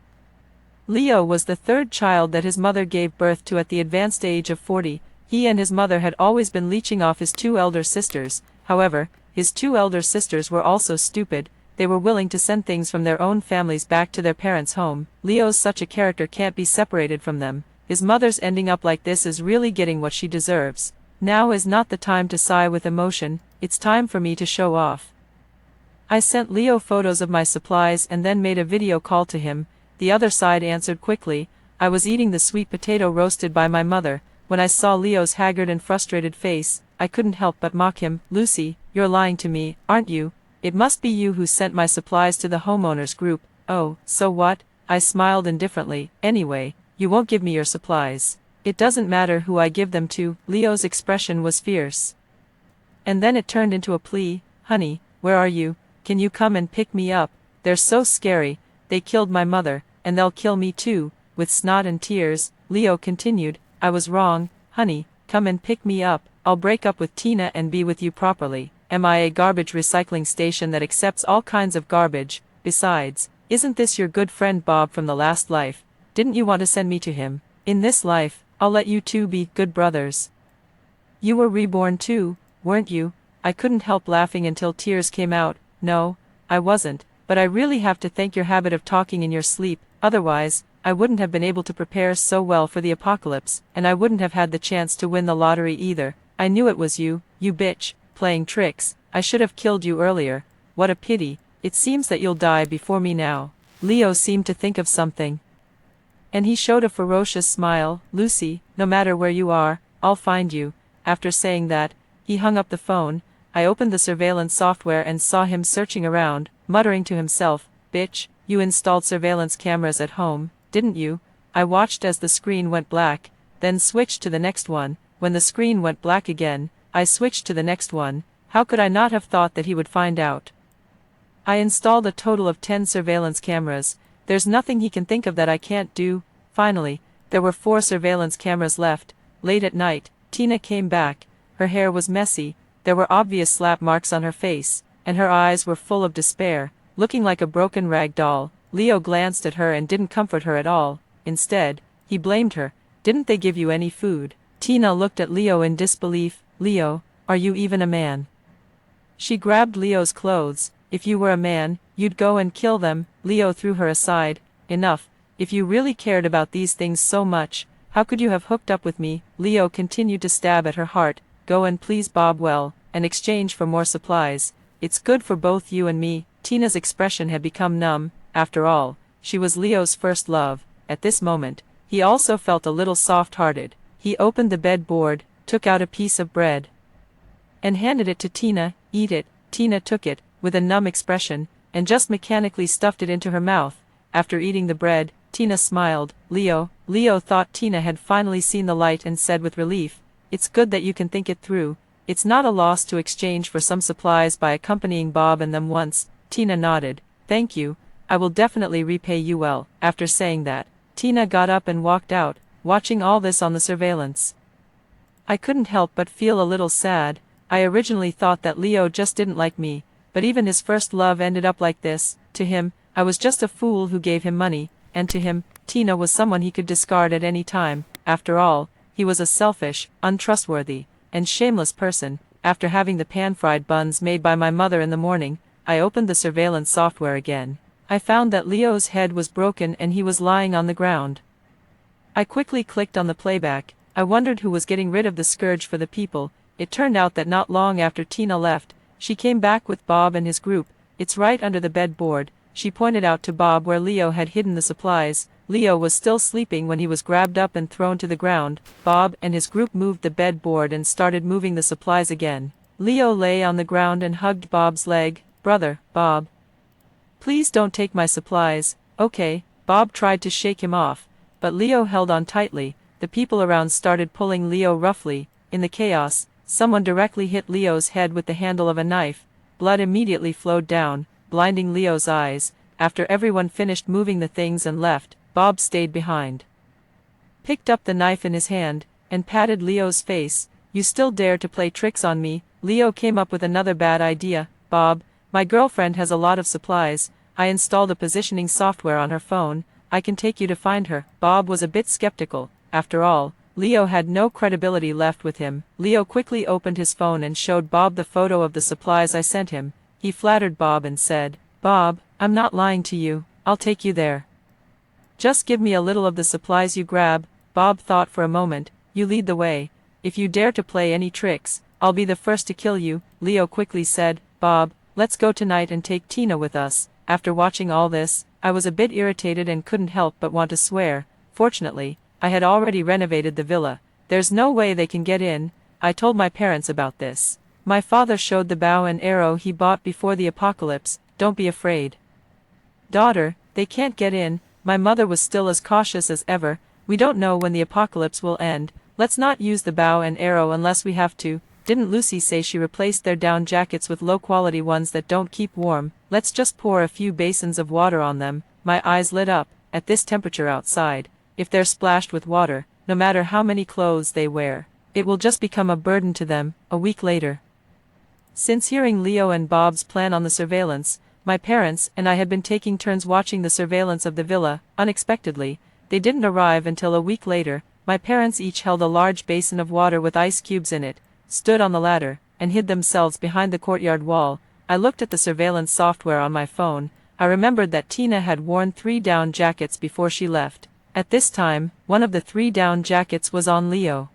Leo was the 3rd child that his mother gave birth to at the advanced age of 40. He and his mother had always been leeching off his 2 elder sisters. However, his 2 elder sisters were also stupid. They were willing to send things from their own families back to their parents' home. Leo's such a character can't be separated from them. His mother's ending up like this is really getting what she deserves. Now is not the time to sigh with emotion. It's time for me to show off. I sent Leo photos of my supplies and then made a video call to him. The other side answered quickly. I was eating the sweet potato roasted by my mother. When I saw Leo's haggard and frustrated face, I couldn't help but mock him. "Lucy, you're lying to me, aren't you? It must be you who sent my supplies to the homeowners group." "Oh, so what?" I smiled indifferently. "Anyway, you won't give me your supplies. It doesn't matter who I give them to." Leo's expression was fierce. And then it turned into a plea. "Honey, where are you? Can you come and pick me up? They're so scary. They killed my mother, and they'll kill me too." With snot and tears, Leo continued, "I was wrong. Honey, come and pick me up. I'll break up with Tina and be with you properly." am I a garbage recycling station that accepts all kinds of garbage? Besides, isn't this your good friend Bob from the last life? Didn't you want to send me to him? In this life, I'll let you two be good brothers. You were reborn too, weren't you? I couldn't help laughing until tears came out. No, I wasn't, but I really have to thank your habit of talking in your sleep, otherwise, I wouldn't have been able to prepare so well for the apocalypse, and I wouldn't have had the chance to win the lottery either. I knew it was you, you bitch, playing tricks. I should have killed you earlier. What a pity. It seems that you'll die before me now. Leo seemed to think of something, and he showed a ferocious smile. Lucy, no matter where you are, I'll find you. After saying that, he hung up the phone. I opened the surveillance software and saw him searching around, muttering to himself, "Bitch, you installed surveillance cameras at home, didn't you?" I watched as the screen went black, then switched to the next one. When the screen went black again, I switched to the next one. How could I not have thought that he would find out? I installed a total of 10 surveillance cameras. There's nothing he can think of that I can't do. Finally, there were 4 surveillance cameras left. Late at night, Tina came back. Her hair was messy, there were obvious slap marks on her face, and her eyes were full of despair, looking like a broken rag doll. Leo glanced at her and didn't comfort her at all. Instead, he blamed her. "Didn't they give you any food?" Tina looked at Leo in disbelief. "Leo, are you even a man?" She grabbed Leo's clothes. "If you were a man, you'd go and kill them." Leo threw her aside. "Enough. If you really cared about these things so much, how could you have hooked up with me?" Leo continued to stab at her heart. "Go and please Bob well, in exchange for more supplies. It's good for both you and me." Tina's expression had become numb. After all, she was Leo's first love. At this moment, he also felt a little soft-hearted. He opened the bed board, took out a piece of bread, and handed it to Tina. "Eat it." Tina took it, with a numb expression, and just mechanically stuffed it into her mouth. After eating the bread, Tina smiled. Leo thought Tina had finally seen the light and said with relief, "It's good that you can think it through. It's not a loss to exchange for some supplies by accompanying Bob and them once." Tina nodded. "Thank you. I will definitely repay you well." After saying that, Tina got up and walked out, watching all this on the surveillance. I couldn't help but feel a little sad. I originally thought that Leo just didn't like me, but even his first love ended up like this. To him, I was just a fool who gave him money, and to him, Tina was someone he could discard at any time. After all, he was a selfish, untrustworthy, and shameless person. After having the pan-fried buns made by my mother in the morning, I opened the surveillance software again. I found that Leo's head was broken and he was lying on the ground. I quickly clicked on the playback. I wondered who was getting rid of the scourge for the people. It turned out that not long after Tina left, she came back with Bob and his group. "It's right under the bed board." She pointed out to Bob where Leo had hidden the supplies. Leo was still sleeping when he was grabbed up and thrown to the ground. Bob and his group moved the bed board and started moving the supplies again. Leo lay on the ground and hugged Bob's leg. "Brother, Bob, please don't take my supplies." "Okay." Bob tried to shake him off, but Leo held on tightly. The people around started pulling Leo roughly. In the chaos, someone directly hit Leo's head with the handle of a knife. Blood immediately flowed down, blinding Leo's eyes. After everyone finished moving the things and left, Bob stayed behind, picked up the knife in his hand, and patted Leo's face. "You still dare to play tricks on me?" Leo came up with another bad idea. "Bob, my girlfriend has a lot of supplies. I installed a positioning software on her phone. I can take you to find her." Bob was a bit skeptical. After all, Leo had no credibility left with him. Leo quickly opened his phone and showed Bob the photo of the supplies I sent him. He flattered Bob and said, "Bob, I'm not lying to you. I'll take you there. Just give me a little of the supplies you grab." Bob thought for a moment. "You lead the way. If you dare to play any tricks, I'll be the first to kill you." Leo quickly said, "Bob, let's go tonight and take Tina with us." After watching all this, I was a bit irritated and couldn't help but want to swear. Fortunately, I had already renovated the villa. "There's no way they can get in." I told my parents about this. My father showed the bow and arrow he bought before the apocalypse. "Don't be afraid, daughter, they can't get in." My mother was still as cautious as ever. "We don't know when the apocalypse will end. Let's not use the bow and arrow unless we have to. Didn't Lucy say she replaced their down jackets with low-quality ones that don't keep warm? Let's just pour a few basins of water on them." My eyes lit up. At this temperature outside, if they're splashed with water, no matter how many clothes they wear, it will just become a burden to them. A week later, Since hearing Leo and Bob's plan on the surveillance, my parents and I had been taking turns watching the surveillance of the villa. Unexpectedly, they didn't arrive until a week later. My parents each held a large basin of water with ice cubes in it, stood on the ladder, and hid themselves behind the courtyard wall. I looked at the surveillance software on my phone. I remembered that Tina had worn 3 down jackets before she left. At this time, one of the 3 down jackets was on Leo,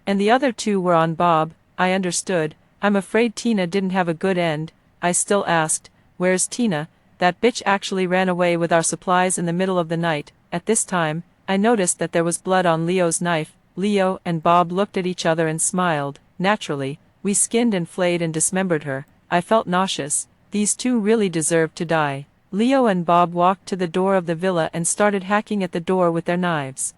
and the other 2 were on Bob. I understood. I'm afraid Tina didn't have a good end. I still asked, "Where's Tina? That bitch actually ran away with our supplies in the middle of the night." At this time, I noticed that there was blood on Leo's knife. Leo and Bob looked at each other and smiled. Naturally, we skinned and flayed and dismembered her. I felt nauseous. These 2 really deserved to die. Leo and Bob walked to the door of the villa and started hacking at the door with their knives.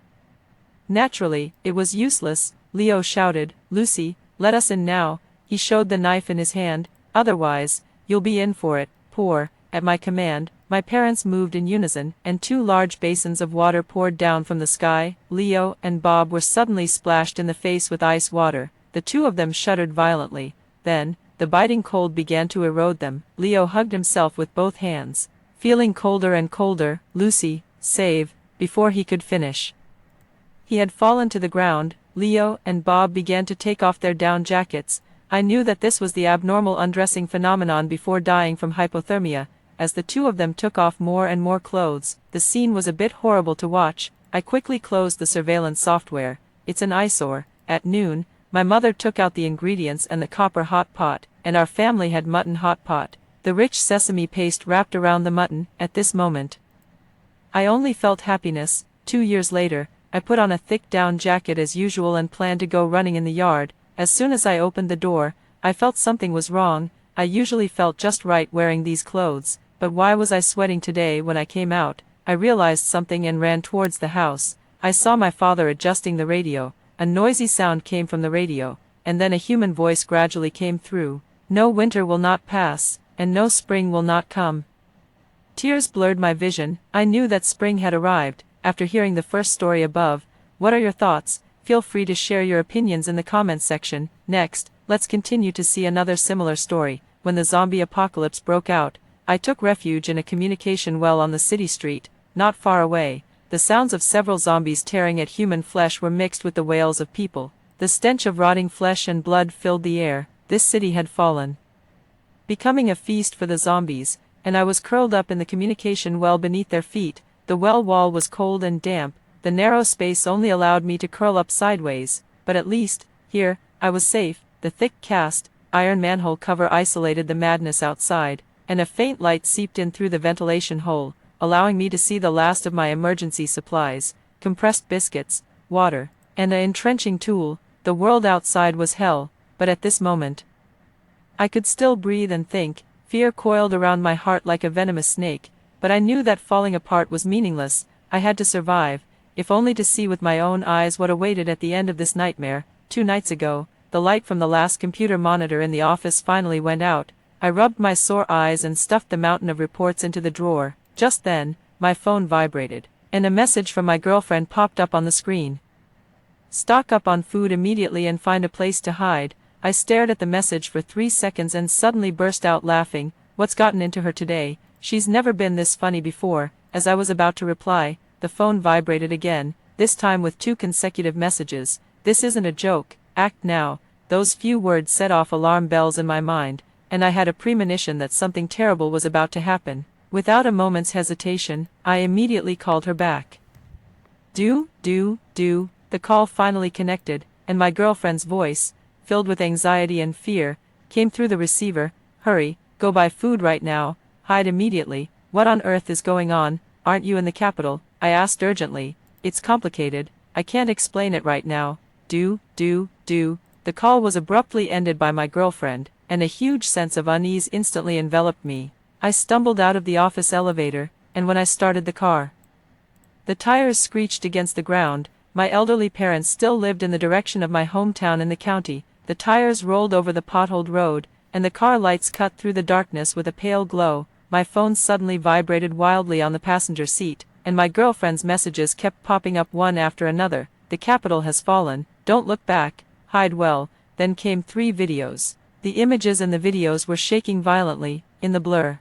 Naturally, it was useless. Leo shouted, "Lucy, let us in now." He showed the knife in his hand. "Otherwise, you'll be in for it." Pour. At my command, my parents moved in unison, and 2 large basins of water poured down from the sky. Leo and Bob were suddenly splashed in the face with ice water. The 2 of them shuddered violently. Then, the biting cold began to erode them. Leo hugged himself with both hands, feeling colder and colder. "Lucy, save," before he could finish. He had fallen to the ground. Leo and Bob began to take off their down jackets. I knew that this was the abnormal undressing phenomenon before dying from hypothermia. As the 2 of them took off more and more clothes, the scene was a bit horrible to watch. I quickly closed the surveillance software. It's an eyesore. At noon, my mother took out the ingredients and the copper hot pot, and our family had mutton hot pot. The rich sesame paste wrapped around the mutton. At this moment, I only felt happiness. 2 years later, I put on a thick down jacket as usual and planned to go running in the yard. As soon as I opened the door, I felt something was wrong. I usually felt just right wearing these clothes, but why was I sweating today? When I came out, I realized something and ran towards the house. I saw my father adjusting the radio. A noisy sound came from the radio, and then a human voice gradually came through. "No, winter will not pass, and no spring will not come." Tears blurred my vision. I knew that spring had arrived. After hearing the first story above, what are your thoughts? Feel free to share your opinions in the comments section. Next, let's continue to see another similar story. When the zombie apocalypse broke out, I took refuge in a communication well on the city street. Not far away, the sounds of several zombies tearing at human flesh were mixed with the wails of people. The stench of rotting flesh and blood filled the air. This city had fallen, becoming a feast for the zombies, and I was curled up in the communication well beneath their feet. The well wall was cold and damp. The narrow space only allowed me to curl up sideways, but at least, here, I was safe. The thick cast iron manhole cover isolated the madness outside, and a faint light seeped in through the ventilation hole, allowing me to see the last of my emergency supplies: compressed biscuits, water, and an entrenching tool. The world outside was hell, but at this moment, I could still breathe and think. Fear coiled around my heart like a venomous snake, but I knew that falling apart was meaningless. I had to survive, if only to see with my own eyes what awaited at the end of this nightmare. 2 nights ago, the light from the last computer monitor in the office finally went out. I rubbed my sore eyes and stuffed the mountain of reports into the drawer. Just then, my phone vibrated, and a message from my girlfriend popped up on the screen. "Stock up on food immediately and find a place to hide." I stared at the message for 3 seconds and suddenly burst out laughing. What's gotten into her today? She's never been this funny before. As I was about to reply, the phone vibrated again, this time with 2 consecutive messages. "This isn't a joke. Act now." Those few words set off alarm bells in my mind, and I had a premonition that something terrible was about to happen. Without a moment's hesitation, I immediately called her back. Do. The call finally connected, and my girlfriend's voice, filled with anxiety and fear, came through the receiver. "Hurry, go buy food right now, hide immediately." "What on earth is going on? Aren't you in the capital?" I asked urgently. "It's complicated. I can't explain it right now." Do. The call was abruptly ended by my girlfriend, and a huge sense of unease instantly enveloped me. I stumbled out of the office elevator, and when I started the car, the tires screeched against the ground. My elderly parents still lived in the direction of my hometown in the county. The tires rolled over the potholed road, and the car lights cut through the darkness with a pale glow. My phone suddenly vibrated wildly on the passenger seat, and my girlfriend's messages kept popping up one after another. "The capital has fallen. Don't look back. Hide well." Then came 3 videos. The images and the videos were shaking violently, in the blur.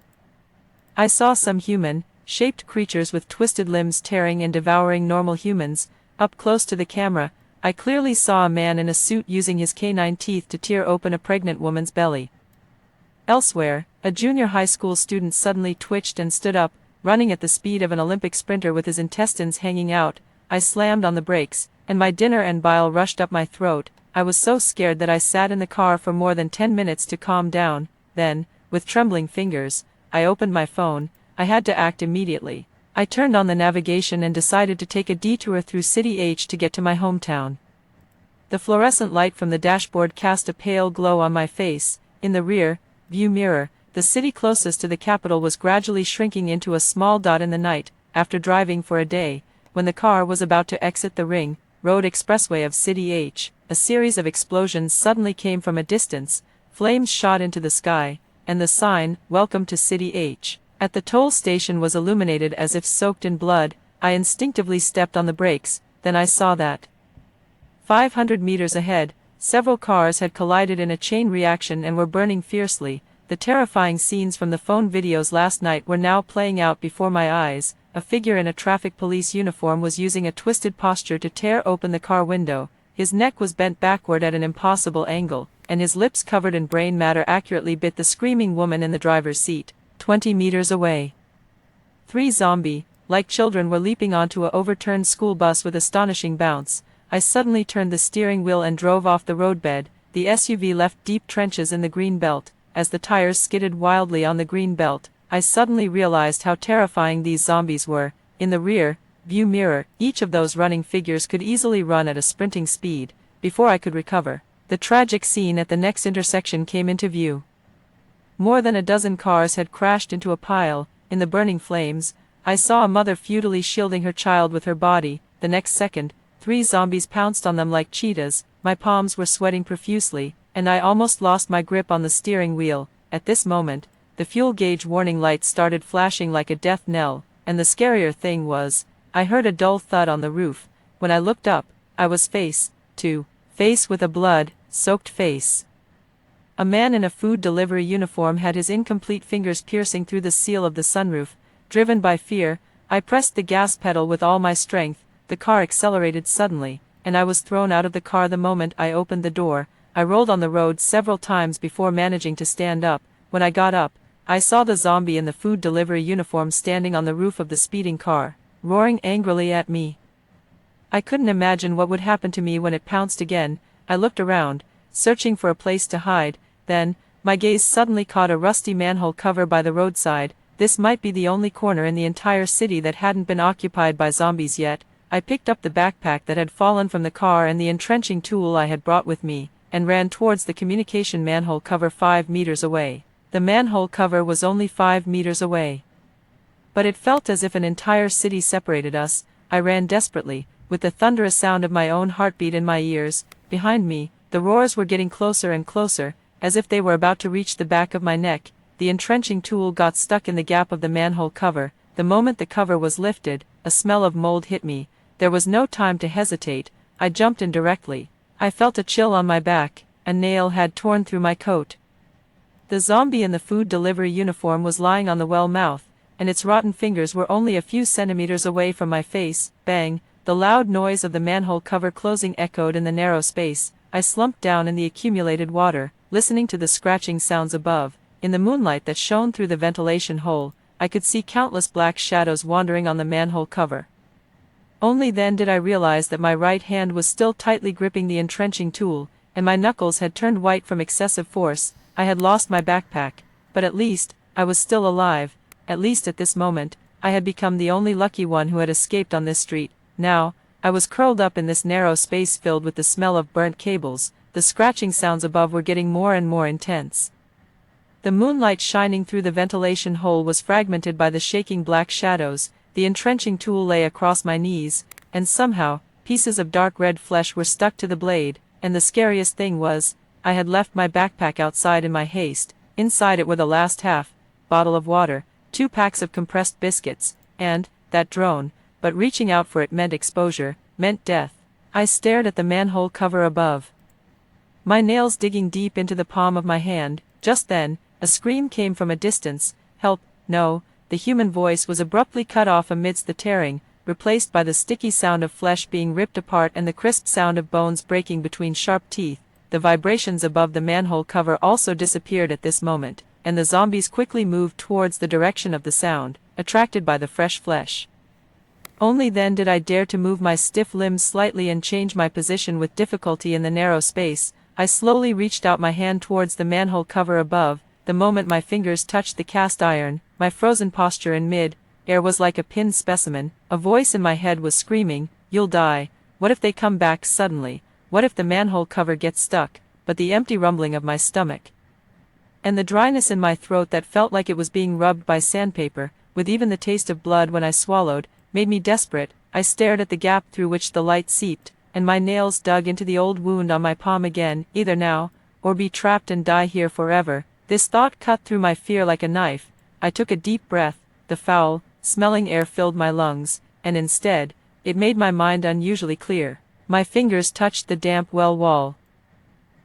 I saw some human-shaped creatures with twisted limbs tearing and devouring normal humans. Up close to the camera, I clearly saw a man in a suit using his canine teeth to tear open a pregnant woman's belly. Elsewhere, a junior high school student suddenly twitched and stood up, running at the speed of an Olympic sprinter with his intestines hanging out. I slammed on the brakes, and my dinner and bile rushed up my throat. I was so scared that I sat in the car for more than 10 minutes to calm down. Then, with trembling fingers, I opened my phone. I had to act immediately. I turned on the navigation and decided to take a detour through City H to get to my hometown. The fluorescent light from the dashboard cast a pale glow on my face. In the rear view mirror, the city closest to the capital was gradually shrinking into a small dot in the night. After driving for a day, when the car was about to exit the ring road expressway of City H, a series of explosions suddenly came from a distance. Flames shot into the sky, and the sign, "Welcome to City H," at the toll station was illuminated as if soaked in blood. I instinctively stepped on the brakes. Then I saw that 500 meters ahead, several cars had collided in a chain reaction and were burning fiercely. The terrifying scenes from the phone videos last night were now playing out before my eyes. A figure in a traffic police uniform was using a twisted posture to tear open the car window. His neck was bent backward at an impossible angle, and his lips covered in brain matter accurately bit the screaming woman in the driver's seat. 20 meters away, 3 zombie-like children were leaping onto a overturned school bus with astonishing bounce. I suddenly turned the steering wheel and drove off the roadbed. The SUV left deep trenches in the green belt. As the tires skidded wildly on the green belt, I suddenly realized how terrifying these zombies were. In the rear view mirror, each of those running figures could easily run at a sprinting speed. Before I could recover, the tragic scene at the next intersection came into view. More than a dozen cars had crashed into a pile. In the burning flames, I saw a mother futilely shielding her child with her body. The next second, 3 zombies pounced on them like cheetahs. My palms were sweating profusely, and I almost lost my grip on the steering wheel. At this moment, the fuel gauge warning lights started flashing like a death knell, and the scarier thing was, I heard a dull thud on the roof. When I looked up, I was face to face with a blood-soaked face. A man in a food delivery uniform had his incomplete fingers piercing through the seal of the sunroof. Driven by fear, I pressed the gas pedal with all my strength. The car accelerated suddenly, and I was thrown out of the car the moment I opened the door. I rolled on the road several times before managing to stand up. When I got up, I saw the zombie in the food delivery uniform standing on the roof of the speeding car, roaring angrily at me. I couldn't imagine what would happen to me when it pounced again. I looked around, searching for a place to hide. Then, my gaze suddenly caught a rusty manhole cover by the roadside. This might be the only corner in the entire city that hadn't been occupied by zombies yet. I picked up the backpack that had fallen from the car and the entrenching tool I had brought with me, and ran towards the communication manhole cover 5 meters away. The manhole cover was only 5 meters away, but it felt as if an entire city separated us. I ran desperately, with the thunderous sound of my own heartbeat in my ears. Behind me, the roars were getting closer and closer, as if they were about to reach the back of my neck. The entrenching tool got stuck in the gap of the manhole cover. The moment the cover was lifted, a smell of mold hit me. There was no time to hesitate. I jumped in directly. I felt a chill on my back. A nail had torn through my coat. The zombie in the food delivery uniform was lying on the well mouth, and its rotten fingers were only a few centimeters away from my face. Bang! The loud noise of the manhole cover closing echoed in the narrow space. I slumped down in the accumulated water, listening to the scratching sounds above. In the moonlight that shone through the ventilation hole, I could see countless black shadows wandering on the manhole cover. Only then did I realize that my right hand was still tightly gripping the entrenching tool, and my knuckles had turned white from excessive force. I had lost my backpack, but at least, I was still alive. At least at this moment, I had become the only lucky one who had escaped on this street. Now, I was curled up in this narrow space filled with the smell of burnt cables. The scratching sounds above were getting more and more intense. The moonlight shining through the ventilation hole was fragmented by the shaking black shadows. The entrenching tool lay across my knees, and somehow, pieces of dark red flesh were stuck to the blade, and the scariest thing was, I had left my backpack outside in my haste. Inside it were the last half bottle of water, 2 packs of compressed biscuits, and that drone, but reaching out for it meant exposure, meant death. I stared at the manhole cover above. my nails digging deep into the palm of my hand. Just then, a scream came from a distance. Help, no, the human voice was abruptly cut off amidst the tearing, replaced by the sticky sound of flesh being ripped apart and the crisp sound of bones breaking between sharp teeth. The vibrations above the manhole cover also disappeared at this moment, and the zombies quickly moved towards the direction of the sound, attracted by the fresh flesh. Only then did I dare to move my stiff limbs slightly and change my position with difficulty in the narrow space. I slowly reached out my hand towards the manhole cover above. The moment my fingers touched the cast iron, my frozen posture in mid-air was like a pinned specimen. A voice in my head was screaming, "You'll die. What if they come back suddenly? What if the manhole cover gets stuck?" But the empty rumbling of my stomach and the dryness in my throat that felt like it was being rubbed by sandpaper, with even the taste of blood when I swallowed, made me desperate. I stared at the gap through which the light seeped, and my nails dug into the old wound on my palm again. Either now, or be trapped and die here forever. This thought cut through my fear like a knife. I took a deep breath. The foul, smelling air filled my lungs, and instead, it made my mind unusually clear. My fingers touched the damp well wall,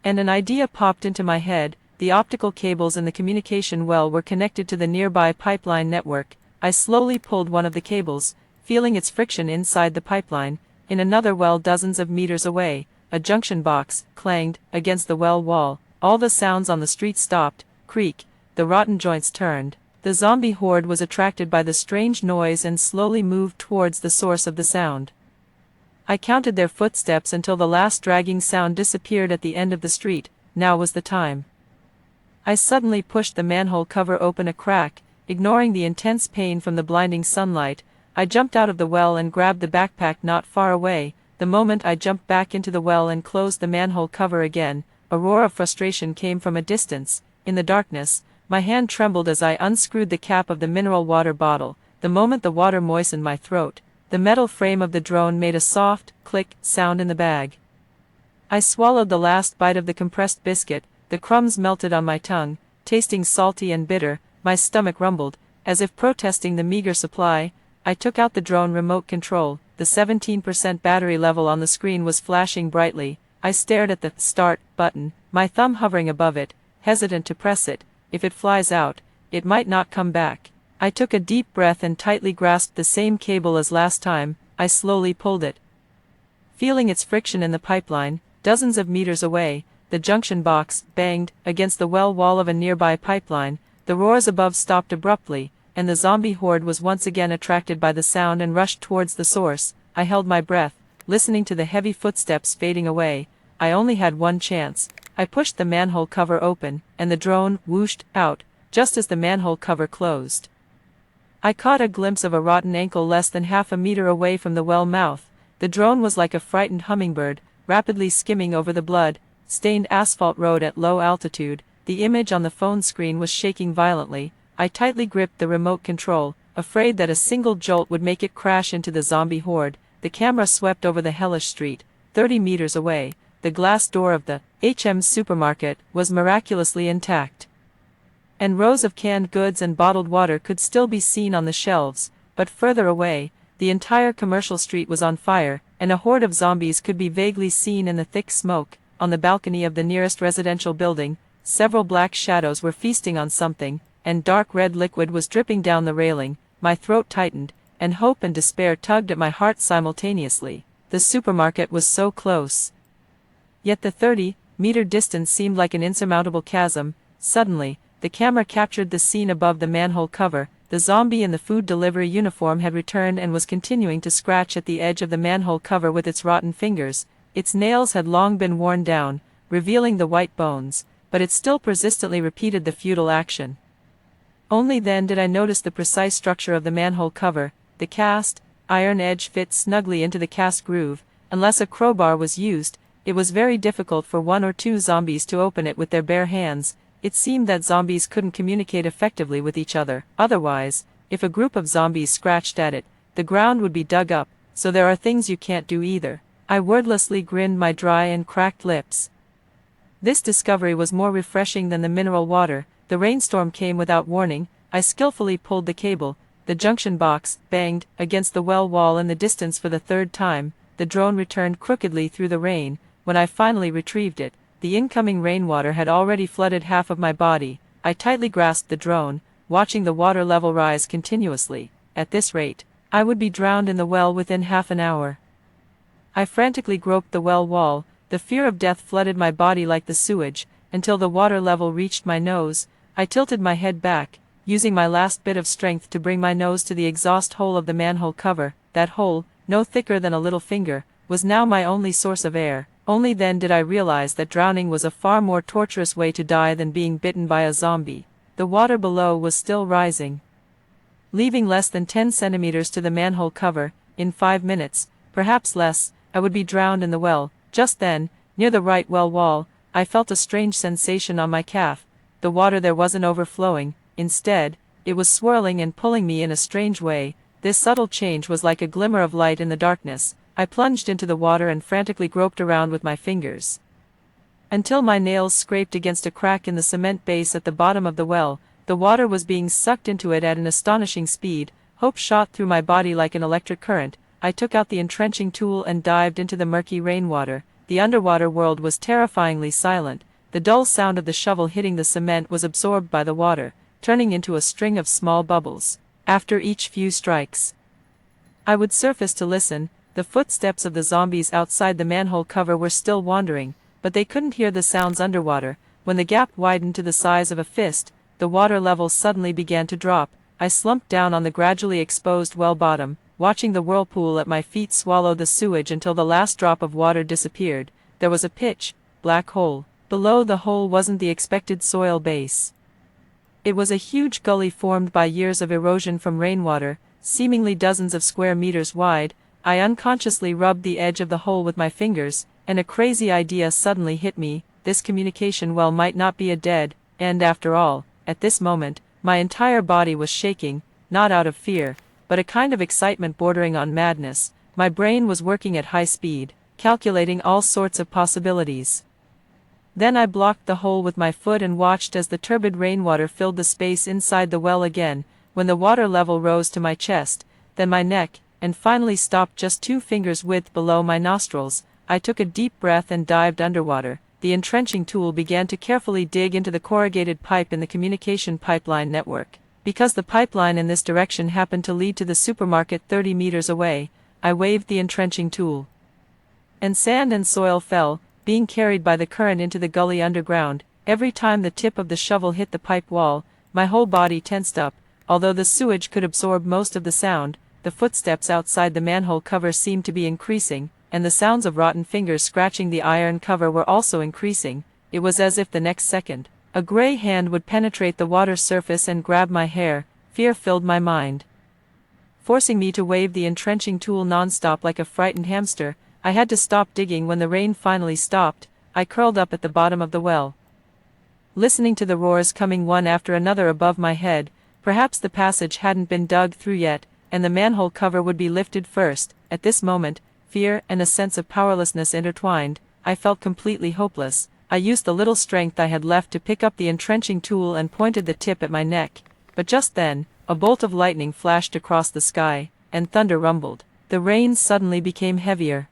and an idea popped into my head. The optical cables in the communication well were connected to the nearby pipeline network. I slowly pulled one of the cables, feeling its friction inside the pipeline. In another well dozens of meters away, a junction box clanged against the well wall. All the sounds on the street stopped. Creak, the rotten joints turned. The zombie horde was attracted by the strange noise and slowly moved towards the source of the sound. I counted their footsteps until the last dragging sound disappeared at the end of the street. Now was the time. I suddenly pushed the manhole cover open a crack, ignoring the intense pain from the blinding sunlight. I jumped out of the well and grabbed the backpack not far away. The moment I jumped back into the well and closed the manhole cover again, a roar of frustration came from a distance. In the darkness, my hand trembled as I unscrewed the cap of the mineral water bottle. The moment the water moistened my throat, the metal frame of the drone made a soft, click sound in the bag. I swallowed the last bite of the compressed biscuit. The crumbs melted on my tongue, tasting salty and bitter. My stomach rumbled, as if protesting the meager supply. I took out the drone remote control. The 17% battery level on the screen was flashing brightly. I stared at the start button, my thumb hovering above it, hesitant to press it. If it flies out, it might not come back. I took a deep breath and tightly grasped the same cable as last time. I slowly pulled it, feeling its friction in the pipeline. Dozens of meters away, the junction box banged against the well wall of a nearby pipeline. The roars above stopped abruptly, and the zombie horde was once again attracted by the sound and rushed towards the source. I held my breath, listening to the heavy footsteps fading away. I only had one chance. I pushed the manhole cover open, and the drone whooshed out, just as the manhole cover closed. I caught a glimpse of a rotten ankle less than half a meter away from the well mouth. The drone was like a frightened hummingbird, rapidly skimming over the blood-stained asphalt road at low altitude. The image on the phone screen was shaking violently. I tightly gripped the remote control, afraid that a single jolt would make it crash into the zombie horde. The camera swept over the hellish street. 30 meters away, the glass door of the H&M supermarket was miraculously intact, and rows of canned goods and bottled water could still be seen on the shelves. But further away, the entire commercial street was on fire, and a horde of zombies could be vaguely seen in the thick smoke. On the balcony of the nearest residential building, several black shadows were feasting on something, and dark red liquid was dripping down the railing. My throat tightened, and hope and despair tugged at my heart simultaneously. The supermarket was so close, yet the 30-meter distance seemed like an insurmountable chasm. Suddenly, the camera captured the scene above the manhole cover. The zombie in the food delivery uniform had returned and was continuing to scratch at the edge of the manhole cover with its rotten fingers. Its nails had long been worn down, revealing the white bones, but it still persistently repeated the futile action. Only then did I notice the precise structure of the manhole cover. The cast iron edge fit snugly into the cast groove. Unless a crowbar was used, it was very difficult for one or two zombies to open it with their bare hands. It seemed that zombies couldn't communicate effectively with each other. Otherwise, if a group of zombies scratched at it, the ground would be dug up. So there are things you can't do either. I wordlessly grinned my dry and cracked lips. This discovery was more refreshing than the mineral water. The rainstorm came without warning. I skillfully pulled the cable. The junction box banged against the well wall in the distance for the third time. The drone returned crookedly through the rain. When I finally retrieved it, The incoming rainwater had already flooded half of my body. I tightly grasped the drone, watching the water level rise continuously. At this rate, I would be drowned in the well within half an hour. I frantically groped the well wall. The fear of death flooded my body like the sewage, until the water level reached my nose. I tilted my head back, using my last bit of strength to bring my nose to the exhaust hole of the manhole cover. That hole, no thicker than a little finger, was now my only source of air. Only then did I realize that drowning was a far more torturous way to die than being bitten by a zombie. The water below was still rising, leaving less than 10 centimeters to the manhole cover. In 5 minutes, perhaps less, I would be drowned in the well. Just then, near the right well wall, I felt a strange sensation on my calf. The water there wasn't overflowing. Instead, it was swirling and pulling me in a strange way. This subtle change was like a glimmer of light in the darkness. I plunged into the water and frantically groped around with my fingers, until my nails scraped against a crack in the cement base at the bottom of the well. The water was being sucked into it at an astonishing speed. Hope shot through my body like an electric current. I took out the entrenching tool and dived into the murky rainwater. The underwater world was terrifyingly silent. The dull sound of the shovel hitting the cement was absorbed by the water, turning into a string of small bubbles. After each few strikes, I would surface to listen. The footsteps of the zombies outside the manhole cover were still wandering, but they couldn't hear the sounds underwater. When the gap widened to the size of a fist, the water level suddenly began to drop. I slumped down on the gradually exposed well bottom, watching the whirlpool at my feet swallow the sewage until the last drop of water disappeared. There was a pitch black hole. Below the hole wasn't the expected soil base. It was a huge gully formed by years of erosion from rainwater, seemingly dozens of square meters wide. I unconsciously rubbed the edge of the hole with my fingers, and a crazy idea suddenly hit me. This communication well might not be a dead end after all. At this moment, my entire body was shaking, not out of fear, but a kind of excitement bordering on madness. My brain was working at high speed, calculating all sorts of possibilities. Then I blocked the hole with my foot and watched as the turbid rainwater filled the space inside the well again. When the water level rose to my chest, then my neck, and finally stopped just 2 fingers width below my nostrils, I took a deep breath and dived underwater. The entrenching tool began to carefully dig into the corrugated pipe in the communication pipeline network. Because the pipeline in this direction happened to lead to the supermarket 30 meters away, I waved the entrenching tool, and sand and soil fell, being carried by the current into the gully underground. Every time the tip of the shovel hit the pipe wall, my whole body tensed up. Although the sewage could absorb most of the sound, the footsteps outside the manhole cover seemed to be increasing, and the sounds of rotten fingers scratching the iron cover were also increasing. It was as if the next second, a gray hand would penetrate the water surface and grab my hair. Fear filled my mind, forcing me to wave the entrenching tool non-stop like a frightened hamster. I had to stop digging when the rain finally stopped. I curled up at the bottom of the well, listening to the roars coming one after another above my head. Perhaps the passage hadn't been dug through yet, and the manhole cover would be lifted first. At this moment, fear and a sense of powerlessness intertwined. I felt completely hopeless. I used the little strength I had left to pick up the entrenching tool and pointed the tip at my neck. But just then, a bolt of lightning flashed across the sky, and thunder rumbled. The rain suddenly became heavier,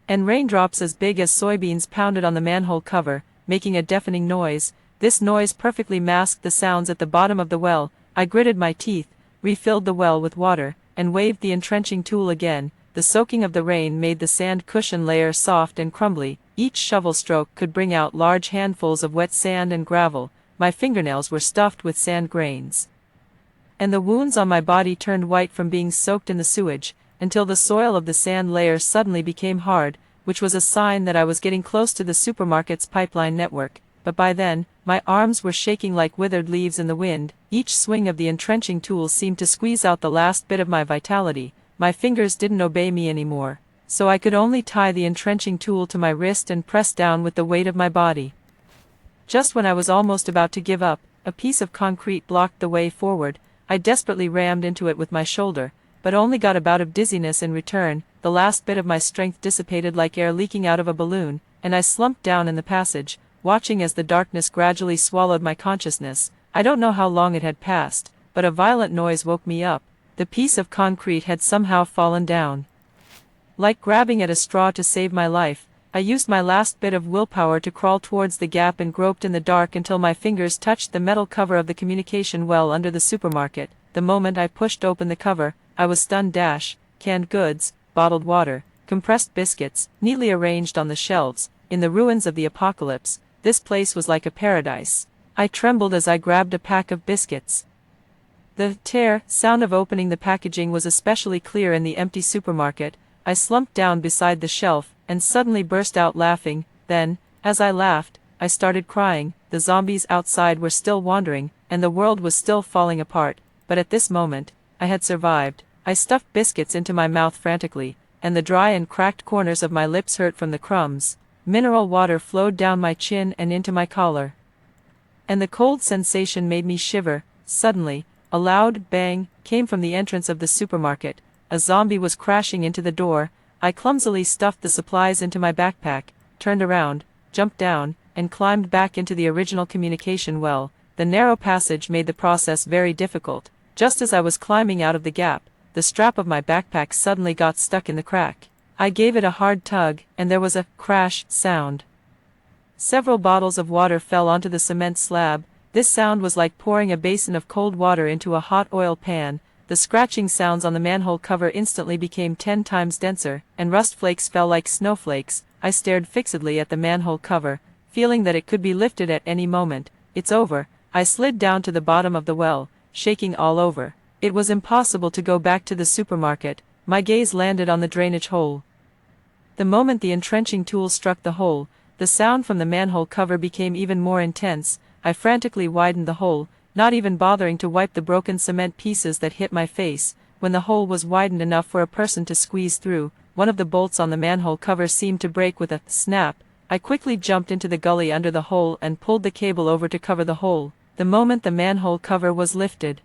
and raindrops as big as soybeans pounded on the manhole cover, making a deafening noise. This noise perfectly masked the sounds at the bottom of the well. I gritted my teeth, refilled the well with water, and waved the entrenching tool again. The soaking of the rain made the sand cushion layer soft and crumbly. Each shovel stroke could bring out large handfuls of wet sand and gravel. My fingernails were stuffed with sand grains, and the wounds on my body turned white from being soaked in the sewage, until the soil of the sand layer suddenly became hard, which was a sign that I was getting close to the supermarket's pipeline network. But by then, my arms were shaking like withered leaves in the wind. Each swing of the entrenching tool seemed to squeeze out the last bit of my vitality. My fingers didn't obey me anymore, so I could only tie the entrenching tool to my wrist and press down with the weight of my body. Just when I was almost about to give up, a piece of concrete blocked the way forward. I desperately rammed into it with my shoulder, but only got a bout of dizziness in return. The last bit of my strength dissipated like air leaking out of a balloon, and I slumped down in the passage, watching as the darkness gradually swallowed my consciousness. I don't know how long it had passed, but a violent noise woke me up. The piece of concrete had somehow fallen down. Like grabbing at a straw to save my life, I used my last bit of willpower to crawl towards the gap and groped in the dark until my fingers touched the metal cover of the communication well under the supermarket. The moment I pushed open the cover, I was stunned. Canned goods, bottled water, compressed biscuits, neatly arranged on the shelves. In the ruins of the apocalypse, this place was like a paradise. I trembled as I grabbed a pack of biscuits. The sound of opening the packaging was especially clear in the empty supermarket. I slumped down beside the shelf and suddenly burst out laughing. Then, as I laughed, I started crying. The zombies outside were still wandering, and the world was still falling apart, but at this moment, I had survived. I stuffed biscuits into my mouth frantically, and the dry and cracked corners of my lips hurt from the crumbs. Mineral water flowed down my chin and into my collar. And the cold sensation made me shiver. Suddenly, a loud bang came from the entrance of the supermarket. A zombie was crashing into the door. I clumsily stuffed the supplies into my backpack, turned around, jumped down, and climbed back into the original communication well. The narrow passage made the process very difficult. Just as I was climbing out of the gap, the strap of my backpack suddenly got stuck in the crack. I gave it a hard tug, and there was a crash sound. Several bottles of water fell onto the cement slab. This sound was like pouring a basin of cold water into a hot oil pan. The scratching sounds on the manhole cover instantly became 10 times denser, and rust flakes fell like snowflakes. I stared fixedly at the manhole cover, feeling that it could be lifted at any moment. It's over. I slid down to the bottom of the well, shaking all over. It was impossible to go back to the supermarket. My gaze landed on the drainage hole. The moment the entrenching tool struck the hole, the sound from the manhole cover became even more intense. I frantically widened the hole, not even bothering to wipe the broken cement pieces that hit my face. When the hole was widened enough for a person to squeeze through, one of the bolts on the manhole cover seemed to break with a snap. I quickly jumped into the gully under the hole and pulled the cable over to cover the hole. The moment the manhole cover was lifted,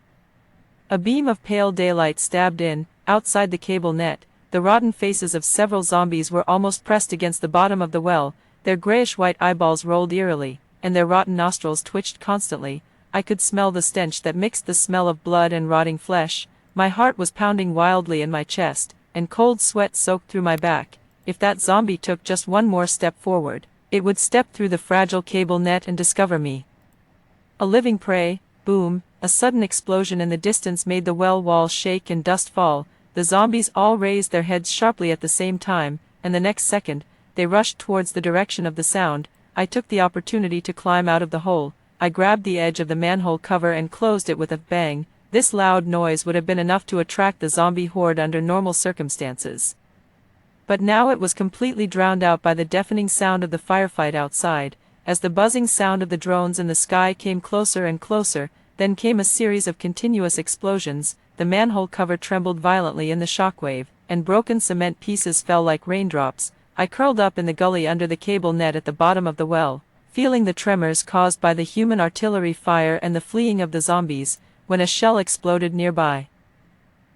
a beam of pale daylight stabbed in. Outside the cable net, the rotten faces of several zombies were almost pressed against the bottom of the well. Their grayish-white eyeballs rolled eerily, and their rotten nostrils twitched constantly. I could smell the stench that mixed the smell of blood and rotting flesh. My heart was pounding wildly in my chest, and cold sweat soaked through my back. If that zombie took just one more step forward, it would step through the fragile cable net and discover me. A living prey. Boom! A sudden explosion in the distance made the well wall shake and dust fall. The zombies all raised their heads sharply at the same time, and the next second, they rushed towards the direction of the sound. I took the opportunity to climb out of the hole. I grabbed the edge of the manhole cover and closed it with a bang. This loud noise would have been enough to attract the zombie horde under normal circumstances. But now it was completely drowned out by the deafening sound of the firefight outside. As the buzzing sound of the drones in the sky came closer and closer, then came a series of continuous explosions. The manhole cover trembled violently in the shockwave, and broken cement pieces fell like raindrops. I curled up in the gully under the cable net at the bottom of the well, feeling the tremors caused by the human artillery fire and the fleeing of the zombies, when a shell exploded nearby.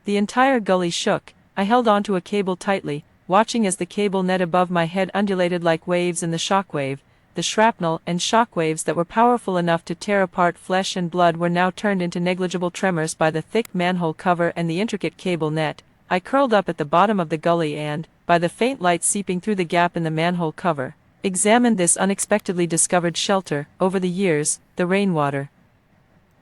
The entire gully shook. I held onto a cable tightly, watching as the cable net above my head undulated like waves in the shockwave. The shrapnel and shockwaves that were powerful enough to tear apart flesh and blood were now turned into negligible tremors by the thick manhole cover and the intricate cable net. I curled up at the bottom of the gully and, by the faint light seeping through the gap in the manhole cover, examined this unexpectedly discovered shelter. Over the years, the rainwater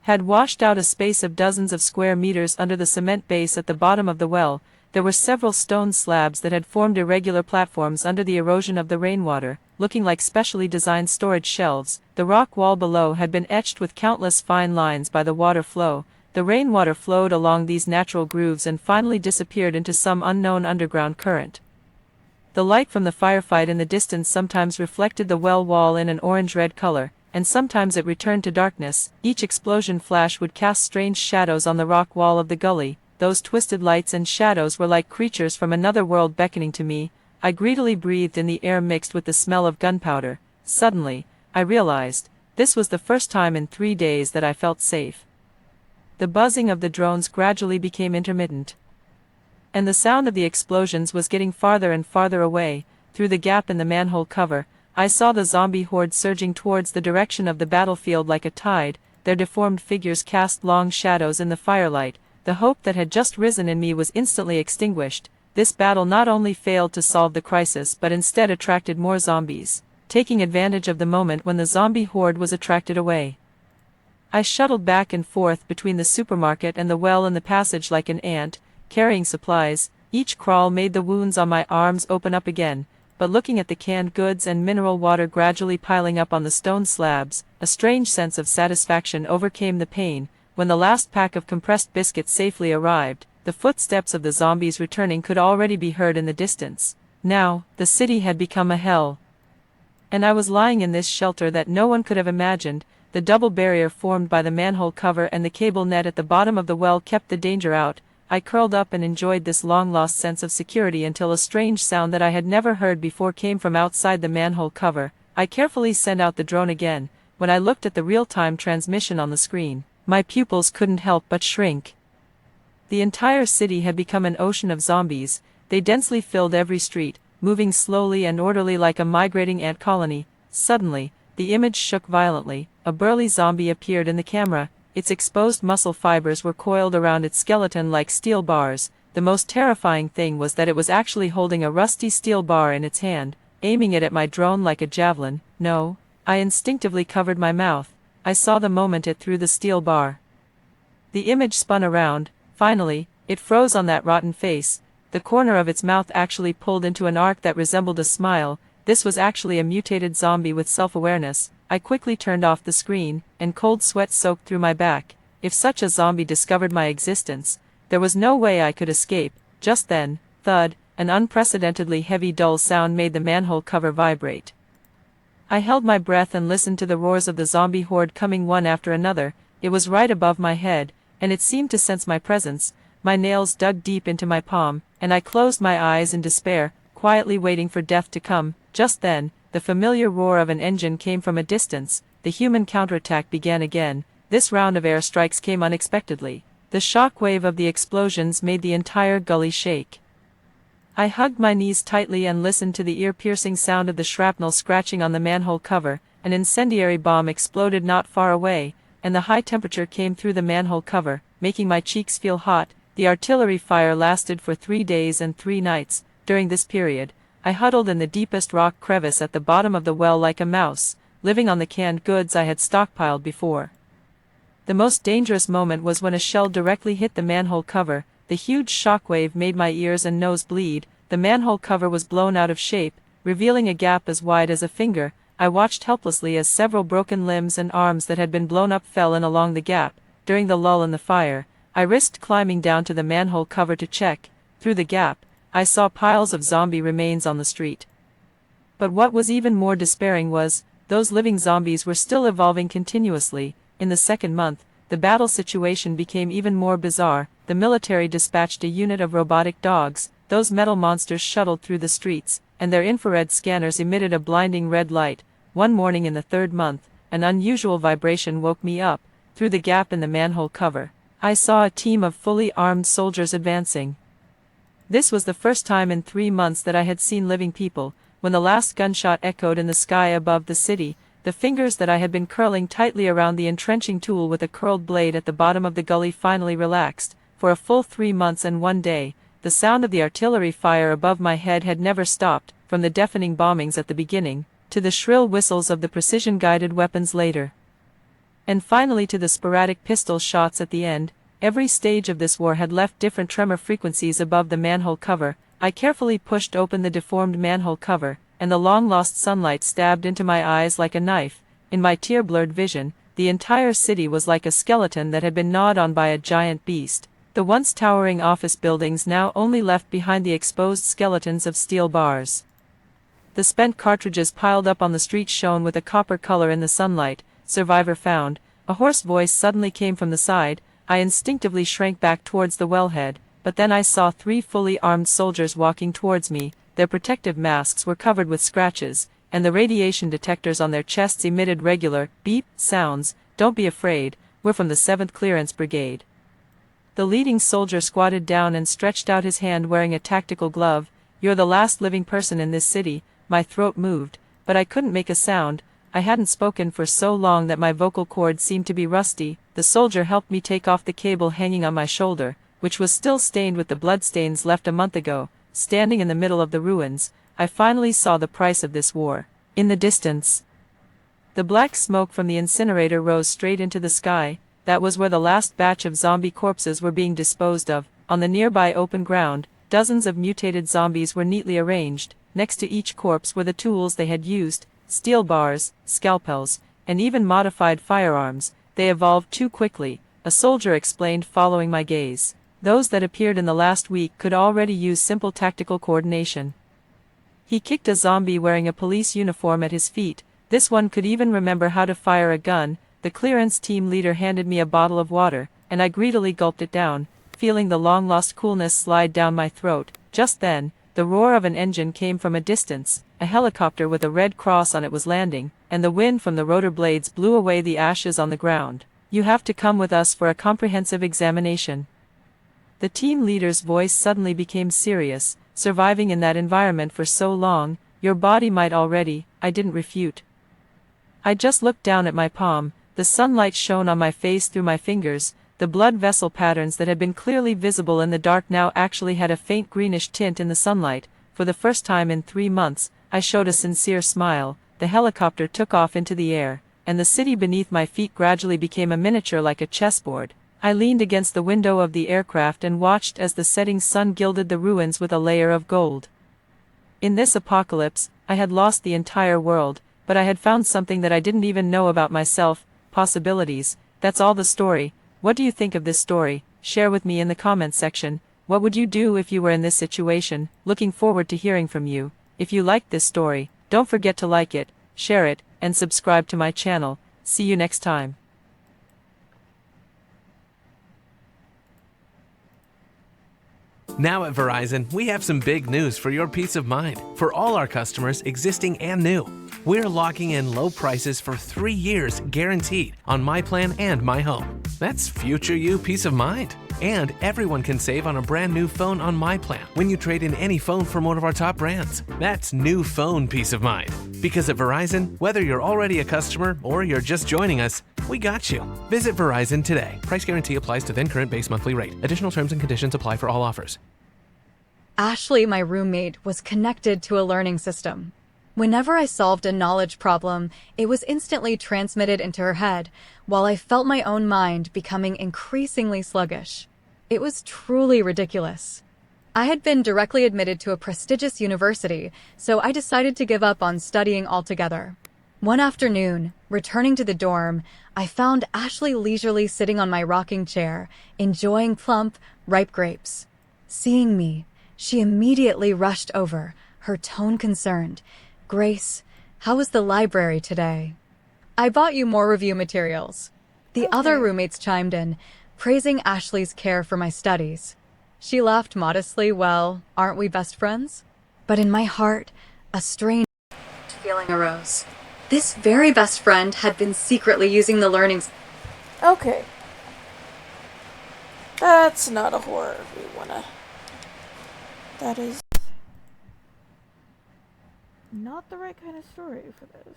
had washed out a space of dozens of square meters under the cement base at the bottom of the well. There were several stone slabs that had formed irregular platforms under the erosion of the rainwater, looking like specially designed storage shelves. The rock wall below had been etched with countless fine lines by the water flow. The rainwater flowed along these natural grooves and finally disappeared into some unknown underground current. The light from the firefight in the distance sometimes reflected the well wall in an orange-red color, and sometimes it returned to darkness. Each explosion flash would cast strange shadows on the rock wall of the gully. Those twisted lights and shadows were like creatures from another world beckoning to me. I greedily breathed in the air mixed with the smell of gunpowder. Suddenly, I realized, this was the first time in 3 days that I felt safe. The buzzing of the drones gradually became intermittent, and the sound of the explosions was getting farther and farther away. Through the gap in the manhole cover, I saw the zombie horde surging towards the direction of the battlefield like a tide. Their deformed figures cast long shadows in the firelight. The hope that had just risen in me was instantly extinguished. this battle not only failed to solve the crisis but instead attracted more zombies, taking advantage of the moment when the zombie horde was attracted away. I shuttled back and forth between the supermarket and the well in the passage like an ant, carrying supplies. Each crawl made the wounds on my arms open up again, but looking at the canned goods and mineral water gradually piling up on the stone slabs, a strange sense of satisfaction overcame the pain. When the last pack of compressed biscuits safely arrived, the footsteps of the zombies returning could already be heard in the distance. Now, the city had become a hell. And I was lying in this shelter that no one could have imagined. The double barrier formed by the manhole cover and the cable net at the bottom of the well kept the danger out. I curled up and enjoyed this long-lost sense of security until a strange sound that I had never heard before came from outside the manhole cover. I carefully sent out the drone again. When I looked at the real-time transmission on the screen, my pupils couldn't help but shrink. The entire city had become an ocean of zombies. They densely filled every street, moving slowly and orderly like a migrating ant colony. Suddenly, the image shook violently. A burly zombie appeared in the camera. Its exposed muscle fibers were coiled around its skeleton like steel bars. The most terrifying thing was that it was actually holding a rusty steel bar in its hand, aiming it at my drone like a javelin. No, I instinctively covered my mouth. I saw the moment it threw the steel bar. The image spun around. Finally, it froze on that rotten face. The corner of its mouth actually pulled into an arc that resembled a smile. This was actually a mutated zombie with self-awareness. I quickly turned off the screen, and cold sweat soaked through my back. If such a zombie discovered my existence, there was no way I could escape. Just then, thud, an unprecedentedly heavy dull sound made the manhole cover vibrate. I held my breath and listened to the roars of the zombie horde coming one after another. It was right above my head, and it seemed to sense my presence. My nails dug deep into my palm, and I closed my eyes in despair, quietly waiting for death to come. Just then, the familiar roar of an engine came from a distance. The human counterattack began again. This round of airstrikes came unexpectedly. The shock wave of the explosions made the entire gully shake. I hugged my knees tightly and listened to the ear-piercing sound of the shrapnel scratching on the manhole cover. An incendiary bomb exploded not far away, and the high temperature came through the manhole cover, making my cheeks feel hot. The artillery fire lasted for 3 days and 3 nights. During this period, I huddled in the deepest rock crevice at the bottom of the well like a mouse, living on the canned goods I had stockpiled before. The most dangerous moment was when a shell directly hit the manhole cover. The huge shockwave made my ears and nose bleed. The manhole cover was blown out of shape, revealing a gap as wide as a finger. I watched helplessly as several broken limbs and arms that had been blown up fell in along the gap. During the lull in the fire, I risked climbing down to the manhole cover to check. Through the gap, I saw piles of zombie remains on the street. But what was even more despairing was, those living zombies were still evolving continuously. In the second month, the battle situation became even more bizarre. The military dispatched a unit of robotic dogs. Those metal monsters shuttled through the streets, and their infrared scanners emitted a blinding red light. One morning in the 3rd month, an unusual vibration woke me up. Through the gap in the manhole cover, I saw a team of fully armed soldiers advancing. This was the first time in 3 months that I had seen living people. When the last gunshot echoed in the sky above the city, the fingers that I had been curling tightly around the entrenching tool with a curled blade at the bottom of the gully finally relaxed. For a full 3 months and 1 day, the sound of the artillery fire above my head had never stopped, from the deafening bombings at the beginning, to the shrill whistles of the precision-guided weapons later. And finally to the sporadic pistol shots at the end. Every stage of this war had left different tremor frequencies above the manhole cover. I carefully pushed open the deformed manhole cover, and the long-lost sunlight stabbed into my eyes like a knife. In my tear-blurred vision, the entire city was like a skeleton that had been gnawed on by a giant beast. The once towering office buildings now only left behind the exposed skeletons of steel bars. The spent cartridges piled up on the street shone with a copper color in the sunlight. Survivor found. A hoarse voice suddenly came from the side. I instinctively shrank back towards the wellhead, but then I saw 3 fully armed soldiers walking towards me. Their protective masks were covered with scratches, and the radiation detectors on their chests emitted regular, beep, sounds. Don't be afraid, we're from the 7th Clearance Brigade. The leading soldier squatted down and stretched out his hand wearing a tactical glove. You're the last living person in this city. My throat moved, but I couldn't make a sound. I hadn't spoken for so long that my vocal cords seemed to be rusty. The soldier helped me take off the cable hanging on my shoulder, which was still stained with the bloodstains left a month ago. standing in the middle of the ruins, I finally saw the price of this war. In the distance, the black smoke from the incinerator rose straight into the sky. That was where the last batch of zombie corpses were being disposed of. On the nearby open ground, dozens of mutated zombies were neatly arranged. Next to each corpse were the tools they had used, steel bars, scalpels, and even modified firearms. They evolved too quickly, a soldier explained following my gaze. Those that appeared in the last week could already use simple tactical coordination. He kicked a zombie wearing a police uniform at his feet. This one could even remember how to fire a gun. The clearance team leader handed me a bottle of water, and I greedily gulped it down, feeling the long-lost coolness slide down my throat. Just then, the roar of an engine came from a distance. A helicopter with a red cross on it was landing, and the wind from the rotor blades blew away the ashes on the ground. You have to come with us for a comprehensive examination. The team leader's voice suddenly became serious. Surviving in that environment for so long, your body might already. I didn't refute. I just looked down at my palm. The sunlight shone on my face through my fingers. The blood vessel patterns that had been clearly visible in the dark now actually had a faint greenish tint in the sunlight. For the first time in 3 months, I showed a sincere smile. The helicopter took off into the air, and the city beneath my feet gradually became a miniature like a chessboard. I leaned against the window of the aircraft and watched as the setting sun gilded the ruins with a layer of gold. In this apocalypse, I had lost the entire world, but I had found something that I didn't even know about myself. Possibilities. That's all the story. What do you think of this story? Share with me in the comments section. What would you do if you were in this situation? Looking forward to hearing from you. If you liked this story, don't forget to like it, share it, and subscribe to my channel. See you next time. Now at Verizon, we have some big news for your peace of mind. For all our customers, existing and new, we're locking in low prices for 3 years guaranteed on My Plan and My Home. That's future you peace of mind. And everyone can save on a brand new phone on My Plan when you trade in any phone from one of our top brands. That's new phone peace of mind. Because at Verizon, whether you're already a customer or you're just joining us, we got you. Visit Verizon today. Price guarantee applies to then current base monthly rate. Additional terms and conditions apply for all offers. Ashley, my roommate, was connected to a learning system. Whenever I solved a knowledge problem, it was instantly transmitted into her head, while I felt my own mind becoming increasingly sluggish. It was truly ridiculous. I had been directly admitted to a prestigious university, so I decided to give up on studying altogether. One afternoon, returning to the dorm, I found Ashley leisurely sitting on my rocking chair, enjoying plump, ripe grapes. Seeing me, she immediately rushed over, her tone concerned. "Grace, how was the library today?" "I bought you more review materials." The other roommates chimed in, praising Ashley's care for my studies. She laughed modestly. "Well, aren't we best friends?" But in my heart, a strange feeling arose. This very best friend had been secretly using the learnings. Okay. That's not a horror we wanna. That is not the right kind of story for this.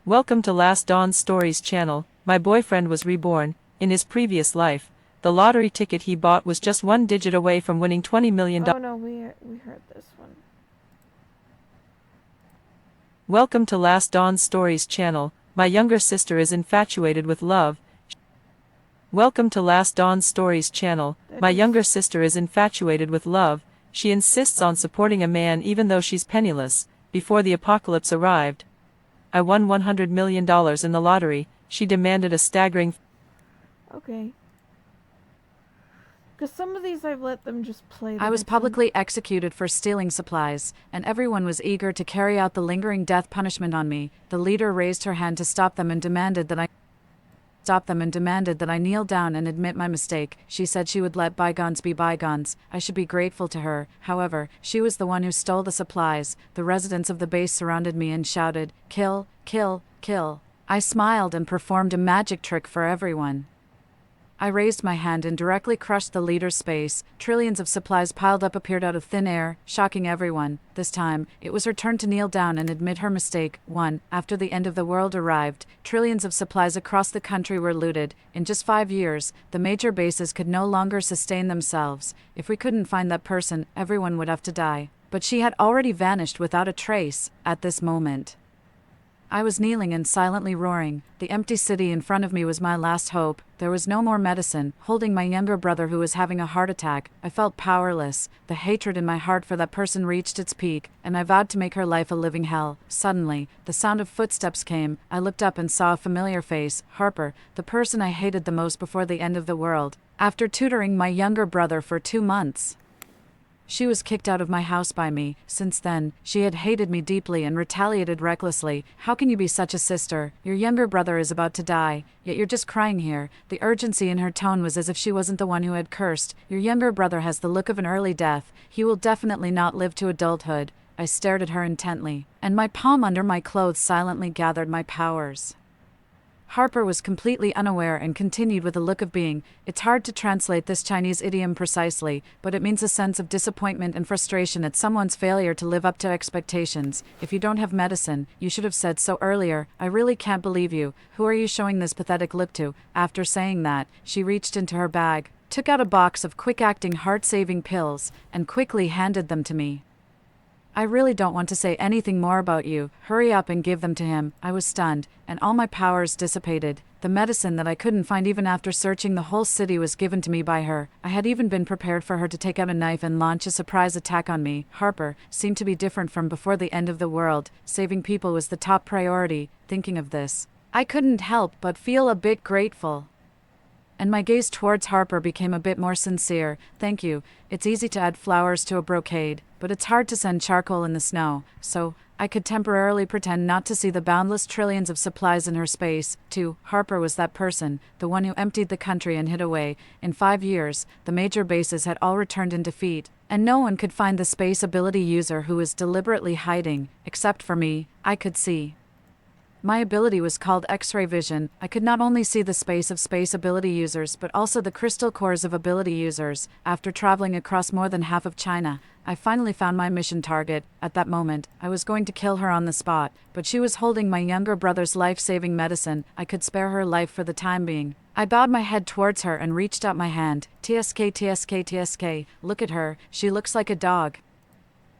Welcome to Last Dawn Stories channel. My boyfriend was reborn. In his previous life, the lottery ticket he bought was just 1 digit away from winning $20 million. Oh no, we heard this one. Welcome to Last Dawn Stories channel. My younger sister is infatuated with love. Welcome to Last Dawn Stories channel. My younger sister is infatuated with love. She insists on supporting a man even though she's penniless. Before the apocalypse arrived, I won $100 million in the lottery. She demanded a staggering. Okay. Because some of these I've let them just play. I was publicly executed for stealing supplies, and everyone was eager to carry out the lingering death punishment on me. The leader raised her hand to stop them and demanded that I kneel down and admit my mistake. She said she would let bygones be bygones. I should be grateful to her. However, she was the one who stole the supplies. The residents of the base surrounded me and shouted, "Kill, kill, kill." I smiled and performed a magic trick for everyone. I raised my hand and directly crushed the leader's space. Trillions of supplies piled up appeared out of thin air, shocking everyone. This time, it was her turn to kneel down and admit her mistake. 1. After the end of the world arrived, trillions of supplies across the country were looted. In just 5 years, the major bases could no longer sustain themselves. If we couldn't find that person, everyone would have to die. But she had already vanished without a trace at this moment. I was kneeling and silently roaring. The empty city in front of me was my last hope. There was no more medicine. Holding my younger brother who was having a heart attack, I felt powerless. The hatred in my heart for that person reached its peak, and I vowed to make her life a living hell. Suddenly, the sound of footsteps came. I looked up and saw a familiar face, Harper, the person I hated the most before the end of the world. After tutoring my younger brother for 2 months, she was kicked out of my house by me. Since then, she had hated me deeply and retaliated recklessly. How can you be such a sister? Your younger brother is about to die, yet you're just crying here. The urgency in her tone was as if she wasn't the one who had cursed. Your younger brother has the look of an early death. He will definitely not live to adulthood. I stared at her intently, and my palm under my clothes silently gathered my powers. Harper was completely unaware and continued with a look of being. It's hard to translate this Chinese idiom precisely, but it means a sense of disappointment and frustration at someone's failure to live up to expectations. If you don't have medicine, you should have said so earlier. I really can't believe you. Who are you showing this pathetic look to? After saying that, she reached into her bag, took out a box of quick-acting heart-saving pills, and quickly handed them to me. I really don't want to say anything more about you. Hurry up and give them to him. I was stunned, and all my powers dissipated. The medicine that I couldn't find even after searching the whole city was given to me by her. I had even been prepared for her to take out a knife and launch a surprise attack on me. Harper seemed to be different from before the end of the world. Saving people was the top priority. Thinking of this, I couldn't help but feel a bit grateful, and my gaze towards Harper became a bit more sincere. Thank you. It's easy to add flowers to a brocade, but it's hard to send charcoal in the snow, so I could temporarily pretend not to see the boundless trillions of supplies in her space. 2. Harper was that person, the one who emptied the country and hid away. In 5 years, the major bases had all returned in defeat, and no one could find the space ability user who was deliberately hiding. Except for me, I could see. My ability was called X-ray vision. I could not only see the space of space ability users but also the crystal cores of ability users. After traveling across more than half of China, I finally found my mission target. At that moment, I was going to kill her on the spot, but she was holding my younger brother's life-saving medicine. I could spare her life for the time being. I bowed my head towards her and reached out my hand. TSK, TSK, TSK. Look at her. She looks like a dog.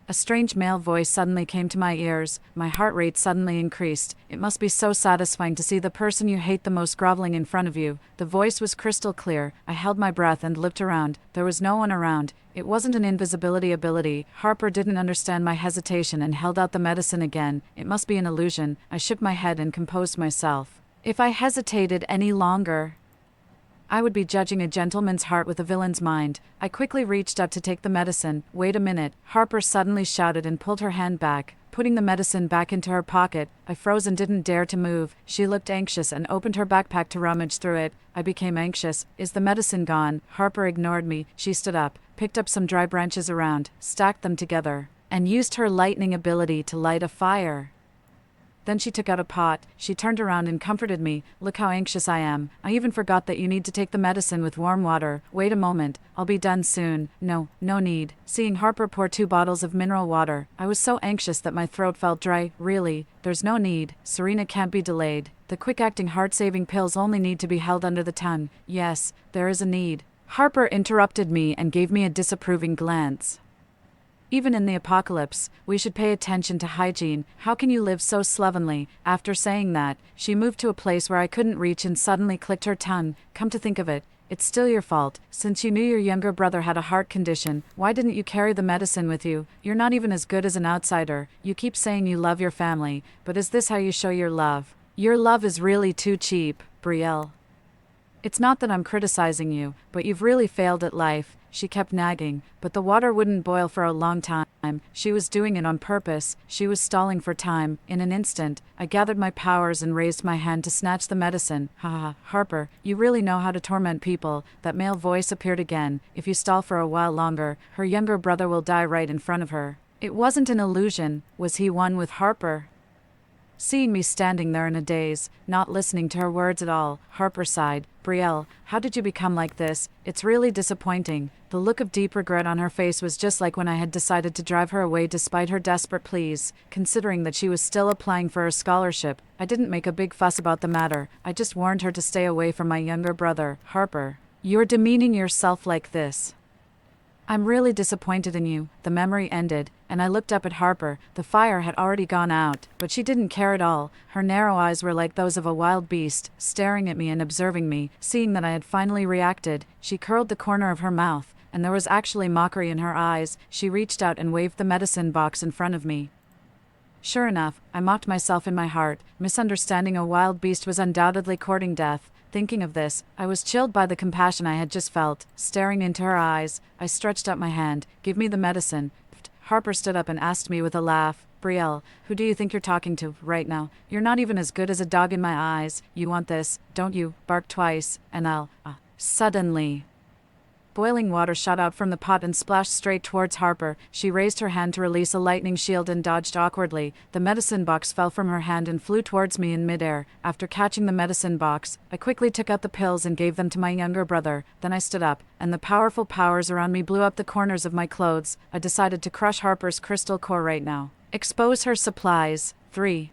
A strange male voice suddenly came to my ears. My heart rate suddenly increased. It must be so satisfying to see the person you hate the most groveling in front of you. The voice was crystal clear. I held my breath and looked around. There was no one around. It wasn't an invisibility ability. Harper didn't understand my hesitation and held out the medicine again. It must be an illusion. I shook my head and composed myself. If I hesitated any longer, I would be judging a gentleman's heart with a villain's mind. I quickly reached out to take the medicine. Wait a minute, Harper suddenly shouted and pulled her hand back, putting the medicine back into her pocket. I froze and didn't dare to move. She looked anxious and opened her backpack to rummage through it. I became anxious. Is the medicine gone? Harper ignored me. She stood up, picked up some dry branches around, stacked them together, and used her lightning ability to light a fire. Then she took out a pot. She turned around and comforted me. Look how anxious I am. I even forgot that you need to take the medicine with warm water. Wait a moment. I'll be done soon. No need. Seeing Harper pour 2 bottles of mineral water, I was so anxious that my throat felt dry. Really, there's no need. Serena can't be delayed. The quick-acting heart-saving pills only need to be held under the tongue. Yes, there is a need. Harper interrupted me and gave me a disapproving glance. Even in the apocalypse, we should pay attention to hygiene. How can you live so slovenly? After saying that, she moved to a place where I couldn't reach and suddenly clicked her tongue. Come to think of it, it's still your fault. Since you knew your younger brother had a heart condition, why didn't you carry the medicine with you? You're not even as good as an outsider. You keep saying you love your family, but is this how you show your love? Your love is really too cheap, Brielle. It's not that I'm criticizing you, but you've really failed at life. She kept nagging, but the water wouldn't boil for a long time. She was doing it on purpose. She was stalling for time. In an instant, I gathered my powers and raised my hand to snatch the medicine. Ha, Harper, you really know how to torment people. That male voice appeared again. If you stall for a while longer, her younger brother will die right in front of her. It wasn't an illusion. Was he one with Harper? Seeing me standing there in a daze, not listening to her words at all, Harper sighed. Brielle, how did you become like this? It's really disappointing. The look of deep regret on her face was just like when I had decided to drive her away despite her desperate pleas. Considering that she was still applying for a scholarship, I didn't make a big fuss about the matter. I just warned her to stay away from my younger brother. Harper, you're demeaning yourself like this. I'm really disappointed in you. The memory ended, and I looked up at Harper. The fire had already gone out, but she didn't care at all. Her narrow eyes were like those of a wild beast, staring at me and observing me. Seeing that I had finally reacted, she curled the corner of her mouth, and there was actually mockery in her eyes. She reached out and waved the medicine box in front of me. Sure enough, I mocked myself in my heart. Misunderstanding a wild beast was undoubtedly courting death. Thinking of this, I was chilled by the compassion I had just felt. Staring into her eyes, I stretched out my hand. Give me the medicine. Harper stood up and asked me with a laugh, Brielle, who do you think you're talking to right now? You're not even as good as a dog in my eyes. You want this, don't you? Bark twice, and I'll... Suddenly, boiling water shot out from the pot and splashed straight towards Harper. She raised her hand to release a lightning shield and dodged awkwardly. The medicine box fell from her hand and flew towards me in midair. After catching the medicine box, I quickly took out the pills and gave them to my younger brother. Then I stood up, and the powerful powers around me blew up the corners of my clothes. I decided to crush Harper's crystal core right now. Expose her supplies. 3.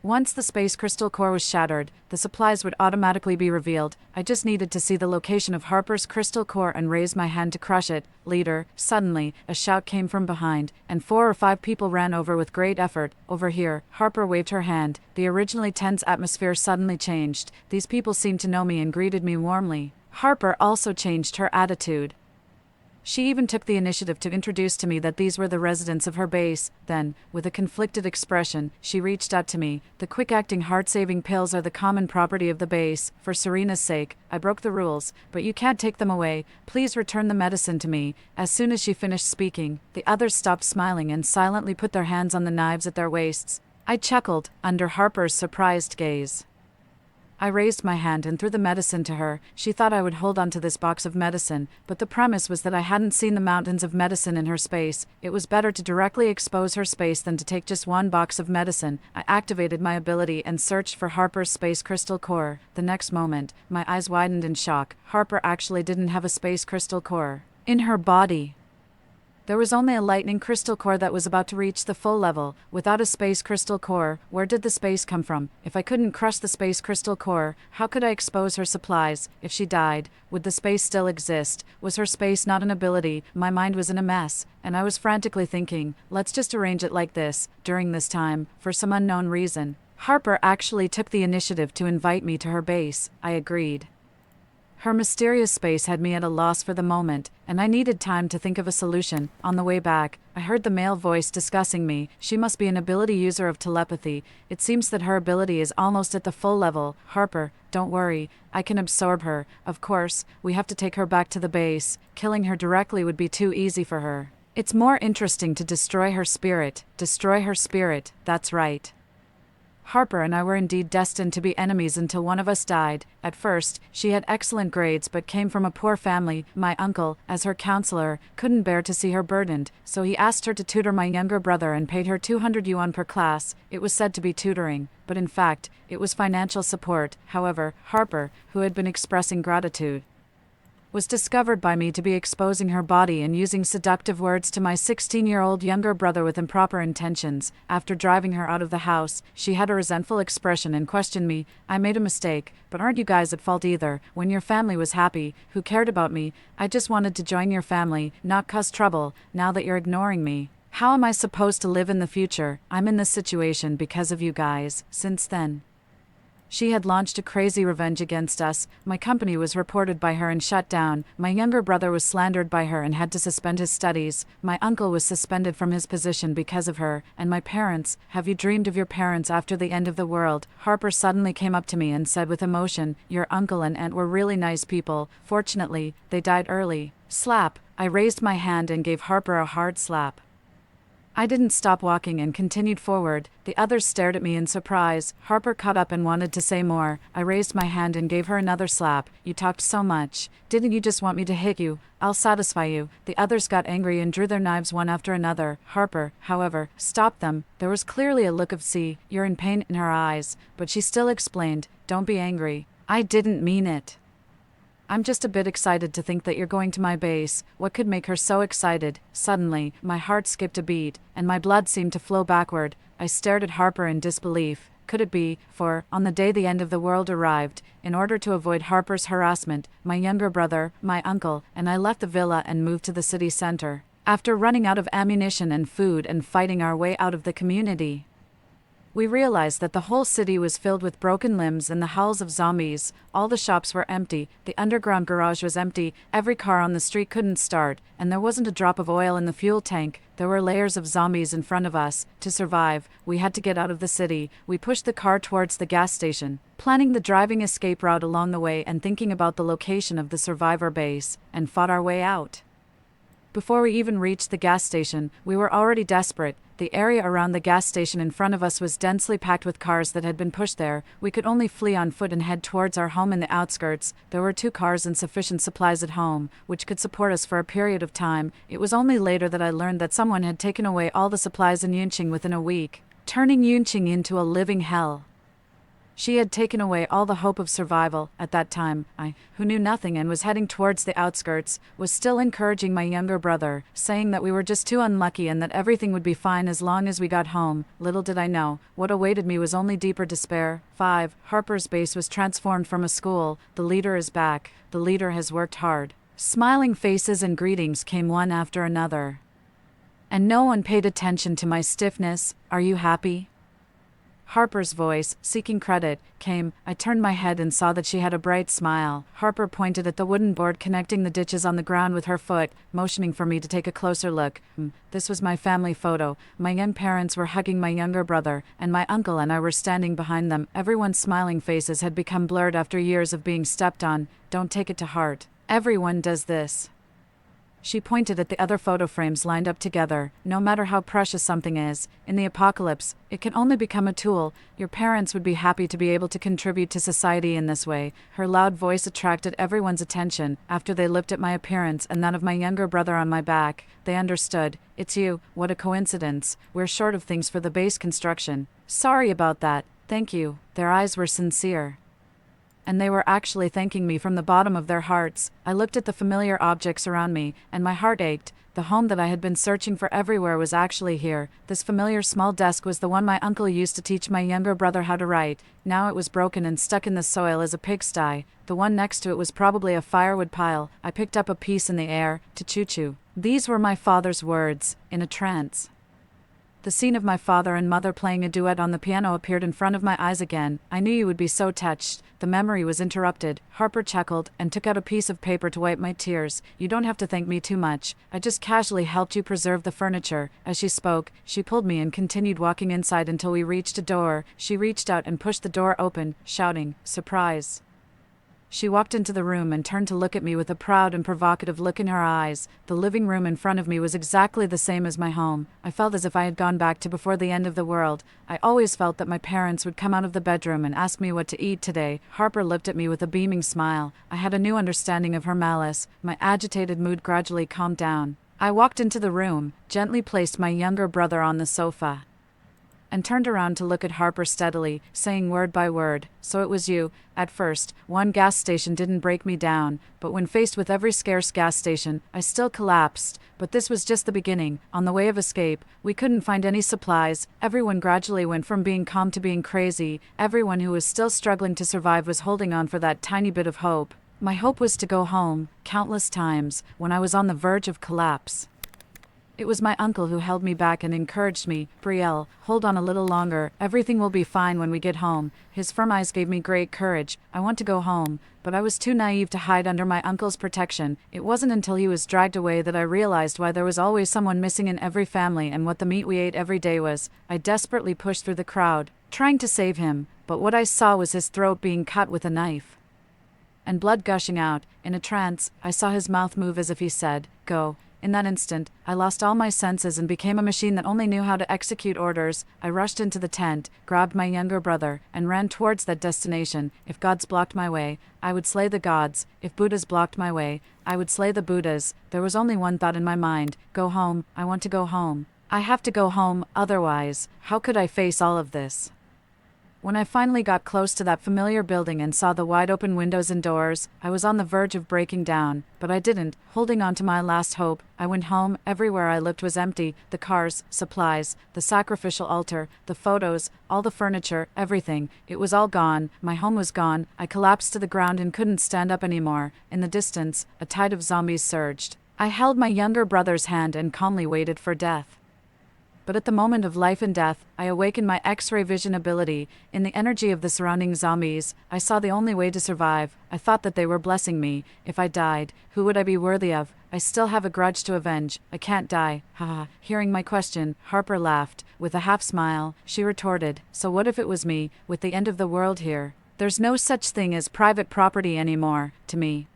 Once the space crystal core was shattered, the supplies would automatically be revealed. I just needed to see the location of Harper's crystal core and raise my hand to crush it. Leader, suddenly, a shout came from behind, and 4 or 5 people ran over with great effort. Over here, Harper waved her hand. The originally tense atmosphere suddenly changed. These people seemed to know me and greeted me warmly. Harper also changed her attitude. She even took the initiative to introduce to me that these were the residents of her base. Then, with a conflicted expression, she reached out to me. The quick-acting heart-saving pills are the common property of the base. For Serena's sake, I broke the rules, but you can't take them away. Please return the medicine to me. As soon as she finished speaking, the others stopped smiling and silently put their hands on the knives at their waists. I chuckled, under Harper's surprised gaze. I raised my hand and threw the medicine to her. She thought I would hold on to this box of medicine, but the premise was that I hadn't seen the mountains of medicine in her space. It was better to directly expose her space than to take just one box of medicine. I activated my ability and searched for Harper's space crystal core. The next moment, my eyes widened in shock. Harper actually didn't have a space crystal core in her body. There was only a lightning crystal core that was about to reach the full level. Without a space crystal core, where did the space come from? If I couldn't crush the space crystal core, how could I expose her supplies? If she died, would the space still exist? Was her space not an ability? My mind was in a mess, and I was frantically thinking, let's just arrange it like this. During this time, for some unknown reason, Harper actually took the initiative to invite me to her base. I agreed. Her mysterious space had me at a loss for the moment, and I needed time to think of a solution. On the way back, I heard the male voice discussing me. She must be an ability user of telepathy. It seems that her ability is almost at the full level. Harper, don't worry, I can absorb her. Of course, we have to take her back to the base. Killing her directly would be too easy for her. It's more interesting to destroy her spirit. Destroy her spirit, that's right. Harper and I were indeed destined to be enemies until one of us died. At first, she had excellent grades but came from a poor family. My uncle, as her counselor, couldn't bear to see her burdened, so he asked her to tutor my younger brother and paid her 200 yuan per class. It was said to be tutoring, but in fact, it was financial support. However, Harper, who had been expressing gratitude, was discovered by me to be exposing her body and using seductive words to my 16-year-old younger brother with improper intentions. After driving her out of the house, she had a resentful expression and questioned me. I made a mistake, but aren't you guys at fault either? When your family was happy, who cared about me? I just wanted to join your family, not cause trouble. Now that you're ignoring me, how am I supposed to live in the future? I'm in this situation because of you guys. Since then, she had launched a crazy revenge against us. My company was reported by her and shut down. My younger brother was slandered by her and had to suspend his studies. My uncle was suspended from his position because of her. And my parents, have you dreamed of your parents after the end of the world? Harper suddenly came up to me and said with emotion, your uncle and aunt were really nice people. Fortunately, they died early. Slap. I raised my hand and gave Harper a hard slap. I didn't stop walking and continued forward. The others stared at me in surprise. Harper caught up and wanted to say more. I raised my hand and gave her another slap. You talked so much. Didn't you just want me to hit you? I'll satisfy you. The others got angry and drew their knives one after another. Harper, however, stopped them. There was clearly a look of you're in pain in her eyes, but she still explained, don't be angry. I didn't mean it. I'm just a bit excited to think that you're going to my base. What could make her so excited? Suddenly, my heart skipped a beat, and my blood seemed to flow backward. I stared at Harper in disbelief. Could it be, on the day the end of the world arrived, in order to avoid Harper's harassment, my younger brother, my uncle, and I left the villa and moved to the city center. After running out of ammunition and food and fighting our way out of the community, we realized that the whole city was filled with broken limbs and the howls of zombies. All the shops were empty, the underground garage was empty, every car on the street couldn't start, and there wasn't a drop of oil in the fuel tank. There were layers of zombies in front of us. To survive, we had to get out of the city. We pushed the car towards the gas station, planning the driving escape route along the way and thinking about the location of the survivor base, and fought our way out. Before we even reached the gas station, we were already desperate. The area around the gas station in front of us was densely packed with cars that had been pushed there. We could only flee on foot and head towards our home in the outskirts. There were 2 cars and sufficient supplies at home, which could support us for a period of time. It was only later that I learned that someone had taken away all the supplies in Yunqing within a week, turning Yunqing into a living hell. She had taken away all the hope of survival. At that time, I, who knew nothing and was heading towards the outskirts, was still encouraging my younger brother, saying that we were just too unlucky and that everything would be fine as long as we got home. Little did I know, what awaited me was only deeper despair. 5. Harper's base was transformed from a school. The leader is back. The leader has worked hard. Smiling faces and greetings came one after another. And no one paid attention to my stiffness. Are you happy? Harper's voice, seeking credit, came. I turned my head and saw that she had a bright smile. Harper pointed at the wooden board connecting the ditches on the ground with her foot, motioning for me to take a closer look. This was my family photo. My young parents were hugging my younger brother, and my uncle and I were standing behind them. Everyone's smiling faces had become blurred after years of being stepped on. Don't take it to heart. Everyone does this. She pointed at the other photo frames lined up together. No matter how precious something is, in the apocalypse, it can only become a tool. Your parents would be happy to be able to contribute to society in this way. Her loud voice attracted everyone's attention. After they looked at my appearance and that of my younger brother on my back, they understood. It's you. What a coincidence. We're short of things for the base construction. Sorry about that. Thank you. Their eyes were sincere, and they were actually thanking me from the bottom of their hearts. I looked at the familiar objects around me, and my heart ached. The home that I had been searching for everywhere was actually here. This familiar small desk was the one my uncle used to teach my younger brother how to write. Now it was broken and stuck in the soil as a pigsty. The one next to it was probably a firewood pile. I picked up a piece in the air, to choo-choo. These were my father's words, in a trance. The scene of my father and mother playing a duet on the piano appeared in front of my eyes again. I knew you would be so touched. The memory was interrupted. Harper chuckled and took out a piece of paper to wipe my tears. You don't have to thank me too much. I just casually helped you preserve the furniture. As she spoke, she pulled me and continued walking inside until we reached a door. She reached out and pushed the door open, shouting, "Surprise." She walked into the room and turned to look at me with a proud and provocative look in her eyes. The living room in front of me was exactly the same as my home. I felt as if I had gone back to before the end of the world. I always felt that my parents would come out of the bedroom and ask me what to eat today. Harper looked at me with a beaming smile. I had a new understanding of her malice. My agitated mood gradually calmed down. I walked into the room, gently placed my younger brother on the sofa, and turned around to look at Harper steadily, saying word by word, "So it was you." At first, one gas station didn't break me down, but when faced with every scarce gas station, I still collapsed. But this was just the beginning. On the way of escape, we couldn't find any supplies. Everyone gradually went from being calm to being crazy. Everyone who was still struggling to survive was holding on for that tiny bit of hope. My hope was to go home, countless times, when I was on the verge of collapse. It was my uncle who held me back and encouraged me. "Brielle, hold on a little longer. Everything will be fine when we get home." His firm eyes gave me great courage. I want to go home, but I was too naive to hide under my uncle's protection. It wasn't until he was dragged away that I realized why there was always someone missing in every family and what the meat we ate every day was. I desperately pushed through the crowd, trying to save him, but what I saw was his throat being cut with a knife, and blood gushing out. In a trance, I saw his mouth move as if he said, "Go." In that instant, I lost all my senses and became a machine that only knew how to execute orders. I rushed into the tent, grabbed my younger brother, and ran towards that destination. If gods blocked my way, I would slay the gods. If Buddhas blocked my way, I would slay the Buddhas. There was only one thought in my mind: go home. I want to go home. I have to go home, otherwise, how could I face all of this? When I finally got close to that familiar building and saw the wide open windows and doors, I was on the verge of breaking down, but I didn't. Holding on to my last hope, I went home. Everywhere I looked was empty: the cars, supplies, the sacrificial altar, the photos, all the furniture, everything. It was all gone. My home was gone. I collapsed to the ground and couldn't stand up anymore. In the distance, a tide of zombies surged. I held my younger brother's hand and calmly waited for death. But at the moment of life and death, I awakened my X-ray vision ability. In the energy of the surrounding zombies, I saw the only way to survive. I thought that they were blessing me. If I died, who would I be worthy of? I still have a grudge to avenge. I can't die. Haha. Hearing my question, Harper laughed. With a half smile, she retorted, so what if it was me, with the end of the world here? There's no such thing as private property anymore, to me.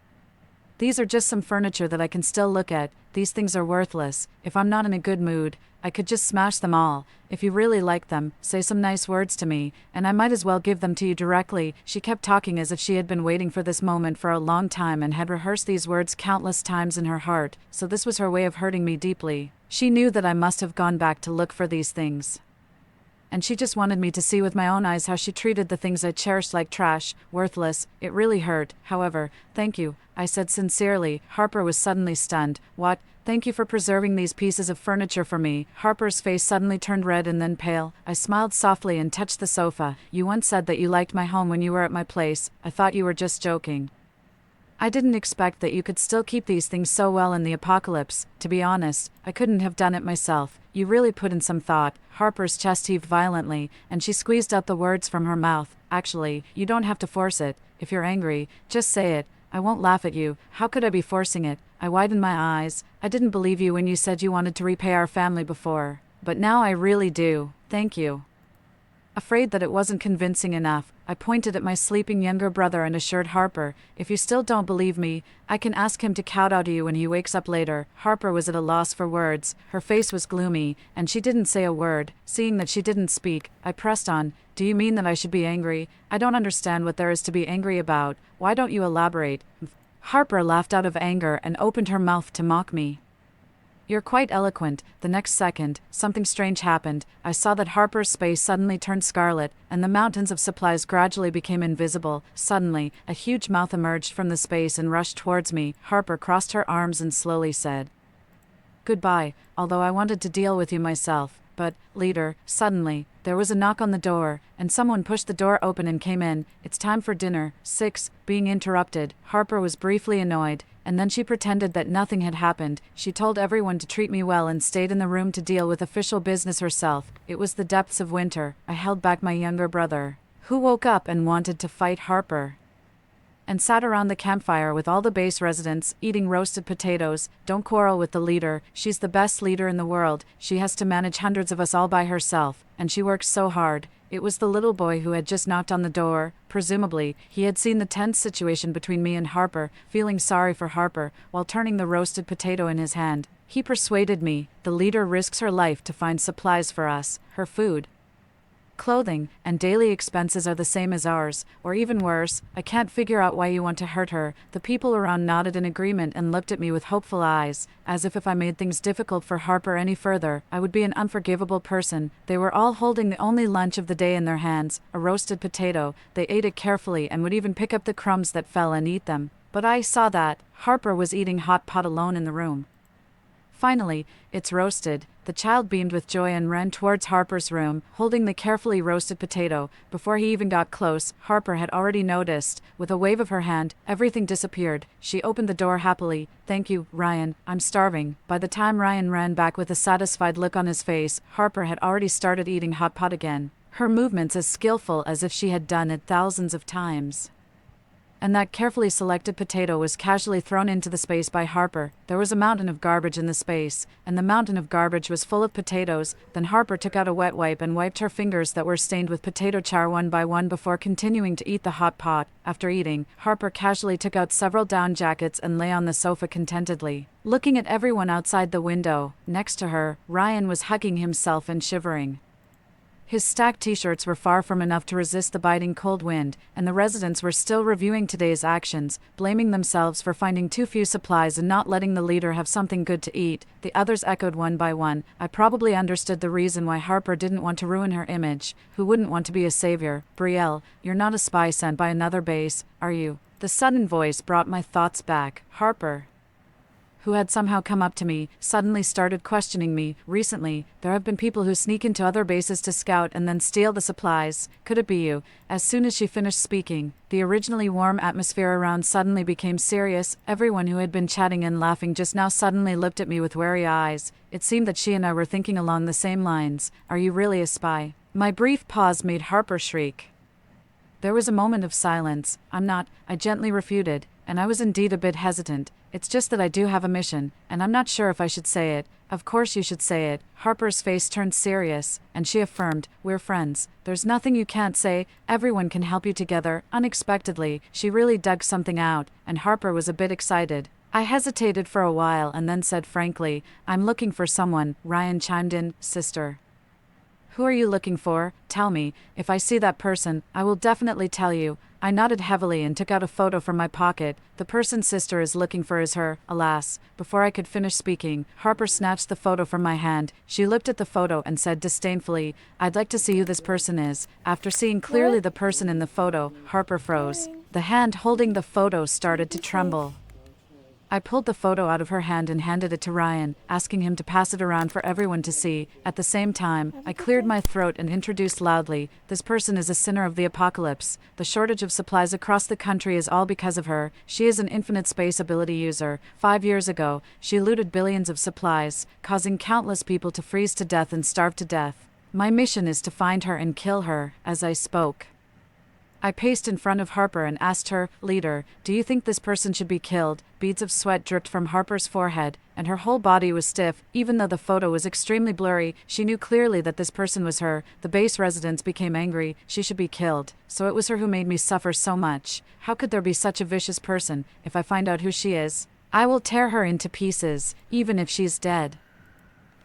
These are just some furniture that I can still look at. These things are worthless. If I'm not in a good mood, I could just smash them all. If you really like them, say some nice words to me, and I might as well give them to you directly. She kept talking as if she had been waiting for this moment for a long time and had rehearsed these words countless times in her heart, so this was her way of hurting me deeply. She knew that I must have gone back to look for these things. And she just wanted me to see with my own eyes how she treated the things I cherished like trash, worthless. It really hurt. However, thank you, I said sincerely. Harper was suddenly stunned. What? Thank you for preserving these pieces of furniture for me. Harper's face suddenly turned red and then pale. I smiled softly and touched the sofa. You once said that you liked my home when you were at my place. I thought you were just joking. I didn't expect that you could still keep these things so well in the apocalypse. To be honest, I couldn't have done it myself. You really put in some thought. Harper's chest heaved violently, and she squeezed out the words from her mouth. Actually, you don't have to force it. If you're angry, just say it. I won't laugh at you. How could I be forcing it? I widened my eyes. I didn't believe you when you said you wanted to repay our family before. But now I really do. Thank you. Afraid that it wasn't convincing enough, I pointed at my sleeping younger brother and assured Harper, if you still don't believe me, I can ask him to kowtow to you when he wakes up later. Harper was at a loss for words. Her face was gloomy, and she didn't say a word. Seeing that she didn't speak, I pressed on. Do you mean that I should be angry? I don't understand what there is to be angry about. Why don't you elaborate? Harper laughed out of anger and opened her mouth to mock me. You're quite eloquent. The next second, something strange happened. I saw that Harper's face suddenly turned scarlet, and the mountains of supplies gradually became invisible. Suddenly, a huge mouth emerged from the space and rushed towards me. Harper crossed her arms and slowly said, "Goodbye, although I wanted to deal with you myself. But, leader," suddenly, there was a knock on the door, and someone pushed the door open and came in. "It's time for dinner." 6. Being interrupted, Harper was briefly annoyed, and then she pretended that nothing had happened. She told everyone to treat me well and stayed in the room to deal with official business herself. It was the depths of winter. I held back my younger brother, who woke up and wanted to fight Harper, and sat around the campfire with all the base residents, eating roasted potatoes. Don't quarrel with the leader. She's the best leader in the world. She has to manage hundreds of us all by herself, and she works so hard. It was the little boy who had just knocked on the door. Presumably, he had seen the tense situation between me and Harper, feeling sorry for Harper, while turning the roasted potato in his hand. He persuaded me. The leader risks her life to find supplies for us. Her food, clothing, and daily expenses are the same as ours, or even worse. I can't figure out why you want to hurt her. The people around nodded in agreement and looked at me with hopeful eyes, as if I made things difficult for Harper any further, I would be an unforgivable person. They were all holding the only lunch of the day in their hands, a roasted potato. They ate it carefully and would even pick up the crumbs that fell and eat them. But I saw that Harper was eating hot pot alone in the room. Finally, "It's roasted." The child beamed with joy and ran towards Harper's room, holding the carefully roasted potato. Before he even got close, Harper had already noticed. With a wave of her hand, everything disappeared. She opened the door happily. "Thank you, Ryan. I'm starving." By the time Ryan ran back with a satisfied look on his face, Harper had already started eating hot pot again, her movements as skillful as if she had done it thousands of times. and that carefully selected potato was casually thrown into the space by Harper. There was a mountain of garbage in the space, and the mountain of garbage was full of potatoes. Then Harper took out a wet wipe and wiped her fingers that were stained with potato char one by one before continuing to eat the hot pot. After eating, Harper casually took out several down jackets and lay on the sofa contentedly, looking at everyone outside the window. Next to her, Ryan was hugging himself and shivering. His stacked t-shirts were far from enough to resist the biting cold wind, and the residents were still reviewing today's actions, blaming themselves for finding too few supplies and not letting the leader have something good to eat. The others echoed one by one. I probably understood the reason why Harper didn't want to ruin her image. Who wouldn't want to be a savior? Brielle, you're not a spy sent by another base, are you? The sudden voice brought my thoughts back. Harper, who had somehow come up to me, suddenly started questioning me. Recently, there have been people who sneak into other bases to scout and then steal the supplies. Could it be you? As soon as she finished speaking, the originally warm atmosphere around suddenly became serious. Everyone who had been chatting and laughing just now suddenly looked at me with wary eyes. It seemed that she and I were thinking along the same lines. Are you really a spy? My brief pause made Harper shriek. There was a moment of silence. I'm not, I gently refuted, and I was indeed a bit hesitant. It's just that I do have a mission, and I'm not sure if I should say it. Of course you should say it. Harper's face turned serious, and she affirmed, we're friends. There's nothing you can't say. Everyone can help you together. Unexpectedly, she really dug something out, and Harper was a bit excited. I hesitated for a while and then said frankly, I'm looking for someone. Ryan chimed in, sister. Who are you looking for? Tell me. If I see that person, I will definitely tell you. I nodded heavily and took out a photo from my pocket. The person sister is looking for is her. Alas, before I could finish speaking, Harper snatched the photo from my hand. She looked at the photo and said disdainfully, I'd like to see who this person is. After seeing clearly the person in the photo, Harper froze. The hand holding the photo started to tremble. I pulled the photo out of her hand and handed it to Ryan, asking him to pass it around for everyone to see. At the same time, I cleared my throat and introduced loudly, this person is a sinner of the apocalypse. The shortage of supplies across the country is all because of her. She is an infinite space ability user. 5 years ago, she looted billions of supplies, causing countless people to freeze to death and starve to death. My mission is to find her and kill her. As I spoke, I paced in front of Harper and asked her, Leader, do you think this person should be killed? Beads of sweat dripped from Harper's forehead, and her whole body was stiff. Even though the photo was extremely blurry, she knew clearly that this person was her. The base residents became angry. She should be killed. So it was her who made me suffer so much. How could there be such a vicious person? If I find out who she is, I will tear her into pieces, even if she's dead.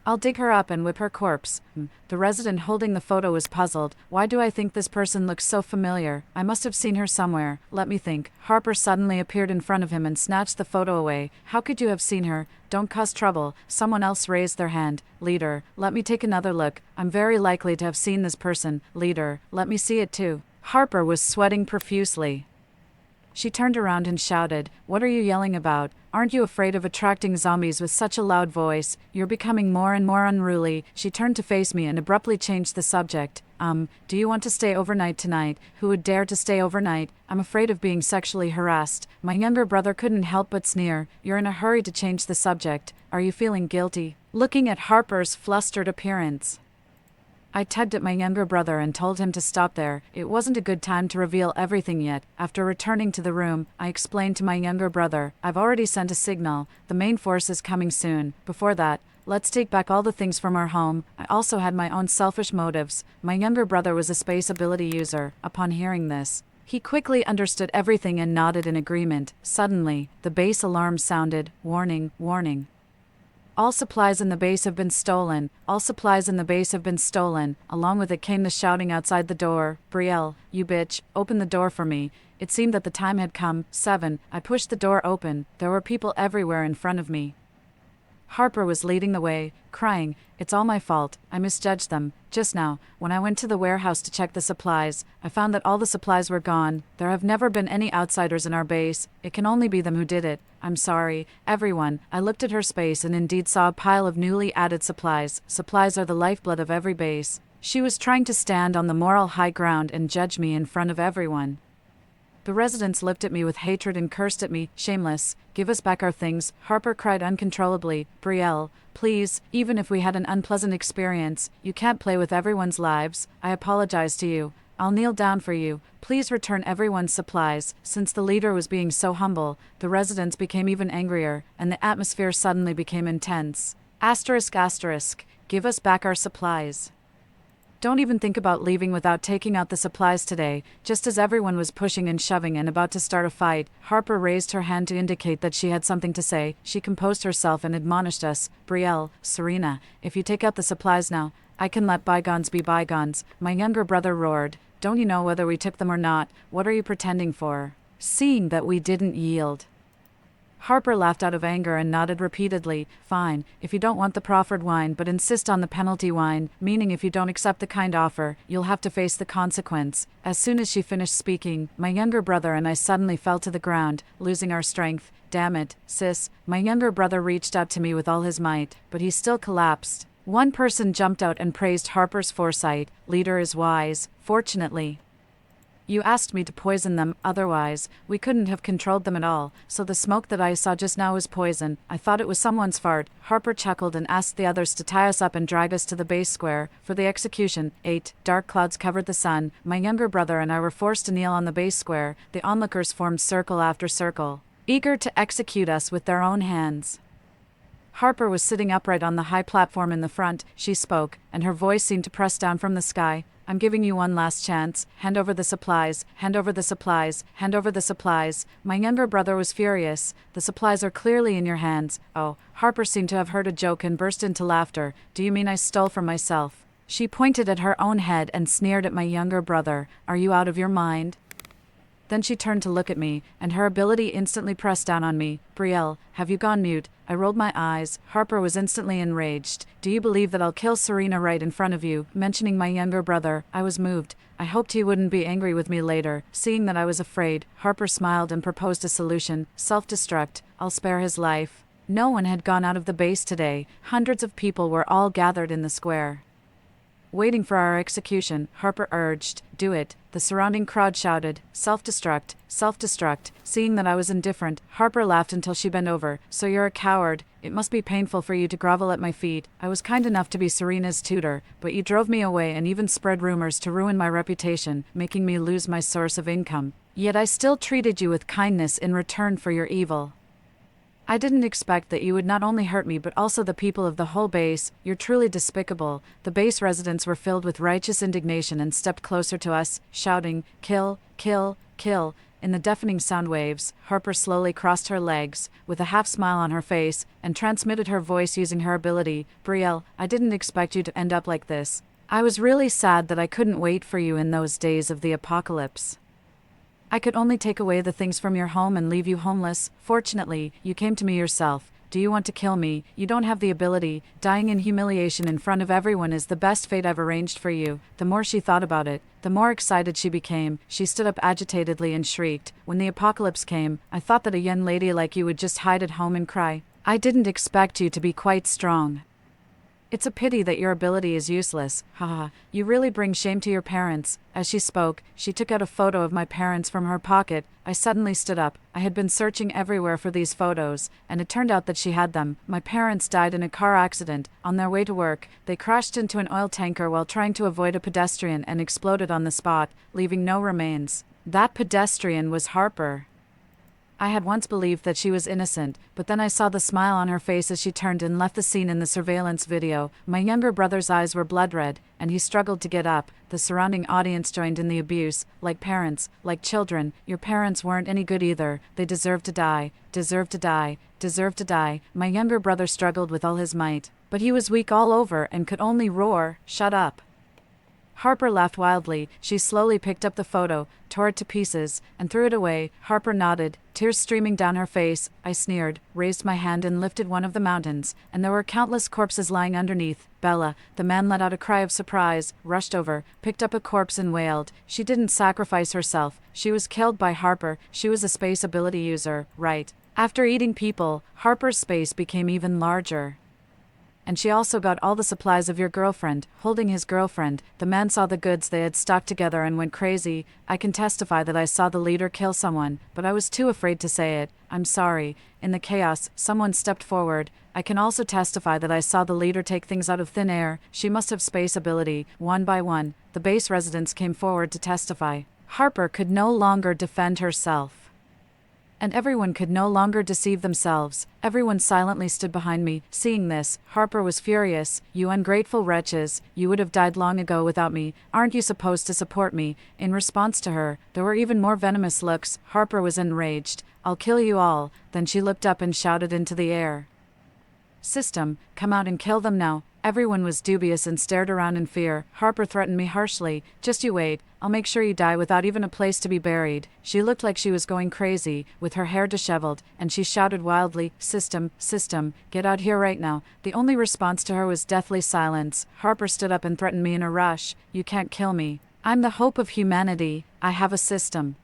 I'll dig her up and whip her corpse. The resident holding the photo was puzzled. Why do I think this person looks so familiar? I must have seen her somewhere. Let me think. Harper suddenly appeared in front of him and snatched the photo away. How could you have seen her? Don't cause trouble. Someone else raised their hand. Leader, let me take another look. I'm very likely to have seen this person. Leader, let me see it too. Harper was sweating profusely. She turned around and shouted, What are you yelling about? Aren't you afraid of attracting zombies with such a loud voice? You're becoming more and more unruly. She turned to face me and abruptly changed the subject. Do you want to stay overnight tonight? Who would dare to stay overnight? I'm afraid of being sexually harassed. My younger brother couldn't help but sneer. You're in a hurry to change the subject. Are you feeling guilty? Looking at Harper's flustered appearance, I tugged at my younger brother and told him to stop there. It wasn't a good time to reveal everything yet. After returning to the room, I explained to my younger brother, I've already sent a signal. The main force is coming soon. Before that, let's take back all the things from our home. I also had my own selfish motives. My younger brother was a space ability user. Upon hearing this, he quickly understood everything and nodded in agreement. Suddenly, the base alarm sounded. Warning, warning. All supplies in the base have been stolen. All supplies in the base have been stolen. Along with it came the shouting outside the door. Brielle, you bitch, open the door for me. It seemed that the time had come. 7. I pushed the door open. There were people everywhere in front of me. Harper was leading the way, crying, It's all my fault. I misjudged them. Just now, when I went to the warehouse to check the supplies, I found that all the supplies were gone. There have never been any outsiders in our base. It can only be them who did it. I'm sorry, everyone. I looked at her space and indeed saw a pile of newly added supplies. Supplies are the lifeblood of every base. She was trying to stand on the moral high ground and judge me in front of everyone. The residents looked at me with hatred and cursed at me. Shameless. Give us back our things, Harper cried uncontrollably. Brielle, please, even if we had an unpleasant experience, you can't play with everyone's lives. I apologize to you. I'll kneel down for you. Please return everyone's supplies. Since the leader was being so humble, the residents became even angrier, and the atmosphere suddenly became intense. Asterisk asterisk. Give us back our supplies. Don't even think about leaving without taking out the supplies today. Just as everyone was pushing and shoving and about to start a fight, Harper raised her hand to indicate that she had something to say. She composed herself and admonished us. Brielle, Serena, if you take out the supplies now, I can let bygones be bygones. My younger brother roared. Don't you know whether we took them or not? What are you pretending for? Seeing that we didn't yield. Harper laughed out of anger and nodded repeatedly. Fine, if you don't want the proffered wine but insist on the penalty wine, meaning if you don't accept the kind offer, you'll have to face the consequence. As soon as she finished speaking, my younger brother and I suddenly fell to the ground, losing our strength. Damn it, sis. My younger brother reached out to me with all his might, but he still collapsed. One person jumped out and praised Harper's foresight. Leader is wise, fortunately. You asked me to poison them, otherwise, we couldn't have controlled them at all, so the smoke that I saw just now was poison. I thought it was someone's fart. Harper chuckled and asked the others to tie us up and drag us to the base square for the execution. 8. Dark clouds covered the sun. My younger brother and I were forced to kneel on the base square. The onlookers formed circle after circle, eager to execute us with their own hands. Harper was sitting upright on the high platform in the front. She spoke, and her voice seemed to press down from the sky. I'm giving you one last chance. Hand over the supplies. Hand over the supplies. Hand over the supplies. My younger brother was furious. The supplies are clearly in your hands. Oh, Harper seemed to have heard a joke and burst into laughter. Do you mean I stole from myself? She pointed at her own head and sneered at my younger brother. Are you out of your mind? Then she turned to look at me, and her ability instantly pressed down on me. Brielle, have you gone mute? I rolled my eyes. Harper was instantly enraged. Do you believe that I'll kill Serena right in front of you? Mentioning my younger brother, I was moved. I hoped he wouldn't be angry with me later. Seeing that I was afraid, Harper smiled and proposed a solution. Self-destruct. I'll spare his life. No one had gone out of the base today. Hundreds of people were all gathered in the square, waiting for our execution. Harper urged, do it. The surrounding crowd shouted, self-destruct, self-destruct. Seeing that I was indifferent, Harper laughed until she bent over. So you're a coward. It must be painful for you to grovel at my feet. I was kind enough to be Serena's tutor, but you drove me away and even spread rumors to ruin my reputation, making me lose my source of income. Yet I still treated you with kindness in return for your evil. I didn't expect that you would not only hurt me but also the people of the whole base. You're truly despicable. The base residents were filled with righteous indignation and stepped closer to us, shouting, kill, kill, kill. In the deafening sound waves, Harper slowly crossed her legs, with a half smile on her face, and transmitted her voice using her ability. Brielle, I didn't expect you to end up like this. I was really sad that I couldn't wait for you in those days of the apocalypse. I could only take away the things from your home and leave you homeless. Fortunately, you came to me yourself. Do you want to kill me? You don't have the ability. Dying in humiliation in front of everyone is the best fate I've arranged for you. The more she thought about it, the more excited she became. She stood up agitatedly and shrieked. When the apocalypse came, I thought that a young lady like you would just hide at home and cry. I didn't expect you to be quite strong. It's a pity that your ability is useless. Haha, you really bring shame to your parents. As she spoke, she took out a photo of my parents from her pocket. I suddenly stood up. I had been searching everywhere for these photos, and it turned out that she had them. My parents died in a car accident. On their way to work, they crashed into an oil tanker while trying to avoid a pedestrian and exploded on the spot, leaving no remains. That pedestrian was Harper. I had once believed that she was innocent, but then I saw the smile on her face as she turned and left the scene in the surveillance video. My younger brother's eyes were blood red, and he struggled to get up. The surrounding audience joined in the abuse. Like parents, like children, your parents weren't any good either. They deserved to die, deserved to die, deserved to die. My younger brother struggled with all his might, but he was weak all over and could only roar, shut up. Harper laughed wildly. She slowly picked up the photo, tore it to pieces, and threw it away. Harper nodded, tears streaming down her face. I sneered, raised my hand and lifted one of the mountains, and there were countless corpses lying underneath. Bella, the man, let out a cry of surprise, rushed over, picked up a corpse and wailed. She didn't sacrifice herself. She was killed by Harper. She was a space ability user, right? After eating people, Harper's space became even larger. and she also got all the supplies of your girlfriend, holding his girlfriend. The man saw the goods they had stocked together and went crazy. I can testify that I saw the leader kill someone, but I was too afraid to say it. I'm sorry. In the chaos, someone stepped forward. I can also testify that I saw the leader take things out of thin air. She must have space ability. One by one, the base residents came forward to testify. Harper could no longer defend herself. And everyone could no longer deceive themselves. Everyone silently stood behind me. Seeing this, Harper was furious. You ungrateful wretches, you would have died long ago without me. Aren't you supposed to support me? In response to her, there were even more venomous looks. Harper was enraged. I'll kill you all. Then she looked up and shouted into the air. System, come out and kill them now. Everyone was dubious and stared around in fear. Harper threatened me harshly. Just you wait. I'll make sure you die without even a place to be buried. She looked like she was going crazy, with her hair disheveled, and she shouted wildly, System, System, get out here right now. The only response to her was deathly silence. Harper stood up and threatened me in a rush. You can't kill me. I'm the hope of humanity. I have a system.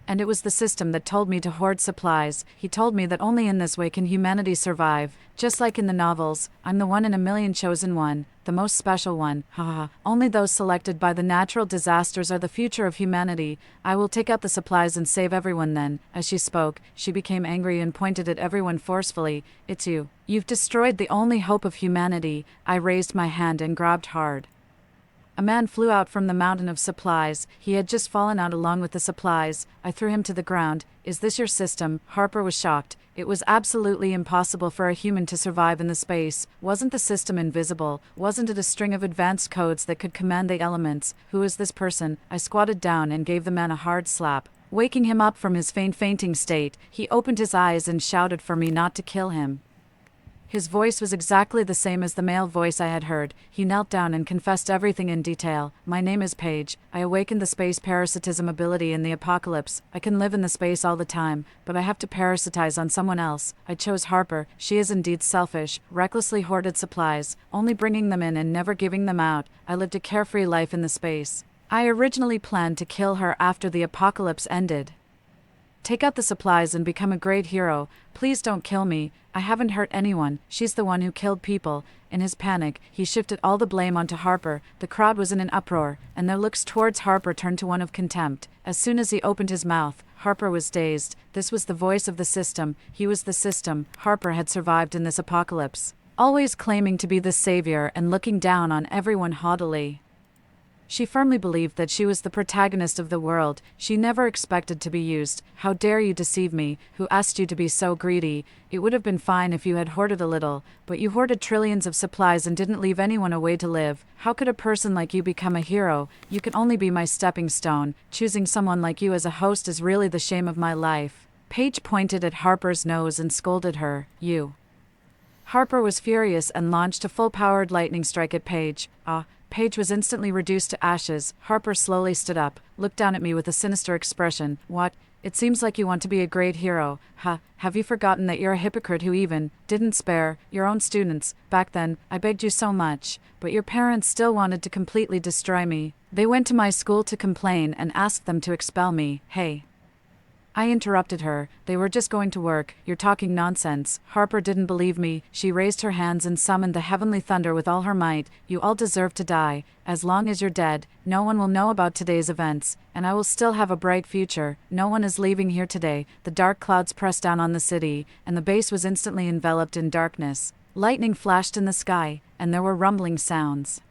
And it was the system that told me to hoard supplies. He told me that only in this way can humanity survive. Just like in the novels, I'm the one in a million chosen one, the most special one. Haha. Only those selected by the natural disasters are the future of humanity. I will take out the supplies and save everyone then. As she spoke, she became angry and pointed at everyone forcefully. It's you. You've destroyed the only hope of humanity. I raised my hand and grabbed hard. A man flew out from the mountain of supplies. He had just fallen out along with the supplies. I threw him to the ground. Is this your system? Harper was shocked. It was absolutely impossible for a human to survive in the space. Wasn't the system invisible? Wasn't it a string of advanced codes that could command the elements? Who is this person? I squatted down and gave the man a hard slap. Waking him up from his fainting state, he opened his eyes and shouted for me not to kill him. His voice was exactly the same as the male voice I had heard. He knelt down and confessed everything in detail. My name is Paige. I awakened the space parasitism ability in the apocalypse. I can live in the space all the time, but I have to parasitize on someone else. I chose Harper. She is indeed selfish, recklessly hoarded supplies, only bringing them in and never giving them out. I lived a carefree life in the space. I originally planned to kill her after the apocalypse ended. Take out the supplies and become a great hero. Please don't kill me. I haven't hurt anyone. She's the one who killed people. In his panic, he shifted all the blame onto Harper. The crowd was in an uproar, and their looks towards Harper turned to one of contempt. As soon as he opened his mouth, Harper was dazed. This was the voice of the system. He was the system. Harper had survived in this apocalypse, always claiming to be the savior and looking down on everyone haughtily. She firmly believed that she was the protagonist of the world. She never expected to be used. How dare you deceive me? Who asked you to be so greedy? It would have been fine if you had hoarded a little, but you hoarded trillions of supplies and didn't leave anyone a way to live. How could a person like you become a hero? You can only be my stepping stone. Choosing someone like you as a host is really the shame of my life. Paige pointed at Harper's nose and scolded her. You. Harper was furious and launched a full-powered lightning strike at Paige. Paige was instantly reduced to ashes. Harper slowly stood up, looked down at me with a sinister expression. What? It seems like you want to be a great hero. Have you forgotten that you're a hypocrite who even didn't spare your own students? Back then, I begged you so much, but your parents still wanted to completely destroy me. They went to my school to complain and asked them to expel me. Hey. I interrupted her. They were just going to work. You're talking nonsense. Harper didn't believe me. She raised her hands and summoned the heavenly thunder with all her might. You all deserve to die. As long as you're dead, no one will know about today's events, and I will still have a bright future. No one is leaving here today. The dark clouds pressed down on the city, and the base was instantly enveloped in darkness. Lightning flashed in the sky, and there were rumbling sounds.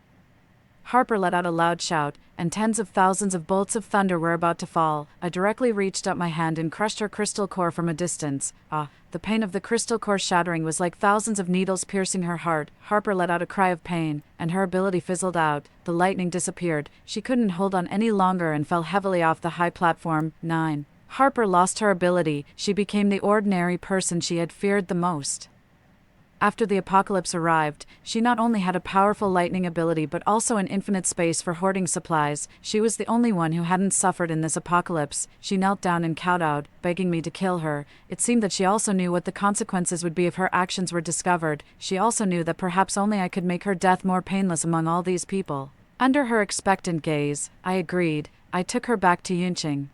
Harper let out a loud shout, and tens of thousands of bolts of thunder were about to fall. I directly reached up my hand and crushed her crystal core from a distance. The pain of the crystal core shattering was like thousands of needles piercing her heart. Harper let out a cry of pain, and her ability fizzled out. The lightning disappeared. She couldn't hold on any longer and fell heavily off the high platform. 9. Harper lost her ability. She became the ordinary person she had feared the most. After the apocalypse arrived, she not only had a powerful lightning ability but also an infinite space for hoarding supplies. She was the only one who hadn't suffered in this apocalypse. She knelt down and kowtowed, begging me to kill her. It seemed that she also knew what the consequences would be if her actions were discovered. She also knew that perhaps only I could make her death more painless among all these people. Under her expectant gaze, I agreed. I took her back to Yunqing.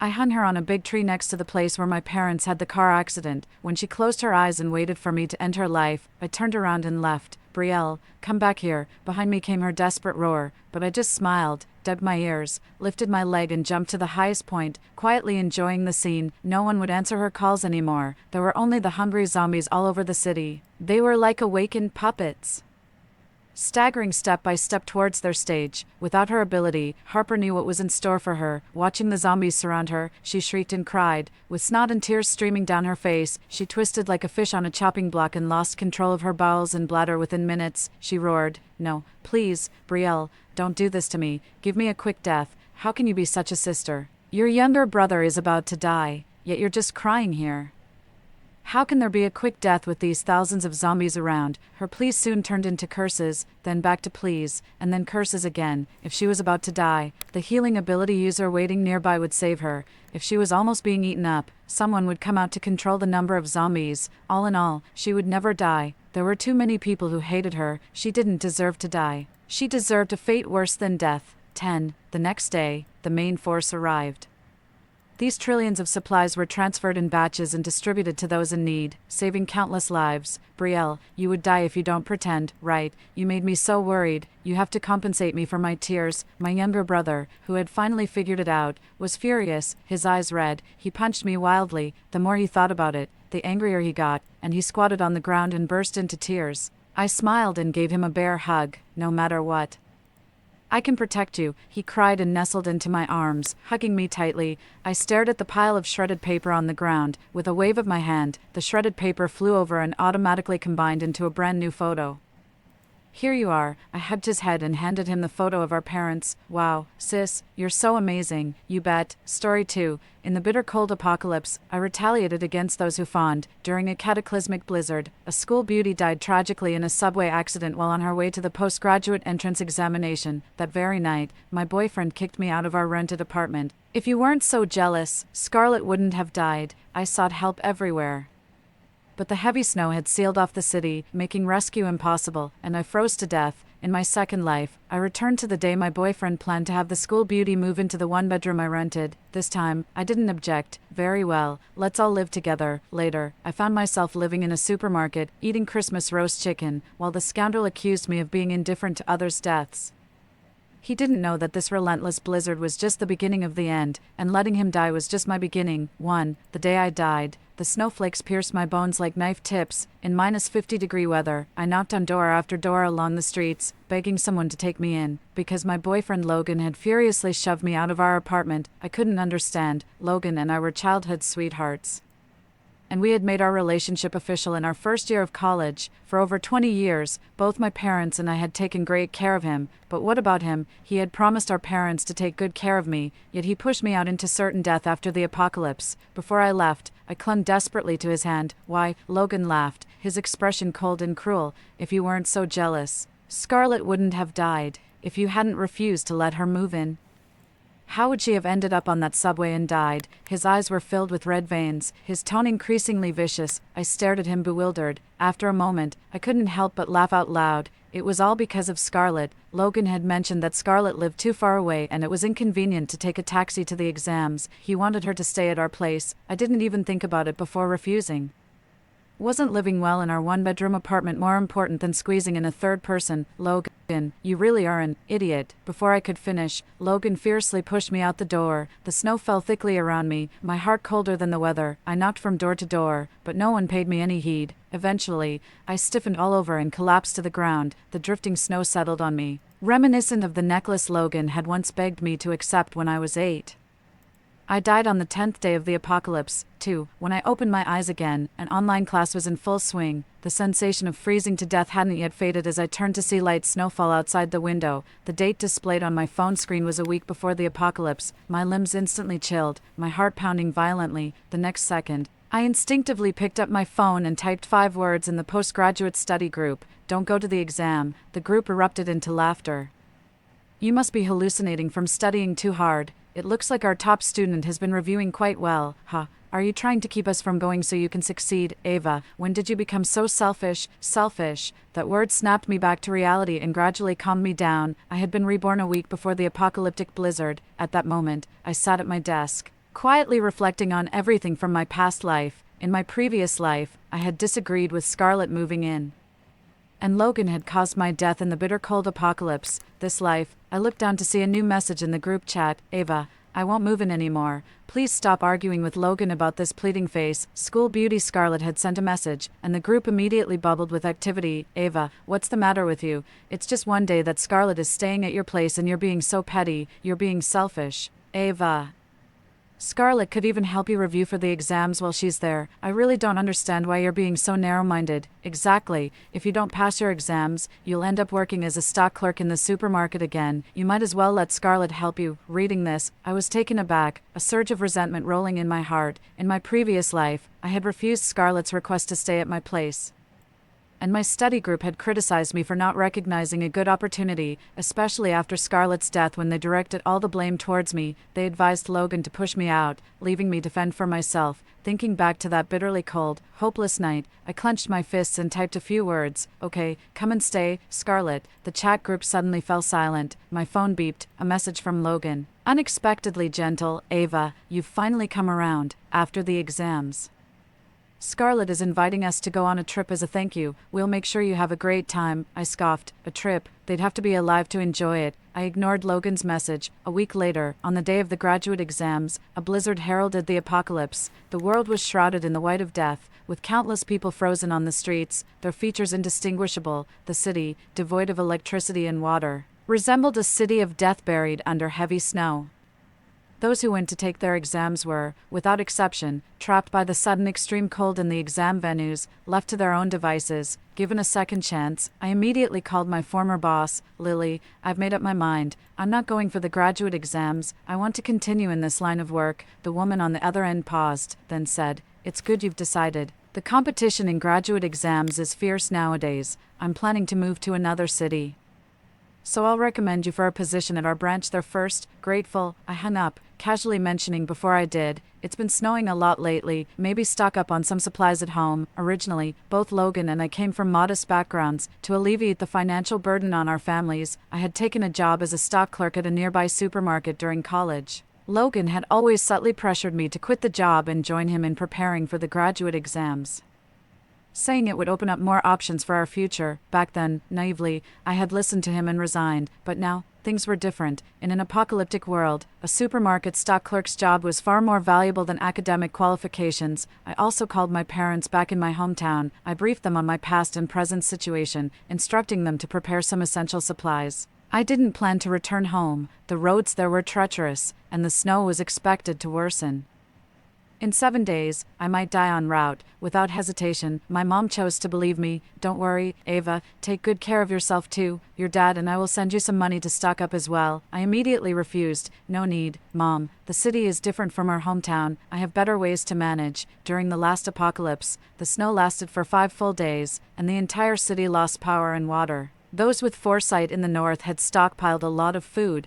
I hung her on a big tree next to the place where my parents had the car accident. When she closed her eyes and waited for me to end her life, I turned around and left. Brielle, come back here. Behind me came her desperate roar, but I just smiled, dug my ears, lifted my leg and jumped to the highest point, quietly enjoying the scene. No one would answer her calls anymore. There were only the hungry zombies all over the city. They were like awakened puppets. Staggering step by step towards their stage. Without her ability, Harper knew what was in store for her. Watching the zombies surround her, she shrieked and cried. With snot and tears streaming down her face, she twisted like a fish on a chopping block and lost control of her bowels and bladder within minutes. She roared, "No, please, Brielle, don't do this to me. Give me a quick death. How can you be such a sister? Your younger brother is about to die, yet you're just crying here. How can there be a quick death with these thousands of zombies around?" Her pleas soon turned into curses, then back to pleas, and then curses again. If she was about to die, the healing ability user waiting nearby would save her. If she was almost being eaten up, someone would come out to control the number of zombies. All in all, she would never die. There were too many people who hated her. She didn't deserve to die. She deserved a fate worse than death. 10. The next day, the main force arrived. These trillions of supplies were transferred in batches and distributed to those in need, saving countless lives. Brielle, you would die if you don't pretend, right? You made me so worried. You have to compensate me for my tears. My younger brother, who had finally figured it out, was furious, his eyes red. He punched me wildly. The more he thought about it, the angrier he got, and he squatted on the ground and burst into tears. I smiled and gave him a bear hug, no matter what. "I can protect you," he cried and nestled into my arms, hugging me tightly. I stared at the pile of shredded paper on the ground. With a wave of my hand, the shredded paper flew over and automatically combined into a brand new photo. "Here you are." I hugged his head and handed him the photo of our parents. "Wow, sis, you're so amazing. You bet." Story 2. In the bitter cold apocalypse, I retaliated against those who fawned. During a cataclysmic blizzard, a school beauty died tragically in a subway accident while on her way to the postgraduate entrance examination. That very night, my boyfriend kicked me out of our rented apartment. If you weren't so jealous, Scarlet wouldn't have died. I sought help everywhere. But the heavy snow had sealed off the city, making rescue impossible, and I froze to death. In my second life, I returned to the day my boyfriend planned to have the school beauty move into the one bedroom I rented. This time, I didn't object. "Very well, let's all live together." Later, I found myself living in a supermarket, eating Christmas roast chicken, while the scoundrel accused me of being indifferent to others' deaths. He didn't know that this relentless blizzard was just the beginning of the end, and letting him die was just my beginning. 1. The day I died, the snowflakes pierced my bones like knife tips. In -50-degree weather, I knocked on door after door along the streets, begging someone to take me in. Because my boyfriend Logan had furiously shoved me out of our apartment, I couldn't understand. Logan and I were childhood sweethearts. And we had made our relationship official in our first year of college. For over 20 years, both my parents and I had taken great care of him. But what about him? He had promised our parents to take good care of me, yet he pushed me out into certain death after the apocalypse. Before I left, I clung desperately to his hand. "Why?" Logan laughed, his expression cold and cruel. "If you weren't so jealous, Scarlet wouldn't have died. If you hadn't refused to let her move in, how would she have ended up on that subway and died?" His eyes were filled with red veins, his tone increasingly vicious. I stared at him bewildered. After a moment, I couldn't help but laugh out loud. It was all because of Scarlet. Logan had mentioned that Scarlet lived too far away and it was inconvenient to take a taxi to the exams. He wanted her to stay at our place. I didn't even think about it before refusing. Wasn't living well in our one-bedroom apartment more important than squeezing in a third person? "Logan, you really are an idiot." Before I could finish, Logan fiercely pushed me out the door. The snow fell thickly around me, my heart colder than the weather. I knocked from door to door, but no one paid me any heed. Eventually, I stiffened all over and collapsed to the ground. The drifting snow settled on me, reminiscent of the necklace Logan had once begged me to accept when I was 8. I died on the 10th day of the apocalypse. 2. When I opened my eyes again, an online class was in full swing. The sensation of freezing to death hadn't yet faded as I turned to see light snowfall outside the window. The date displayed on my phone screen was a week before the apocalypse. My limbs instantly chilled, my heart pounding violently. The next second, I instinctively picked up my phone and typed 5 words in the postgraduate study group. "Don't go to the exam." The group erupted into laughter. "You must be hallucinating from studying too hard. It looks like our top student has been reviewing quite well. Ha, are you trying to keep us from going so you can succeed? Ava, when did you become so selfish?" Selfish. That word snapped me back to reality and gradually calmed me down. I had been reborn a week before the apocalyptic blizzard. At that moment, I sat at my desk, quietly reflecting on everything from my past life. In my previous life, I had disagreed with Scarlet moving in, and Logan had caused my death in the bitter cold apocalypse. This life, I looked down to see a new message in the group chat. Ava, I won't move in anymore. Please stop arguing with Logan about this, pleading face. School beauty Scarlet had sent a message, and the group immediately bubbled with activity. Ava, what's the matter with you? It's just one day that Scarlet is staying at your place and you're being so petty, you're being selfish. Ava. Scarlet could even help you review for the exams while she's there. I really don't understand why you're being so narrow-minded. Exactly. If you don't pass your exams, you'll end up working as a stock clerk in the supermarket again. You might as well let Scarlet help you. Reading this, I was taken aback, a surge of resentment rolling in my heart. In my previous life, I had refused Scarlet's request to stay at my place, and my study group had criticized me for not recognizing a good opportunity, especially after Scarlet's death. When they directed all the blame towards me, they advised Logan to push me out, leaving me to fend for myself. Thinking back to that bitterly cold, hopeless night, I clenched my fists and typed a few words. Okay, come and stay, Scarlet. The chat group suddenly fell silent. My phone beeped, a message from Logan. Unexpectedly gentle, Ava, you've finally come around, after the exams. Scarlet is inviting us to go on a trip as a thank you. We'll make sure you have a great time. I scoffed. A trip? They'd have to be alive to enjoy it. I ignored Logan's message. A week later, on the day of the graduate exams, a blizzard heralded the apocalypse. The world was shrouded in the white of death, with countless people frozen on the streets, their features indistinguishable. The city, devoid of electricity and water, resembled a city of death buried under heavy snow. Those who went to take their exams were, without exception, trapped by the sudden extreme cold in the exam venues, left to their own devices. Given a second chance, I immediately called my former boss. Lily, I've made up my mind. I'm not going for the graduate exams. I want to continue in this line of work. The woman on the other end paused, then said, It's good you've decided. The competition in graduate exams is fierce nowadays. I'm planning to move to another city, so I'll recommend you for a position at our branch there first. Grateful. I hung up, casually mentioning before I did, it's been snowing a lot lately, maybe stock up on some supplies at home. Originally, both Logan and I came from modest backgrounds. To alleviate the financial burden on our families, I had taken a job as a stock clerk at a nearby supermarket during college. Logan had always subtly pressured me to quit the job and join him in preparing for the graduate exams, saying it would open up more options for our future. Back then, naively, I had listened to him and resigned, but now, things were different. In an apocalyptic world, a supermarket stock clerk's job was far more valuable than academic qualifications. I also called my parents back in my hometown. I briefed them on my past and present situation, instructing them to prepare some essential supplies. I didn't plan to return home. The roads there were treacherous, and the snow was expected to worsen. In 7 days, I might die en route. Without hesitation, my mom chose to believe me. Don't worry, Ava, take good care of yourself too. Your dad and I will send you some money to stock up as well. I immediately refused. No need, Mom. The city is different from our hometown. I have better ways to manage. During the last apocalypse, the snow lasted for 5 full days, and the entire city lost power and water. Those with foresight in the north had stockpiled a lot of food,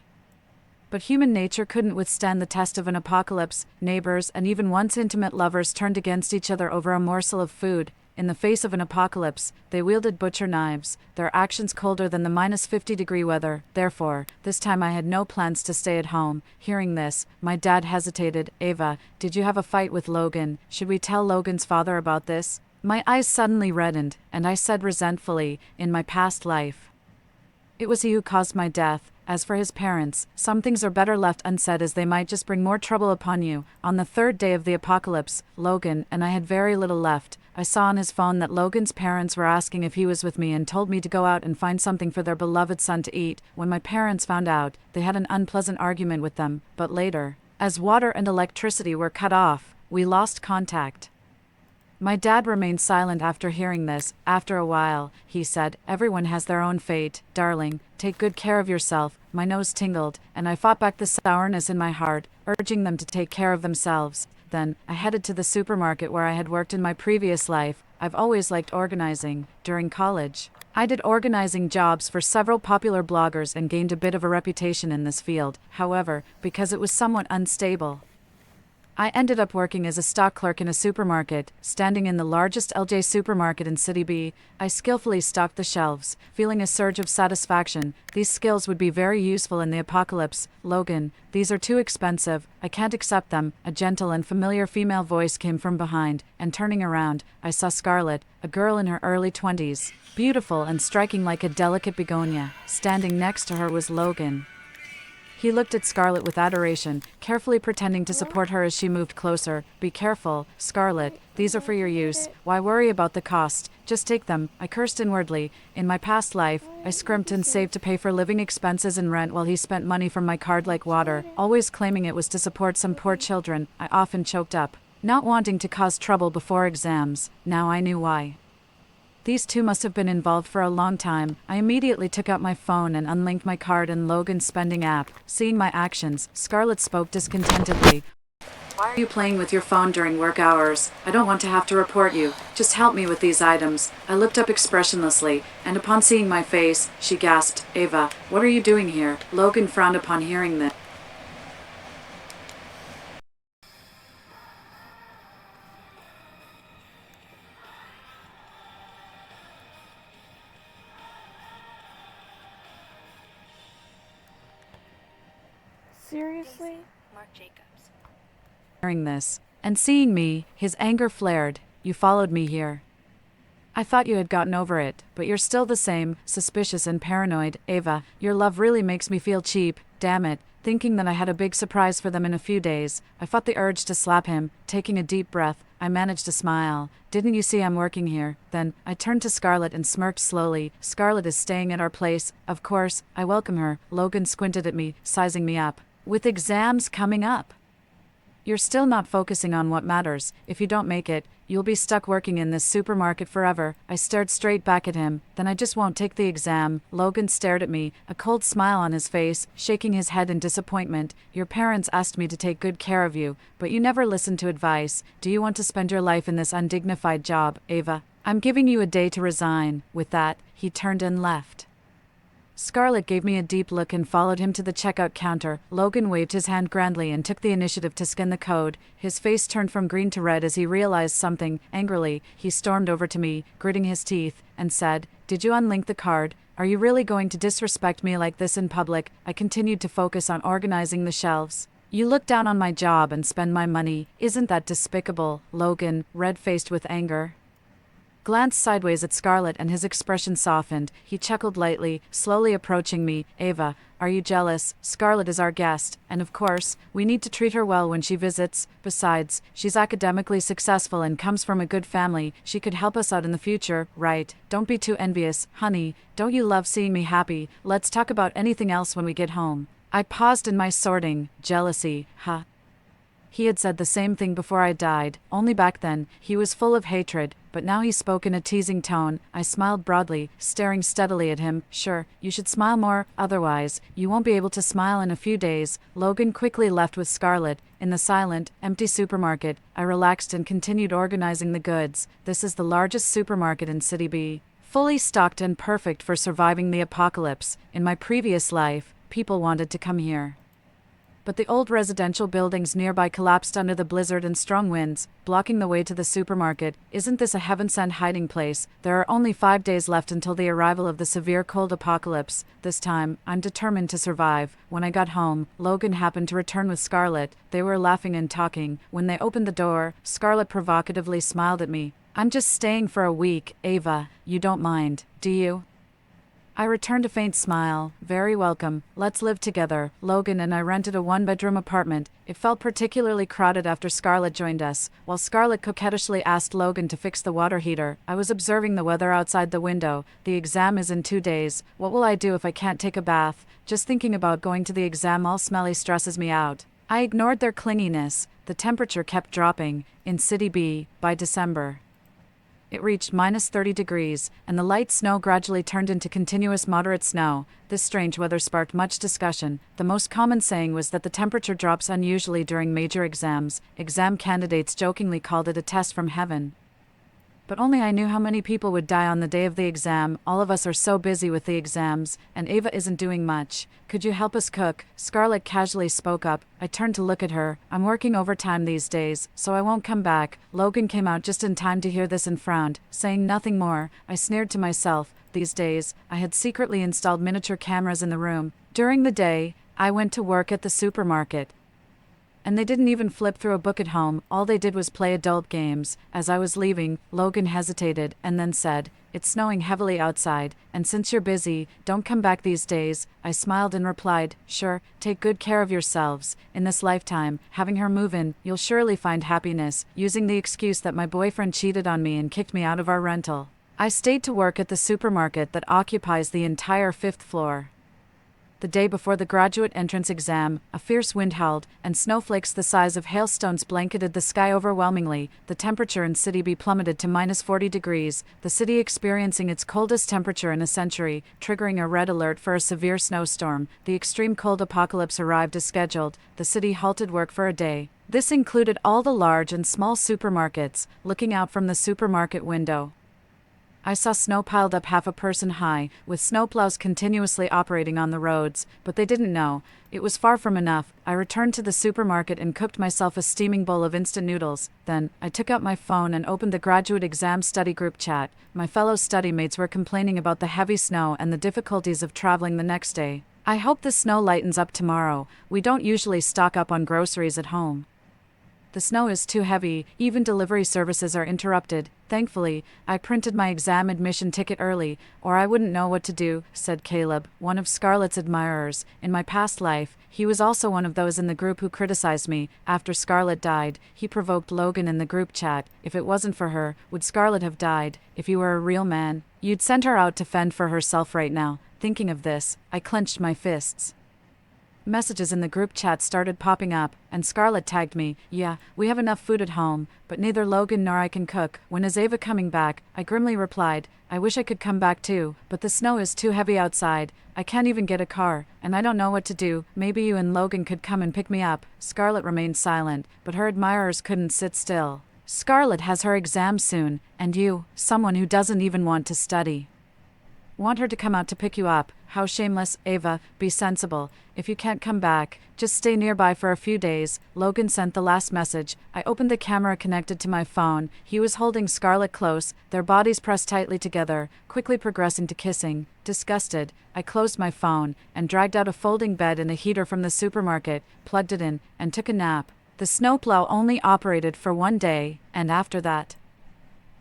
but human nature couldn't withstand the test of an apocalypse. Neighbors and even once intimate lovers turned against each other over a morsel of food. In the face of an apocalypse, they wielded butcher knives, their actions colder than the -50-degree weather. Therefore, this time I had no plans to stay at home. Hearing this, my dad hesitated. Ava, did you have a fight with Logan? Should we tell Logan's father about this? My eyes suddenly reddened, and I said resentfully, in my past life, it was he who caused my death. As for his parents, some things are better left unsaid, as they might just bring more trouble upon you. On the 3rd day of the apocalypse, Logan and I had very little left. I saw on his phone that Logan's parents were asking if he was with me and told me to go out and find something for their beloved son to eat. When my parents found out, they had an unpleasant argument with them, but later, as water and electricity were cut off, we lost contact. My dad remained silent after hearing this. After a while, he said, Everyone has their own fate. Darling, take good care of yourself. My nose tingled, and I fought back the sourness in my heart, urging them to take care of themselves. Then, I headed to the supermarket where I had worked in my previous life. I've always liked organizing. During college, I did organizing jobs for several popular bloggers and gained a bit of a reputation in this field. However, because it was somewhat unstable, I ended up working as a stock clerk in a supermarket, standing in the largest LJ supermarket in City B. I skillfully stocked the shelves, feeling a surge of satisfaction. These skills would be very useful in the apocalypse. Logan, these are too expensive. I can't accept them. A gentle and familiar female voice came from behind, and turning around, I saw Scarlett, a girl in her early 20s, beautiful and striking like a delicate begonia. Standing next to her was Logan. He looked at Scarlett with adoration, carefully pretending to support her as she moved closer. Be careful, Scarlett. These are for your use. Why worry about the cost? Just take them. I cursed inwardly. In my past life, I scrimped and saved to pay for living expenses and rent while he spent money from my card like water, always claiming it was to support some poor children. I often choked up, not wanting to cause trouble before exams. Now I knew why. These two must have been involved for a long time. I immediately took out my phone and unlinked my card and Logan's spending app. Seeing my actions, Scarlett spoke discontentedly. Why are you playing with your phone during work hours? I don't want to have to report you. Just help me with these items. I looked up expressionlessly, and upon seeing my face, she gasped, Ava, what are you doing here? Logan frowned upon hearing this. Seriously? Hearing this, and seeing me, his anger flared. You followed me here. I thought you had gotten over it, but you're still the same, suspicious and paranoid. Ava, your love really makes me feel cheap. Damn it. Thinking that I had a big surprise for them in a few days, I fought the urge to slap him. Taking a deep breath, I managed to smile. Didn't you see I'm working here? Then, I turned to Scarlett and smirked slowly. Scarlett is staying at our place. Of course, I welcome her. Logan squinted at me, sizing me up. With exams coming up. You're still not focusing on what matters. If you don't make it, you'll be stuck working in this supermarket forever. I stared straight back at him. Then I just won't take the exam. Logan stared at me, a cold smile on his face, shaking his head in disappointment. Your parents asked me to take good care of you, but you never listened to advice. Do you want to spend your life in this undignified job, Ava? I'm giving you a day to resign. With that, he turned and left. Scarlett gave me a deep look and followed him to the checkout counter. Logan waved his hand grandly and took the initiative to scan the code. His face turned from green to red as he realized something. Angrily, he stormed over to me, gritting his teeth, and said, Did you unlink the card? Are you really going to disrespect me like this in public? I continued to focus on organizing the shelves. You look down on my job and spend my money. Isn't that despicable? Logan, red-faced with anger, glanced sideways at Scarlett and his expression softened. He chuckled lightly, slowly approaching me. Ava, are you jealous? Scarlett is our guest, and of course, we need to treat her well when she visits. Besides, she's academically successful and comes from a good family. She could help us out in the future, right? Don't be too envious, honey. Don't you love seeing me happy? Let's talk about anything else when we get home. I paused in my sorting. Jealousy, huh? He had said the same thing before I died, only back then, he was full of hatred, but now he spoke in a teasing tone. I smiled broadly, staring steadily at him. Sure, you should smile more, otherwise, you won't be able to smile in a few days. Logan quickly left with Scarlett. In the silent, empty supermarket, I relaxed and continued organizing the goods. This is the largest supermarket in City B, fully stocked and perfect for surviving the apocalypse. In my previous life, people wanted to come here, but the old residential buildings nearby collapsed under the blizzard and strong winds, blocking the way to the supermarket. Isn't this a heaven-sent hiding place? There are only 5 days left until the arrival of the severe cold apocalypse. This time, I'm determined to survive. When I got home, Logan happened to return with Scarlett. They were laughing and talking. When they opened the door, Scarlett provocatively smiled at me. I'm just staying for a week, Ava. You don't mind, do you? I returned a faint smile. Very welcome. Let's live together. Logan and I rented a one-bedroom apartment. It felt particularly crowded after Scarlett joined us. While Scarlett coquettishly asked Logan to fix the water heater, I was observing the weather outside the window. The exam is in 2 days. What will I do if I can't take a bath? Just thinking about going to the exam all smelly stresses me out. I ignored their clinginess. The temperature kept dropping. In City B, by December, it reached -30 degrees, and the light snow gradually turned into continuous moderate snow. This strange weather sparked much discussion. The most common saying was that the temperature drops unusually during major exams. Exam candidates jokingly called it a test from heaven. But only I knew how many people would die on the day of the exam. All of us are so busy with the exams, and Ava isn't doing much. Could you help us cook? Scarlett casually spoke up. I turned to look at her. I'm working overtime these days, so I won't come back. Logan came out just in time to hear this and frowned, saying nothing more. I sneered to myself. These days, I had secretly installed miniature cameras in the room. During the day, I went to work at the supermarket. And they didn't even flip through a book at home, all they did was play adult games. As I was leaving, Logan hesitated and then said, "It's snowing heavily outside, and since you're busy, don't come back these days." I smiled and replied, "Sure, take good care of yourselves. In this lifetime, having her move in, you'll surely find happiness," using the excuse that my boyfriend cheated on me and kicked me out of our rental. I stayed to work at the supermarket that occupies the entire 5th floor. The day before the graduate entrance exam, a fierce wind howled, and snowflakes the size of hailstones blanketed the sky overwhelmingly. The temperature in City B plummeted to -40 degrees, the city experiencing its coldest temperature in a century, triggering a red alert for a severe snowstorm. The extreme cold apocalypse arrived as scheduled. The city halted work for a day. This included all the large and small supermarkets. Looking out from the supermarket window, I saw snow piled up half a person high, with snowplows continuously operating on the roads, but they didn't know. It was far from enough. I returned to the supermarket and cooked myself a steaming bowl of instant noodles. Then, I took out my phone and opened the graduate exam study group chat. My fellow study mates were complaining about the heavy snow and the difficulties of traveling the next day. "I hope the snow lightens up tomorrow. We don't usually stock up on groceries at home. The snow is too heavy, even delivery services are interrupted." Thankfully, I printed my exam admission ticket early, or I wouldn't know what to do, said Caleb, one of Scarlett's admirers. In my past life, he was also one of those in the group who criticized me. After Scarlett died, he provoked Logan in the group chat. If it wasn't for her, would Scarlett have died? If you were a real man, you'd send her out to fend for herself right now. Thinking of this, I clenched my fists. Messages in the group chat started popping up, and Scarlett tagged me. "Yeah, we have enough food at home, but neither Logan nor I can cook. When is Ava coming back?" I grimly replied, "I wish I could come back too, but the snow is too heavy outside. I can't even get a car, and I don't know what to do. Maybe you and Logan could come and pick me up." Scarlett remained silent, but her admirers couldn't sit still. "Scarlett has her exam soon, and you, someone who doesn't even want to study, want her to come out to pick you up. How shameless. Ava, be sensible. If you can't come back, just stay nearby for a few days." Logan sent the last message. I opened the camera connected to my phone. He was holding Scarlett close, their bodies pressed tightly together, quickly progressing to kissing. Disgusted, I closed my phone and dragged out a folding bed and a heater from the supermarket, plugged it in, and took a nap. The snowplow only operated for one day, and after that,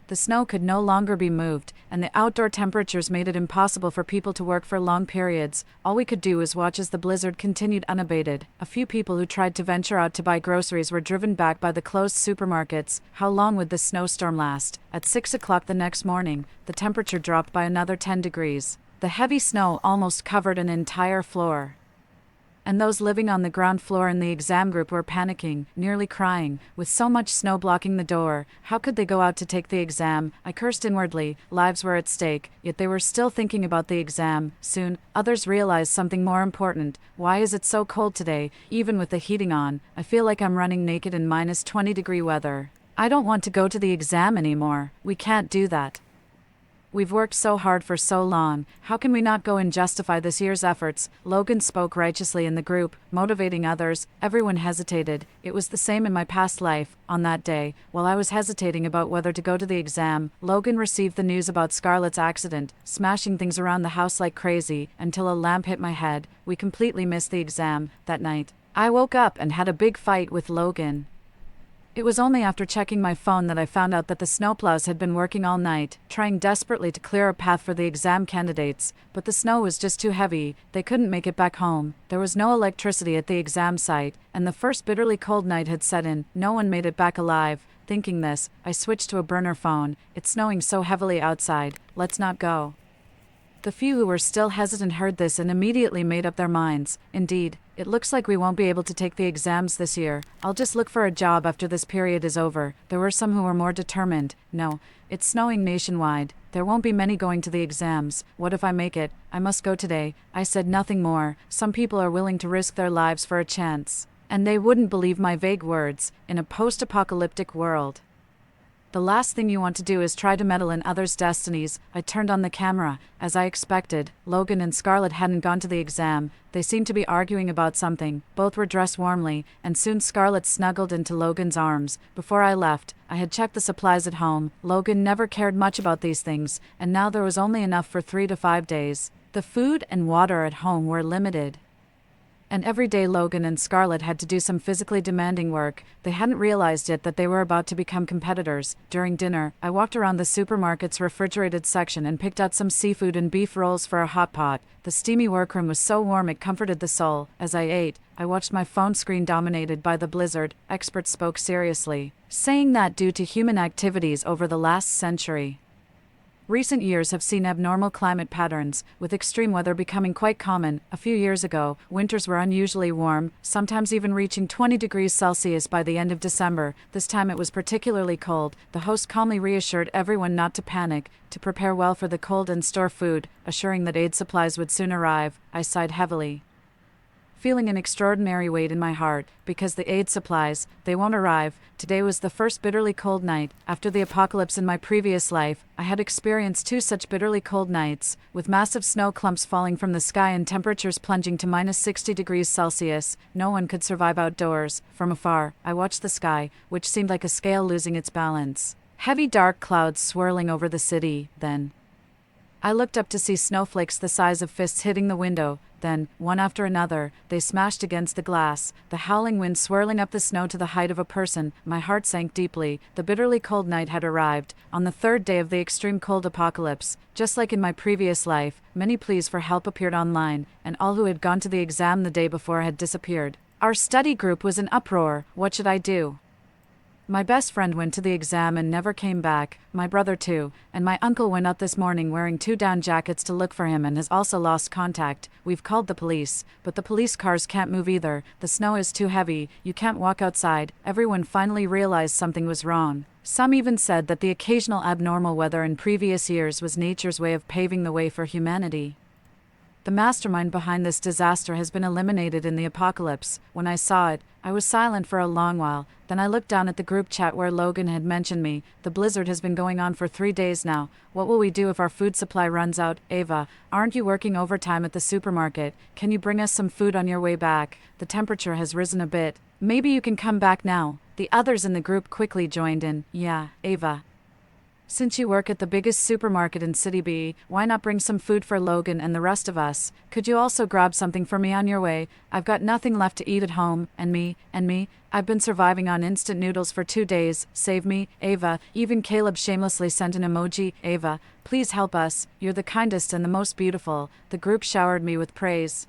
the snow could no longer be moved, and the outdoor temperatures made it impossible for people to work for long periods. All we could do was watch as the blizzard continued unabated. A few people who tried to venture out to buy groceries were driven back by the closed supermarkets. How long would this snowstorm last? At 6 o'clock the next morning, the temperature dropped by another 10 degrees. The heavy snow almost covered an entire floor, and those living on the ground floor in the exam group were panicking, nearly crying. With so much snow blocking the door, how could they go out to take the exam? I cursed inwardly. Lives were at stake, yet they were still thinking about the exam. Soon, others realized something more important. Why is it so cold today, even with the heating on? I feel like I'm running naked in -20-degree weather. I don't want to go to the exam anymore. We can't do that. We've worked so hard for so long. How can we not go and justify this year's efforts? Logan spoke righteously in the group, motivating others. Everyone hesitated. It was the same in my past life. On that day, while I was hesitating about whether to go to the exam, Logan received the news about Scarlett's accident, smashing things around the house like crazy, until a lamp hit my head. We completely missed the exam that night. I woke up and had a big fight with Logan. It was only after checking my phone that I found out that the snowplows had been working all night, trying desperately to clear a path for the exam candidates, but the snow was just too heavy. They couldn't make it back home. There was no electricity at the exam site, and the first bitterly cold night had set in. No one made it back alive. Thinking this, I switched to a burner phone. It's snowing so heavily outside. Let's not go. The few who were still hesitant heard this and immediately made up their minds. Indeed, it looks like we won't be able to take the exams this year. I'll just look for a job after this period is over. There were some who were more determined. No, it's snowing nationwide. There won't be many going to the exams. What if I make it? I must go today. I said nothing more. Some people are willing to risk their lives for a chance. And they wouldn't believe my vague words. In a post-apocalyptic world, The last thing you want to do is try to meddle in others' destinies. I turned on the camera. As I expected, Logan and Scarlett hadn't gone to the exam. They seemed to be arguing about something. Both were dressed warmly, and soon Scarlett snuggled into Logan's arms. Before I left, I had checked the supplies at home. Logan never cared much about these things, and now there was only enough for 3 to 5 days. The food and water at home were limited. And every day Logan and Scarlett had to do some physically demanding work. They hadn't realized yet that they were about to become competitors. During dinner, I walked around the supermarket's refrigerated section and picked out some seafood and beef rolls for a hot pot. The steamy workroom was so warm it comforted the soul. As I ate, I watched my phone screen dominated by the blizzard. Experts spoke seriously, saying that due to human activities over the last century, recent years have seen abnormal climate patterns, with extreme weather becoming quite common. A few years ago, winters were unusually warm, sometimes even reaching 20 degrees Celsius by the end of December. This time it was particularly cold. The host calmly reassured everyone not to panic, to prepare well for the cold and store food, assuring that aid supplies would soon arrive. I sighed heavily, feeling an extraordinary weight in my heart, because the aid supplies, they won't arrive. Today was the first bitterly cold night. After the apocalypse in my previous life, I had experienced 2 such bitterly cold nights, with massive snow clumps falling from the sky and temperatures plunging to minus 60 degrees Celsius. No one could survive outdoors. From afar, I watched the sky, which seemed like a scale losing its balance. Heavy dark clouds swirling over the city. Then I looked up to see snowflakes the size of fists hitting the window. Then, one after another, they smashed against the glass, the howling wind swirling up the snow to the height of a person. My heart sank deeply. The bitterly cold night had arrived. On the 3rd day of the extreme cold apocalypse, just like in my previous life, many pleas for help appeared online, and all who had gone to the exam the day before had disappeared. Our study group was in uproar. What should I do? My best friend went to the exam and never came back, my brother too, and my uncle went out this morning wearing 2 down jackets to look for him and has also lost contact. We've called the police, but the police cars can't move either. The snow is too heavy, you can't walk outside. Everyone finally realized something was wrong. Some even said that the occasional abnormal weather in previous years was nature's way of paving the way for humanity. The mastermind behind this disaster has been eliminated in the apocalypse. When I saw it, I was silent for a long while. Then I looked down at the group chat where Logan had mentioned me. The blizzard has been going on for 3 days now. What will we do if our food supply runs out? Ava, aren't you working overtime at the supermarket? Can you bring us some food on your way back? The temperature has risen a bit. Maybe you can come back now. The others in the group quickly joined in. Yeah, Ava, since you work at the biggest supermarket in City B, why not bring some food for Logan and the rest of us? Could you also grab something for me on your way? I've got nothing left to eat at home, and me, I've been surviving on instant noodles for 2 days. Save me, Ava. Even Caleb shamelessly sent an emoji. Ava, please help us. You're the kindest and the most beautiful. The group showered me with praise,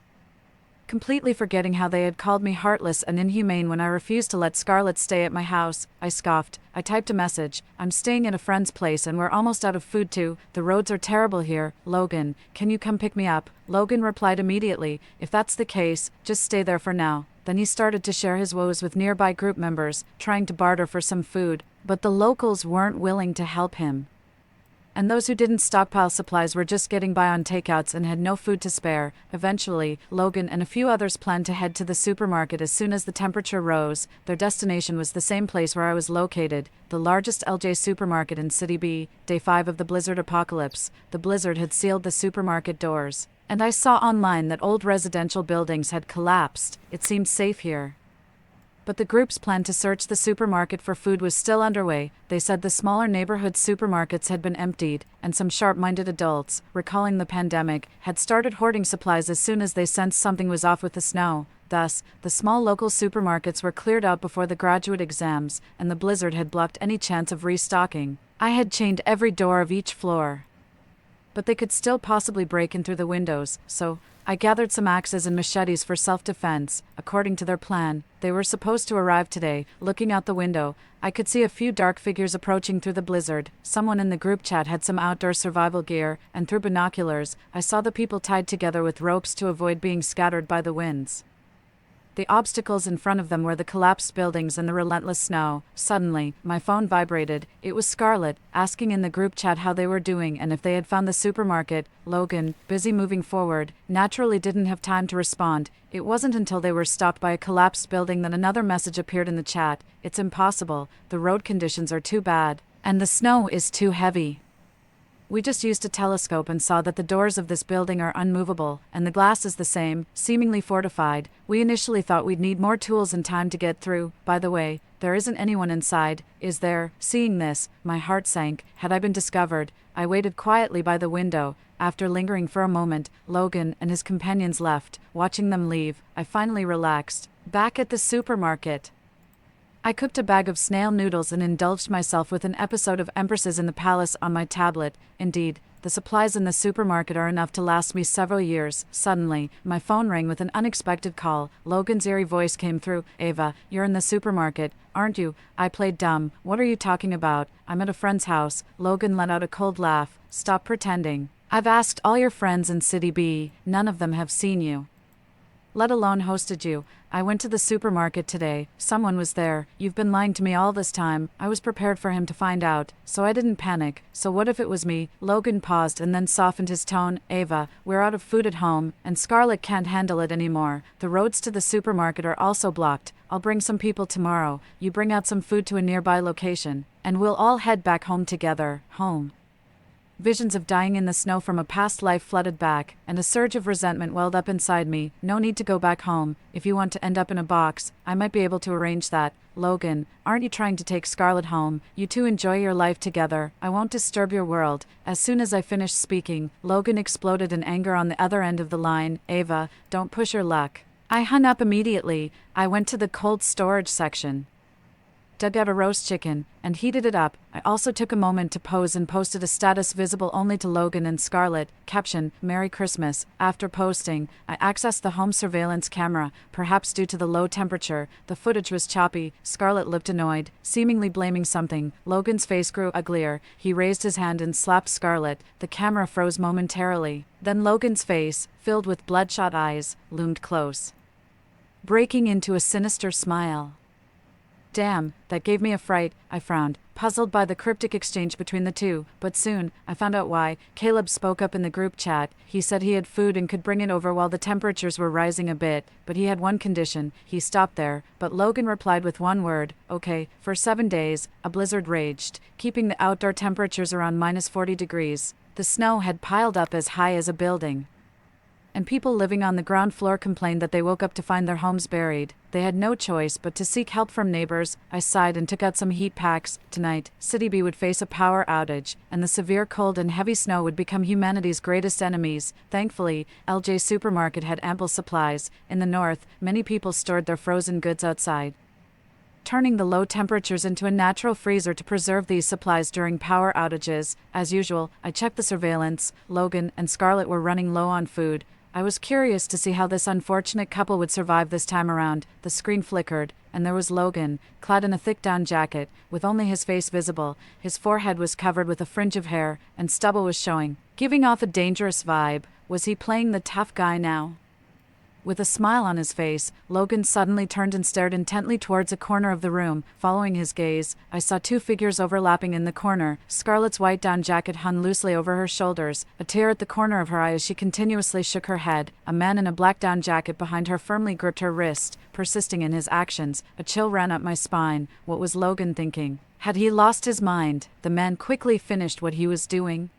completely forgetting how they had called me heartless and inhumane when I refused to let Scarlett stay at my house. I scoffed. I typed a message. I'm staying at a friend's place and we're almost out of food too. The roads are terrible here. Logan, can you come pick me up? Logan replied immediately. If that's the case, just stay there for now. Then he started to share his woes with nearby group members, trying to barter for some food. But the locals weren't willing to help him, and those who didn't stockpile supplies were just getting by on takeouts and had no food to spare. Eventually, Logan and a few others planned to head to the supermarket as soon as the temperature rose. Their destination was the same place where I was located, the largest LJ supermarket in City B. Day 5 of the blizzard apocalypse. The blizzard had sealed the supermarket doors, and I saw online that old residential buildings had collapsed. It seemed safe here, but the group's plan to search the supermarket for food was still underway. They said the smaller neighborhood supermarkets had been emptied, and some sharp-minded adults, recalling the pandemic, had started hoarding supplies as soon as they sensed something was off with the snow. Thus, the small local supermarkets were cleared out before the graduate exams, and the blizzard had blocked any chance of restocking. I had chained every door of each floor, but they could still possibly break in through the windows, so I gathered some axes and machetes for self-defense. According to their plan, they were supposed to arrive today. Looking out the window, I could see a few dark figures approaching through the blizzard. Someone in the group chat had some outdoor survival gear, and through binoculars, I saw the people tied together with ropes to avoid being scattered by the winds. The obstacles in front of them were the collapsed buildings and the relentless snow. Suddenly, my phone vibrated. It was Scarlett, asking in the group chat how they were doing and if they had found the supermarket. Logan, busy moving forward, naturally didn't have time to respond. It wasn't until they were stopped by a collapsed building that another message appeared in the chat. It's impossible. The road conditions are too bad. And the snow is too heavy. We just used a telescope and saw that the doors of this building are unmovable, and the glass is the same, seemingly fortified. We initially thought we'd need more tools and time to get through. By the way, there isn't anyone inside, is there? Seeing this, my heart sank. Had I been discovered? I waited quietly by the window. After lingering for a moment, Logan and his companions left. Watching them leave, I finally relaxed. Back at the supermarket, I cooked a bag of snail noodles and indulged myself with an episode of Empresses in the Palace on my tablet. Indeed, the supplies in the supermarket are enough to last me several years. Suddenly, my phone rang with an unexpected call. Logan's eerie voice came through. Ava, you're in the supermarket, aren't you? I played dumb. What are you talking about? I'm at a friend's house. Logan let out a cold laugh. Stop pretending. I've asked all your friends in City B. None of them have seen you, let alone hosted you. I went to the supermarket today. Someone was there. You've been lying to me all this time. I was prepared for him to find out, so I didn't panic. So what if it was me? Logan paused and then softened his tone. Ava, we're out of food at home, and Scarlett can't handle it anymore. The roads to the supermarket are also blocked. I'll bring some people tomorrow. You bring out some food to a nearby location, and we'll all head back home together. Home. Visions of dying in the snow from a past life flooded back, and a surge of resentment welled up inside me. No need to go back home. If you want to end up in a box, I might be able to arrange that. Logan, aren't you trying to take Scarlett home? You two enjoy your life together. I won't disturb your world. As soon as I finished speaking, Logan exploded in anger on the other end of the line. Ava, don't push your luck. I hung up immediately. I went to the cold storage section, dug out a roast chicken, and heated it up. I also took a moment to pose and posted a status visible only to Logan and Scarlett. Caption, Merry Christmas. After posting, I accessed the home surveillance camera. Perhaps due to the low temperature, the footage was choppy. Scarlett looked annoyed, seemingly blaming something. Logan's face grew uglier. He raised his hand and slapped Scarlett. The camera froze momentarily. Then Logan's face, filled with bloodshot eyes, loomed close, breaking into a sinister smile. Damn, that gave me a fright. I frowned, puzzled by the cryptic exchange between the two, but soon, I found out why. Caleb spoke up in the group chat. He said he had food and could bring it over while the temperatures were rising a bit, but he had one condition. He stopped there, but Logan replied with one word, okay. For 7 days, a blizzard raged, keeping the outdoor temperatures around minus 40 degrees. The snow had piled up as high as a building, and people living on the ground floor complained that they woke up to find their homes buried. They had no choice but to seek help from neighbors. I sighed and took out some heat packs. Tonight, City B would face a power outage, and the severe cold and heavy snow would become humanity's greatest enemies. Thankfully, LJ Supermarket had ample supplies. In the north, many people stored their frozen goods outside, turning the low temperatures into a natural freezer to preserve these supplies during power outages. As usual, I checked the surveillance. Logan and Scarlett were running low on food. I was curious to see how this unfortunate couple would survive this time around. The screen flickered, and there was Logan, clad in a thick down jacket, with only his face visible. His forehead was covered with a fringe of hair, and stubble was showing, giving off a dangerous vibe. Was he playing the tough guy now? With a smile on his face, Logan suddenly turned and stared intently towards a corner of the room. Following his gaze, I saw two figures overlapping in the corner. Scarlett's white down jacket hung loosely over her shoulders, a tear at the corner of her eye as she continuously shook her head. A man in a black down jacket behind her firmly gripped her wrist, persisting in his actions. A chill ran up my spine. What was Logan thinking? Had he lost his mind? The man quickly finished what he was doing,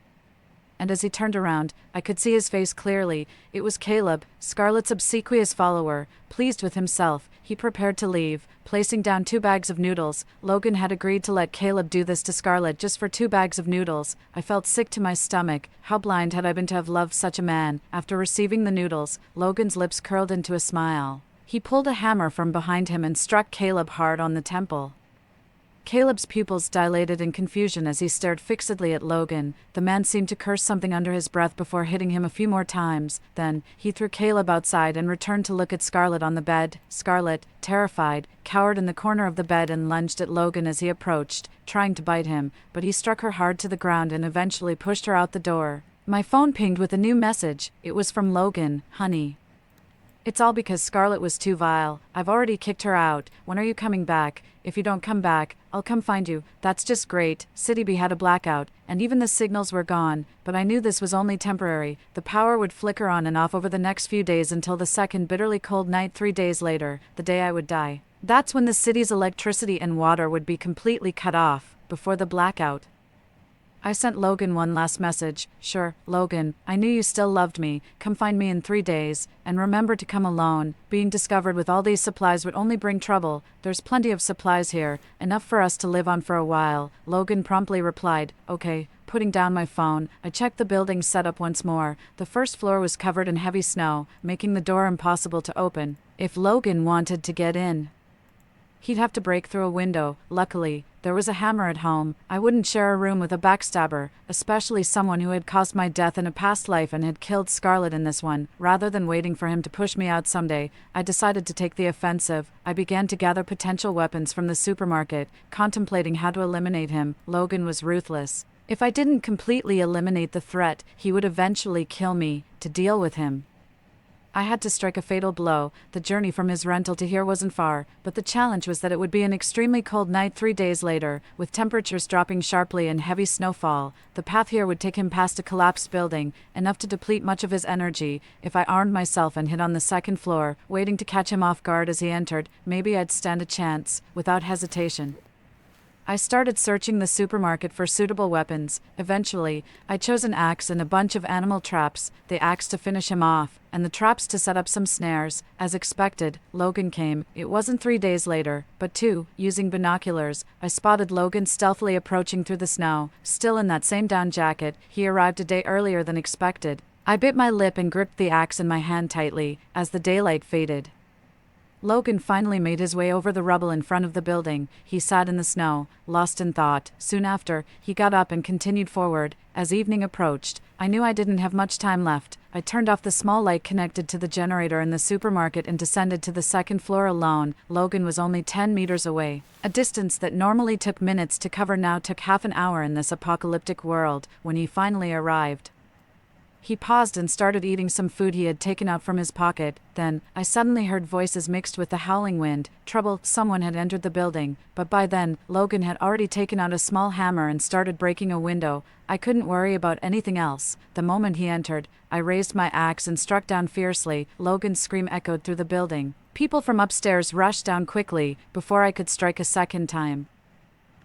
and as he turned around, I could see his face clearly. It was Caleb, Scarlett's obsequious follower. Pleased with himself, he prepared to leave, placing down 2 bags of noodles. Logan had agreed to let Caleb do this to Scarlett just for 2 bags of noodles. I felt sick to my stomach. How blind had I been to have loved such a man? After receiving the noodles, Logan's lips curled into a smile. He pulled a hammer from behind him and struck Caleb hard on the temple. Caleb's pupils dilated in confusion as he stared fixedly at Logan. The man seemed to curse something under his breath before hitting him a few more times. Then, he threw Caleb outside and returned to look at Scarlett on the bed. Scarlett, terrified, cowered in the corner of the bed and lunged at Logan as he approached, trying to bite him, but he struck her hard to the ground and eventually pushed her out the door. My phone pinged with a new message. It was from Logan. Honey, it's all because Scarlett was too vile. I've already kicked her out. When are you coming back? If you don't come back, I'll come find you. That's just great. City B had a blackout, and even the signals were gone, but I knew this was only temporary. The power would flicker on and off over the next few days until the second bitterly cold night 3 days later, the day I would die. That's when the city's electricity and water would be completely cut off, before the blackout. I sent Logan one last message. Sure, Logan, I knew you still loved me. Come find me in 3 days, and remember to come alone. Being discovered with all these supplies would only bring trouble. There's plenty of supplies here, enough for us to live on for a while. Logan promptly replied, okay. Putting down my phone, I checked the building's setup once more. The first floor was covered in heavy snow, making the door impossible to open. If Logan wanted to get in, he'd have to break through a window. Luckily, there was a hammer at home. I wouldn't share a room with a backstabber, especially someone who had caused my death in a past life and had killed Scarlet in this one. Rather than waiting for him to push me out someday, I decided to take the offensive. I began to gather potential weapons from the supermarket, contemplating how to eliminate him. Logan was ruthless. If I didn't completely eliminate the threat, he would eventually kill me. To deal with him, I had to strike a fatal blow. The journey from his rental to here wasn't far, but the challenge was that it would be an extremely cold night 3 days later, with temperatures dropping sharply and heavy snowfall. The path here would take him past a collapsed building, enough to deplete much of his energy. If I armed myself and hid on the second floor, waiting to catch him off guard as he entered, maybe I'd stand a chance. Without hesitation, I started searching the supermarket for suitable weapons. Eventually, I chose an axe and a bunch of animal traps, the axe to finish him off, and the traps to set up some snares. As expected, Logan came. It wasn't 3 days later, but 2. Using binoculars, I spotted Logan stealthily approaching through the snow. Still in that same down jacket, he arrived a day earlier than expected. I bit my lip and gripped the axe in my hand tightly. As the daylight faded, Logan finally made his way over the rubble in front of the building. He sat in the snow, lost in thought. Soon after, he got up and continued forward. As evening approached, I knew I didn't have much time left. I turned off the small light connected to the generator in the supermarket and descended to the second floor alone. Logan was only 10 meters away. A distance that normally took minutes to cover now took half an hour in this apocalyptic world. When he finally arrived, he paused and started eating some food he had taken out from his pocket. Then, I suddenly heard voices mixed with the howling wind. Trouble, someone had entered the building. But by then, Logan had already taken out a small hammer and started breaking a window. I couldn't worry about anything else. The moment he entered, I raised my axe and struck down fiercely. Logan's scream echoed through the building. People from upstairs rushed down quickly, before I could strike a second time.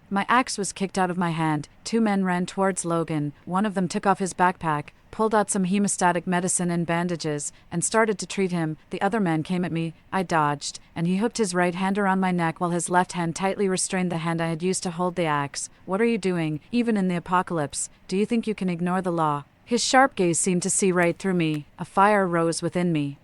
My axe was kicked out of my hand. 2 men ran towards Logan. One of them took off his backpack, pulled out some hemostatic medicine and bandages, and started to treat him. The other man came at me. I dodged, and he hooked his right hand around my neck while his left hand tightly restrained the hand I had used to hold the axe. What are you doing, even in the apocalypse? Do you think you can ignore the law? His sharp gaze seemed to see right through me. A fire rose within me.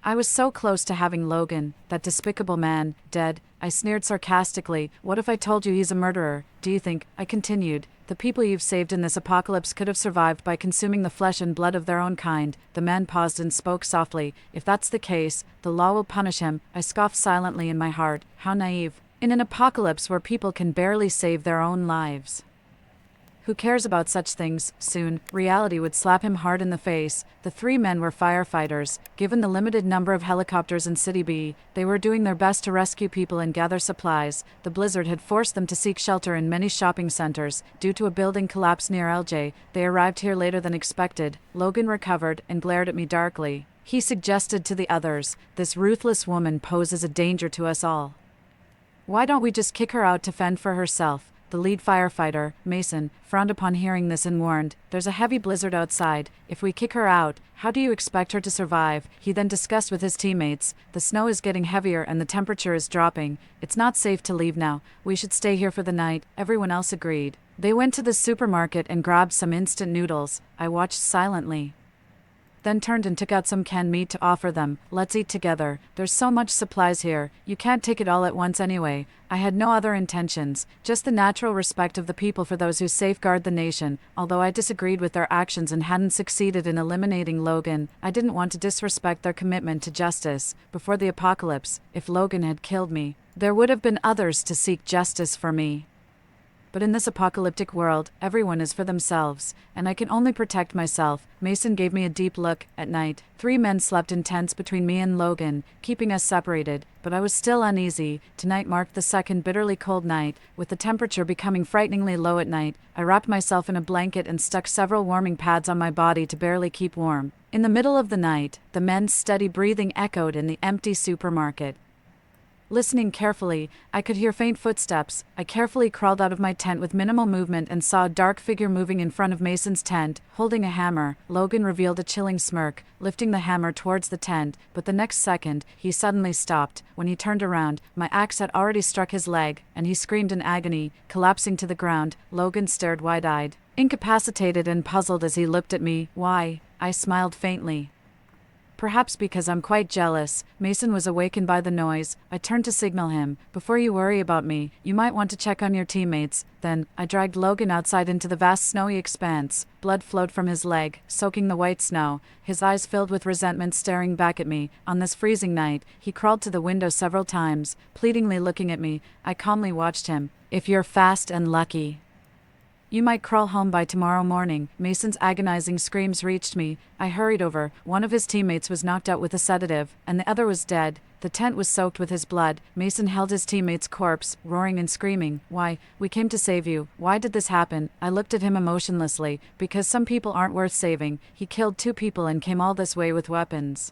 I was so close to having Logan, that despicable man, dead. I sneered sarcastically. What if I told you he's a murderer? Do you think, I continued, the people you've saved in this apocalypse could have survived by consuming the flesh and blood of their own kind? The man paused and spoke softly. If that's the case, the law will punish him. I scoffed silently in my heart. How naive. In an apocalypse where people can barely save their own lives, who cares about such things? Soon, reality would slap him hard in the face. The 3 men were firefighters. Given the limited number of helicopters in City B, they were doing their best to rescue people and gather supplies. The blizzard had forced them to seek shelter in many shopping centers. Due to a building collapse near LJ, they arrived here later than expected. Logan recovered and glared at me darkly. He suggested to the others, this ruthless woman poses a danger to us all. Why don't we just kick her out to fend for herself? The lead firefighter, Mason, frowned upon hearing this and warned, there's a heavy blizzard outside. If we kick her out, how do you expect her to survive? He then discussed with his teammates, the snow is getting heavier and the temperature is dropping. It's not safe to leave now. We should stay here for the night. Everyone else agreed. They went to the supermarket and grabbed some instant noodles. I watched silently, then turned and took out some canned meat to offer them. Let's eat together. There's so much supplies here. You can't take it all at once anyway. I had no other intentions, just the natural respect of the people for those who safeguard the nation. Although I disagreed with their actions and hadn't succeeded in eliminating Logan, I didn't want to disrespect their commitment to justice. Before the apocalypse, if Logan had killed me, there would have been others to seek justice for me. But in this apocalyptic world, everyone is for themselves, and I can only protect myself. Mason gave me a deep look. At night, 3 men slept in tents between me and Logan, keeping us separated, but I was still uneasy. Tonight marked the second bitterly cold night, with the temperature becoming frighteningly low at night. I wrapped myself in a blanket and stuck several warming pads on my body to barely keep warm. In the middle of the night, the men's steady breathing echoed in the empty supermarket. Listening carefully, I could hear faint footsteps. I carefully crawled out of my tent with minimal movement and saw a dark figure moving in front of Mason's tent, holding a hammer. Logan revealed a chilling smirk, lifting the hammer towards the tent, but the next second, he suddenly stopped. When he turned around, my axe had already struck his leg, and he screamed in agony, collapsing to the ground. Logan stared wide-eyed, incapacitated and puzzled as he looked at me. Why? I smiled faintly. Perhaps because I'm quite jealous. Mason was awakened by the noise. I turned to signal him. Before you worry about me, you might want to check on your teammates. Then, I dragged Logan outside into the vast snowy expanse. Blood flowed from his leg, soaking the white snow. His eyes filled with resentment staring back at me. On this freezing night, he crawled to the window several times, pleadingly looking at me. I calmly watched him. If you're fast and lucky, you might crawl home by tomorrow morning. Mason's agonizing screams reached me. I hurried over. One of his teammates was knocked out with a sedative, and the other was dead. The tent was soaked with his blood. Mason held his teammate's corpse, roaring and screaming. Why? We came to save you. Why did this happen? I looked at him emotionlessly. Because some people aren't worth saving. He killed 2 people and came all this way with weapons.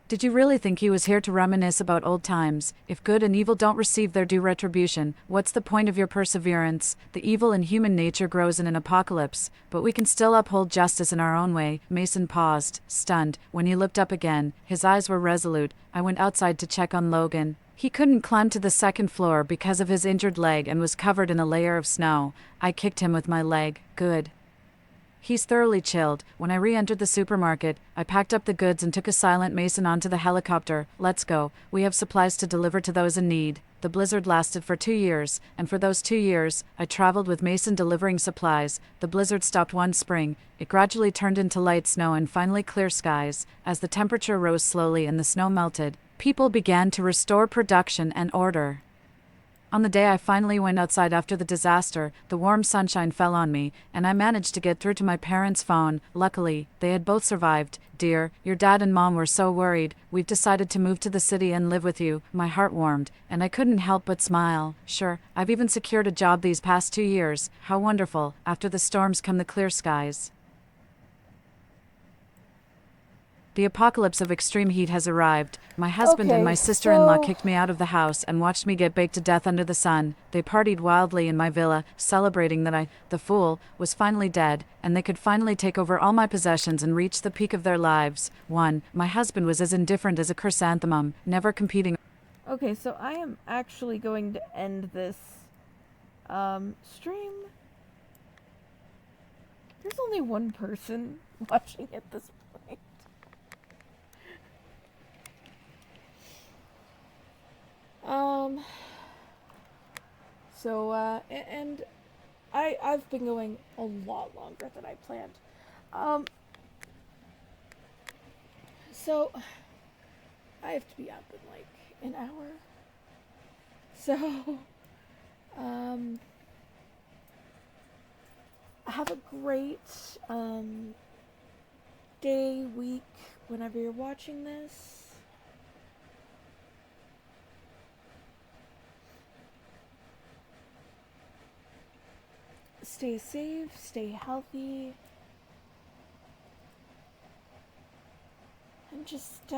Did you really think he was here to reminisce about old times? If good and evil don't receive their due retribution, what's the point of your perseverance? The evil in human nature grows in an apocalypse, but we can still uphold justice in our own way. Mason paused, stunned. When he looked up again, his eyes were resolute. I went outside to check on Logan. He couldn't climb to the 2nd floor because of his injured leg and was covered in a layer of snow. I kicked him with my leg. Good. He's thoroughly chilled. When I re-entered the supermarket, I packed up the goods and took a silent Mason onto the helicopter. Let's go. We have supplies to deliver to those in need. The blizzard lasted for 2 years, and for those 2 years, I traveled with Mason delivering supplies. The blizzard stopped one spring. It gradually turned into light snow and finally clear skies. As the temperature rose slowly and the snow melted, people began to restore production and order. On the day I finally went outside after the disaster, the warm sunshine fell on me, and I managed to get through to my parents' phone. Luckily, they had both survived. Dear, your dad and mom were so worried. We've decided to move to the city and live with you. My heart warmed, and I couldn't help but smile. Sure, I've even secured a job these past 2 years. How wonderful. After the storms come the clear skies. The apocalypse of extreme heat has arrived. My husband and my sister-in-law kicked me out of the house and watched me get baked to death under the sun. They partied wildly in my villa, celebrating that I, the fool, was finally dead, and they could finally take over all my possessions and reach the peak of their lives. 1. My husband was as indifferent as a chrysanthemum, never competing. Okay, so I am actually going to end this stream. There's only one person watching at this point. And I've been going a lot longer than I planned. So I have to be up in like an hour. So, have a great, day, week, whenever you're watching this. Stay safe, stay healthy, and just,